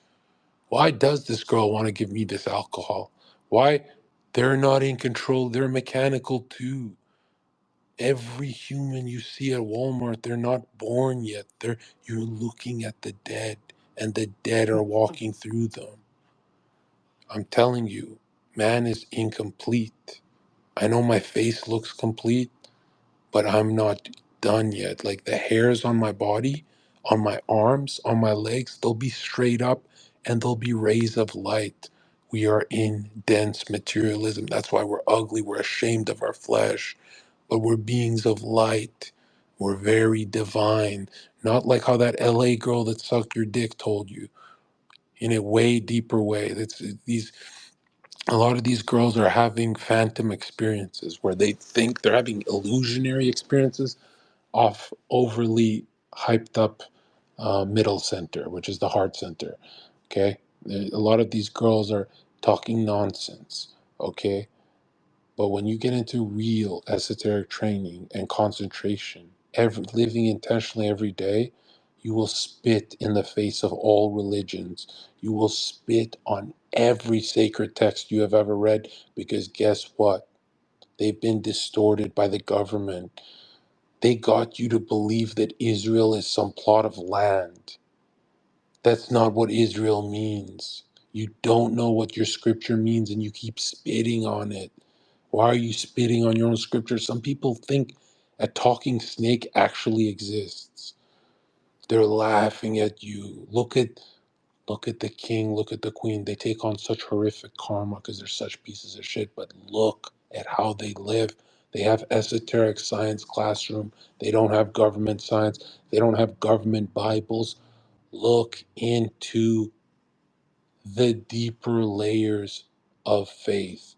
Why does this girl want to give me this alcohol? Why? They're not in control. They're mechanical too. Every human you see at Walmart, they're not born yet. You're looking at the dead, and the dead are walking through them. I'm telling you, man is incomplete. I know my face looks complete, but I'm not done yet. Like the hairs on my body, on my arms, on my legs, they'll be straight up and they'll be rays of light. We are in dense materialism. That's why we're ugly. We're ashamed of our flesh, but we're beings of light. We're very divine. Not like how that LA girl that sucked your dick told you, in a way deeper way. A lot of these girls are having phantom experiences where they think they're having illusionary experiences off overly hyped up middle center, which is the heart center. Okay, a lot of these girls are talking nonsense. Okay, but when you get into real esoteric training and concentration, living intentionally every day, you will spit in the face of all religions. You will spit on every sacred text you have ever read, because guess what? They've been distorted by the government. They got you to believe that Israel is some plot of land. That's not what Israel means. You don't know what your scripture means and you keep spitting on it. Why are you spitting on your own scripture? Some people think a talking snake actually exists. They're laughing at you. Look at the king, look at the queen. They take on such horrific karma because they're such pieces of shit, but look at how they live. They have esoteric science classroom. They don't have government science. They don't have government Bibles. Look into the deeper layers of faith.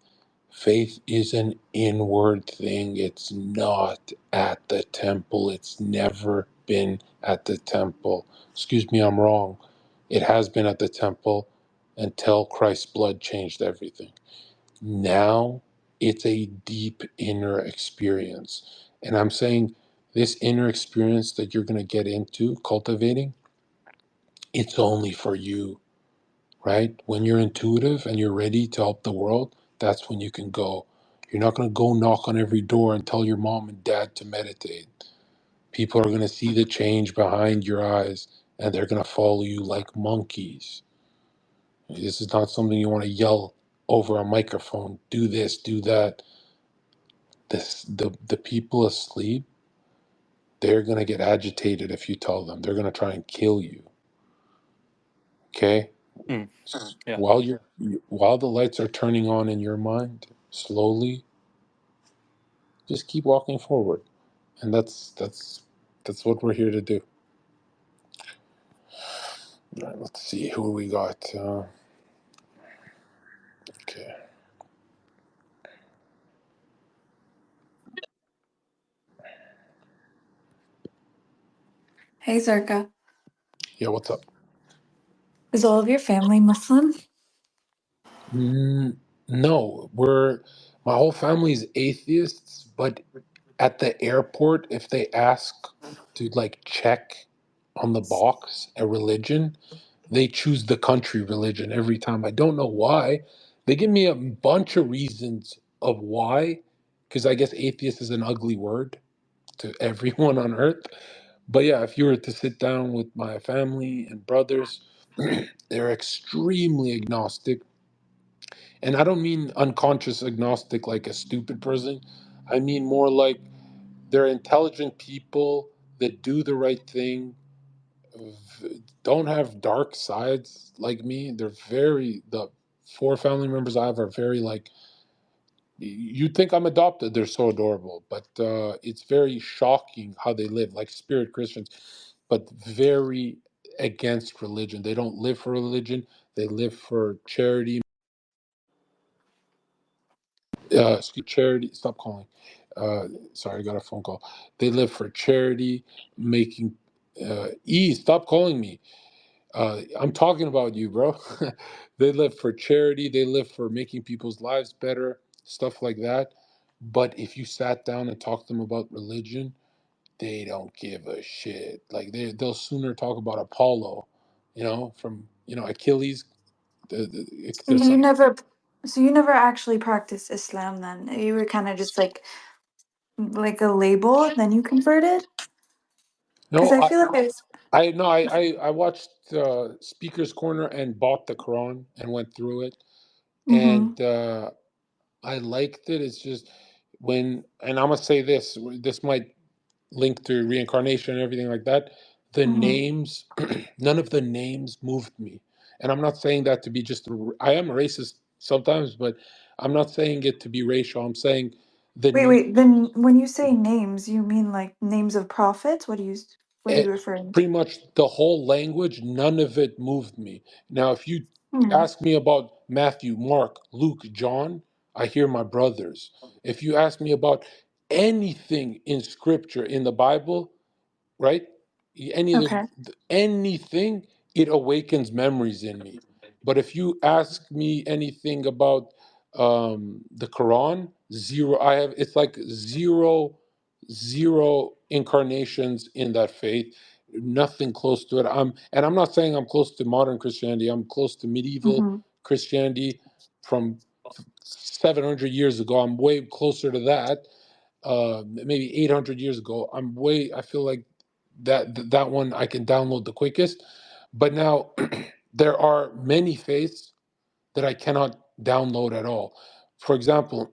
Faith is an inward thing. It's not at the temple. It's never been at the temple. Excuse me, I'm wrong. It has been at the temple until Christ's blood changed everything. Now it's a deep inner experience. And I'm saying this inner experience that you're going to get into cultivating, it's only for you, right? When you're intuitive and you're ready to help the world, that's when you can go. You're not going to go knock on every door and tell your mom and dad to meditate. People are going to see the change behind your eyes and they're going to follow you like monkeys. This is not something you want to yell over a microphone. Do this, do that. The people asleep, they're going to get agitated if you tell them. They're going to try and kill you. Okay? Mm, yeah. While the lights are turning on in your mind, slowly, just keep walking forward, and that's what we're here to do. All right, let's see who we got. Okay, Hey, Zherka. yeah, what's up? Is all of your family Muslim? No, my whole family's atheists, but at the airport, if they ask to like check on the box a religion, they choose the country religion every time. I don't know why. They give me a bunch of reasons of why, because I guess atheist is an ugly word to everyone on earth. But yeah, if you were to sit down with my family and brothers, they're extremely agnostic. And I don't mean unconscious agnostic like a stupid person. I mean more like they're intelligent people that do the right thing, don't have dark sides like me. The four family members I have are very like, you'd think I'm adopted. They're so adorable, but it's very shocking how they live, like spirit Christians, but very against religion. They don't live for religion. They live for charity. Charity. Stop calling. Sorry, I got a phone call. They live for charity, making. Stop calling me. I'm talking about you, bro. They live for charity, they live for making people's lives better, stuff like that. But if you sat down and talked to them about religion, they don't give a shit. Like they'll sooner talk about Apollo, from Achilles. So There's you some. never, so you never actually practiced Islam then. You were kind of just like a label, then you converted? Because No, I feel like there's. I no, I watched Speaker's Corner and bought the Quran and went through it, Mm-hmm. and I liked it. It's just and I'm gonna say this. This might link to reincarnation and everything like that. The Mm-hmm. names, none of the names moved me, and I'm not saying that to be just. I am a racist sometimes, but I'm not saying it to be racial. I'm saying the Wait, name. wait. Then when you say names, you mean like names of prophets? What are eh, you referring to? Pretty much the whole language, none of it moved me. Now, if you Hmm. ask me about Matthew, Mark, Luke, John, I hear my brothers. If you ask me about anything in scripture in the Bible, right? Any of Okay. anything, it awakens memories in me. But if you ask me anything about the Quran, zero. I have it's like zero incarnations in that faith. Nothing close to it. I'm not saying I'm close to modern Christianity. I'm close to medieval Mm-hmm. Christianity from 700 years ago. I'm way closer to that, maybe 800 years ago. I feel like that one I can download the quickest. But now there are many faiths that I cannot download at all. For example,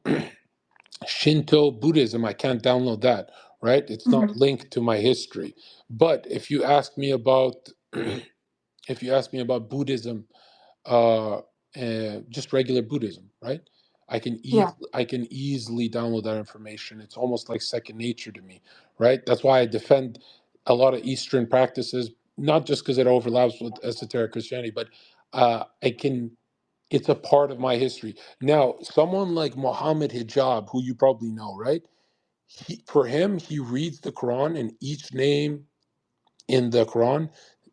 Shinto Buddhism, I can't download that, right? It's not Mm-hmm. linked to my history. But if you ask me about Buddhism, uh, just regular Buddhism, right? Yeah. I can easily download that information. It's almost like second nature to me, right? That's why I defend a lot of Eastern practices, not just because it overlaps with esoteric Christianity, but I can. It's a part of my history. Now, someone like Muhammad Hijab, who you probably know, right? For him, he reads the Quran, and each name in the Quran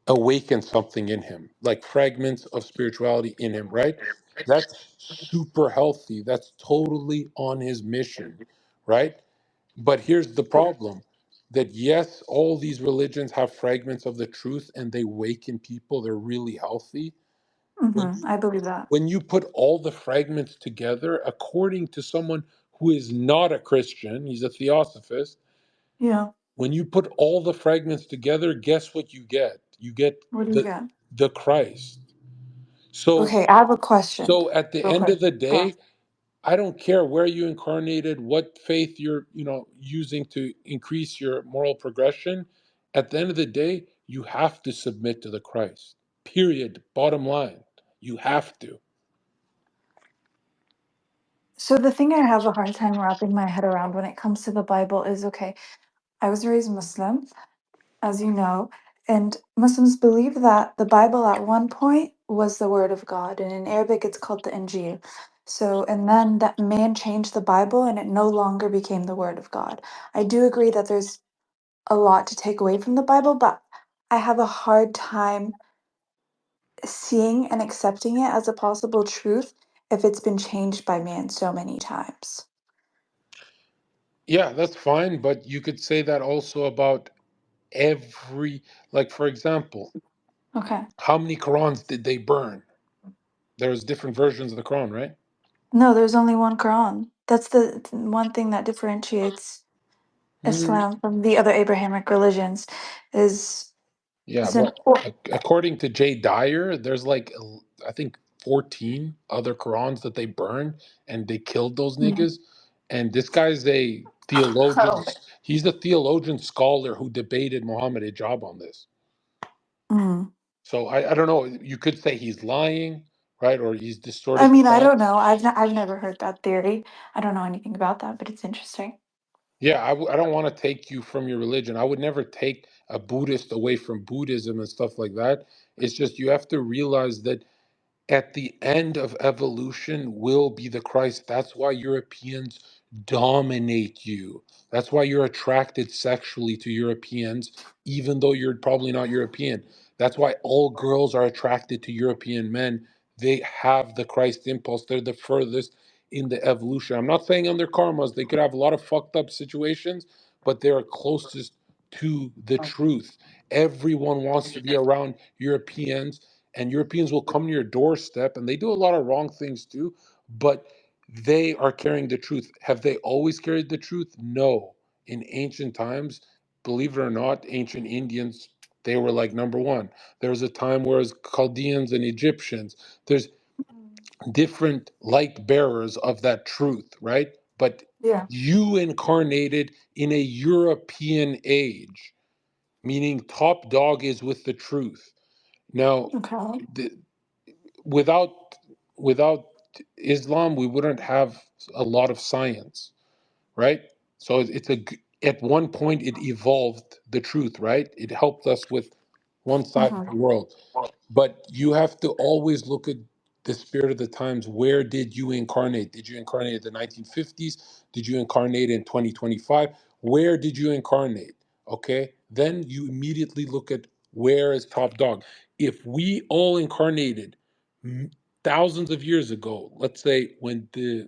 awakens something in him, like fragments of spirituality in him, right? That's super healthy. That's totally on his mission, right? But here's the problem that yes, all these religions have fragments of the truth and they waken people, they're really healthy. When Mm-hmm. you I believe that. when you put all the fragments together, according to someone who is not a Christian, he's a theosophist, Yeah. when you put all the fragments together, guess what you get? You get What do you the got? the Christ. So Okay, I have a question. at the Real end quick. of the Go. day, I don't care where you incarnated, what faith you're, using to increase your moral progression. At the end of the day, you have to submit to the Christ. Period. Bottom line. You have to. So the thing I have a hard time wrapping my head around when it comes to the Bible is okay, I was raised Muslim, as you know, and Muslims believe that the Bible at one point was the word of God, and in Arabic it's called the Injil. So, and then that man changed the Bible and it no longer became the word of God. I do agree that there's a lot to take away from the Bible, but I have a hard time seeing and accepting it as a possible truth if it's been changed by man so many times. Yeah, that's fine, but you could say that also about every, like, for example, Okay. how many Qurans did they burn? There's different versions of the Quran, right? No, there's only one Quran. That's the one thing that differentiates Mm, Islam from the other Abrahamic religions is yeah, it's an but according to Jay Dyer, there's like, I think 14 other Qurans that they burned and they killed those Mhm. niggas. And this guy's a theologian. Oh. He's a theologian scholar who debated Muhammad Hijab on this. Mm. So I don't know. You could say he's lying, right? Or he's I distorting the mean, I don't facts. know. I've never heard that theory. I don't know anything about that, but it's interesting. Yeah, I don't want to take you from your religion. I would never take a Buddhist away from Buddhism and stuff like that. It's just you have to realize that at the end of evolution will be the Christ. That's why Europeans dominate you. That's why you're attracted sexually to Europeans, even though you're probably not European. That's why all girls are attracted to European men. They have the Christ impulse. They're the furthest in the evolution. I'm not saying on their karmas, they could have a lot of fucked up situations, but they're closest to the truth. Everyone wants to be around Europeans, and Europeans will come to your doorstep, and they do a lot of wrong things too, but they are carrying the truth. Have they always carried the truth? No. In ancient times, believe it or not, ancient Indians, they were like number one. There was a time where it was Chaldeans and Egyptians. There's different light bearers of that truth, right? But Yeah. you incarnated in a European age, meaning top dog is with the truth. Now, Okay. the, without without Islam, we wouldn't have a lot of science, right? So at one point it evolved the truth, right? It helped us with one side of Mm-hmm. the world. But you have to always look at the spirit of the times. Where did you incarnate? Did you incarnate in the 1950s? Did you incarnate in 2025? Where did you incarnate? Okay. Then you immediately look at where is top dog. If we all incarnated thousands of years ago, let's say when the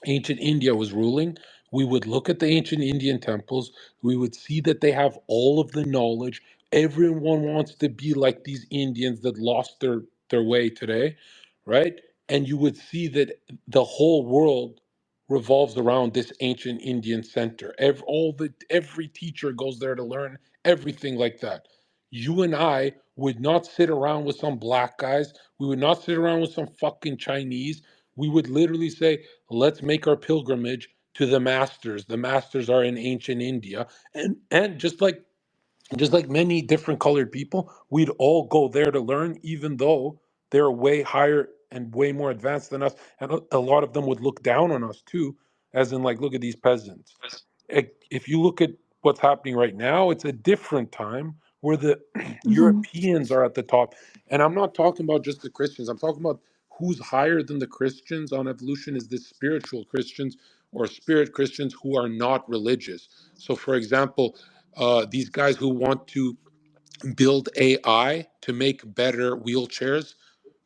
ancient India was ruling, we would look at the ancient Indian temples, we would see that they have all of the knowledge. Everyone wants to be like these Indians that lost their way today, right? And you would see that the whole world revolves around this ancient Indian center. Every teacher goes there to learn everything like that. You and I would not sit around with some black guys. We would not sit around with some fucking Chinese. We would literally say, let's make our pilgrimage to the masters. The masters are in ancient India. And just like many different colored people, we'd all go there to learn, even though they're way higher and way more advanced than us. And a lot of them would look down on us too, as in, like, look at these peasants. If you look at what's happening right now, it's a different time where the Mm-hmm. Europeans are at the top. And I'm not talking about just the Christians, I'm talking about who's higher than the Christians on evolution is the spiritual Christians or spirit Christians who are not religious. So, for example, these guys who want to build AI to make better wheelchairs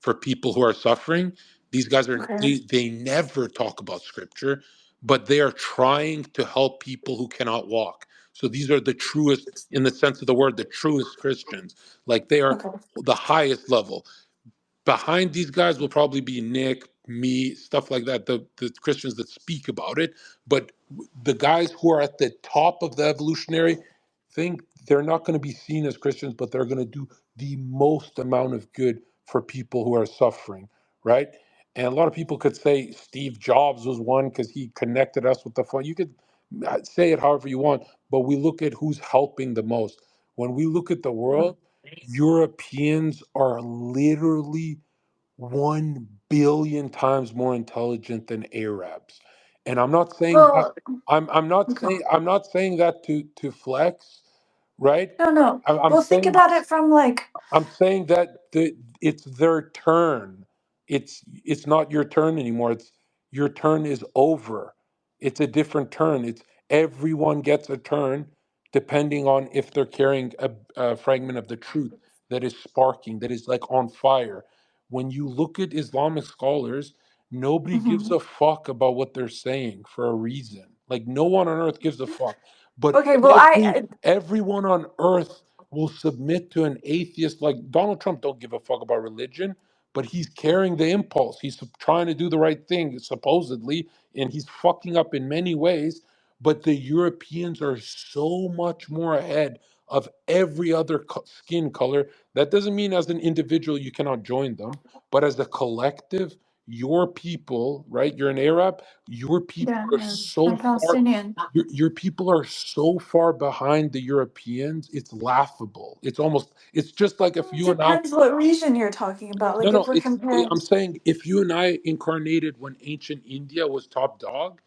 for people who are suffering. These guys are Okay. they never talk about scripture, but they are trying to help people who cannot walk. So these are the truest, in the sense of the word, the truest Christians. Like they are Okay. the highest level. Behind these guys will probably be Nick, me, stuff like that, the Christians that speak about it. But the guys who are at the top of the evolutionary thing, they're not going to be seen as Christians, but they're going to do the most amount of good for people who are suffering, right? And a lot of people could say Steve Jobs was one because he connected us with the fun. You could say it however you want, but we look at who's helping the most. When we look at the world, Europeans are literally 1 billion times more intelligent than Arabs. And I'm not saying that Well, okay. I'm not saying that to flex, right? No, no. I'm Well, think saying about it from like, that it's their turn. It's not your turn anymore. It's your turn is over. It's a different turn. It's everyone gets a turn depending on if they're carrying a fragment of the truth that is sparking, that is like on fire. When you look at Islamic scholars, nobody gives mhm. a fuck about what they're saying for a reason. Like no one on earth gives a fuck. But Okay. Well, everyone on earth will submit to an atheist. Like Donald Trump don't give a fuck about religion, but he's carrying the impulse. He's trying to do the right thing supposedly, and he's fucking up in many ways. But the Europeans are so much more ahead of every other skin color. That doesn't mean as an individual you cannot join them, but as a collective, your people, right? You're an Arab, your people yeah, are yeah. so I'm far Palestinian. your people are so far behind the Europeans, it's laughable. It's just like if Well, it you and I, depends what region you're talking about. no, Like, if no, we're comparing, I'm saying if you and I incarnated when ancient India was top dog,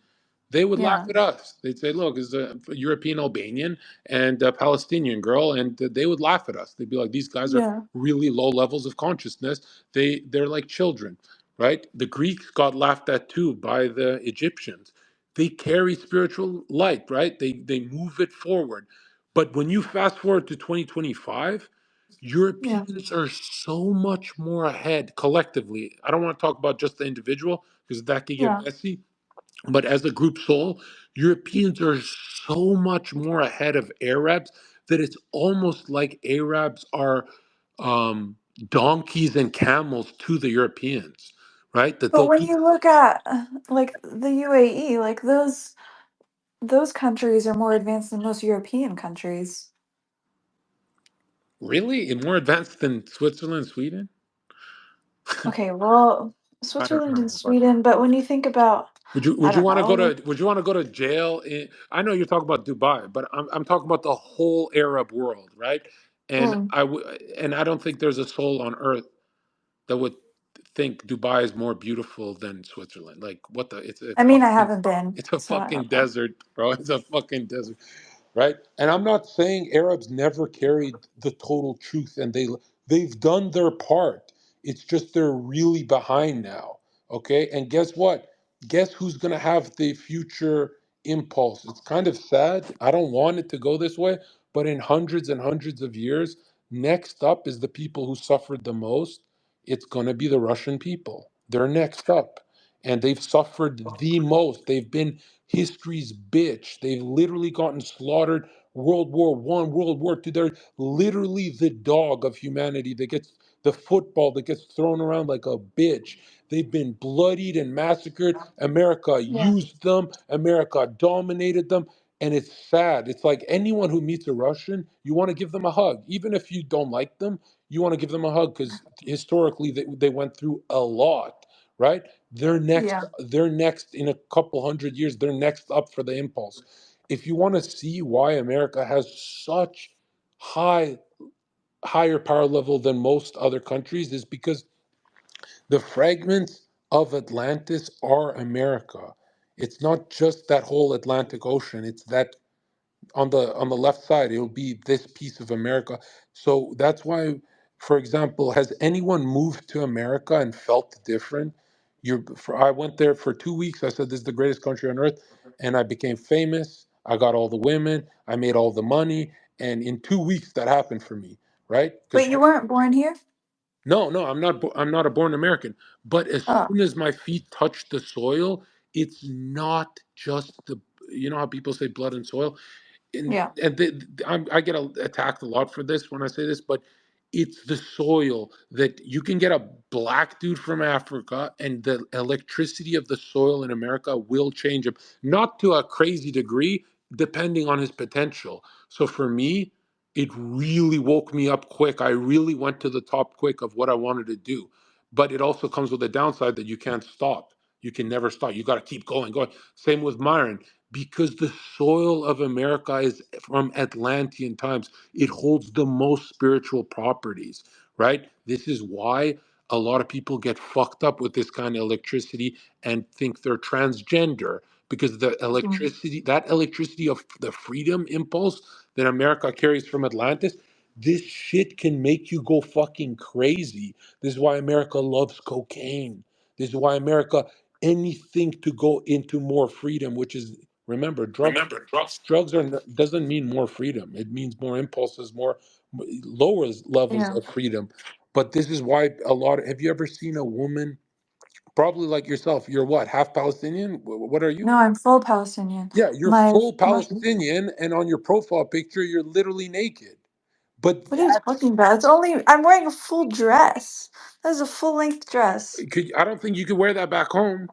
they would laugh yeah, at us. They'd say, "Look, it's a European Albanian and a Palestinian girl," and they would laugh at us. They'd be like, "These guys are yeah, really low levels of consciousness. They're like children, right?" The Greeks got laughed at too by the Egyptians. They carry spiritual light, right? They move it forward. But when you fast forward to 2025. Yeah. Europeans are so much more ahead collectively. I don't want to talk about just the individual because that could get Yeah. messy, but as a group soul, Europeans are so much more ahead of Arabs that it's almost like Arabs are donkeys and camels to the Europeans, right? That But they'll when keep you look at like the UAE, like those countries are more advanced than most European countries. really and more advanced than Switzerland, Sweden. Okay, well, I don't Switzerland and know, but Sweden, but when you think about, I would you don't want to go know. to jail in, I know you're talking about Dubai, but I'm talking about the whole Arab world, right? And Mm. and I don't think there's a soul on earth that would think Dubai is more beautiful than Switzerland. Like what the I mean, I haven't been, it's a so I fucking don't know. desert, bro. It's a fucking desert, right? And I'm not saying Arabs never carried the total truth, and they've done their part. It's just they're really behind now. Okay, and guess what? Guess who's gonna have the future impulse? It's kind of sad. I don't want it to go this way, but in hundreds and hundreds of years, next up is the people who suffered the most. It's gonna be the Russian people. They're next up, and they've suffered the most. They've been history's bitch. They've literally gotten slaughtered. World War I, World War II. They're literally the dog of humanity that gets the football that gets thrown around like a bitch. They've been bloodied and massacred. America Yeah. used them. America dominated them. And it's sad. It's like anyone who meets a Russian, you want to give them a hug. Even if you don't like them, you want to give them a hug because historically they went through a lot, right? Yeah. They're next in a couple hundred years, they're next up for the impulse. If you want to see why America has such high higher power level than most other countries is because the fragments of Atlantis are America. It's not just that whole Atlantic Ocean, it's that on the left side it'll be this piece of America. So that's why, for example, has anyone moved to America and felt different? I went there for 2 weeks. I said this is the greatest country on earth, and I became famous. I got all the women, I made all the money, and in 2 weeks that happened for me, right? But Because you weren't born here? no, I'm not a born American, but as Oh, soon as my feet touch the soil, it's not just the, you know how people say blood and soil, yeah. I get attacked a lot for this when I say this, but it's the soil that you can get a black dude from Africa, and the electricity of the soil in America will change him, not to a crazy degree, depending on his potential. So for me, it really woke me up quick. I really went to the top quick of what I wanted to do, but it also comes with a downside that you can't stop. You can never stop. You got to keep going, going. Same with Myron, because the soil of America is from Atlantean times. It holds the most spiritual properties, right? This is why a lot of people get fucked up with this kind of electricity and think they're transgender, because the Mm. electricity, that electricity of the freedom impulse that America carries from Atlantis, this shit can make you go fucking crazy. This is why America loves cocaine. This is why America anything to go into more freedom, which is, remember, drugs doesn't mean more freedom. It means more impulses, more lower levels Yeah. of freedom. But this is why have you ever seen a woman, probably like yourself, you're what, half Palestinian? What are you? No, I'm full Palestinian. Yeah, you're My, full my Palestinian, and on your profile picture, you're literally naked. But what are you talking about? It's only I'm wearing a full dress. That is a full length dress. I don't think you could wear that back home.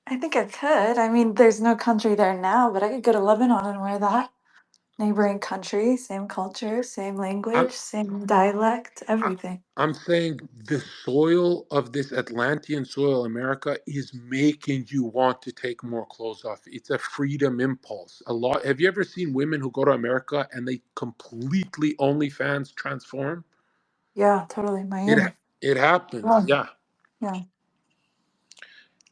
I think I could. I mean, there's no country there now, but I could go to Lebanon and wear that. Neighboring country, same culture, same I'm, language, same dialect, I- everything. I'm saying the soil of this Atlantean soil, America, is making you want to take more clothes off. It's a freedom impulse. A lot. Have you ever seen women who go to America and they completely OnlyFans transform? Yeah, totally. It Miami. it happens. Oh, Yeah. yeah.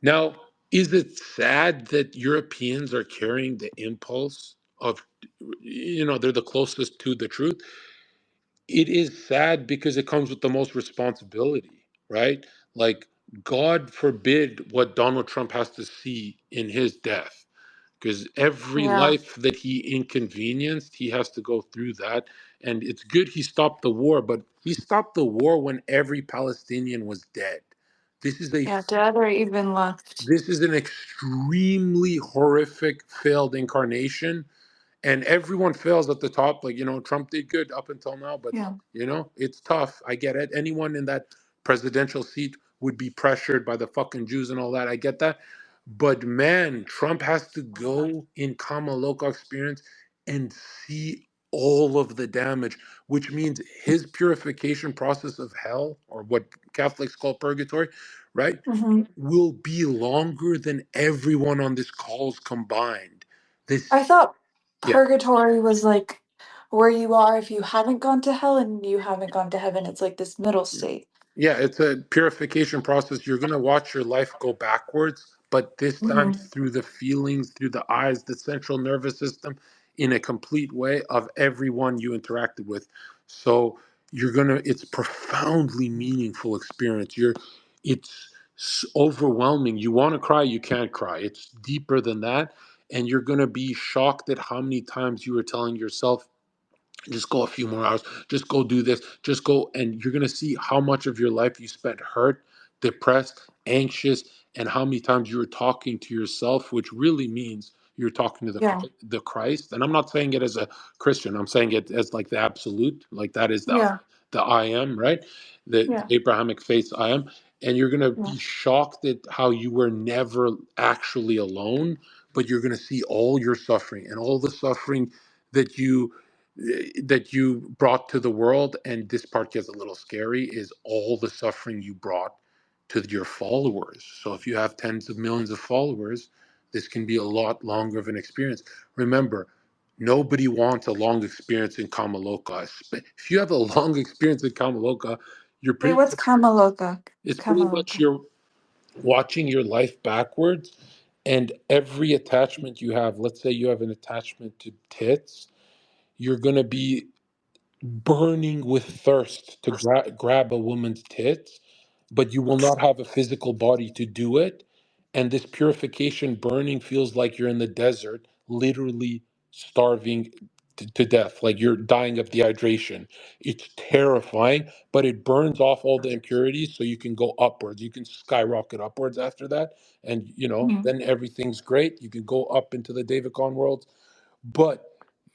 Now, is it sad that Europeans are carrying the impulse of, they're the closest to the truth? It is sad because it comes with the most responsibility, right? Like, God forbid what Donald Trump has to see in his death. because every Yeah. life that he inconvenienced, he has to go through that. And it's good he stopped the war, but he stopped the war when every Palestinian was dead. This is a Yeah, dead or even left. this is an extremely horrific failed incarnation, and everyone fails at the top. Like, Trump did good up until now, but Yeah. it's tough. I get it. Anyone in that presidential seat would be pressured by the fucking Jews and all that. I get that. But man, Trump has to go in Kama Loka experience and see all of the damage, which means his purification process of hell, or what Catholics call purgatory, right, Hmm. will be longer than everyone on this call's combined. This, I thought yeah. purgatory was like where you are if you haven't gone to hell and you haven't gone to heaven. It's like this middle state. Yeah, it's a purification process. You're going to watch your life go backwards, but this time Hmm. through the feelings, through the eyes, the central nervous system, in a complete way of everyone you interacted with. So it's profoundly meaningful experience. It's overwhelming. You want to cry, you can't cry. It's deeper than that. And you're going to be shocked at how many times you were telling yourself, just go a few more hours, just go do this, just go, and you're going to see how much of your life you spent hurt, depressed, anxious, and how many times you were talking to yourself, which really means you're talking to Yeah. the Christ. And I'm not saying it as a Christian, I'm saying it as like the absolute, like that is Yeah. the I am, right, the Yeah. Abrahamic faith I am. And you're going to Yeah. be shocked at how you were never actually alone, but you're going to see all your suffering and all the suffering that you brought to the world. And this part gets a little scary, is all the suffering you brought to your followers. So if you have tens of millions of followers, this can be a lot longer of an experience. Remember, nobody wants a long experience in Kamaloka. If you have a long experience in Kamaloka, you're Wait, pretty what's Kamaloka? it's pretty much Kamaloka. you're watching your life backwards, and every attachment you have, let's say you have an attachment to tits, you're going to be burning with thirst to grab a woman's tits, but you will not have a physical body to do it. And this purification burning feels like you're in the desert, literally starving to death, like you're dying of dehydration. It's terrifying, but it burns off all the impurities so you can go upwards. You can skyrocket upwards after that. And, Hmm. then everything's great. You can go up into the David Kahn world, but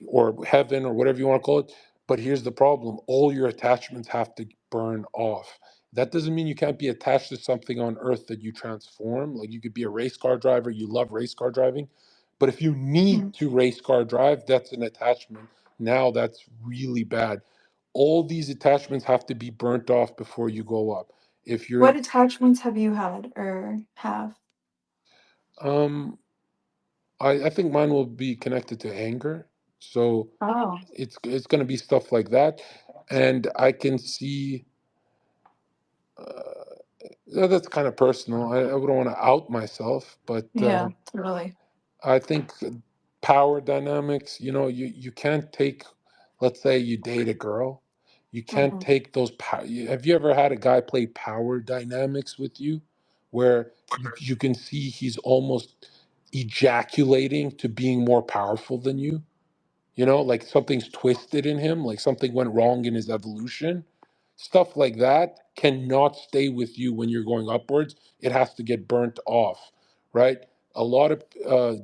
or heaven or whatever you want to call it. But here's the problem: all your attachments have to burn off. That doesn't mean you can't be attached to something on earth that you transform. Like, you could be a race car driver, you love race car driving, but if you need to race car drive, that's an attachment. Now that's really bad. All these attachments have to be burnt off before you go up. If you're What in, attachments have you had or have? um, I think mine will be connected to anger. So Oh. it's going to be stuff like that, and I can see that's kind of personal. I wouldn't want to out myself, but Yeah, totally. I think power dynamics. You can't take. Let's say you date a girl, you can't Hmm. take those power. Have you ever had a guy play power dynamics with you, where you can see he's almost ejaculating to being more powerful than you? Like something's twisted in him, like something went wrong in his evolution. Stuff like that cannot stay with you when you're going upwards. It has to get burnt off, right? A lot of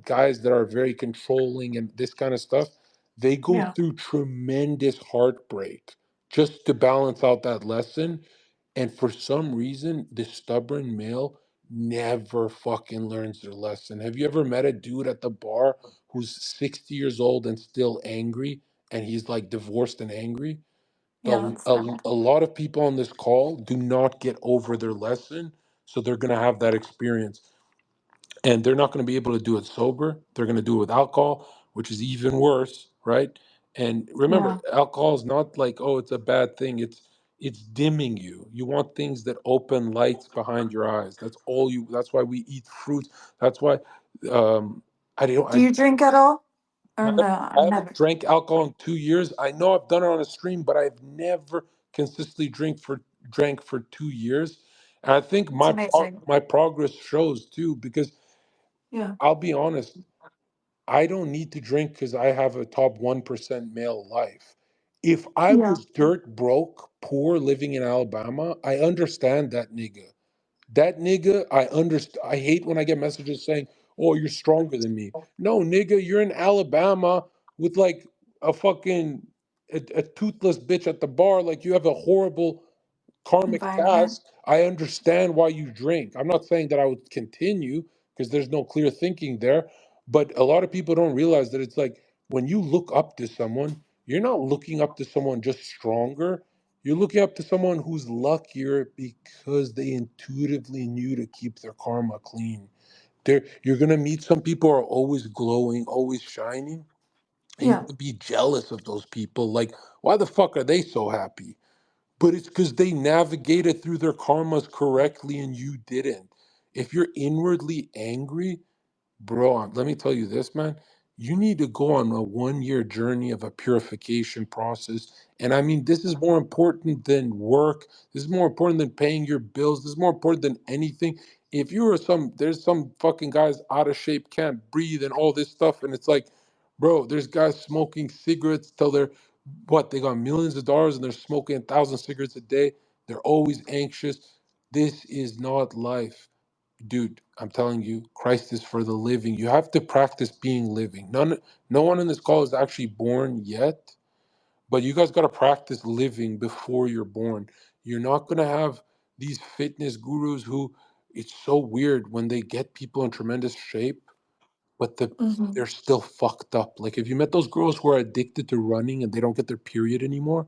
guys that are very controlling and this kind of stuff, they go Yeah. through tremendous heartbreak just to balance out that lesson. And for some reason, the stubborn male never fucking learns their lesson. Have you ever met a dude at the bar who's 60 years old and still angry, and he's like divorced and angry? Yeah, that's sad. A lot of people on this call do not get over their lesson, so they're going to have that experience. And they're not going to be able to do it sober. They're going to do it with alcohol, which is even worse, right? And remember, Yeah. alcohol is not like, oh, it's a bad thing. It's dimming you. You want things that open lights behind your eyes. That's why we eat fruits. That's why um I don't Do you drink at all? Or I no? haven't Never. drank alcohol in 2 years. I know I've done it on a stream, but I've never consistently drank for 2 years. And I think It's amazing. my progress shows too, because Yeah. I'll be honest, I don't need to drink because I have a top 1% male life. If I Yeah. was dirt broke, poor, living in Alabama, I understand that nigga. That nigga, I understand. I hate when I get messages saying, "Oh, you're stronger than me." No, nigga, you're in Alabama with like a fucking a toothless bitch at the bar. Like you have a horrible karmic Environment. past. I understand why you drink. I'm not saying that I would continue because there's no clear thinking there. But a lot of people don't realize that it's like when you look up to someone, you're not looking up to someone just stronger. You're looking up to someone who's luckier because they intuitively knew to keep their karma clean. You're gonna meet some people who are always glowing, always shining, and you're Yeah. gonna be jealous of those people. Like, why the fuck are they so happy? But it's because they navigated through their karmas correctly and you didn't. If you're inwardly angry, bro, let me tell you this, man. You need to go on a 1 year journey of a purification process. And I mean, this is more important than work. This is more important than paying your bills. This is more important than anything. If you are there's some fucking guys out of shape, can't breathe, and all this stuff. And it's like, bro, there's guys smoking cigarettes till they're, what, they got millions of dollars and they're smoking 1,000 cigarettes a day. They're always anxious. This is not life. Dude, I'm telling you, Christ is for the living. You have to practice being living. No one in this call is actually born yet, but you guys got to practice living before you're born. You're not going to have these fitness gurus who, it's so weird when they get people in tremendous shape, but Hmm. they're still fucked up. Like, if you met those girls who are addicted to running and they don't get their period anymore,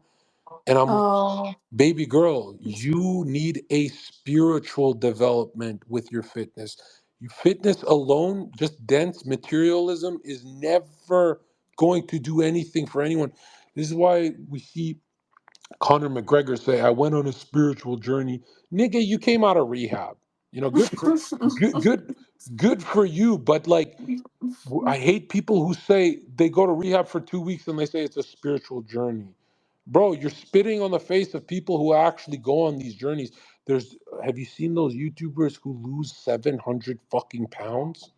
and I'm like, Oh, baby girl, you need a spiritual development with your fitness. Fitness alone, just dense materialism, is never going to do anything for anyone. This is why we see Conor McGregor say, "I went on a spiritual journey." Nigga, you came out of rehab. Good, good, good for you. But like, I hate people who say they go to rehab for 2 weeks and they say it's a spiritual journey. Bro, you're spitting on the face of people who actually go on these journeys. Have you seen those YouTubers who lose 700 fucking pounds?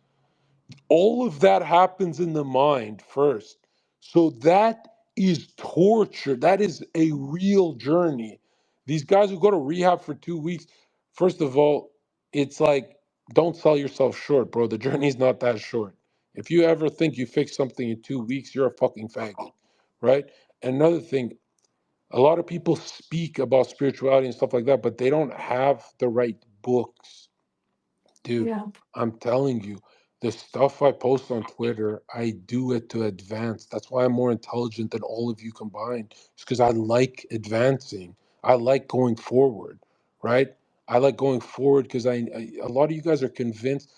All of that happens in the mind first. So that is torture. That is a real journey. These guys who go to rehab for 2 weeks, first of all, it's like, don't sell yourself short, bro. The journey's not that short. If you ever think you fix something in 2 weeks, you're a fucking faggot, right? Another thing, a lot of people speak about spirituality and stuff like that, but they don't have the right books. Dude, yeah. I'm telling you, the stuff I post on Twitter, I do it to advance. That's why I'm more intelligent than all of you combined. It's because I like advancing. I like going forward, right? I like going forward because a lot of you guys are convinced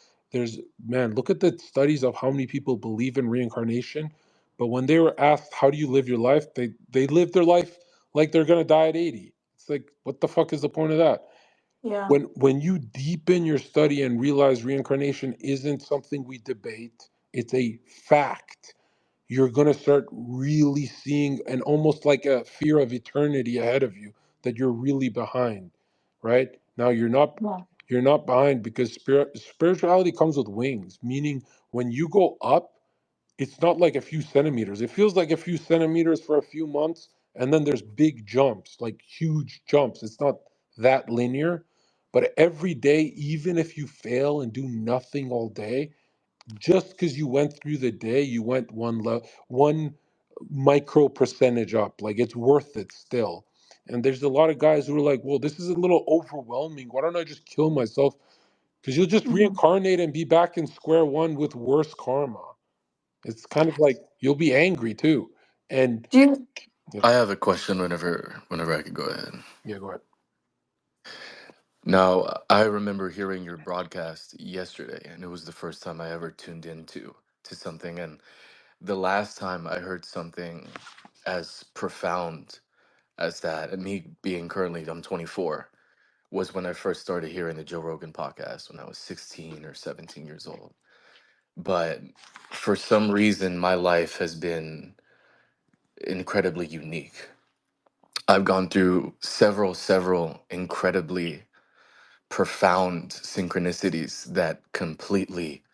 man, look at the studies of how many people believe in reincarnation. But when they were asked, how do you live your life? They live their life like they're going to die at 80. It's like, what the fuck is the point of that? Yeah. When you deepen your study and realize reincarnation isn't something we debate, it's a fact, you're going to start really seeing an almost like a fear of eternity ahead of you, that you're really behind, right? Now Yeah. you're not behind because spirituality comes with wings, meaning when you go up, it's not like a few centimeters. It feels like a few centimeters for a few months, and then there's big jumps, like huge jumps. It's not that linear, but every day, even if you fail and do nothing all day, just because you went through the day, you went one micro percentage up. Like, it's worth it still. And there's a lot of guys who are like, "Well, this is a little overwhelming. Why don't I just kill myself?" Because you'll just Hmm. reincarnate and be back in square one with worse karma. It's kind of like you'll be angry too. And Do you? yeah, I have a question whenever I could go ahead. yeah, go ahead. Now, I remember hearing your broadcast yesterday, and it was the first time I ever tuned into to something. And the last time I heard something as profound as that, and me being currently I'm 24, was when I first started hearing the Joe Rogan podcast when I was 16 or 17 years old. But for some reason, my life has been incredibly unique. I've gone through several incredibly profound synchronicities that completely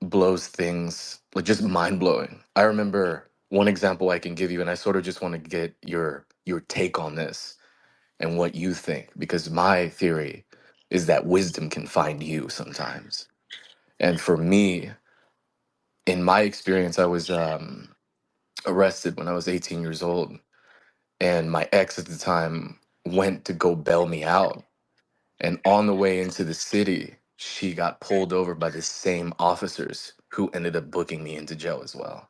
blows things like just mind blowing. I remember one example I can give you, and I sort of just want to get your take on this and what you think, because my theory is that wisdom can find you sometimes. And for me, in my experience, I was arrested when I was 18 years old, and my ex at the time went to go bail me out. And on the way into the city, she got pulled over by the same officers who ended up booking me into jail as well.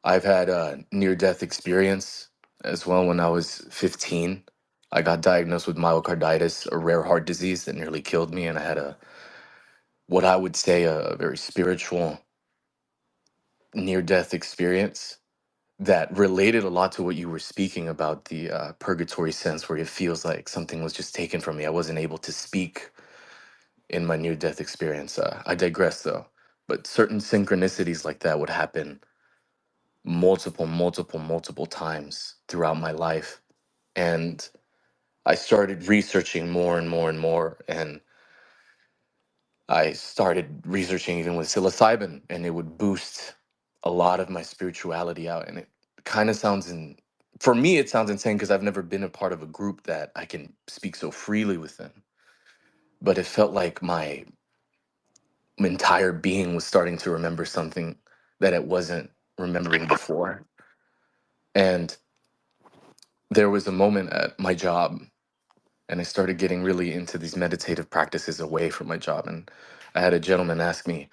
I've had a near death experience as well when I was 15. I got diagnosed with myocarditis, a rare heart disease that nearly killed me. And I had what I would say, a very spiritual near death experience that related a lot to what you were speaking about, the purgatory sense, where it feels like something was just taken from me. I wasn't able to speak in my near death experience. I digress though. But certain synchronicities like that would happen multiple times throughout my life. And I started researching more and more and more. And I started researching even with psilocybin, and it would boost a lot of my spirituality out. And it kind of sounds for me, it sounds insane because I've never been a part of a group that I can speak so freely with them. But it felt like my entire being was starting to remember something that it wasn't remembering before. And there was a moment at my job, and I started getting really into these meditative practices away from my job. And I had a gentleman ask me,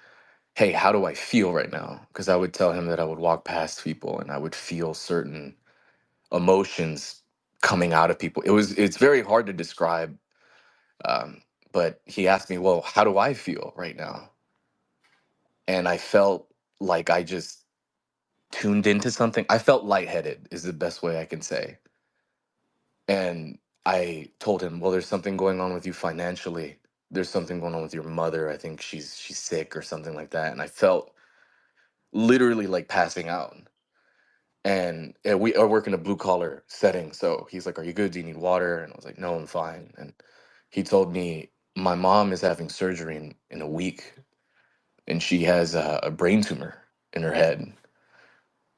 "Hey, how do I feel right now?" Because I would tell him that I would walk past people and I would feel certain emotions coming out of people. It's very hard to describe. Um, but he asked me, "Well, how do I feel right now?" And I felt like I just tuned into something. I felt lightheaded, is the best way I can say. And I told him, "Well, there's something going on with you financially. There's something going on with your mother. I think she's sick or something like that." And I felt literally like passing out. And I work in a blue collar setting. So he's like, "Are you good? Do you need water?" And I was like, "No, I'm fine." And he told me, "My mom is having surgery in a week, and she has a brain tumor in her head."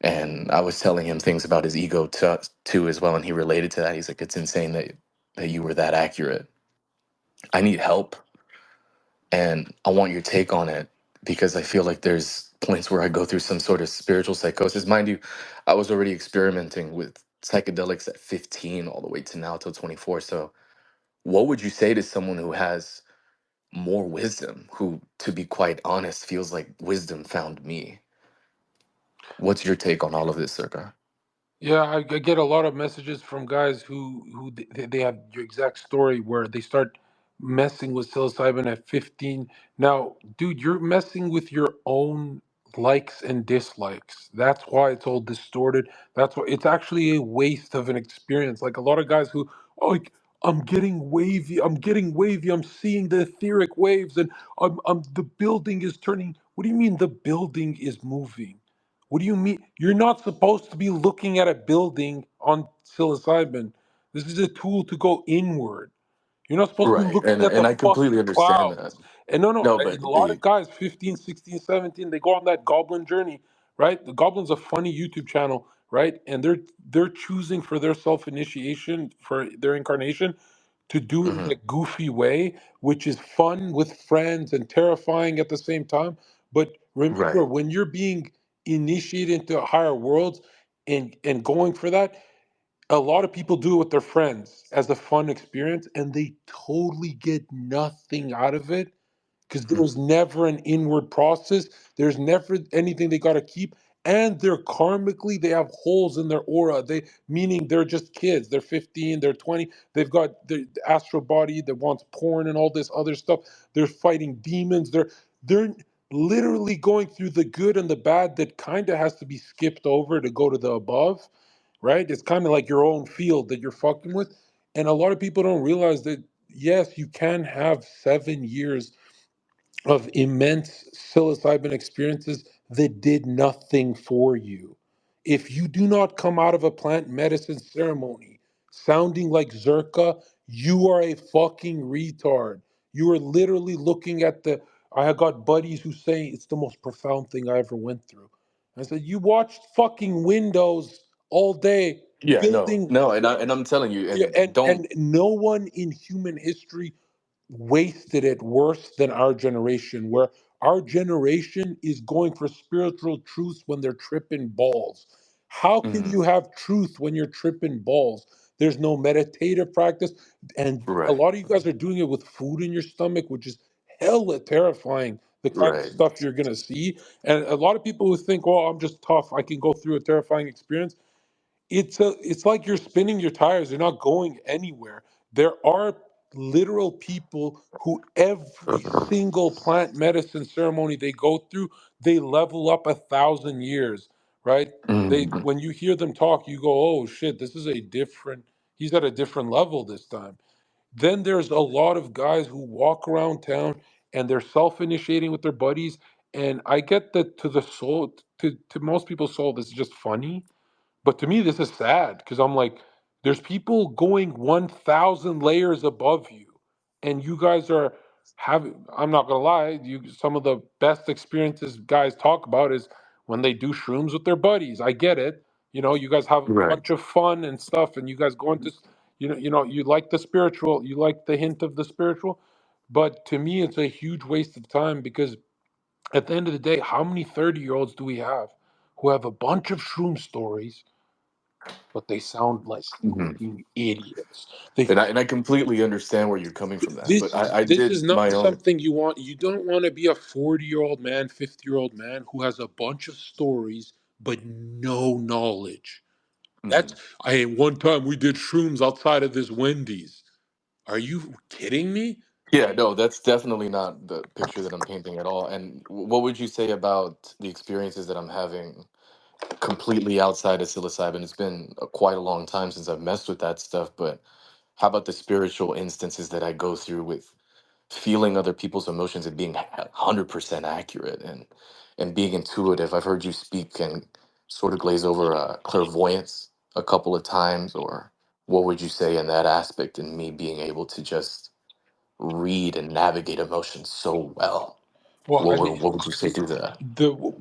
And I was telling him things about his ego too as well, and he related to that. He's like, "It's insane that you were that accurate. I need help, and I want your take on it because I feel like there's points where I go through some sort of spiritual psychosis." Mind you, I was already experimenting with psychedelics at 15 all the way to now till 24. So, what would you say to someone who has more wisdom, who, to be quite honest, feels like wisdom found me? What's your take on all of this, Circa? Yeah, I get a lot of messages from guys who they have your exact story where they start messing with psilocybin at 15. Now, dude, you're messing with your own likes and dislikes. That's why it's all distorted. That's why it's actually a waste of an experience. Like a lot of guys who, oh, like, I'm getting wavy. I'm getting wavy. I'm seeing the etheric waves, and the building is turning. What do you mean the building is moving? What do you mean? You're not supposed to be looking at a building on psilocybin. This is a tool to go inward. You're not supposed to be Right, looking at the and I completely fucking understand that. clouds. And no, no, No, but and a lot of guys, 15, 16, 17, they go on that goblin journey, right? The Goblin's a funny YouTube channel, right? And they're choosing for their self-initiation, for their incarnation, to do it in mhm, a goofy way, which is fun with friends and terrifying at the same time. But remember, right. when you're being initiated into higher worlds and going for that, a lot of people do it with their friends as a fun experience, and they totally get nothing out of it because Mm. there's never an inward process. There's never anything they got to keep, and they're karmically they have holes in their aura. They meaning they're just kids. They're 15. They're 20. They've got the astral body that wants porn and all this other stuff. They're fighting demons. They're literally going through the good and the bad that kind of has to be skipped over to go to the above, right? It's kind of like your own field that you're fucking with. And a lot of people don't realize that, yes, you can have 7 years of immense psilocybin experiences that did nothing for you. If you do not come out of a plant medicine ceremony sounding like Zherka, you are a fucking retard. You are literally looking at the I have got buddies who say it's the most profound thing I ever went through. I said, you watched fucking Windows all day Yeah, no, building, no, and I'm telling you, yeah, and don't. and no one in human history wasted it worse than our generation, where our generation is going for spiritual truths when they're tripping balls. How can Mhm. you have truth when you're tripping balls? There's no meditative practice. And a Right, lot of you guys are doing it with food in your stomach, which is hella terrifying, the kind of right. stuff you're going to see. And a lot of people who think, oh, I'm just tough, I can go through a terrifying experience, it's like you're spinning your tires, they're not going anywhere. There are literal people who every single plant medicine ceremony they go through, they level up 1,000 years, right? They, Mhm. when you hear them talk, you go, oh shit, this is a different, he's at a different level this time. Then there's a lot of guys who walk around town and they're self-initiating with their buddies, and I get that to the soul, to most people's soul, this is just funny, but to me, this is sad because I'm like, there's people going 1,000 layers above you, and you guys are having. I'm not gonna lie, you some of the best experiences guys talk about is when they do shrooms with their buddies. I get it. You know, you guys have a Right. bunch of fun and stuff, and you guys go into, you like the spiritual, you like the hint of the spiritual, but to me, it's a huge waste of time because at the end of the day, how many 30-year-olds do we have who have a bunch of shroom stories? But they sound like Mhm. fucking idiots. They And I completely understand where you're coming from that, but this I this is did my not own. something you want. You don't want to be a 40-year-old man, 50-year-old man who has a bunch of stories but no knowledge. That's Mhm. I one time we did shrooms outside of this Wendy's. Are you kidding me? Yeah, no, that's definitely not the picture that I'm painting at all. And what would you say about the experiences that I'm having completely outside of psilocybin? It's been quite a long time since I've messed with that stuff, but how about the spiritual instances that I go through with feeling other people's emotions and being 100% accurate and being intuitive? I've heard you speak and sort of glaze over clairvoyance a couple of times, or what would you say in that aspect, and me being able to just read and navigate emotions so well? Well, I mean, What would you say to that?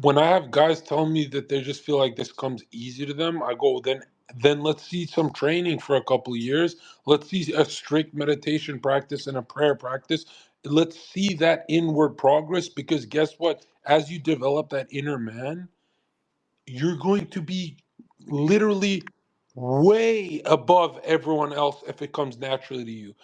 when I have guys tell me that they just feel like this comes easy to them, I go, then let's see some training for a couple of years. Let's see a strict meditation practice and a prayer practice. Let's see that inward progress, because guess what? As you develop that inner man, you're going to be literally way above everyone else if it comes naturally to you.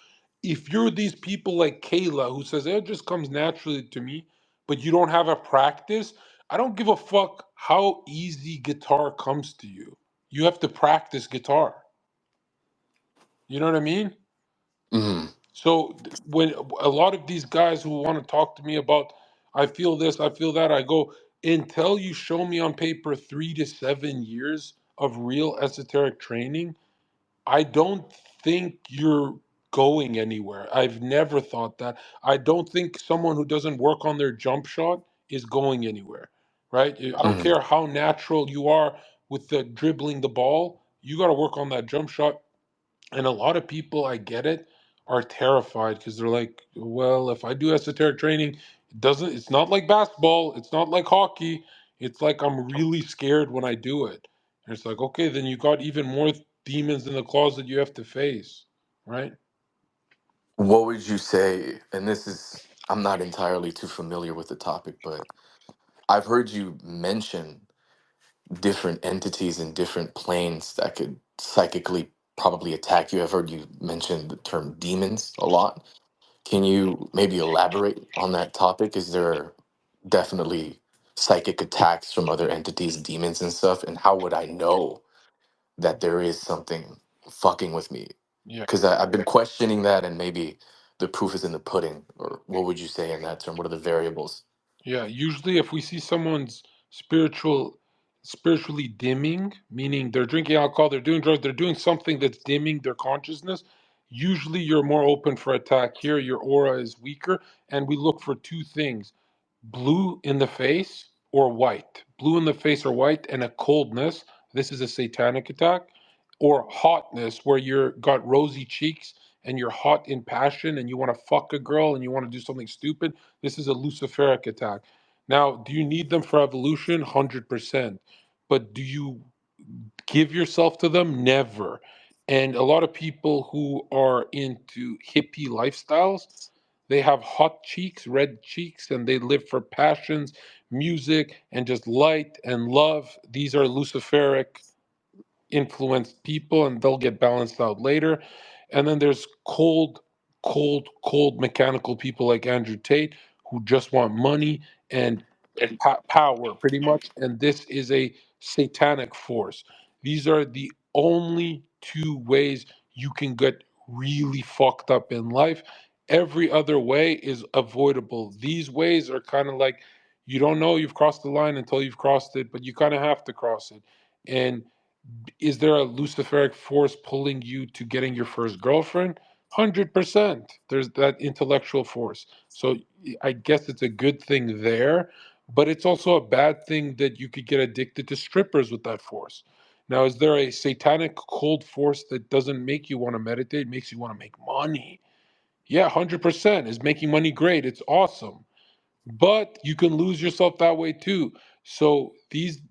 If you're these people like Kayla who says it just comes naturally to me, but you don't have a practice, I don't give a fuck how easy guitar comes to you. You have to practice guitar. You know what I mean? Mm, So when a lot of these guys who want to talk to me about, I feel this, I feel that, I go, until you show me on paper 3 to 7 years of real esoteric training, I don't think you're going anywhere. I've never thought that. I don't think someone who doesn't work on their jump shot is going anywhere, right? I don't mm. care how natural you are with the dribbling the ball. You got to work on that jump shot. And a lot of people, I get it, are terrified because they're like, well, if I do esoteric training, it's not like basketball, it's not like hockey. It's like I'm really scared when I do it. And it's like, okay, then you got even more demons in the closet you have to face, right? What would you say? And this is, I'm not entirely too familiar with the topic, but I've heard you mention different entities in different planes that could psychically probably attack you. I've heard you mention the term demons a lot. Can you maybe elaborate on that topic? Is there definitely psychic attacks from other entities, demons and stuff? And how would I know that there is something fucking with me? Yeah. Because I've been questioning that, and maybe the proof is in the pudding. Or what would you say in that term? What are the variables? Yeah, usually if we see someone's spiritually dimming, meaning they're drinking alcohol, they're doing drugs, they're doing something that's dimming their consciousness, usually you're more open for attack. Here, your aura is weaker, and we look for two things: blue in the face or white. Blue in the face or white, and a coldness. This is a satanic attack, or hotness, where you're got rosy cheeks and you're hot in passion and you want to fuck a girl and you want to do something stupid, this is a Luciferic attack. Now, do you need them for evolution? 100%. But do you give yourself to them? Never. And a lot of people who are into hippie lifestyles, they have hot cheeks, red cheeks, and they live for passions, music, and just light and love. These are Luciferic influenced people, and they'll get balanced out later. And then there's cold mechanical people like Andrew Tate who just want money and power, pretty much. And this is a satanic force. These are the only two ways you can get really fucked up in life. Every other way is avoidable. These ways are kind of like you don't know you've crossed the line until you've crossed it, but you kind of have to cross it. And is there a Luciferic force pulling you to getting your first girlfriend? 100%. There's that intellectual force. So I guess it's a good thing there, but it's also a bad thing that you could get addicted to strippers with that force. Now, is there a satanic cold force that doesn't make you want to meditate, makes you want to make money? Yeah, 100%. Is making money great? It's awesome, but you can lose yourself that way too. So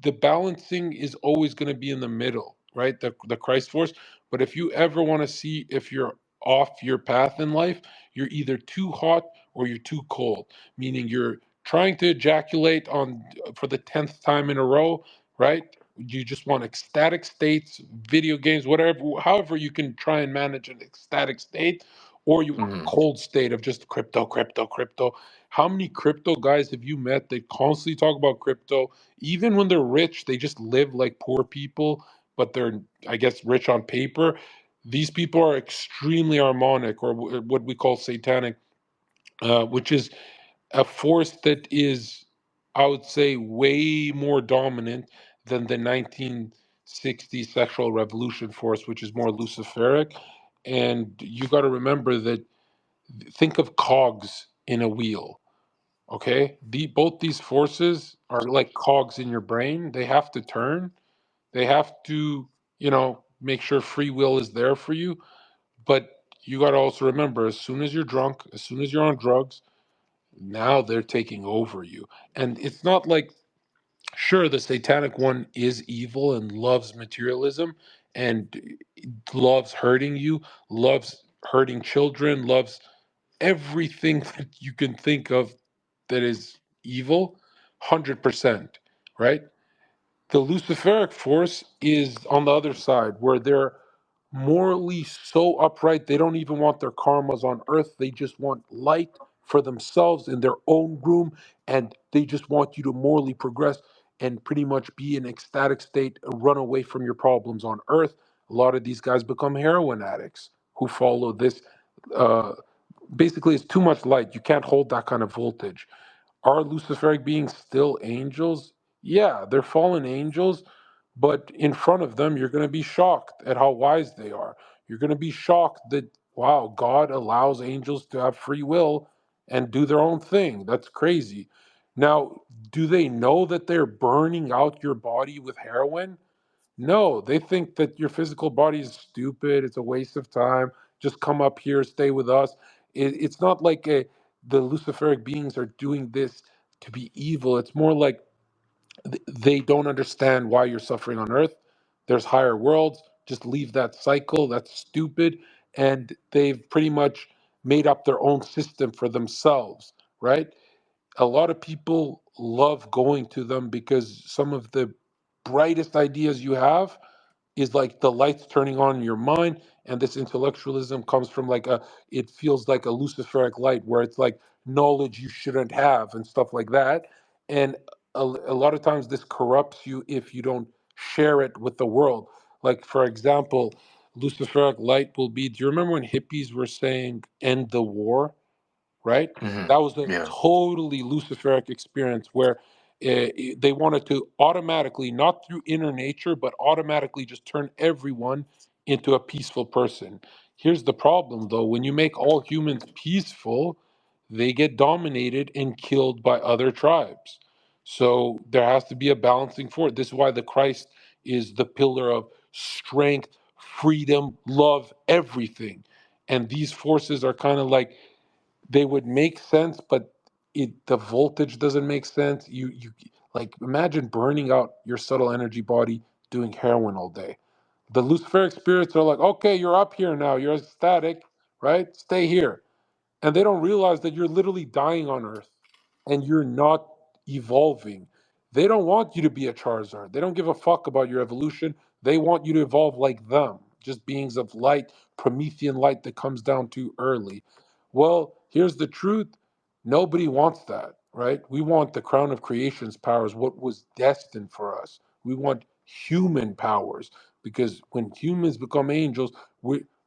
the balancing is always going to be in the middle, right? The Christ force. But if you ever want to see if you're off your path in life, you're either too hot or you're too cold, meaning you're trying to ejaculate on for the 10th time in a row, right? You just want ecstatic states, video games, whatever, however you can try and manage an ecstatic state, or you want a Hmm. cold state of just crypto, crypto, crypto. How many crypto guys have you met that constantly talk about crypto? Even when they're rich, they just live like poor people, but they're, I guess, rich on paper. These people are extremely harmonic, or what we call satanic, which is a force that is, I would say, way more dominant than the 1960s sexual revolution force, which is more Luciferic. And you got to remember that, think of cogs in a wheel. Okay, both these forces are like cogs in your brain. They have to turn. They have to, make sure free will is there for you. But you got to also remember, as soon as you're drunk, as soon as you're on drugs, now they're taking over you. And it's not like, sure, the satanic one is evil and loves materialism and loves hurting you, loves hurting children, loves everything that you can think of that is evil, 100%, right? The Luciferic force is on the other side, where they're morally so upright, they don't even want their karmas on earth. They just want light for themselves in their own room, and they just want you to morally progress and pretty much be in ecstatic state, run away from your problems on earth. A lot of these guys become heroin addicts who follow this. Uh, Basically, it's too much light. You can't hold that kind of voltage. Are Luciferic beings still angels? Yeah, they're fallen angels, but in front of them, you're going to be shocked at how wise they are. You're going to be shocked that, wow, God allows angels to have free will and do their own thing. That's crazy. Now, do they know that they're burning out your body with heroin? No, they think that your physical body is stupid. It's a waste of time. Just come up here, stay with us. It's not like the Luciferic beings are doing this to be evil. It's more like they don't understand why you're suffering on Earth. There's higher worlds. Just leave that cycle. That's stupid. And they've pretty much made up their own system for themselves, right? A lot of people love going to them because some of the brightest ideas you have is like the lights turning on in your mind, and this intellectualism comes from like it feels like a luciferic light where it's like knowledge you shouldn't have and stuff like that. And a lot of times this corrupts you if you don't share it with the world. Like, for example, luciferic light will be, do you remember when hippies were saying end the war, right? Hmm. That was a Yeah. totally Luciferic experience where they wanted to automatically, not through inner nature, but automatically just turn everyone into a peaceful person. Here's the problem, though: when you make all humans peaceful, they get dominated and killed by other tribes. So there has to be a balancing for it. This is why the Christ is the pillar of strength, freedom, love, everything. And these forces are kind of like, they would make sense, but the voltage doesn't make sense. You like, imagine burning out your subtle energy body doing heroin all day. The Luciferic spirits are like, okay, you're up here now, you're static, right? Stay here. And they don't realize that you're literally dying on Earth and you're not evolving. They don't want you to be a Charizard. They don't give a fuck about your evolution. They want you to evolve like them, just beings of light, Promethean light that comes down too early. Well, here's the truth. Nobody wants that, right? We want the crown of creation's powers, what was destined for us. We want human powers, because when humans become angels,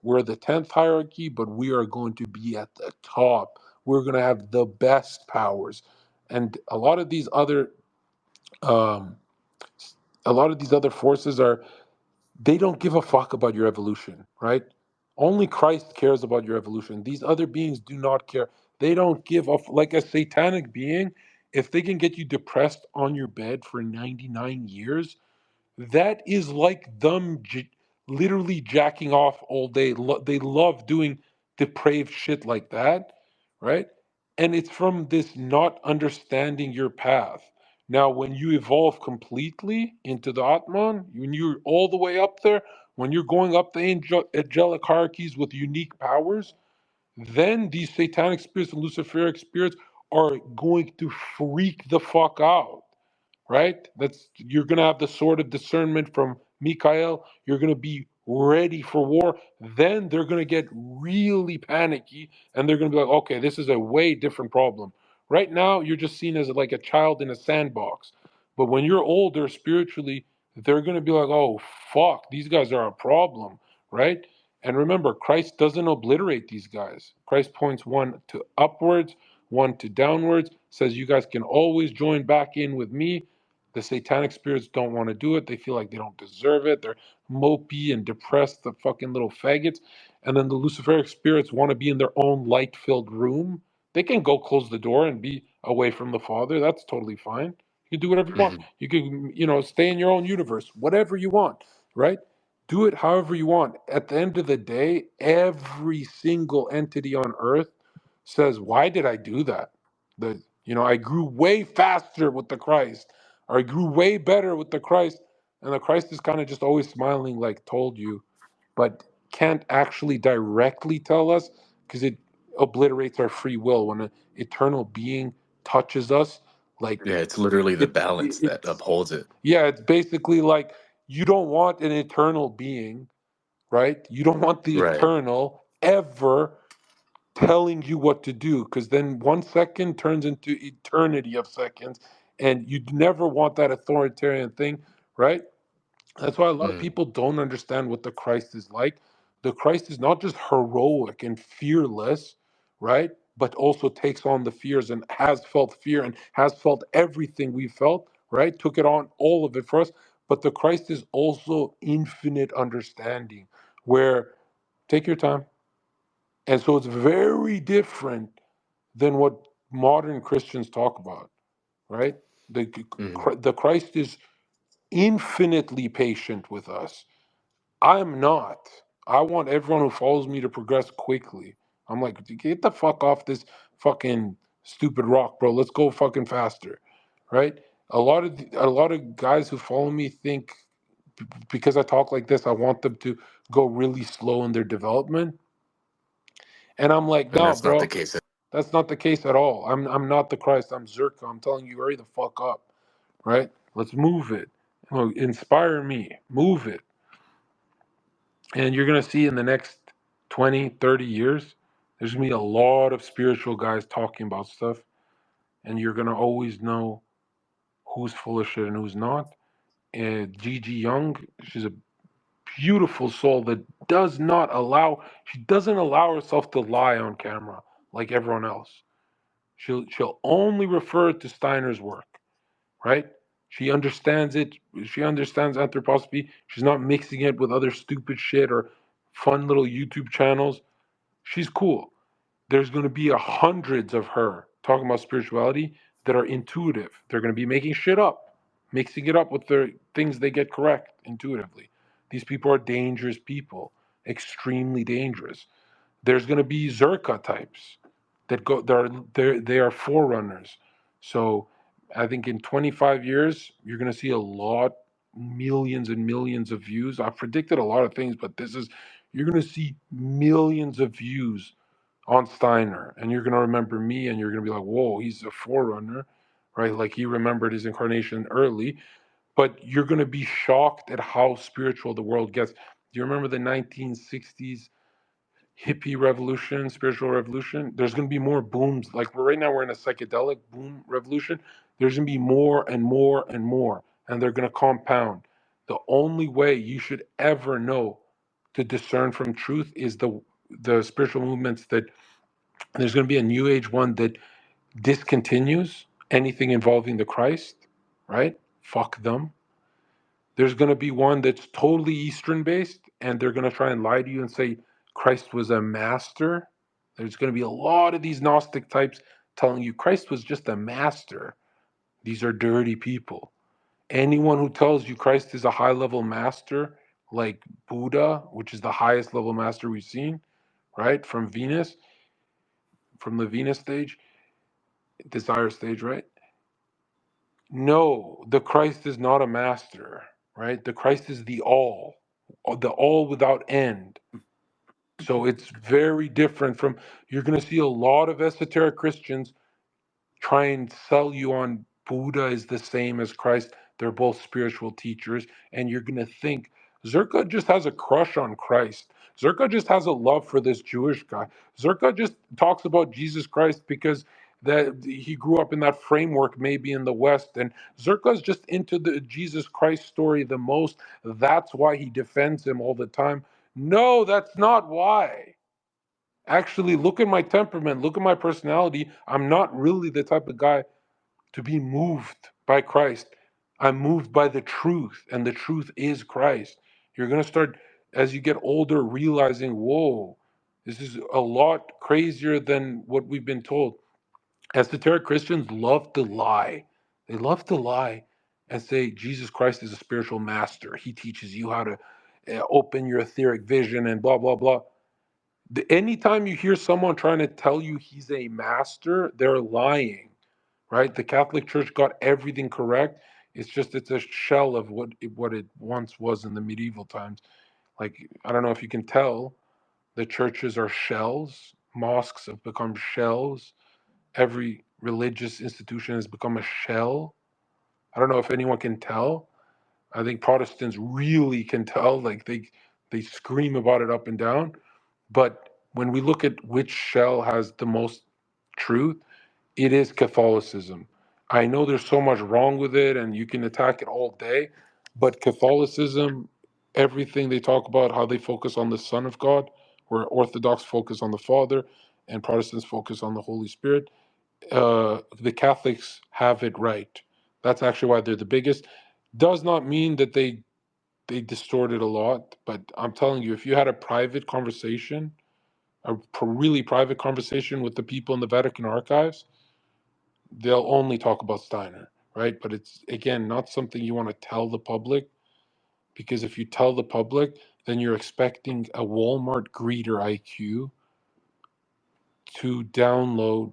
we're the 10th hierarchy, but we are going to be at the top. We're going to have the best powers. And um, a lot of these other forces are, they don't give a fuck about your evolution, right? Only Christ cares about your evolution. These other beings do not care. They don't give a like a satanic being. If they can get you depressed on your bed for 99 years, that is like them literally jacking off all day. They love doing depraved shit like that, right? And it's from this not understanding your path. Now, when you evolve completely into the Atman, when you're all the way up there, when you're going up the angelic hierarchies with unique powers, then these satanic spirits and luciferic spirits are going to freak the fuck out, right? That's, you're going to have the sword of discernment from Mikhail. You're going to be ready for war. Then they're going to get really panicky and they're going to be like, okay, this is a way different problem. Right now, you're just seen as like a child in a sandbox. But when you're older spiritually, they're going to be like, oh, fuck, these guys are a problem, right? And remember, Christ doesn't obliterate these guys. Christ points one to upwards, one to downwards, says you guys can always join back in with me. The satanic spirits don't want to do it. They feel like they don't deserve it. They're mopey and depressed, the fucking little faggots. And then the Luciferic spirits want to be in their own light filled room. They can go close the door and be away from the Father. That's totally fine. You can do whatever you want. Hmm. You can, stay in your own universe, whatever you want, right? Do it however you want. At the end of the day, every single entity on earth says, why did I do that? I grew way faster with the Christ. Or I grew way better with the Christ. And the Christ is kind of just always smiling, like, told you, but can't actually directly tell us because it obliterates our free will. When an eternal being touches us, like, Yeah, it's literally the balance that it's, upholds it. yeah, it's basically like, you don't want an eternal being, right? You don't want the Right. eternal ever telling you what to do, because then 1 second turns into eternity of seconds, and you never want that authoritarian thing, right? That's why a lot of Mm. people don't understand what the Christ is like. The Christ is not just heroic and fearless, right? But also takes on the fears and has felt fear and has felt everything we felt, right? Took it on, all of it for us. But the Christ is also infinite understanding, where take your time. And so it's very different than what modern Christians talk about, right? The, Hmm. the Christ is infinitely patient with us. I'm not. I want everyone who follows me to progress quickly. I'm like, get the fuck off this fucking stupid rock, bro. Let's go fucking faster, right? A lot of guys who follow me think because I talk like this, I want them to go really slow in their development. And I'm like, And no, that's not the bro, case. that's not the case at all. I'm not the Christ. I'm Zherka. I'm telling you, hurry the fuck up, right? Let's move it. Inspire me. Move it. And you're going to see in the next 20, 30 years, there's going to be a lot of spiritual guys talking about stuff. And you're going to always know who's full of shit and who's not. And Gigi Young, she's a beautiful soul that she doesn't allow herself to lie on camera like everyone else. She'll only refer to Steiner's work, right? She understands it. She understands anthroposophy. She's not mixing it with other stupid shit or fun little YouTube channels. She's cool. There's going to be hundreds of her talking about spirituality that are intuitive. They're going to be making shit up, mixing it up with the things they get correct intuitively. These people are dangerous people, extremely dangerous. There's going to be Zherka types that go. They are forerunners. So I think in 25 years you're going to see a lot, millions and millions of views. I've predicted a lot of things, but you're going to see millions of views on Steiner, and you're going to remember me, and you're going to be like, whoa, he's a forerunner, right? Like he remembered his incarnation early, but you're going to be shocked at how spiritual the world gets. Do you remember the 1960s hippie revolution, spiritual revolution? There's going to be more booms. Like right now, we're in a psychedelic boom revolution. There's going to be more and more and more, and they're going to compound. The only way you should ever know to discern from truth is the spiritual movements that there's going to be a new age one that discontinues anything involving the Christ, right? Fuck them. There's going to be one that's totally Eastern based, and they're going to try and lie to you and say Christ was a master. There's going to be a lot of these Gnostic types telling you Christ was just a master. These are dirty people. Anyone who tells you Christ is a high level master, like Buddha, which is the highest level master we've seen, right? From Venus, from the Venus stage, desire stage, right? No, the Christ is not a master, right? The Christ is the all without end. So it's very different from, you're going to see a lot of esoteric Christians try and sell you on Buddha is the same as Christ. They're both spiritual teachers. And you're going to think Zherka just has a crush on Christ. Zherka just has a love for this Jewish guy. Zherka just talks about Jesus Christ because that he grew up in that framework, maybe in the West. And Zherka's just into the Jesus Christ story the most. That's why he defends him all the time. No, that's not why. Actually, look at my temperament, look at my personality. I'm not really the type of guy to be moved by Christ. I'm moved by the truth, and the truth is Christ. You're going to start, as you get older, realizing, whoa, this is a lot crazier than what we've been told. Esoteric Christians love to lie. They love to lie and say Jesus Christ is a spiritual master. He teaches you how to open your etheric vision and blah, blah, blah. Anytime you hear someone trying to tell you he's a master, they're lying, right? The Catholic Church got everything correct. It's a shell of what it once was in the medieval times. Like, I don't know if you can tell, the churches are shells. Mosques have become shells. Every religious institution has become a shell. I don't know if anyone can tell. I think Protestants really can tell. Like they scream about it up and down. But when we look at which shell has the most truth, it is Catholicism. I know there's so much wrong with it and you can attack it all day, but Catholicism, everything they talk about, how they focus on the Son of God, where Orthodox focus on the Father and Protestants focus on the Holy Spirit, the Catholics have it right. That's actually why they're the biggest. Does not mean that they distort it a lot, but I'm telling you, if you had a private conversation, really private conversation with the people in the Vatican archives, they'll only talk about Steiner, right? But it's, again, not something you want to tell the public, because if you tell the public, then you're expecting a Walmart greeter IQ to download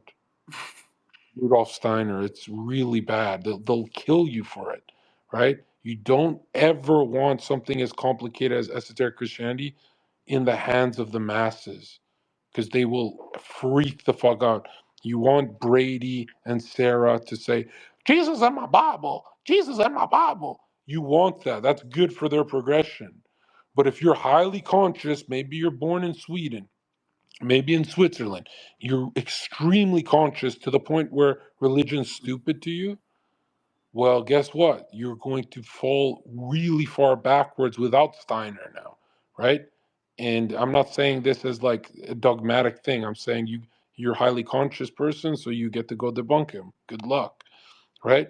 Rudolf Steiner. It's really bad. They'll kill you for it, right? You don't ever want something as complicated as esoteric Christianity in the hands of the masses, because they will freak the fuck out. You want Brady and Sarah to say, Jesus in my Bible, Jesus in my Bible. You want that. That's good for their progression. But if you're highly conscious, maybe you're born in Sweden, maybe in Switzerland, you're extremely conscious to the point where religion's stupid to you, well, guess what? You're going to fall really far backwards without Steiner now, right? And I'm not saying this as like a dogmatic thing. I'm saying you're a highly conscious person, so you get to go debunk him. Good luck, right?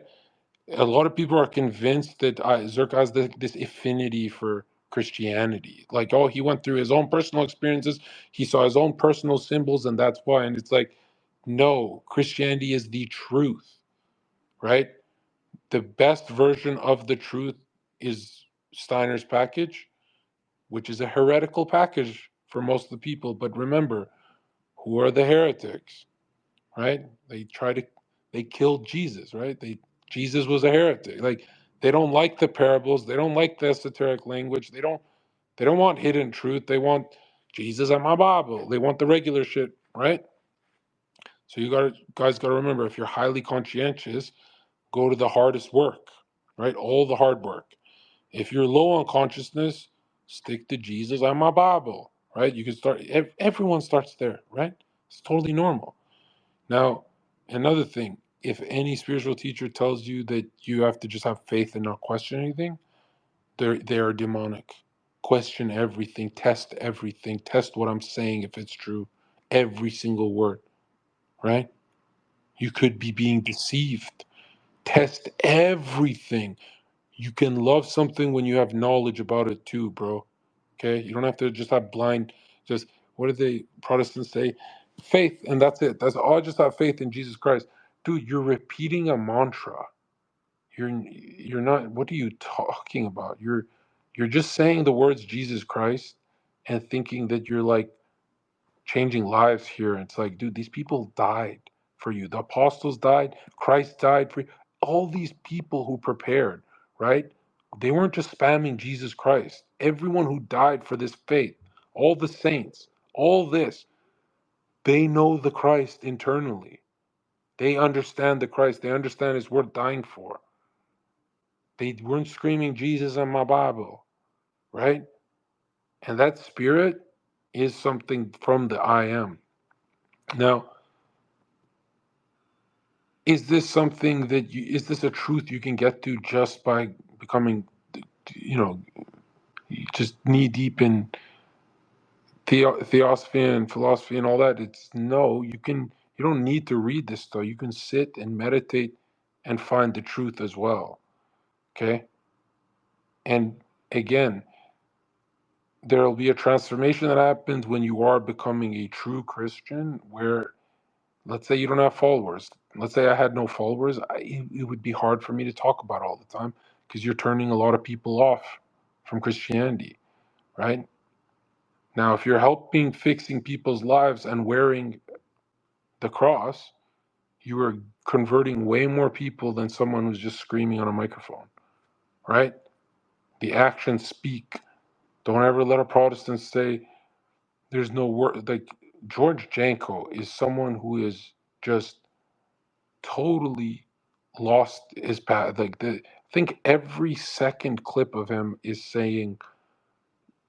A lot of people are convinced that Zherka has this affinity for Christianity. Like, oh, he went through his own personal experiences, he saw his own personal symbols, and that's why. And it's like, no, Christianity is the truth, right? The best version of the truth is Steiner's package, which is a heretical package for most of the people. But remember, who are the heretics, right? They killed Jesus, right? Jesus was a heretic. Like, they don't like the parables. They don't like the esoteric language. They don't want hidden truth. They want Jesus and my Bible. They want the regular shit, right? So guys got to remember, if you're highly conscientious, go to the hardest work, right? All the hard work. If you're low on consciousness, stick to Jesus and my Bible, right? You can start. Everyone starts there, right? It's totally normal. Now, another thing, if any spiritual teacher tells you that you have to just have faith and not question anything, they are demonic. Question everything, test everything, test what I'm saying if it's true, every single word, right? You could be being deceived. Test everything. You can love something when you have knowledge about it too, bro. Okay? You don't have to just have blind, just, what do they Protestants say? Faith, and that's it. That's all. Just have faith in Jesus Christ. Dude, you're repeating a mantra. You're not, what are you talking about? You're just saying the words Jesus Christ and thinking that you're like changing lives here. It's like, dude, these people died for you. The apostles died, Christ died for you. All these people who prepared, right? They weren't just spamming Jesus Christ. Everyone who died for this faith, all the saints, all this, they know the Christ internally. They understand the Christ. They understand it's worth dying for. They weren't screaming Jesus on my Bible, right? And that spirit is something from the I am. Now, is this something that is this a truth you can get to just by becoming, you know, just knee deep in theosophy and philosophy and all that? It's no, you don't need to read this stuff. You can sit and meditate and find the truth as well. Okay. And again, there'll be a transformation that happens when you are becoming a true Christian, where, let's say you don't have followers. Let's say I had no followers. It would be hard for me to talk about all the time, because you're turning a lot of people off from Christianity, right? Now, if you're helping fixing people's lives and wearing the cross, you are converting way more people than someone who's just screaming on a microphone, right? The actions speak. Don't ever let a Protestant say there's no word. Like, George Janko is someone who is just totally lost his path. Like, I think every second clip of him is saying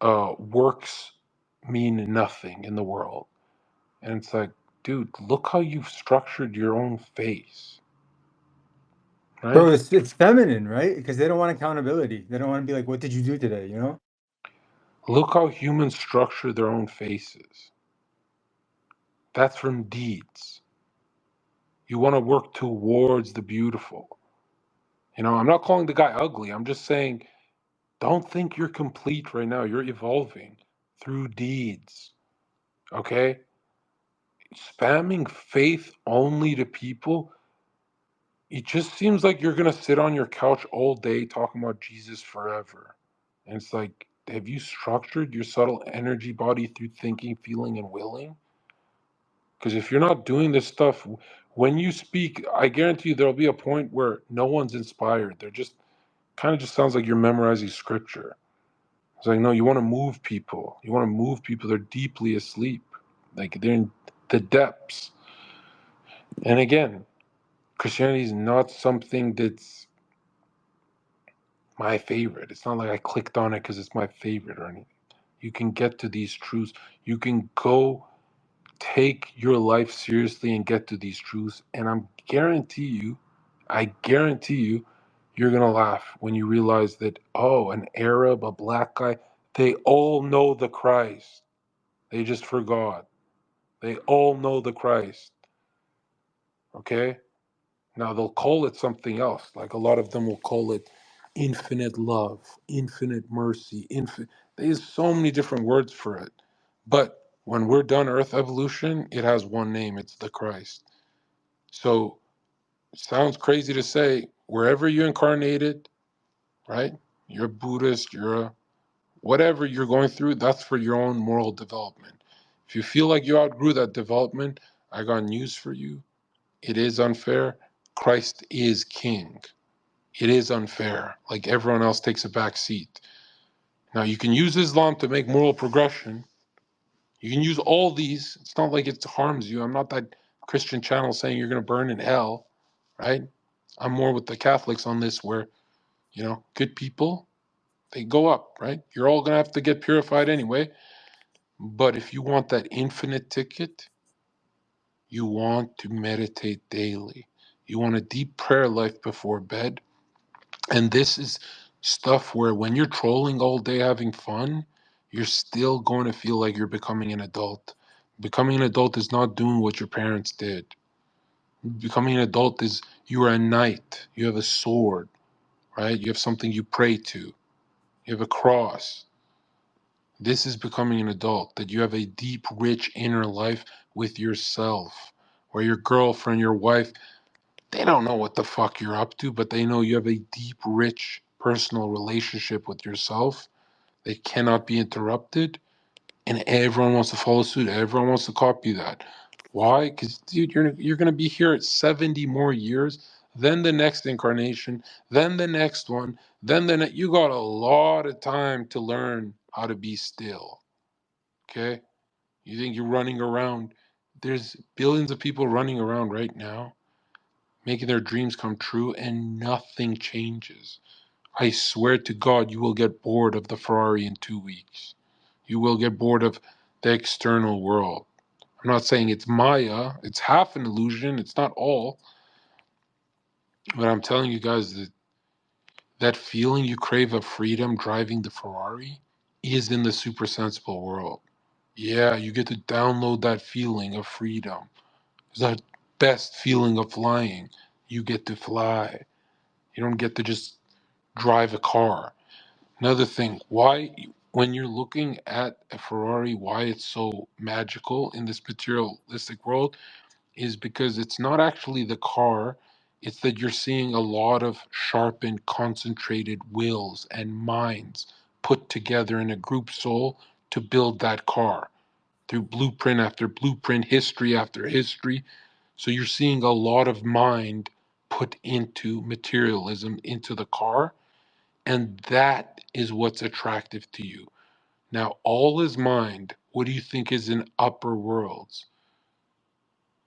works mean nothing in the world. And it's like, dude, look how you've structured your own face, Bro, right? it's feminine, right? Because they don't want accountability. They don't want to be like, what did you do today? You know? Look how humans structure their own faces. That's from deeds. You want to work towards the beautiful. I'm not calling the guy ugly. I'm just saying, don't think you're complete right now. You're evolving through deeds. Okay? Spamming faith only to people, it just seems like you're going to sit on your couch all day talking about Jesus forever. And it's like, have you structured your subtle energy body through thinking, feeling, and willing? Because if you're not doing this stuff, when you speak, I guarantee you there'll be a point where no one's inspired. They're just kind of just sounds like you're memorizing scripture. It's like, no, you want to move people. You want to move people. They're deeply asleep. Like, they're in the depths. And again, Christianity is not something that's my favorite. It's not like I clicked on it because it's my favorite or anything. You can get to these truths. You can go take your life seriously and get to these truths. And I guarantee you, you're going to laugh when you realize that, oh, an Arab, a black guy, they all know the Christ. They just forgot. They all know the Christ. Okay? Now they'll call it something else. Like, a lot of them will call it infinite love, infinite mercy, There's so many different words for it. But when we're done Earth evolution, it has one name. It's the Christ. So, sounds crazy to say, wherever you incarnated, right? You're a Buddhist, you're a whatever you're going through, that's for your own moral development. If you feel like you outgrew that development, I got news for you. It is unfair. Christ is king. It is unfair. Like everyone else takes a back seat. Now, you can use Islam to make moral progression. You can use all these. It's not like it harms you. I'm not that Christian channel saying you're going to burn in hell, right? I'm more with the Catholics on this where, good people, they go up, right? You're all going to have to get purified anyway. But if you want that infinite ticket, you want to meditate daily. You want a deep prayer life before bed. And this is stuff where when you're trolling all day having fun, you're still going to feel like you're becoming an adult. Becoming an adult is not doing what your parents did. Becoming an adult is you're a knight. You have a sword, right? You have something you pray to. You have a cross. This is becoming an adult, that you have a deep, rich inner life with yourself, where your girlfriend, your wife, they don't know what the fuck you're up to, but they know you have a deep, rich, personal relationship with yourself. They cannot be interrupted, and everyone wants to follow suit. Everyone wants to copy that. Why? Because, dude, you're gonna be here at 70 more years, then the next incarnation, then the next one, then you got a lot of time to learn how to be still. Okay? You think you're running around? There's billions of people running around right now making their dreams come true, and nothing changes. I swear to God, you will get bored of the Ferrari in 2 weeks. You will get bored of the external world. I'm not saying it's Maya, it's half an illusion, it's not all, but I'm telling you guys that that feeling you crave of freedom driving the Ferrari is in the supersensible world. Yeah, you get to download that feeling of freedom. It's that best feeling of flying. You get to fly. You don't get to just drive a car. Another thing, why, when you're looking at a Ferrari, why it's so magical in this materialistic world is because it's not actually the car, it's that you're seeing a lot of sharpened, concentrated wills and minds put together in a group soul to build that car through blueprint after blueprint, history after history. So you're seeing a lot of mind put into materialism, into the car, and that is what's attractive to you. Now, all is mind. What do you think is in upper worlds?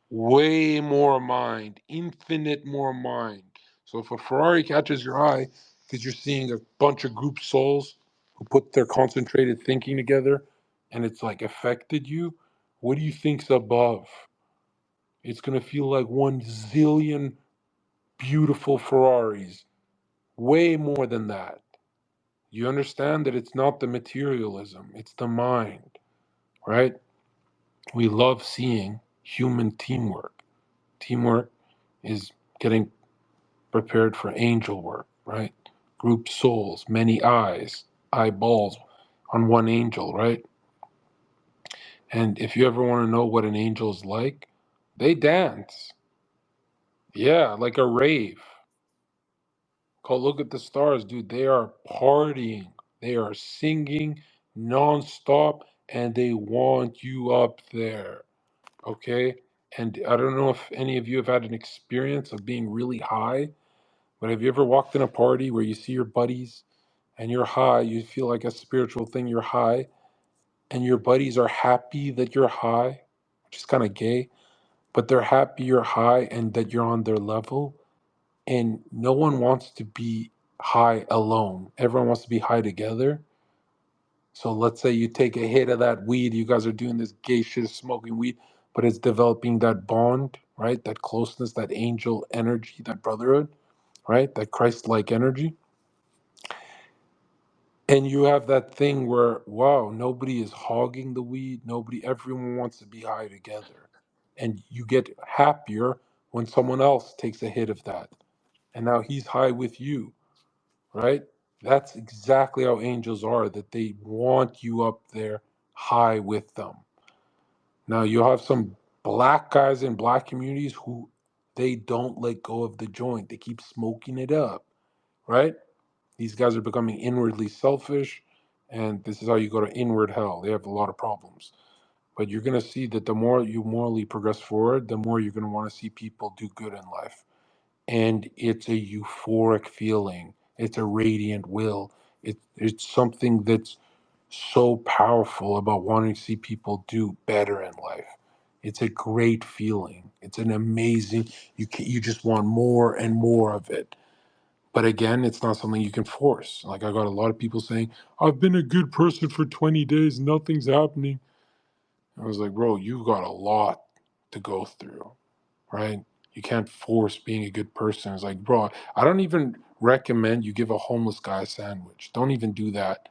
Way more mind, infinite more mind. So if a Ferrari catches your eye because you're seeing a bunch of group souls who put their concentrated thinking together and it's like affected you, what do you think's above? It's going to feel like 1 zillion beautiful Ferraris, way more than that. You understand that it's not the materialism, it's the mind, right? We love seeing human teamwork. Teamwork is getting prepared for angel work, right? Group souls, many eyes, eyeballs on one angel, right? And if you ever want to know what an angel is like, they dance. Yeah, like a rave. Go look at the stars, dude. They are partying. They are singing nonstop, and they want you up there. Okay? And I don't know if any of you have had an experience of being really high, but have you ever walked in a party where you see your buddies and you're high? You feel like a spiritual thing. You're high, and your buddies are happy that you're high, which is kind of gay, but they're happy you're high and that you're on their level. And no one wants to be high alone. Everyone wants to be high together. So let's say you take a hit of that weed, you guys are doing this gay shit of smoking weed, but it's developing that bond, right? That closeness, that angel energy, that brotherhood, right? That Christ-like energy. And you have that thing where, wow, nobody is hogging the weed, everyone wants to be high together. And you get happier when someone else takes a hit of that. And now he's high with you, right? That's exactly how angels are, that they want you up there high with them. Now, you have some black guys in black communities who they don't let go of the joint. They keep smoking it up, right? These guys are becoming inwardly selfish And this is how you go to inward hell. They have a lot of problems. But you're going to see that the more you morally progress forward, the more you're going to want to see people do good in life. And it's a euphoric feeling. It's a radiant will. It's something that's so powerful about wanting to see people do better in life. It's a great feeling. It's an amazing. You just want more and more of it. But again, it's not something you can force. Like I got a lot of people saying, "I've been a good person for 20 days, nothing's happening." I was like, "Bro, you got a lot to go through, right? You can't force being a good person." It's like, bro, I don't even recommend you give a homeless guy a sandwich. Don't even do that,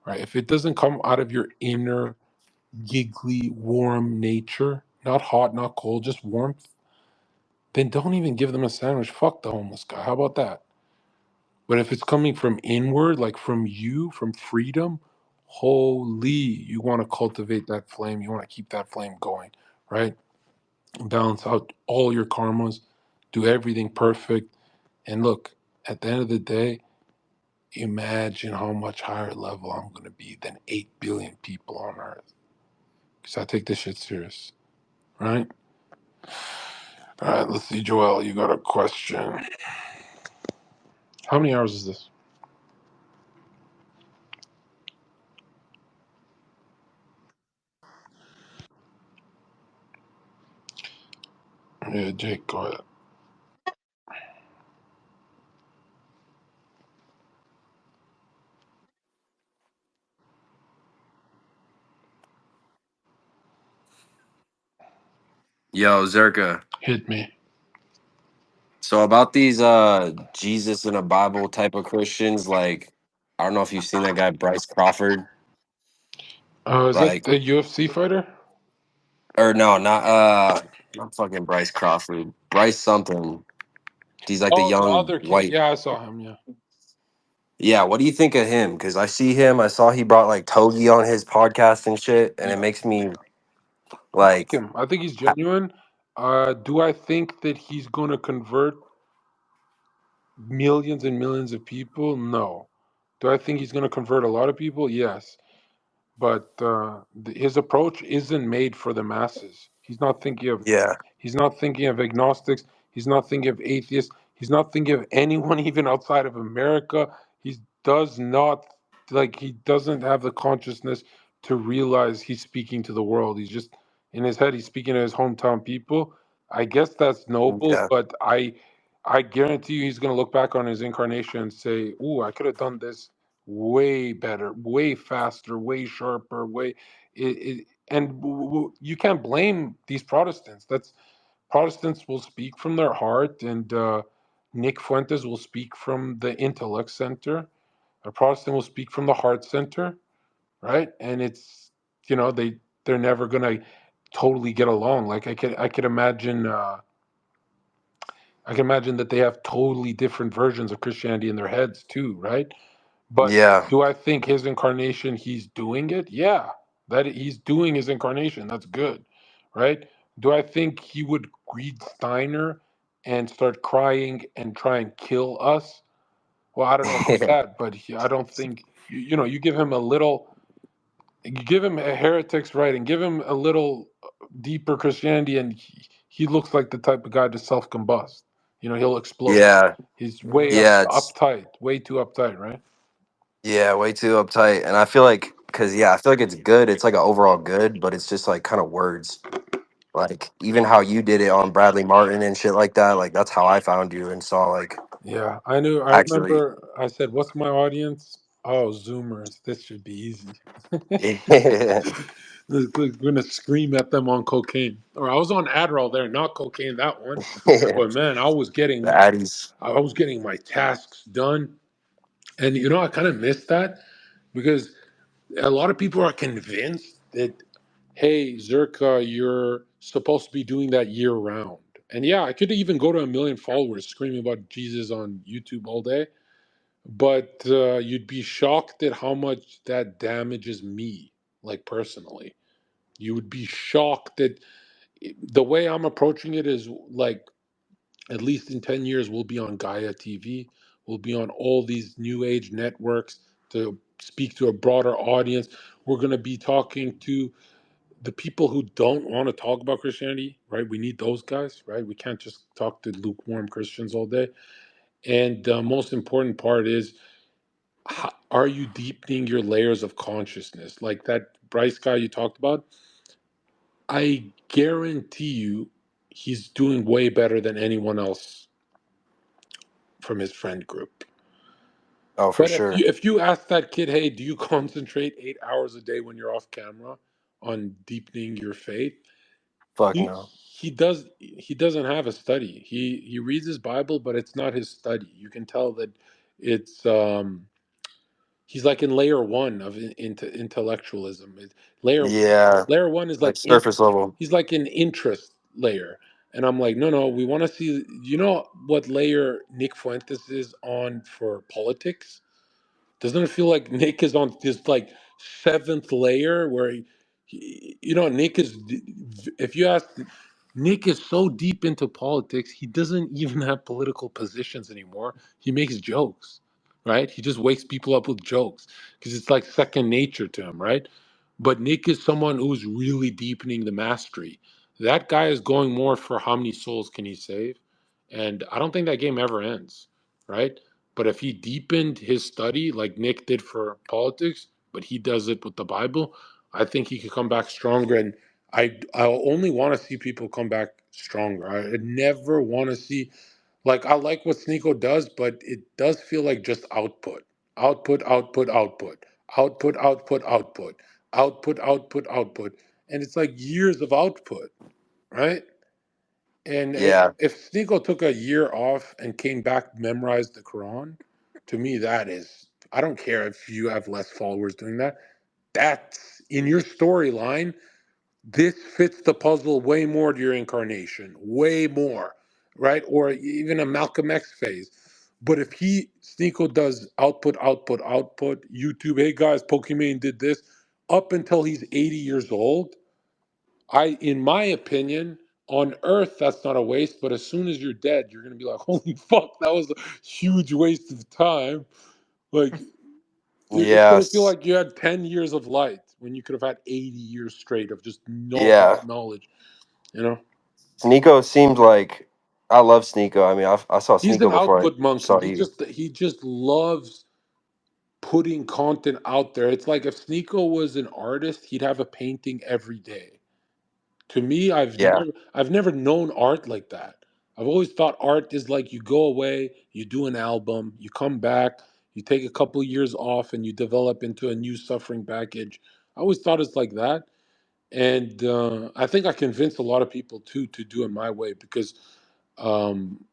right? If it doesn't come out of your inner giggly, warm nature, not hot, not cold, just warmth, then don't even give them a sandwich. Fuck the homeless guy. How about that? But if it's coming from inward, like from you, from freedom, holy, you want to cultivate that flame. You want to keep that flame going, right? Balance out all your karmas, do everything perfect. And look, at the end of the day, imagine how much higher level I'm going to be than 8 billion people on earth. Because I take this shit serious, right? All right, let's see, Joel, you got a question. How many hours is this? Yeah, Jake, go ahead. Yo, Zherka. Hit me. So about these Jesus in a Bible type of Christians, like I don't know if you've seen that guy Bryce Crawford, Is that like the UFC fighter? or no, not fucking Bryce Crawford. Bryce something. He's like the Oh, the young other kid. white. Yeah, I saw him. Yeah. Yeah, what do you think of him? Because I see him. I saw he brought like Togi on his podcast and shit, and it Yeah. makes me I like like, him. I think he's genuine. Do I think that he's going to convert millions and millions of people? No. Do I think he's going to convert a lot of people? Yes. But his approach isn't made for the masses. yeah, He's not thinking of agnostics. He's not thinking of atheists. He's not thinking of anyone even outside of America. He does not he doesn't have the consciousness to realize he's speaking to the world. He's just in his head. He's speaking to his hometown people. I guess that's noble, yeah, but I guarantee you he's going to look back on his incarnation and say, "Ooh, I could have done this way better, way faster, way sharper, way." And you can't blame these Protestants. That's Protestants will speak from their heart, and Nick Fuentes will speak from the intellect center. A Protestant will speak from the heart center, right? And it's they're never gonna totally get along. Like I could imagine. I can imagine that they have totally different versions of Christianity in their heads too, right? But yeah, do I think his incarnation, he's doing it? Yeah, that he's doing his incarnation. That's good, right? Do I think he would read Steiner and start crying and try and kill us? Well, I don't know about that, but I don't think you give him a little, you give him a heretic's right, and give him a little deeper Christianity, and he looks like the type of guy to self-combust. He'll explode. yeah, He's way yeah. It's uptight, way too uptight, right? Yeah, way too uptight. And I feel like, because, yeah, I feel like it's good. It's like an overall good, but it's just like kind of words. Like, even how you did it on Bradley Martin and shit like that, like, that's how I found you and saw, like, Yeah, I knew. I actually. remember I said, "What's my audience?" Oh, Zoomers. This should be easy. Yeah, We're gonna scream at them on cocaine. Or I was on Adderall there, not cocaine. That one. the But man, Addies. I was getting my tasks done, and I kind of missed that because a lot of people are convinced that, hey, Zerka, you're supposed to be doing that year round. And yeah, I could even go to a million followers screaming about Jesus on YouTube all day, but you'd be shocked at how much that damages me, like personally. You would be shocked that the way I'm approaching it is like at least in 10 years we'll be on Gaia TV, we'll be on all these new age networks to speak to a broader audience. We're going to be talking to the people who don't want to talk about Christianity, right? We need those guys, right? We can't just talk to lukewarm Christians all day. And the most important part is, are you deepening your layers of consciousness? Like that Bryce guy you talked about, I guarantee you he's doing way better than anyone else from his friend group. Oh, for But sure. if you ask that kid, hey, do you concentrate 8 hours a day when you're off camera on deepening your faith? Fuck He no. he does he doesn't have a study. He reads his Bible, but it's not his study. You can tell that it's he's like in layer one of into intellectualism. Layer Yeah, layer one is like like surface level. he's like an interest layer. And I'm like, no, we want to see, you know what layer Nick Fuentes is on for politics? Doesn't it feel like Nick is on this like seventh layer where you know, Nick is, if you ask, Nick is so deep into politics, he doesn't even have political positions anymore. He makes jokes, right? He just wakes people up with jokes because it's like second nature to him, right? But Nick is someone who's really deepening the mastery. That guy is going more for how many souls can he save? And I don't think that game ever ends, right? But if he deepened his study like Nick did for politics, but he does it with the Bible, I think he could come back stronger. And I only want to see people come back stronger. I never want to see, like, I like what Sneeko does, but it does feel like just output, output, output, output, output, output, output, output, output, output, and it's like years of output, right? And Yeah, if Sneeko took a year off and came back, memorized the Quran, to me that is, I don't care if you have less followers doing that. That's in your storyline. This fits the puzzle way more to your incarnation, way more, right? Or even a Malcolm X phase. But if Sneeko does output, output, output, YouTube, hey guys, Pokimane did this, up until he's 80 years old, in my opinion, on Earth, that's not a waste. But as soon as you're dead, you're gonna be like, holy fuck, that was a huge waste of time. Like, it's gonna feel yes, like you had 10 years of light when you could have had 80 years straight of just yeah. knowledge, you know? Sneeko seemed like I love Sneeko. I mean, I saw He's an Sneeko before I output monkey. saw you. He just loves putting content out there. It's like if Sneeko was an artist, he'd have a painting every day. To me, Yeah, I've never known art like that. I've always thought art is like you go away, you do an album, you come back, you take a couple years off, and you develop into a new suffering package. I always thought it's like that, and I think I convinced a lot of people too to do it my way because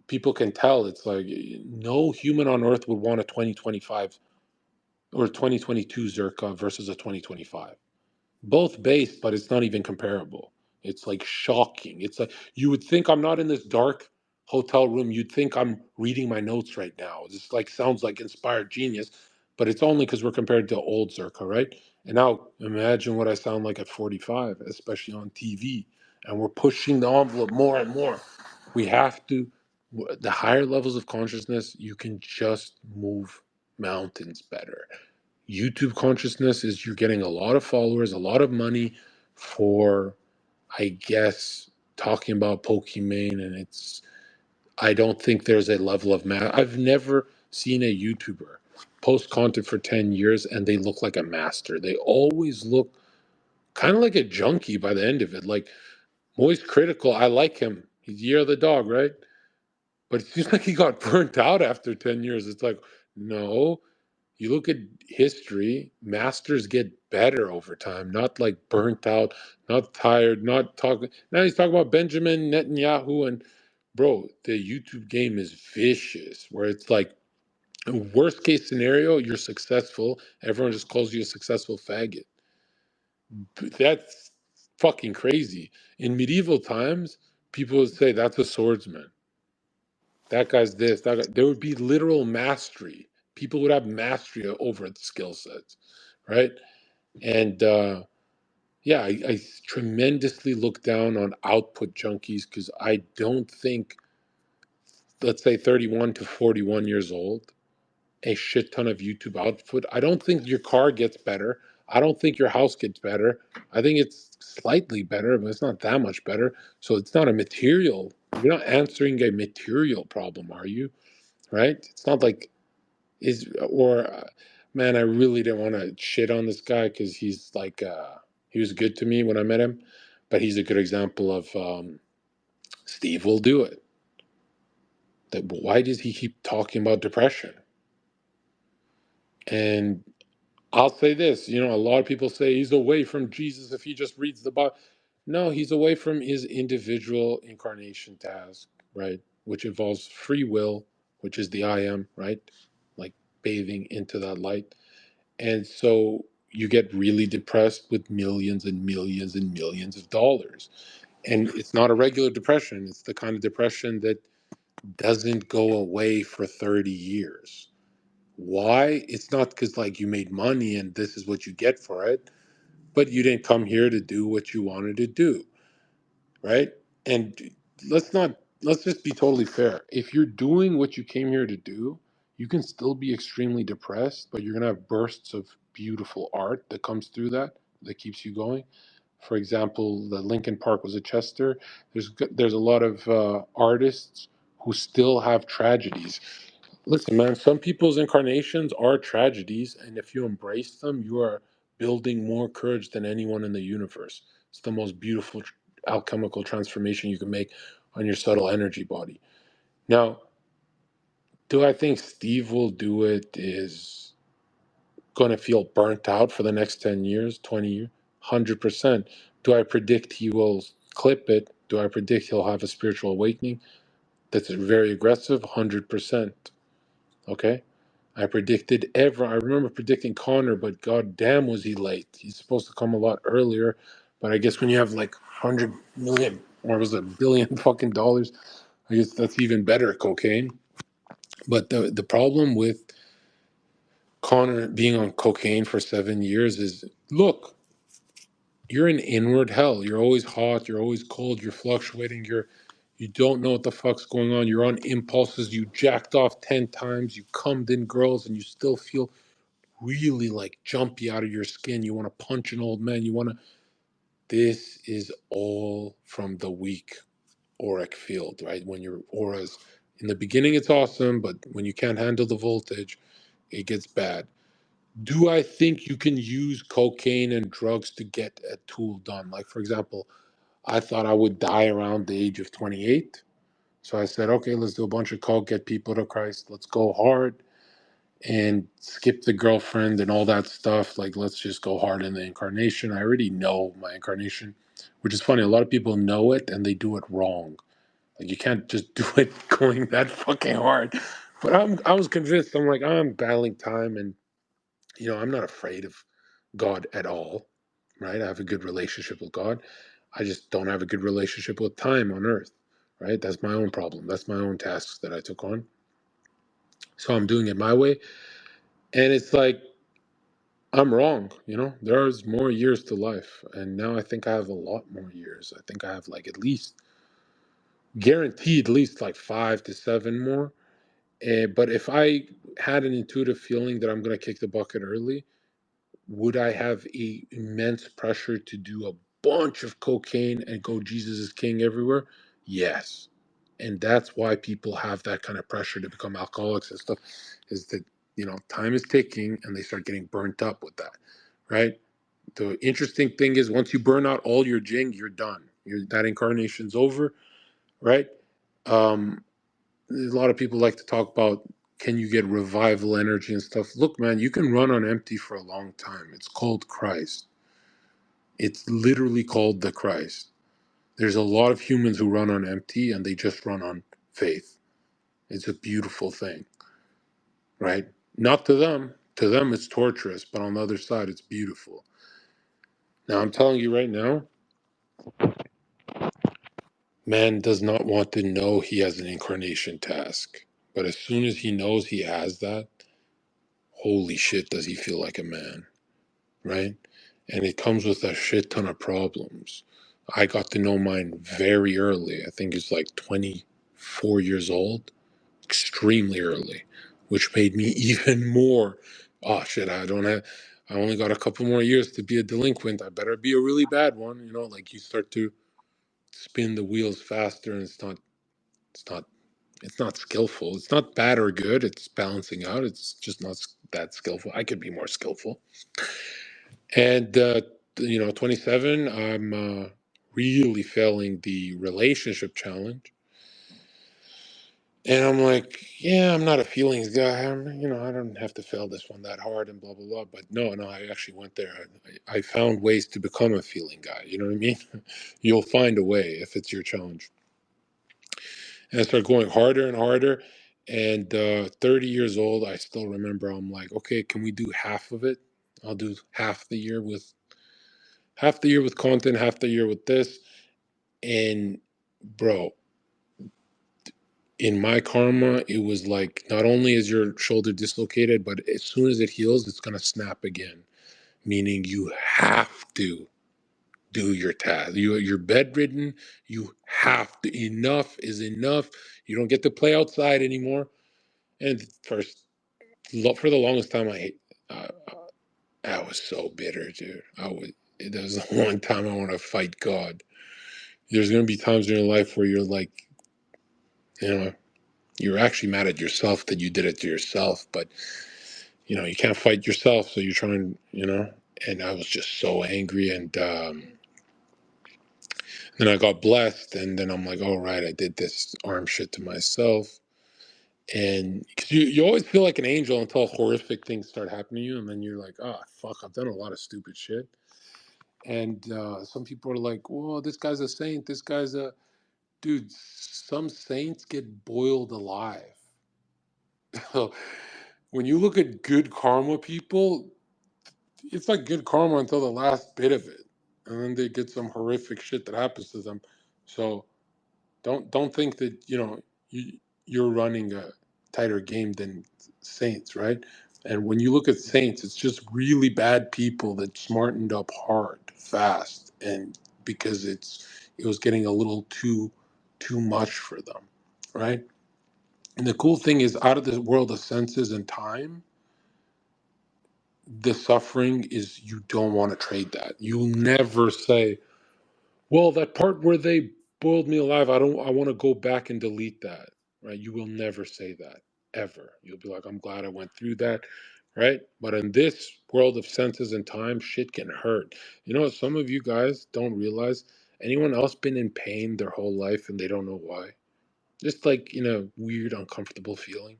people can tell it's like no human on earth would want a 2025 or 2022 Zherka versus a 2025. Both based, but it's not even comparable. It's like shocking. It's like you would think I'm not in this dark hotel room. You'd think I'm reading my notes right now. This like sounds like inspired genius, but it's only because we're compared to old Zerka, right? And now imagine what I sound like at 45, especially on TV. And we're pushing the envelope more and more. We have to, the higher levels of consciousness, you can just move mountains better. YouTube consciousness is you're getting a lot of followers, a lot of money for, I guess, talking about Pokimane, and I don't think there's a level of I've never seen a YouTuber post content for 10 years and they look like a master. They always look kind of like a junkie by the end of it. Like Moist Critical, I like him. He's Year of the Dog, right? But it seems like he got burnt out after 10 years. It's like, no, you look at history, masters get better over time, not like burnt out, not tired, not talking. Now he's talking about Benjamin Netanyahu, and bro, the YouTube game is vicious, where it's like, worst case scenario, you're successful. Everyone just calls you a successful faggot. That's fucking crazy. In medieval times, people would say that's a swordsman. That guy's this, that guy. There would be literal mastery. People would have mastery over the skill sets, right? And yeah, I tremendously look down on output junkies because I don't think, let's say 31 to 41 years old, a shit ton of YouTube output. I don't think your car gets better. I don't think your house gets better. I think it's slightly better, but it's not that much better. So it's not a material. You're not answering a material problem, are you? Right? It's not like is or man, I really didn't want to shit on this guy because he's like he was good to me when I met him, but he's a good example of Steve will do it. That why does he keep talking about depression? And I'll say this, a lot of people say he's away from Jesus if he just reads the Bible. No, he's away from his individual incarnation task, right? Which involves free will, which is the I am, right? Like bathing into that light. And so you get really depressed with millions and millions and millions of dollars. And it's not a regular depression, it's the kind of depression that doesn't go away for 30 years. Why? It's not because like you made money and this is what you get for it, but you didn't come here to do what you wanted to do, right? And let's not let's just be totally fair. If you're doing what you came here to do, you can still be extremely depressed, but you're gonna have bursts of beautiful art that comes through that keeps you going. For example, the Lincoln Park was a Chester. There's a lot of artists who still have tragedies. Listen, man, some people's incarnations are tragedies, and if you embrace them, you are building more courage than anyone in the universe. It's the most beautiful alchemical transformation you can make on your subtle energy body. Now, do I think Steve will do it is going to feel burnt out for the next 10 years, 20 years? 100%. Do I predict he will clip it? Do I predict he'll have a spiritual awakening that's very aggressive? 100%. Okay? I remember predicting Connor, but god damn was he late. He's supposed to come a lot earlier, but I guess when you have like 100 million, or was it a billion fucking dollars, I guess that's even better cocaine. But the problem with Connor being on cocaine for 7 years is, look, you're in inward hell. You're always hot, you're always cold, you're fluctuating, you don't know what the fuck's going on. You're on impulses. You jacked off 10 times. You cummed in girls, and you still feel really like jumpy out of your skin. You want to punch an old man. This is all from the weak auric field, right? When your auras, in the beginning, it's awesome, but when you can't handle the voltage, it gets bad. Do I think you can use cocaine and drugs to get a tool done? Like, for example, I thought I would die around the age of 28. So I said, okay, let's do a bunch of coke, get people to Christ. Let's go hard and skip the girlfriend and all that stuff. Like, let's just go hard in the incarnation. I already know my incarnation, which is funny. A lot of people know it and they do it wrong. Like, you can't just do it going that fucking hard. But I was convinced. I'm like, I'm battling time, and I'm not afraid of God at all, right? I have a good relationship with God. I just don't have a good relationship with time on earth, right? That's my own problem. That's my own tasks that I took on. So I'm doing it my way. And it's like, I'm wrong, there's more years to life. And now I think I have a lot more years. I think I have like at least guaranteed at least like 5 to 7 more. But if I had an intuitive feeling that I'm going to kick the bucket early, would I have a immense pressure to do a bunch of cocaine and go Jesus is King everywhere? Yes. And that's why people have that kind of pressure to become alcoholics and stuff, is that, time is ticking and they start getting burnt up with that, right? The interesting thing is once you burn out all your jing, you're done. That incarnation's over, right? Um, a lot of people like to talk about, can you get revival energy and stuff. Look, man, you can run on empty for a long time. It's called Christ. It's literally called the Christ. There's a lot of humans who run on empty and they just run on faith. It's a beautiful thing, right? Not to them. To them, it's torturous, but on the other side, it's beautiful. Now, I'm telling you right now, man does not want to know he has an incarnation task. But as soon as he knows he has that, holy shit, does he feel like a man, right? And it comes with a shit ton of problems. I got to know mine very early. I think it's like 24 years old, extremely early. which made me even more, oh shit, I only got a couple more years to be a delinquent. I better be a really bad one. You know, like you start to spin the wheels faster, and it's not, it's not skillful. It's not bad or good. It's balancing out. It's just not that skillful. I could be more skillful. And, 27, I'm really failing the relationship challenge. And I'm like, yeah, I'm not a feelings guy. I don't have to fail this one that hard and blah, blah, blah. But no, I actually went there. I found ways to become a feeling guy. You know what I mean? You'll find a way if it's your challenge. And I started going harder and harder. And 30 years old, I still remember I'm like, okay, can we do half of it? I'll do half the year with content, half the year with this. And bro, in my karma, it was like not only is your shoulder dislocated, but as soon as it heals, it's gonna snap again. Meaning you have to do your task. You're bedridden. You have to. Enough is enough. You don't get to play outside anymore. And for the longest time, I was so bitter, dude. There was the one time I want to fight God. There's gonna be times in your life where you're like, you know, you're actually mad at yourself that you did it to yourself, but you can't fight yourself, so you're trying, and I was just so angry. And then I got blessed, and then I'm like, all right, I did this arm shit to myself. And because you always feel like an angel until horrific things start happening to you, and then you're like, oh fuck, I've done a lot of stupid shit. And some people are like, well, this guy's a saint, this guy's a dude. Some saints get boiled alive. So when you look at good karma people, it's like good karma until the last bit of it, and then they get some horrific shit that happens to them. So don't think that you're running a tighter game than saints, right? And when you look at saints, it's just really bad people that smartened up hard, fast, and because it was getting a little too much for them, right? And the cool thing is, out of the world of senses and time, the suffering is, you don't want to trade that. You'll never say, well, that part where they boiled me alive, I want to go back and delete that, right? You will never say that, ever. You'll be like, I'm glad I went through that, right? But in this world of senses and time, shit can hurt. Some of you guys don't realize, anyone else been in pain their whole life and they don't know why? Just like, weird, uncomfortable feeling.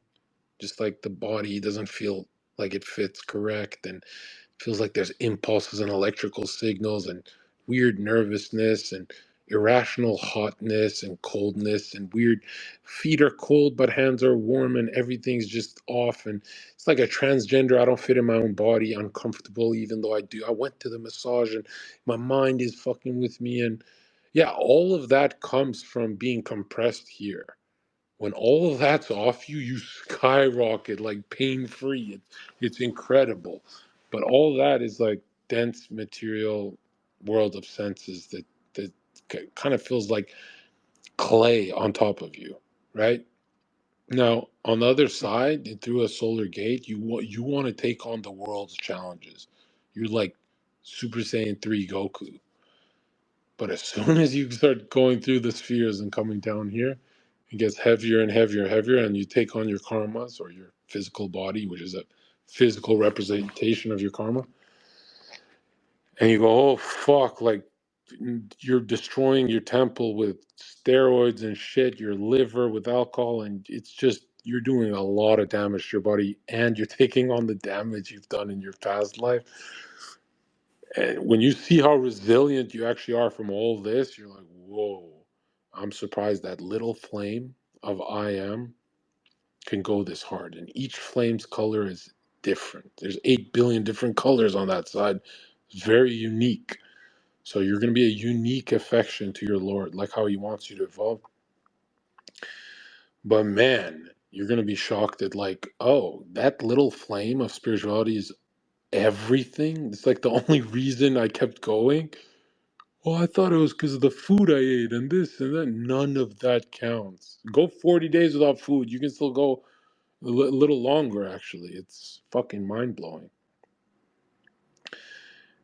Just like the body doesn't feel like it fits correct, and feels like there's impulses and electrical signals and weird nervousness and irrational hotness and coldness and weird feet are cold but hands are warm and everything's just off, and it's like a transgender. I don't fit in my own body, uncomfortable even though I do. I went to the massage and my mind is fucking with me. And yeah, all of that comes from being compressed here. When all of that's off you, you skyrocket like pain free. It's incredible. But all that is like dense material world of senses that kind of feels like clay on top of you, right? Now, on the other side, through a solar gate, you want to take on the world's challenges. You're like Super Saiyan 3 Goku. But as soon as you start going through the spheres and coming down here, it gets heavier and heavier and heavier, and you take on your karmas, or your physical body, which is a physical representation of your karma. And you go, oh fuck, like you're destroying your temple with steroids and shit, your liver with alcohol, and it's just, you're doing a lot of damage to your body, and you're taking on the damage you've done in your past life. And when you see how resilient you actually are from all this, you're like, whoa, I'm surprised that little flame of I am can go this hard. And each flame's color is different. There's 8 billion different colors on that side. It's very unique. So you're going to be a unique affection to your Lord, like how he wants you to evolve. But man, you're going to be shocked at like, oh, that little flame of spirituality is everything. It's like the only reason I kept going. Well, I thought it was because of the food I ate and this and that. None of that counts. Go 40 days without food. You can still go little longer actually. It's fucking mind blowing.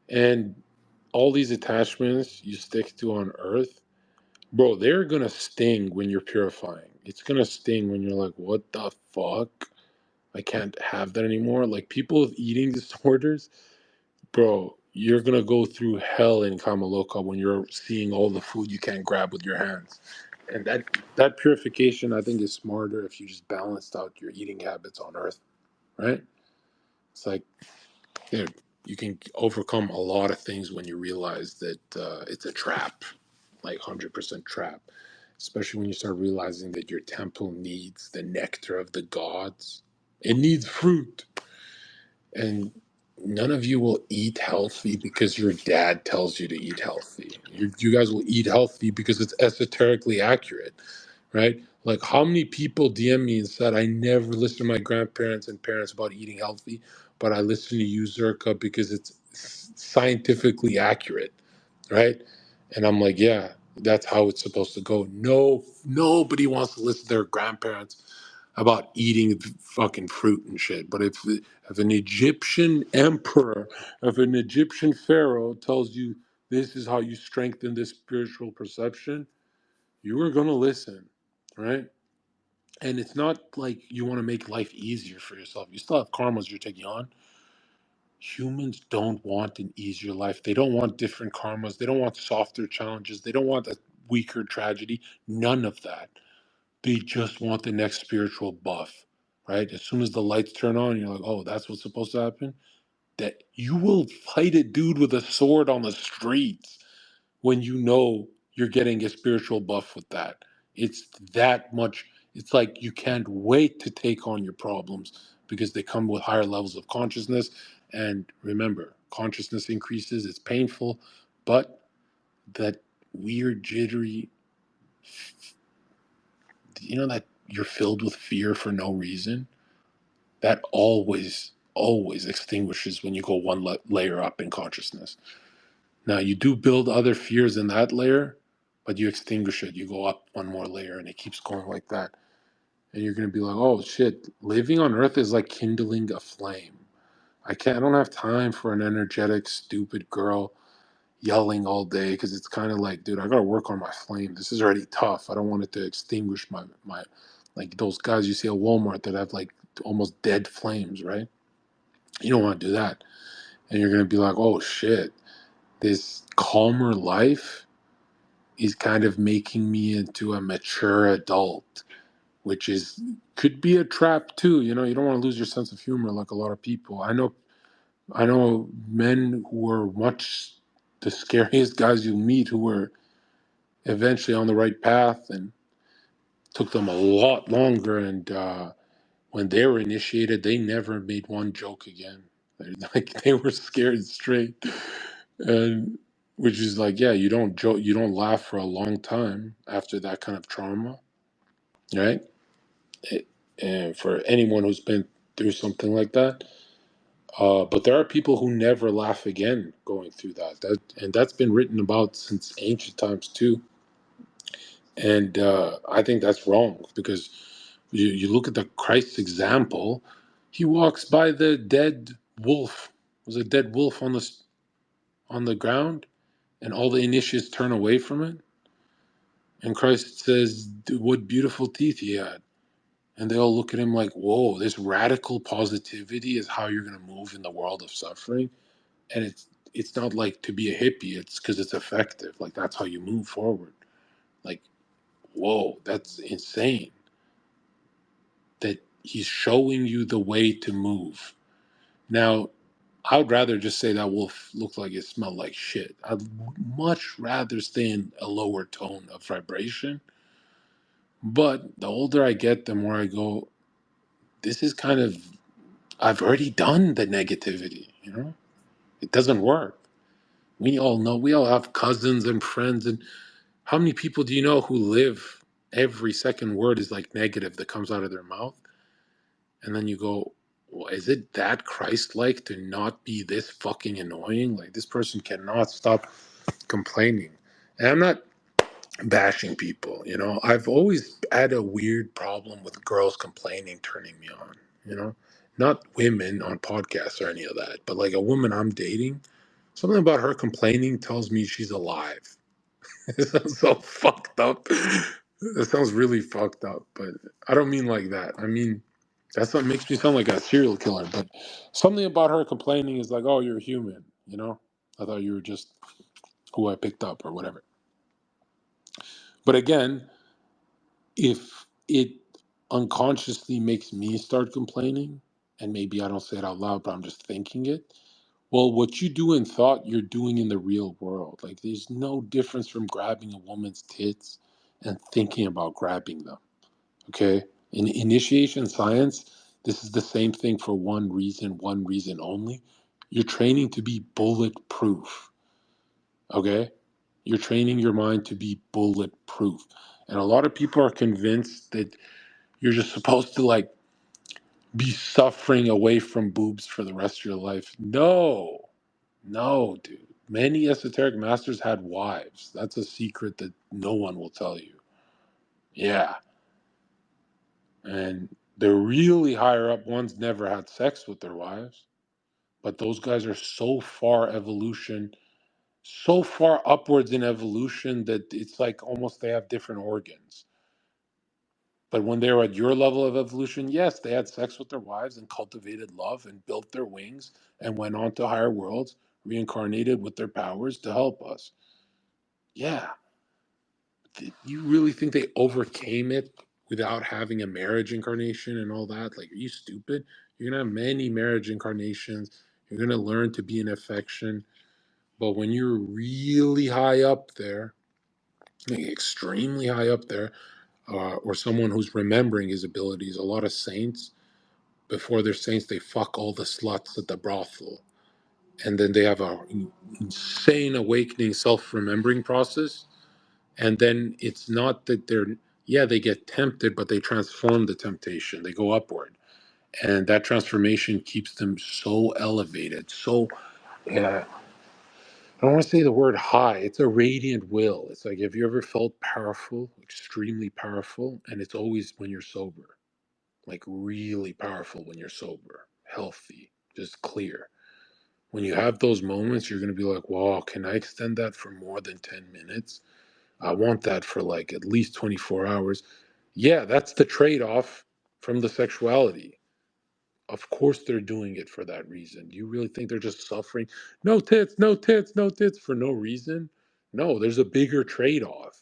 And all these attachments you stick to on Earth, bro, they're gonna sting when you're purifying. It's gonna sting when you're like, what the fuck? I can't have that anymore. Like people with eating disorders, bro, you're gonna go through hell in Kamaloka when you're seeing all the food you can't grab with your hands. And that purification, I think, is smarter if you just balanced out your eating habits on Earth, right? It's like, dude, you can overcome a lot of things when you realize that it's a trap, like 100% trap. Especially when you start realizing that your temple needs the nectar of the gods. It needs fruit. And none of you will eat healthy because your dad tells you to eat healthy. You guys will eat healthy because it's esoterically accurate, right? Like, how many people DM me and said, I never listened to my grandparents and parents about eating healthy, but I listen to you, Zherka, because it's scientifically accurate, right? And I'm like, yeah, that's how it's supposed to go. No, nobody wants to listen to their grandparents about eating fucking fruit and shit. But if an Egyptian emperor, if an Egyptian pharaoh tells you this is how you strengthen this spiritual perception, you are going to listen, right? And it's not like you want to make life easier for yourself. You still have karmas you're taking on. Humans don't want an easier life. They don't want different karmas. They don't want softer challenges. They don't want a weaker tragedy. None of that. They just want the next spiritual buff, right? As soon as the lights turn on, you're like, oh, that's what's supposed to happen? That you will fight a dude with a sword on the streets when you know you're getting a spiritual buff with that. It's that much. It's like you can't wait to take on your problems because they come with higher levels of consciousness. And remember, consciousness increases, it's painful, but that weird, jittery, that you're filled with fear for no reason, that always extinguishes when you go one layer up in consciousness. Now, you do build other fears in that layer, but you extinguish it. You go up one more layer, and it keeps going like that. And you're going to be like, oh, shit, living on Earth is like kindling a flame. I don't have time for an energetic, stupid girl yelling all day because it's kind of like, dude, I got to work on my flame. This is already tough. I don't want it to extinguish my like those guys you see at Walmart that have like almost dead flames, right? You don't want to do that. And you're going to be like, oh, shit, this calmer life is kind of making me into a mature adult, which is could be a trap too. You don't want to lose your sense of humor like a lot of people. I know men who were much the scariest guys you meet who were eventually on the right path, and took them a lot longer. And when they were initiated, they never made one joke again. They were scared straight. And which is like, yeah, you don't joke, you don't laugh for a long time after that kind of trauma, right? And for anyone who's been through something like that, but there are people who never laugh again going through that. And that's been written about since ancient times too. And I think that's wrong because you look at the Christ's example. He walks by the dead wolf. There's a dead wolf on the ground, and all the initiates turn away from it. And Christ says, what beautiful teeth he had. And they all look at him like, whoa, this radical positivity is how you're going to move in the world of suffering. And it's not like to be a hippie, it's because it's effective. Like, that's how you move forward. Like, whoa, that's insane. That he's showing you the way to move. Now, I would rather just say that wolf looked like it smelled like shit. I'd much rather stay in a lower tone of vibration. But the older I get, the more I go, this is kind of, I've already done the negativity. It doesn't work. We all know, we all have cousins and friends. And how many people do you know who live, every second word is like negative that comes out of their mouth? And then you go, well, is it that Christ-like to not be this fucking annoying? Like, this person cannot stop complaining. And bashing people. I've always had a weird problem with girls complaining turning me on. Not women on podcasts or any of that, but like a woman I'm dating, something about her complaining tells me she's alive. It sounds so fucked up. It sounds really fucked up, but I don't mean like that. I mean, that's what makes me sound like a serial killer. But something about her complaining is like, oh, you're human. I thought you were just who I picked up or whatever. But again, if it unconsciously makes me start complaining, and maybe I don't say it out loud, but I'm just thinking it, well, what you do in thought, you're doing in the real world. Like, there's no difference from grabbing a woman's tits and thinking about grabbing them. Okay? In initiation science, this is the same thing for one reason only. You're training to be bulletproof. Okay? You're training your mind to be bulletproof. And a lot of people are convinced that you're just supposed to like be suffering away from boobs for the rest of your life. No, no, dude. Many esoteric masters had wives. That's a secret that no one will tell you. Yeah. And the really higher up ones never had sex with their wives. But those guys are so far upwards in evolution that it's like almost they have different organs. But when they were at your level of evolution, yes, they had sex with their wives and cultivated love and built their wings and went on to higher worlds, reincarnated with their powers to help us. Yeah. You really think they overcame it without having a marriage incarnation and all that? Like, are you stupid? You're going to have many marriage incarnations. You're going to learn to be in affection. But when you're really high up there, like extremely high up there, or someone who's remembering his abilities, a lot of saints, before they're saints, they fuck all the sluts at the brothel. And then they have a insane awakening, self-remembering process. And then it's not that they get tempted, but they transform the temptation. They go upward. And that transformation keeps them so elevated. So, I don't want to say the word high. It's a radiant will. It's like, have you ever felt powerful, extremely powerful? And it's always when you're sober, like really powerful when you're sober, healthy, just clear. When you have those moments, you're going to be like, wow, can I extend that for more than 10 minutes? I want that for like at least 24 hours. Yeah, that's the trade off from the sexuality. Of course, they're doing it for that reason. Do you really think they're just suffering? No tits, no tits, no tits for no reason? No, there's a bigger trade off,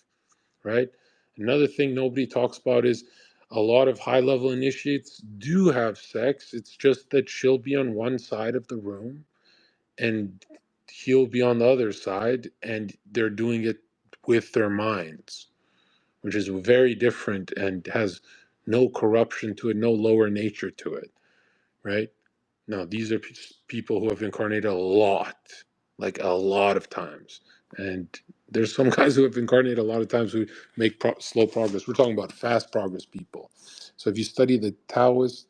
right? Another thing nobody talks about is a lot of high level initiates do have sex. It's just that she'll be on one side of the room and he'll be on the other side, and they're doing it with their minds, which is very different and has no corruption to it, no lower nature to it, right? Now, these are people who have incarnated a lot, like a lot of times. And there's some guys who have incarnated a lot of times who make slow progress. We're talking about fast progress people. So if you study the Taoist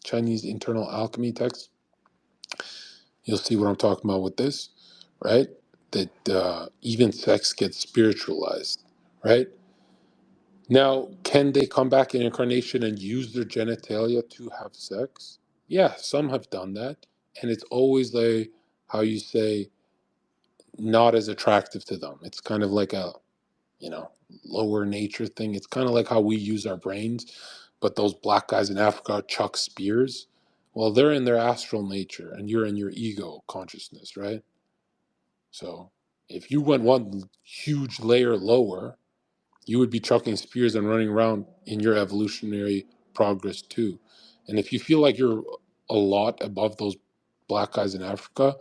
Chinese internal alchemy text, you'll see what I'm talking about with this, right? That even sex gets spiritualized, right? Now, can they come back in incarnation and use their genitalia to have sex? Yeah, some have done that. And it's always like how you say, not as attractive to them. It's kind of like a, you know, lower nature thing. It's kind of like how we use our brains, but those black guys in Africa chuck spears. Well, they're in their astral nature and you're in your ego consciousness, right? So if you went one huge layer lower, you would be chucking spears and running around in your evolutionary progress too. And if you feel like you're a lot above those black guys in Africa,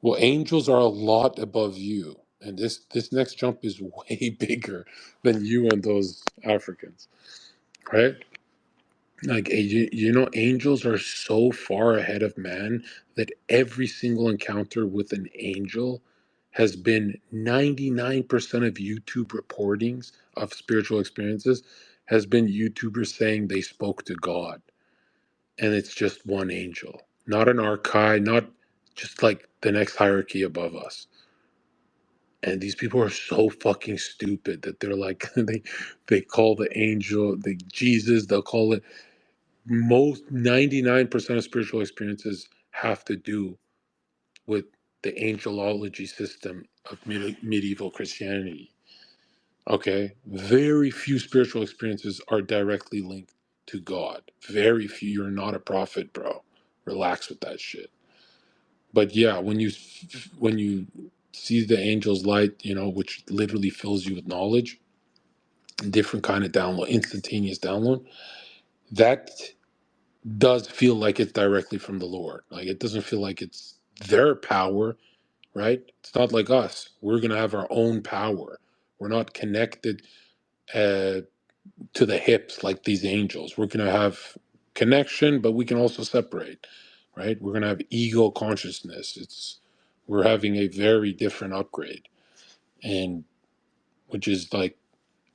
well, angels are a lot above you. And this next jump is way bigger than you and those Africans, right? Like, angels are so far ahead of man that every single encounter with an angel has been 99% of YouTube reportings of spiritual experiences has been YouTubers saying they spoke to God. And it's just one angel, not an archive, not just like the next hierarchy above us. And these people are so fucking stupid that they're like they call the angel the Jesus. They'll call it most 99% of spiritual experiences have to do with the angelology system of medieval Christianity. Okay, very few spiritual experiences are directly linked to God. Very few. You're not a prophet, bro. Relax with that shit. But yeah, when you see the angel's light, which literally fills you with knowledge, different kind of download, instantaneous download, that does feel like it's directly from the Lord. Like it doesn't feel like it's their power, right? It's not like us. We're gonna have our own power. We're not connected uh, to the hips like these angels. We're gonna have connection, but we can also separate, right? We're gonna have ego consciousness. We're having a very different upgrade, and which is like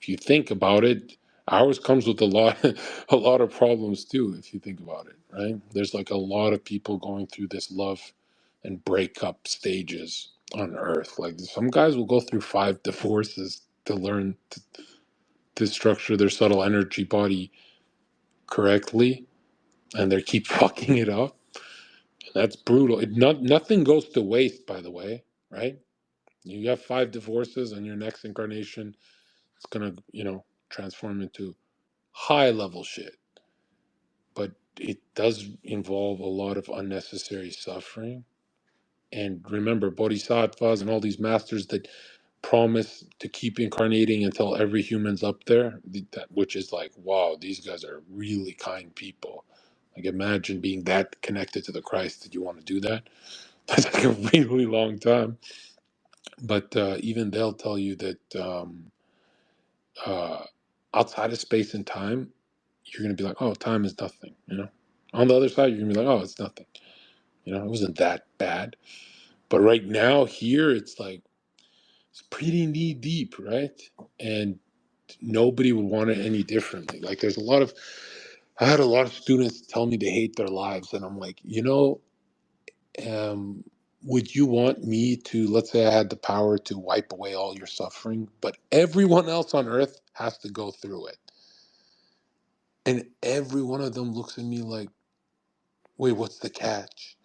if you think about it, ours comes with a lot a lot of problems too, if you think about it, right? There's like a lot of people going through this love and breakup stages on earth. Like some guys will go through 5 divorces to learn to structure their subtle energy body correctly, and they keep fucking it up. That's brutal. Nothing goes to waste, by the way, right? You have 5 divorces, and your next incarnation is gonna, transform into high level shit. But it does involve a lot of unnecessary suffering. And remember, bodhisattvas and all these masters that promise to keep incarnating until every human's up there, which is like, wow, these guys are really kind people. Like, imagine being that connected to the Christ that you want to do that. That's like a really long time. But even they'll tell you that uh, outside of space and time, you're going to be like, oh, time is nothing. On the other side, you're going to be like, oh, it's nothing. It wasn't that bad. But right now, here, it's like, it's pretty knee deep, right? And nobody would want it any differently. Like, I had a lot of students tell me they hate their lives. And I'm like, would you want me to, let's say I had the power to wipe away all your suffering, but everyone else on earth has to go through it. And every one of them looks at me like, wait, what's the catch?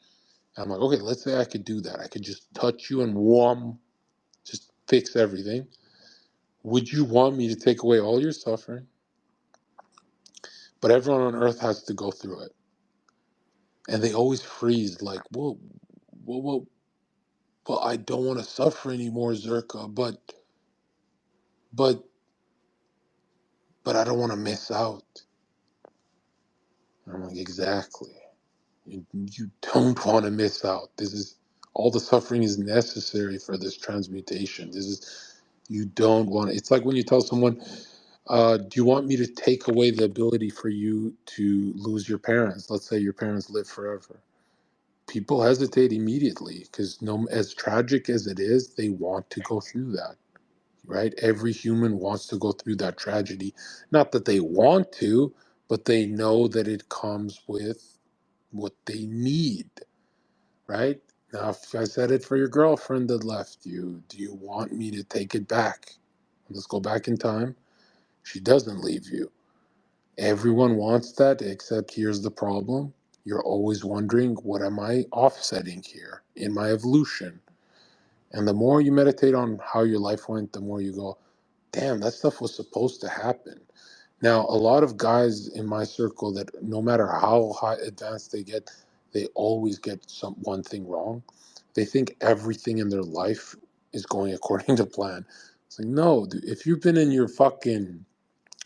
I'm like, okay, let's say I could do that. I could just touch you and wham, just fix everything. Would you want me to take away all your suffering? But everyone on earth has to go through it. And they always freeze like, whoa, but I don't want to suffer anymore, Zherka, but I don't want to miss out. And I'm like, exactly. You don't want to miss out. All the suffering is necessary for this transmutation. You don't want to. It's like when you tell someone, do you want me to take away the ability for you to lose your parents? Let's say your parents live forever. People hesitate immediately because as tragic as it is, they want to go through that, right? Every human wants to go through that tragedy. Not that they want to, but they know that it comes with what they need, right? Now, if I said it for your girlfriend that left you, do you want me to take it back? Let's go back in time. She doesn't leave you. Everyone wants that, except here's the problem. You're always wondering, what am I offsetting here in my evolution? And the more you meditate on how your life went, the more you go, damn, that stuff was supposed to happen. Now, a lot of guys in my circle that no matter how high advanced they get, they always get one thing wrong. They think everything in their life is going according to plan. It's like, no, dude, if you've been in your fucking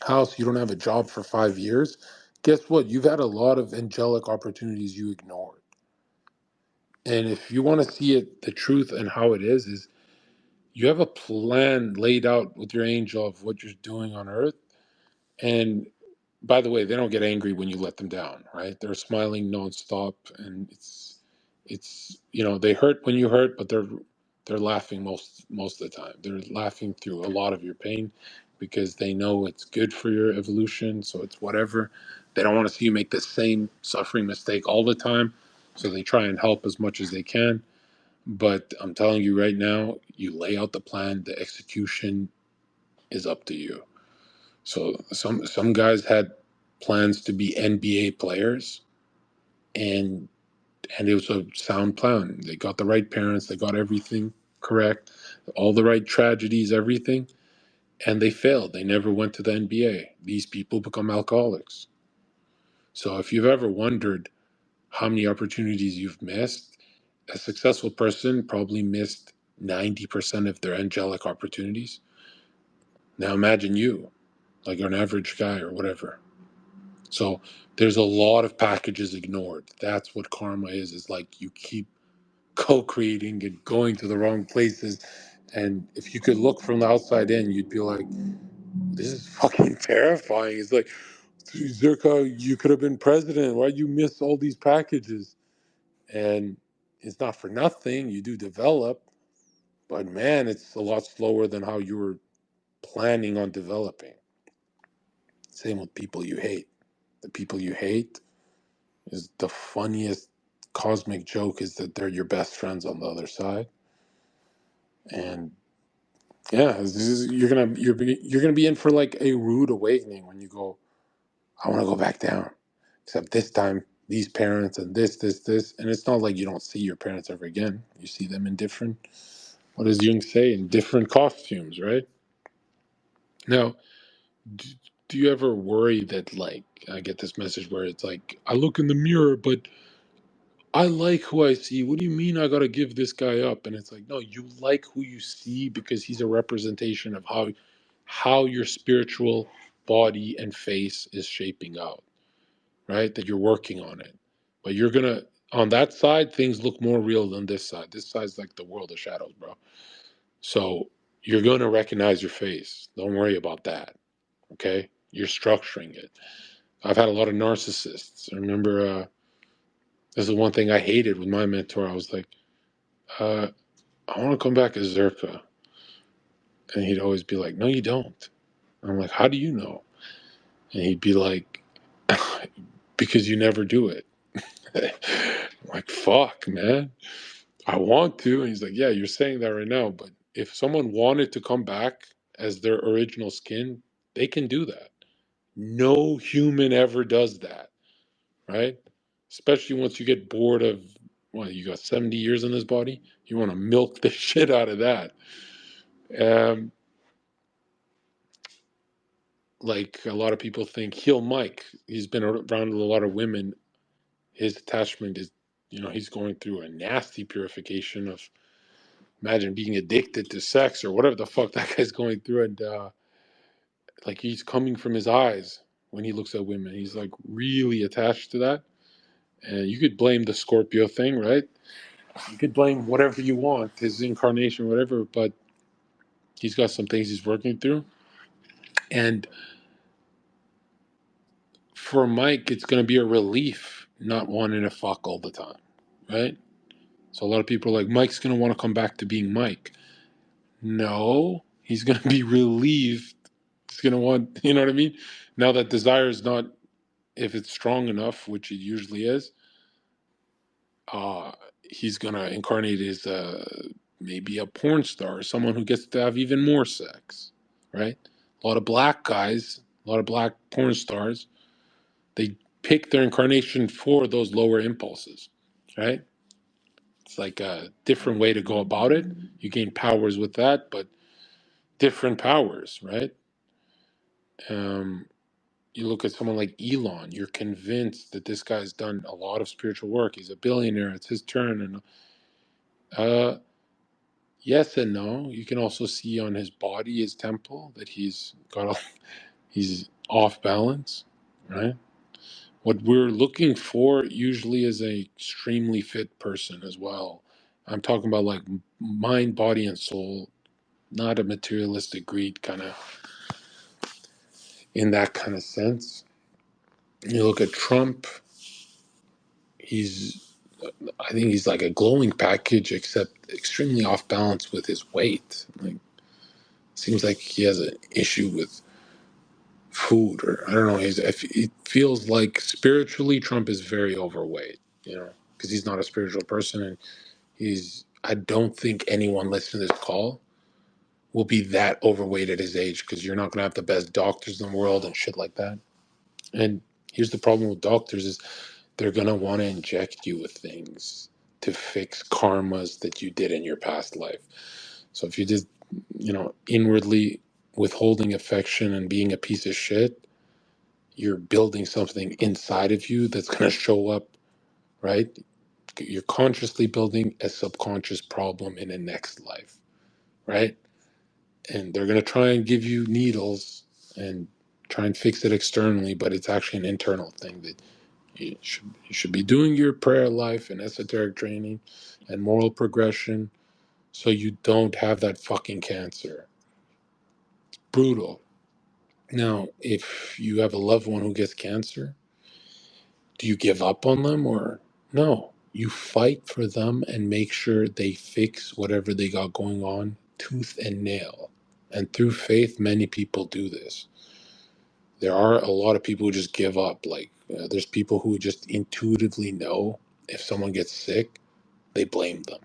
house, you don't have a job for 5 years, guess what? You've had a lot of angelic opportunities you ignored. And if you want to see it, the truth and how it is you have a plan laid out with your angel of what you're doing on earth. And by the way, they don't get angry when you let them down, right? They're smiling nonstop, and they hurt when you hurt, but they're laughing most of the time. They're laughing through a lot of your pain because they know it's good for your evolution. So it's whatever. They don't want to see you make the same suffering mistake all the time, so they try and help as much as they can. But I'm telling you right now, you lay out the plan, the execution is up to you. So some guys had plans to be NBA players, and it was a sound plan. They got the right parents, they got everything correct, all the right tragedies, everything, and they failed. They never went to the NBA. These people become alcoholics. So if you've ever wondered how many opportunities you've missed, a successful person probably missed 90% of their angelic opportunities. Now imagine you, like an average guy or whatever. So there's a lot of packages ignored. That's what karma is. It's like you keep co-creating and going to the wrong places. And if you could look from the outside in, you'd be like, this is fucking terrifying. It's like, Zherka, you could have been president. Why'd you miss all these packages? And it's not for nothing. You do develop, but man, it's a lot slower than how you were planning on developing. Same with people you hate. The people you hate is the funniest cosmic joke is that they're your best friends on the other side. And yeah, you're gonna be in for like a rude awakening when you go, I want to go back down. Except this time, these parents and this, and it's not like you don't see your parents ever again. You see them in different, what does Jung say, in different costumes, right? Now, do, do you ever worry that like I get this message where it's like I look in the mirror, but I like who I see. What do you mean I gotta give this guy up? And it's like, no, you like who you see because he's a representation of how your spiritual body and face is shaping out, right? That you're working on it. But you're gonna on that side, things look more real than this side. This side's like the world of shadows, bro. So you're gonna recognize your face. Don't worry about that. Okay? You're structuring it. I've had a lot of narcissists. I remember this is one thing I hated with my mentor. I was like, I want to come back as Zherka. And he'd always be like, no, you don't. I'm like, how do you know? And he'd be like, because you never do it. I'm like, fuck, man. I want to. And he's like, yeah, you're saying that right now. But if someone wanted to come back as their original skin, they can do that. No human ever does that, right? Especially once you get bored of, well, you got 70 years in this body. You want to milk the shit out of that. Um, like a lot of people think he'll Mike. He's been around with a lot of women. His attachment is, he's going through a nasty purification of, imagine being addicted to sex or whatever the fuck that guy's going through. And like he's coming from his eyes when he looks at women. He's like really attached to that. And you could blame the Scorpio thing, right? You could blame whatever you want, his incarnation, whatever, but he's got some things he's working through. And for Mike, it's going to be a relief not wanting to fuck all the time, right? So a lot of people are like, Mike's going to want to come back to being Mike. No, he's going to be relieved. He's going to want, you know what I mean? Now that desire is not, if it's strong enough, which it usually is, he's going to incarnate as maybe a porn star, someone who gets to have even more sex, right? A lot of black guys, a lot of black porn stars, they pick their incarnation for those lower impulses, right? It's like a different way to go about it. You gain powers with that, but different powers, right? You look at someone like Elon, you're convinced that this guy's done a lot of spiritual work. He's a billionaire, it's his turn. And yes and no. You can also see on his body, his temple, that he's off balance, right? What we're looking for usually is a extremely fit person as well. I'm talking about like mind, body, and soul, not a materialistic greed kind of in that kind of sense. You look at Trump, he's I think he's like a glowing package, except extremely off balance with his weight. Like seems like he has an issue with food, or I don't know. It feels like spiritually Trump is very overweight, because he's not a spiritual person and he's I don't think anyone listening to this call will be that overweight at his age because you're not going to have the best doctors in the world and shit like that. And here's the problem with doctors is they're going to want to inject you with things to fix karmas that you did in your past life. So if you just, inwardly withholding affection and being a piece of shit, you're building something inside of you that's going to show up, right? You're consciously building a subconscious problem in a next life, right? And they're going to try and give you needles and try and fix it externally, but it's actually an internal thing that you should be doing your prayer life and esoteric training and moral progression so you don't have that fucking cancer. It's brutal. Now, if you have a loved one who gets cancer, do you give up on them or no? You fight for them and make sure they fix whatever they got going on tooth and nail. And through faith, many people do this. There are a lot of people who just give up. Like, there's people who just intuitively know if someone gets sick, they blame them,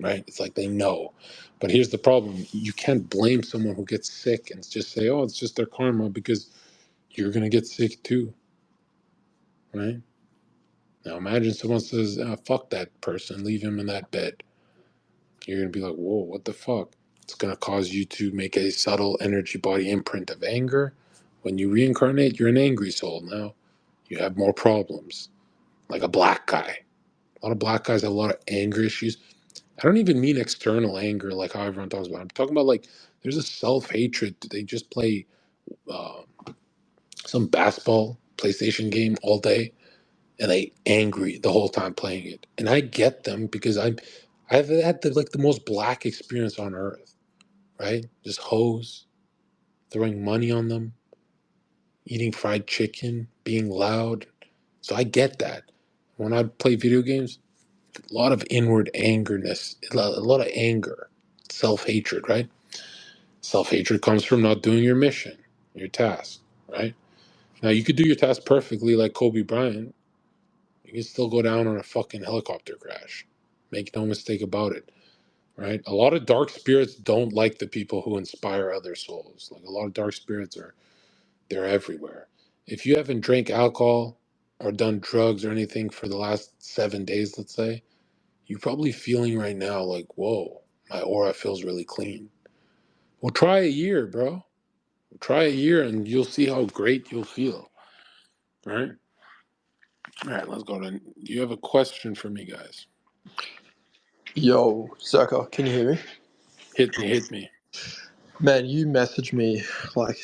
right? It's like they know. But here's the problem: you can't blame someone who gets sick and just say, "Oh, it's just their karma," because you're gonna get sick too, right? Now imagine someone says, "Fuck that person, leave him in that bed." You're gonna be like, "Whoa, what the fuck?" It's gonna cause you to make a subtle energy body imprint of anger. When you reincarnate, you're an angry soul now. You have more problems, like a black guy. A lot of black guys have a lot of anger issues. I don't even mean external anger like how everyone talks about. I'm talking about like there's a self-hatred. They just play uh, some basketball PlayStation game all day and they angry the whole time playing it. And I get them because I've had the most black experience on earth, right? Just hoes, throwing money on them, eating fried chicken, being loud. So I get that. When I play video games, a lot of inward angerness, a lot of anger, self-hatred, right? Self-hatred comes from not doing your mission, your task, right? Now you could do your task perfectly like Kobe Bryant. You can still go down on a fucking helicopter crash. Make no mistake about it, right? A lot of dark spirits don't like the people who inspire other souls. Like a lot of dark spirits they're everywhere. If you haven't drank alcohol or done drugs or anything for the last 7 days, let's say, you're probably feeling right now like, whoa, my aura feels really clean. Well, try a year, bro. Try a year and you'll see how great you'll feel. All right? All right, let's go to. Do you have a question for me, guys? Yo, Zherka, can you hear me? Hit me, hit me. Man, you messaged me like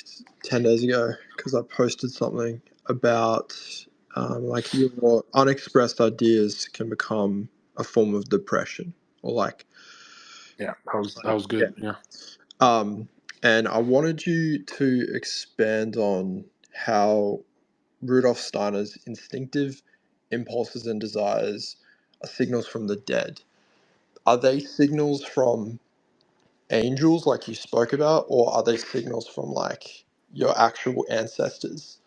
10 days ago because I posted something about like your unexpressed ideas can become a form of depression or like, Yeah, that was yeah. good. Yeah. Um, and I wanted you to expand on how Rudolf Steiner's instinctive impulses and desires are signals from the dead. Are they signals from angels like you spoke about, or are they signals from like your actual ancestors?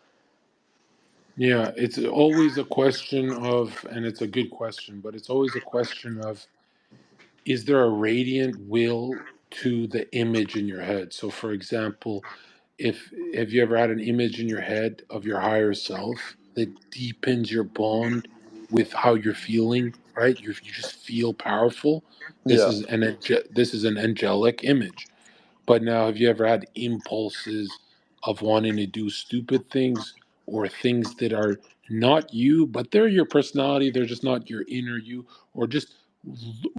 Yeah, it's always a question of, and it's a good question, but it's always a question of, is there a radiant will to the image in your head? So, for example, if have you ever had an image in your head of your higher self that deepens your bond with how you're feeling, right? You just feel powerful. This Yeah. is this is an angelic image. But now, have you ever had impulses of wanting to do stupid things or things that are not you, but they're your personality, they're just not your inner you, or just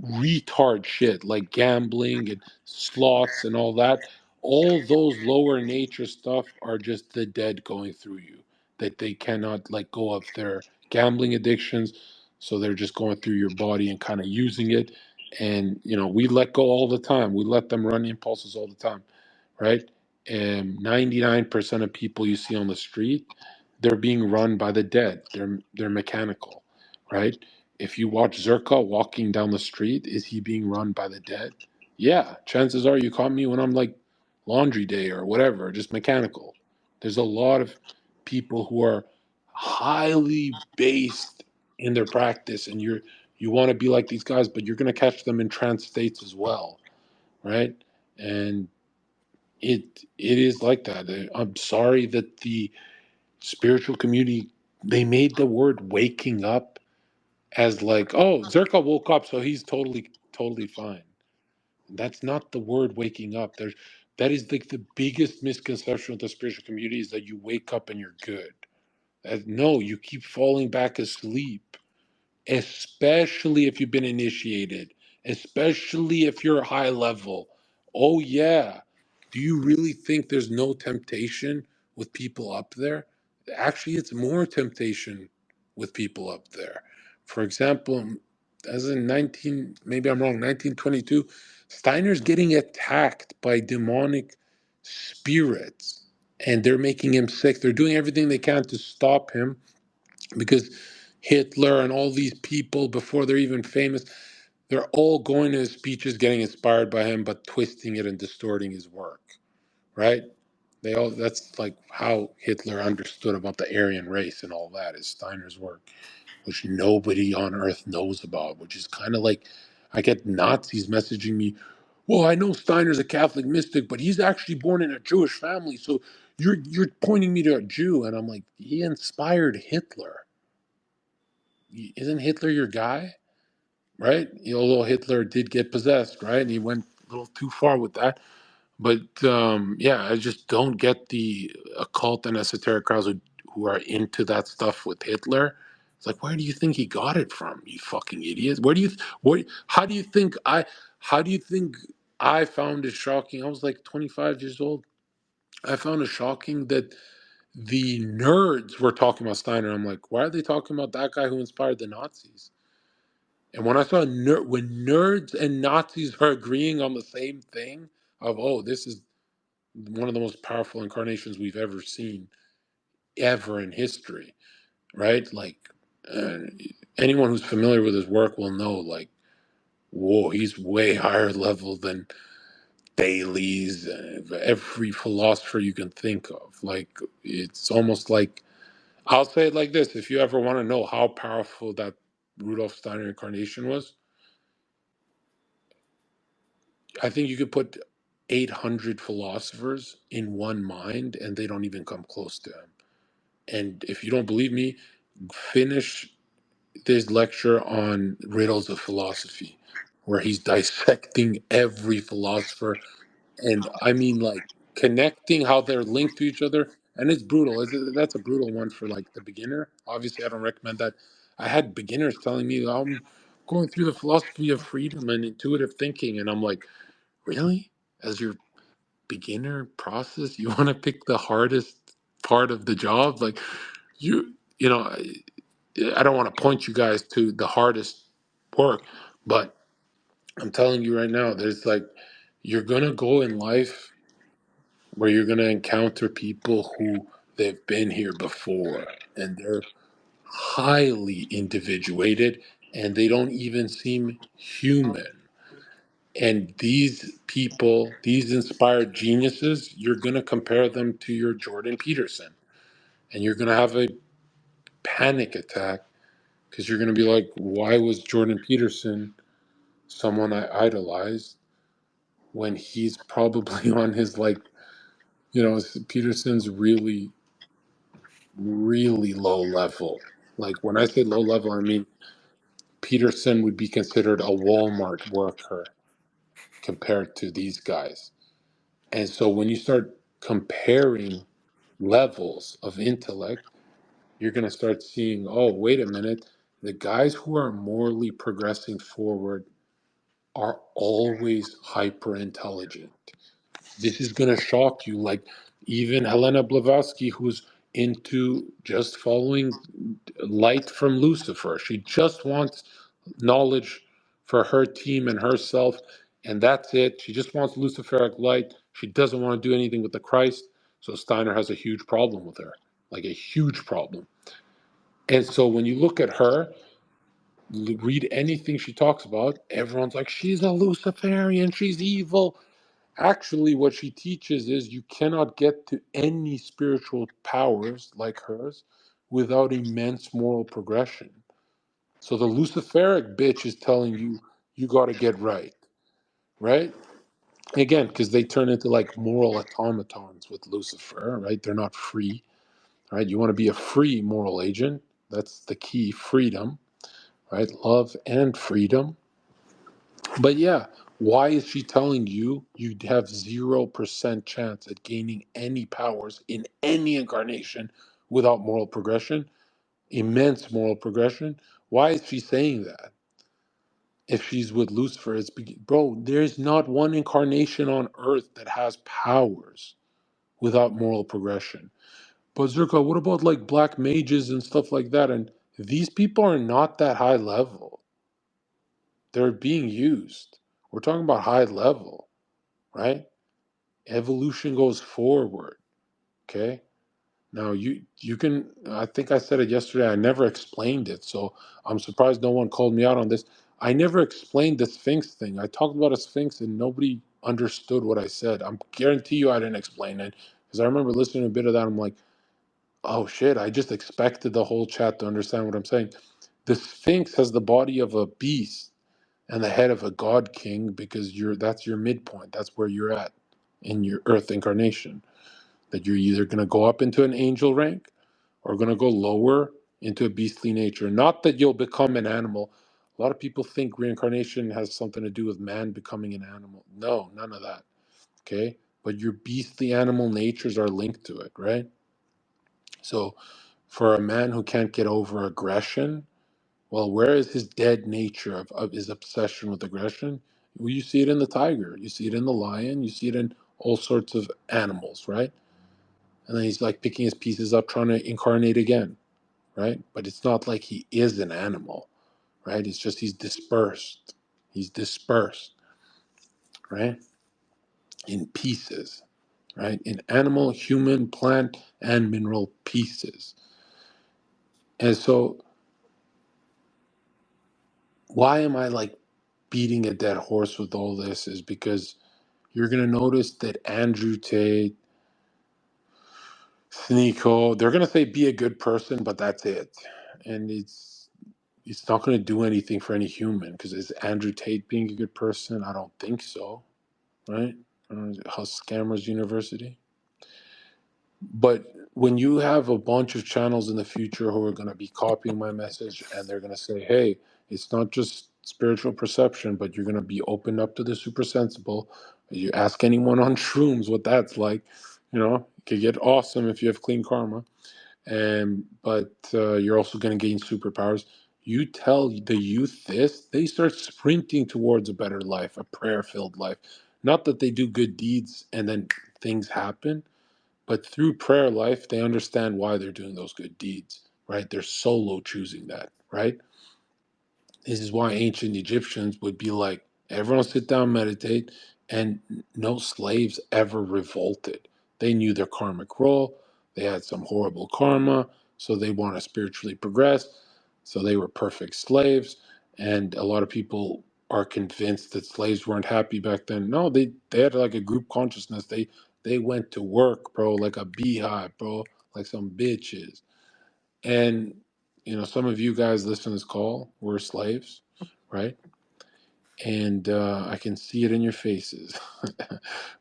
retard shit like gambling and slots and all that? All those lower nature stuff are just the dead going through you, that they cannot let go of their gambling addictions. So they're just going through your body and kind of using it, and we let go all the time. We let them run impulses all the time, right? And 99% of people you see on the street, they're being run by the dead. They're mechanical, right? If you watch Zherka walking down the street, is he being run by the dead? Yeah, chances are you caught me when I'm like laundry day or whatever, just mechanical. There's a lot of people who are highly based in their practice, and You want to be like these guys, but you're going to catch them in trance states as well, right? And it is like that. I'm sorry that the spiritual community, they made the word waking up as like, oh, Zherka woke up, so he's totally fine. That's not the word waking up. That is like the biggest misconception of the spiritual community is that you wake up and you're good. No, you keep falling back asleep, especially if you've been initiated, especially if you're high level. Oh, yeah. Do you really think there's no temptation with people up there? Actually, it's more temptation with people up there. For example, as in 19, maybe I'm wrong, 1922, Steiner's getting attacked by demonic spirits and they're making him sick. They're doing everything they can to stop him because Hitler and all these people before they're even famous, they're all going to his speeches, getting inspired by him, but twisting it and distorting his work, right? That's like how Hitler understood about the Aryan race and all that is Steiner's work, which nobody on earth knows about, which is kind of like I get Nazis messaging me, well, I know Steiner's a Catholic mystic, but he's actually born in a Jewish family, so you're pointing me to a Jew, and I'm like, he inspired Hitler. Isn't Hitler your guy? Right? Although Hitler did get possessed, right? And he went a little too far with that. But yeah, I just don't get the occult and esoteric crowds who are into that stuff with Hitler. It's like, where do you think he got it from? You fucking idiots! Where? How do you think I? How do you think I found it shocking? I was like 25 years old. I found it shocking that the nerds were talking about Steiner. I'm like, why are they talking about that guy who inspired the Nazis? And when I saw when nerds and Nazis are agreeing on the same thing of, oh, this is one of the most powerful incarnations we've ever seen, ever in history, right? Like, uh, anyone who's familiar with his work will know, like, whoa, he's way higher level than Thales, every philosopher you can think of. Like, it's almost like, I'll say it like this: if you ever want to know how powerful that Rudolf Steiner incarnation was, I think you could put 800 philosophers in one mind and they don't even come close to him. And if you don't believe me, finish this lecture on riddles of philosophy, where he's dissecting every philosopher. And I mean, like, connecting how they're linked to each other. And it's brutal. That's a brutal one for like the beginner. Obviously, I don't recommend that. I had beginners telling me, I'm going through the philosophy of freedom and intuitive thinking. And I'm like, really? As your beginner process, you want to pick the hardest part of the job? Like, you know, I don't want to point you guys to the hardest work, but I'm telling you right now, there's like, you're going to go in life where you're going to encounter people who they've been here before and they're highly individuated and they don't even seem human. And these people, these inspired geniuses, you're going to compare them to your Jordan Peterson. And you're going to have a panic attack because you're going to be like, why was Jordan Peterson someone I idolized when he's probably on his, like, Peterson's really low level. Like, when I say low level, I mean Peterson would be considered a Walmart worker compared to these guys. And so when you start comparing levels of intellect, you're going to start seeing, oh, wait a minute, the guys who are morally progressing forward are always hyper intelligent. This is going to shock you. Like, even Helena Blavatsky, who's into just following light from Lucifer, she just wants knowledge for her team and herself, and that's it. She just wants Luciferic light. She doesn't want to do anything with the Christ. So Steiner has a huge problem with her, like a huge problem. And so when you look at her, read anything she talks about, everyone's like, she's a Luciferian, she's evil. Actually, what she teaches is you cannot get to any spiritual powers like hers without immense moral progression. So the Luciferic bitch is telling you you got to get right, right? Again, because they turn into like moral automatons with Lucifer, right? They're not free, right? You want to be a free moral agent. That's the key, freedom, right? Love and freedom. But yeah, why is she telling you you'd have 0% chance at gaining any powers in any incarnation without moral progression? Immense moral progression. Why is she saying that? If she's with Lucifer, bro, there's not one incarnation on earth that has powers without moral progression. But Zerka, what about like black mages and stuff like that? And these people are not that high level. They're being used. We're talking about high level, right? Evolution goes forward. Okay. Now you can, I think I said it yesterday, I never explained it, so I'm surprised no one called me out on this. I never explained the Sphinx thing. I talked about a Sphinx and nobody understood what I said. I guarantee you I didn't explain it because I remember listening to a bit of that. I'm like, oh shit, I just expected the whole chat to understand what I'm saying. The Sphinx has the body of a beast and the head of a god king because that's your midpoint. That's where you're at in your earth incarnation. That you're either going to go up into an angel rank or going to go lower into a beastly nature. Not that you'll become an animal. A lot of people think reincarnation has something to do with man becoming an animal. No, none of that. Okay? But your beastly animal natures are linked to it, right? So for a man who can't get over aggression, well, where is his dead nature of his obsession with aggression? Well, you see it in the tiger, you see it in the lion, you see it in all sorts of animals, right? And then he's like picking his pieces up, trying to incarnate again, right? But it's not like he is an animal, right? It's just he's dispersed. He's dispersed, right? In pieces, right? In animal, human, plant, and mineral pieces. And so, why am I like beating a dead horse with all this? Is because you're going to notice that Andrew Tate, Sneeko, they're going to say be a good person, but that's it. And it's not going to do anything for any human because is Andrew Tate being a good person? I don't think so, right? How Scammers University. But when you have a bunch of channels in the future who are going to be copying my message and they're going to say, hey, it's not just spiritual perception, but you're going to be opened up to the super sensible. You ask anyone on shrooms what that's like, it could get awesome if you have clean karma. But you're also going to gain superpowers. You tell the youth this, they start sprinting towards a better life, a prayer-filled life. Not that they do good deeds and then things happen, but through prayer life, they understand why they're doing those good deeds, right? They're solo choosing that, right? This is why ancient Egyptians would be like, everyone sit down, meditate, and no slaves ever revolted. They knew their karmic role. They had some horrible karma, so they want to spiritually progress. So they were perfect slaves. And a lot of people are convinced that slaves weren't happy back then. No, they had like a group consciousness. They went to work, bro, like a beehive, bro, like some bitches. And some of you guys listen to this call were slaves, right? And I can see it in your faces.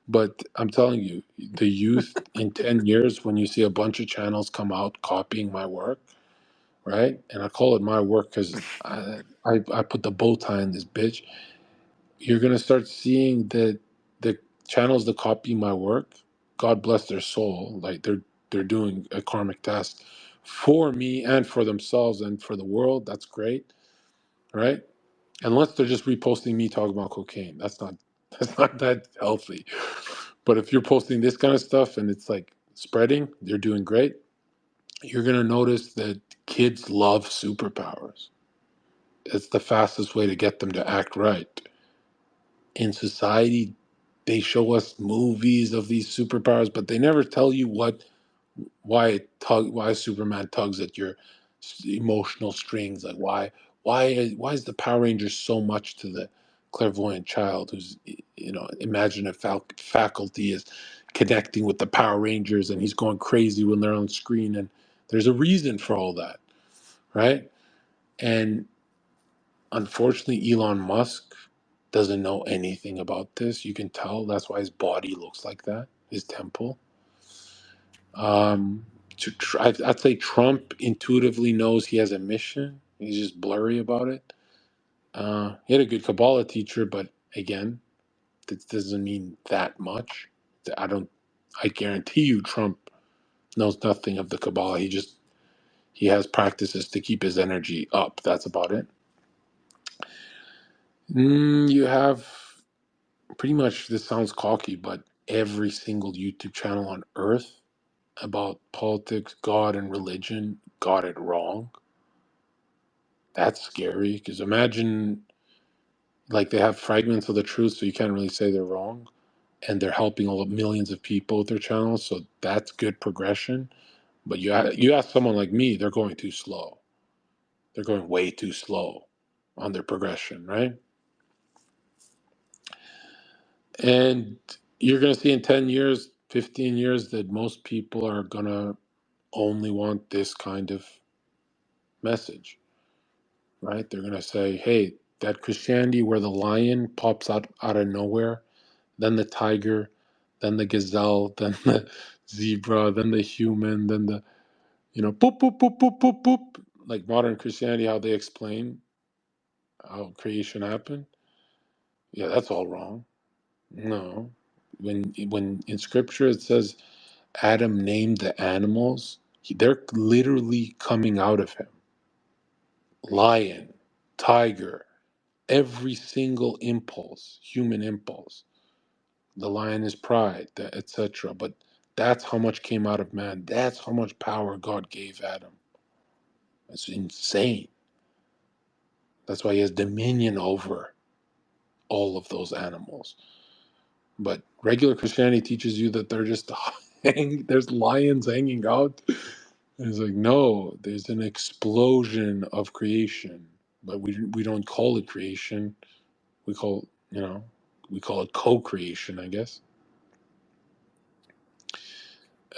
But I'm telling you, the youth in 10 years, when you see a bunch of channels come out copying my work, right? And I call it my work because I put the bow tie in this bitch. You're gonna start seeing that the channels that copy my work, God bless their soul, like they're doing a karmic task for me and for themselves and for the world. That's great, right? Unless they're just reposting me talking about cocaine. That's not that healthy. But if you're posting this kind of stuff and it's like spreading, they're doing great. You're gonna notice that kids love superpowers. It's the fastest way to get them to act right. In society, they show us movies of these superpowers, but they never tell you why Superman tugs at your emotional strings. Like why is the Power Rangers so much to the clairvoyant child who's imaginative faculty is connecting with the Power Rangers and he's going crazy when they're on screen, and there's a reason for all that, right? And Unfortunately, Elon Musk doesn't know anything about this. You can tell. That's why his body looks like that, his temple. I'd say Trump intuitively knows he has a mission. He's just blurry about it. He had a good Kabbalah teacher, but again, that doesn't mean that much. I don't. I guarantee you, Trump knows nothing of the Kabbalah. He has practices to keep his energy up. That's about it. You have pretty much. This sounds cocky, but every single YouTube channel on earth about politics, God, and religion got it wrong. That's scary because imagine like they have fragments of the truth, so you can't really say they're wrong, and they're helping millions of people with their channels, so that's good progression. But you ask someone like me, they're going too slow. They're going way too slow on their progression, right? And you're going to see in 10 years, 15 years that most people are going to only want this kind of message, right? They're going to say, hey, that Christianity where the lion pops out of nowhere, then the tiger, then the gazelle, then the zebra, then the human, then the, boop, boop, boop, boop, boop, boop. Like modern Christianity, how they explain how creation happened. Yeah, that's all wrong. No. When in scripture it says Adam named the animals, they're literally coming out of him. Lion, tiger, every single impulse, human impulse. The lion is pride, etc. But that's how much came out of man. That's how much power God gave Adam. It's insane. That's why he has dominion over all of those animals. But regular Christianity teaches you that they're just there's lions hanging out. And it's like, no, there's an explosion of creation. But we don't call it creation. We call, we call it co-creation, I guess.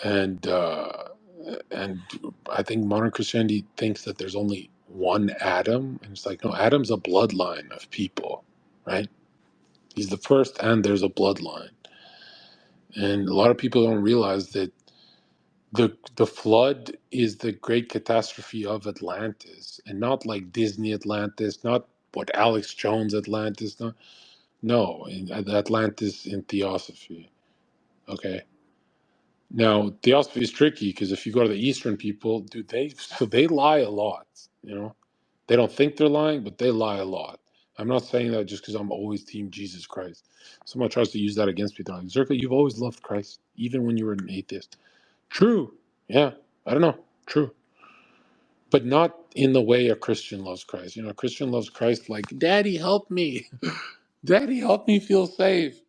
And and I think modern Christianity thinks that there's only one Adam, and it's like, no, Adam's a bloodline of people, right? He's the first, and there's a bloodline. And a lot of people don't realize that the flood is the great catastrophe of Atlantis, and not like Disney Atlantis, not what Alex Jones Atlantis, no, in Atlantis in Theosophy. Okay. Now, theosophy is tricky because if you go to the Eastern people, dude, they lie a lot. They don't think they're lying, but they lie a lot. I'm not saying that just because I'm always team Jesus Christ. Someone tries to use that against me. They're like, Zherka, you've always loved Christ, even when you were an atheist. True. Yeah. I don't know. True. But not in the way a Christian loves Christ. A Christian loves Christ like, Daddy, help me. Daddy, help me feel safe.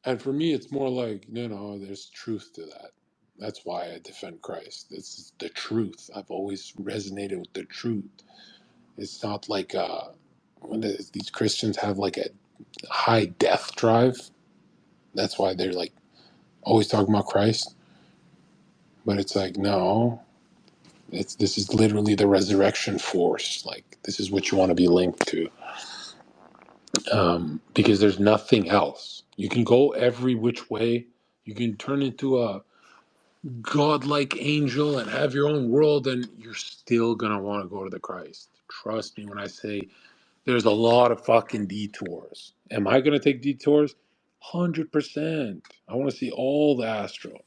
And for me, it's more like, no, there's truth to that. That's why I defend Christ. It's the truth. I've always resonated with the truth. It's not like when these Christians have like a high death drive. That's why they're like always talking about Christ. But it's like, no, this is literally the resurrection force. Like, this is what you want to be linked to. Because there's nothing else. You can go every which way. You can turn into a godlike angel and have your own world, and you're still gonna want to go to the Christ. Trust me when I say there's a lot of fucking detours. Am I gonna take detours? 100%. I want to see all the astral.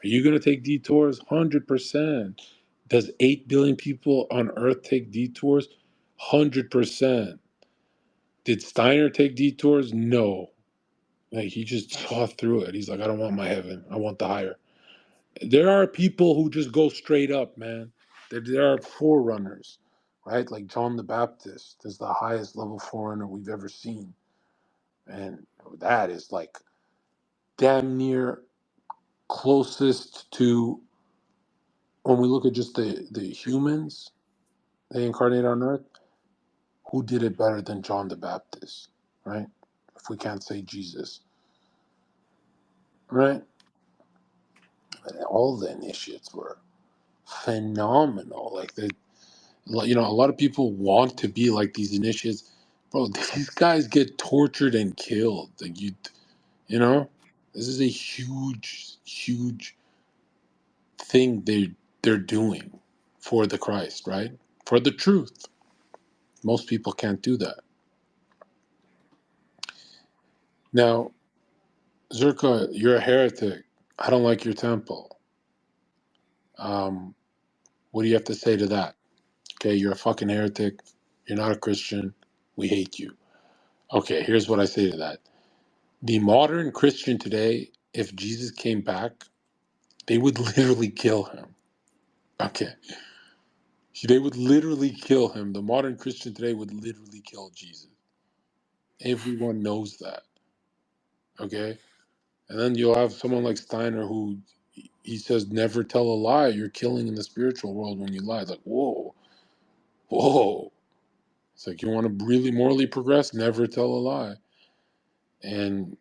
Are you gonna take detours? 100%. Does 8 billion people on Earth take detours? 100%. Did Steiner take detours? No. Like, he just saw through it. He's like, I don't want my heaven. I want the higher. There are people who just go straight up, man. There are forerunners, right? Like John the Baptist is the highest level forerunner we've ever seen. And that is like damn near closest to, when we look at just the humans they incarnate on earth, who did it better than John the Baptist, right? If we can't say Jesus, right? All the initiates were phenomenal. Like, You know, a lot of people want to be like these initiates. Bro, these guys get tortured and killed. Like you know, this is a huge, huge thing they're doing for the Christ, right? For the truth. Most people can't do that. Now, Zherka, you're a heretic. I don't like your temple. What do you have to say to that? Okay, you're a fucking heretic. You're not a Christian. We hate you. Okay, here's what I say to that. The modern Christian today, if Jesus came back, they would literally kill him. Okay. They would literally kill him. The modern Christian today would literally kill Jesus. Everyone knows that. Okay? And then you'll have someone like Steiner who he says, never tell a lie. You're killing in the spiritual world when you lie. It's like, whoa, whoa. It's like, you want to really morally progress? Never tell a lie. And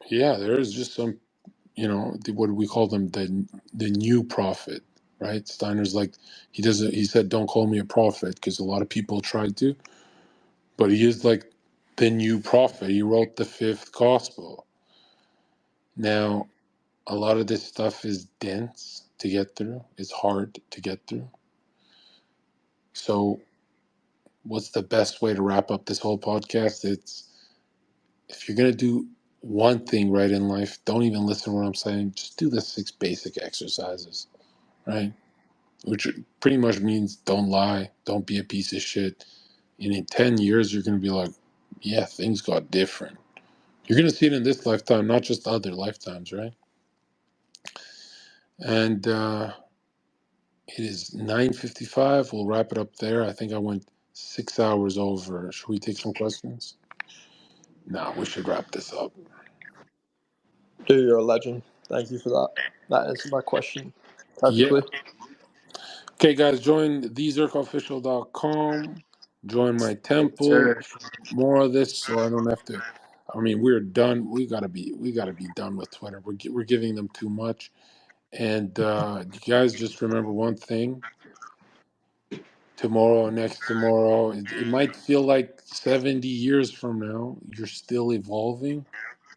yeah, there is just some, what do we call them? The new prophet, right? Steiner's like, he said, don't call me a prophet because a lot of people tried to, but he is like the new prophet. He wrote the fifth gospel. Now, a lot of this stuff is dense to get through. It's hard to get through. So, what's the best way to wrap up this whole podcast? It's if you're going to do one thing right in life, don't even listen to what I'm saying. Just do the 6 basic exercises, right? Which pretty much means don't lie, don't be a piece of shit. And in 10 years, you're going to be like, yeah, things got different. You're going to see it in this lifetime, not just other lifetimes, right? And it is 9:55. We'll wrap it up there. I think I went 6 hours over. Should we take some questions? No, we should wrap this up. Dude, you're a legend. Thank you for that. That answered my question Yeah. perfectly. Okay, guys, join thezerkofficial.com. Join my Yes, temple sir. for more of this, so I don't have to. I mean, we're done. We gotta be done with Twitter. We're giving them too much. And you guys just remember one thing: tomorrow, next tomorrow, it might feel like 70 years from now. You're still evolving.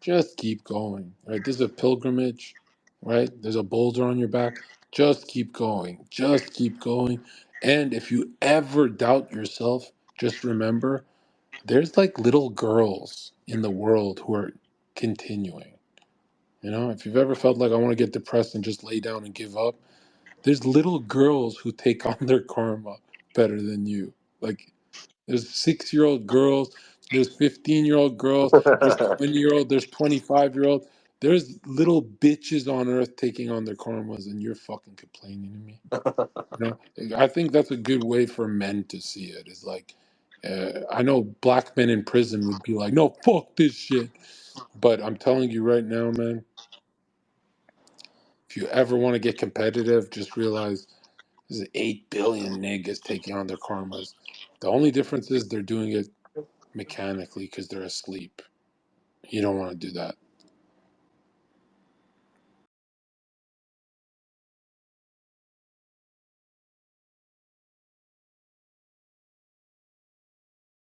Just keep going. Right? This is a pilgrimage. Right? There's a boulder on your back. Just keep going. Just keep going. And if you ever doubt yourself, just remember there's like little girls in the world who are continuing. You know, if you've ever felt like I want to get depressed and just lay down and give up, there's little girls who take on their karma better than you. Like there's 6-year-old girls, there's 15-year-old girls, there's 20-year-old, there's 25-year-old. There's little bitches on earth taking on their karmas, and you're fucking complaining to me. You know, I think that's a good way for men to see it. Is like, I know black men in prison would be like, "No, fuck this shit," but I'm telling you right now, man, if you ever want to get competitive, just realize there's 8 billion niggas taking on their karmas. The only difference is they're doing it mechanically because they're asleep. You don't want to do that.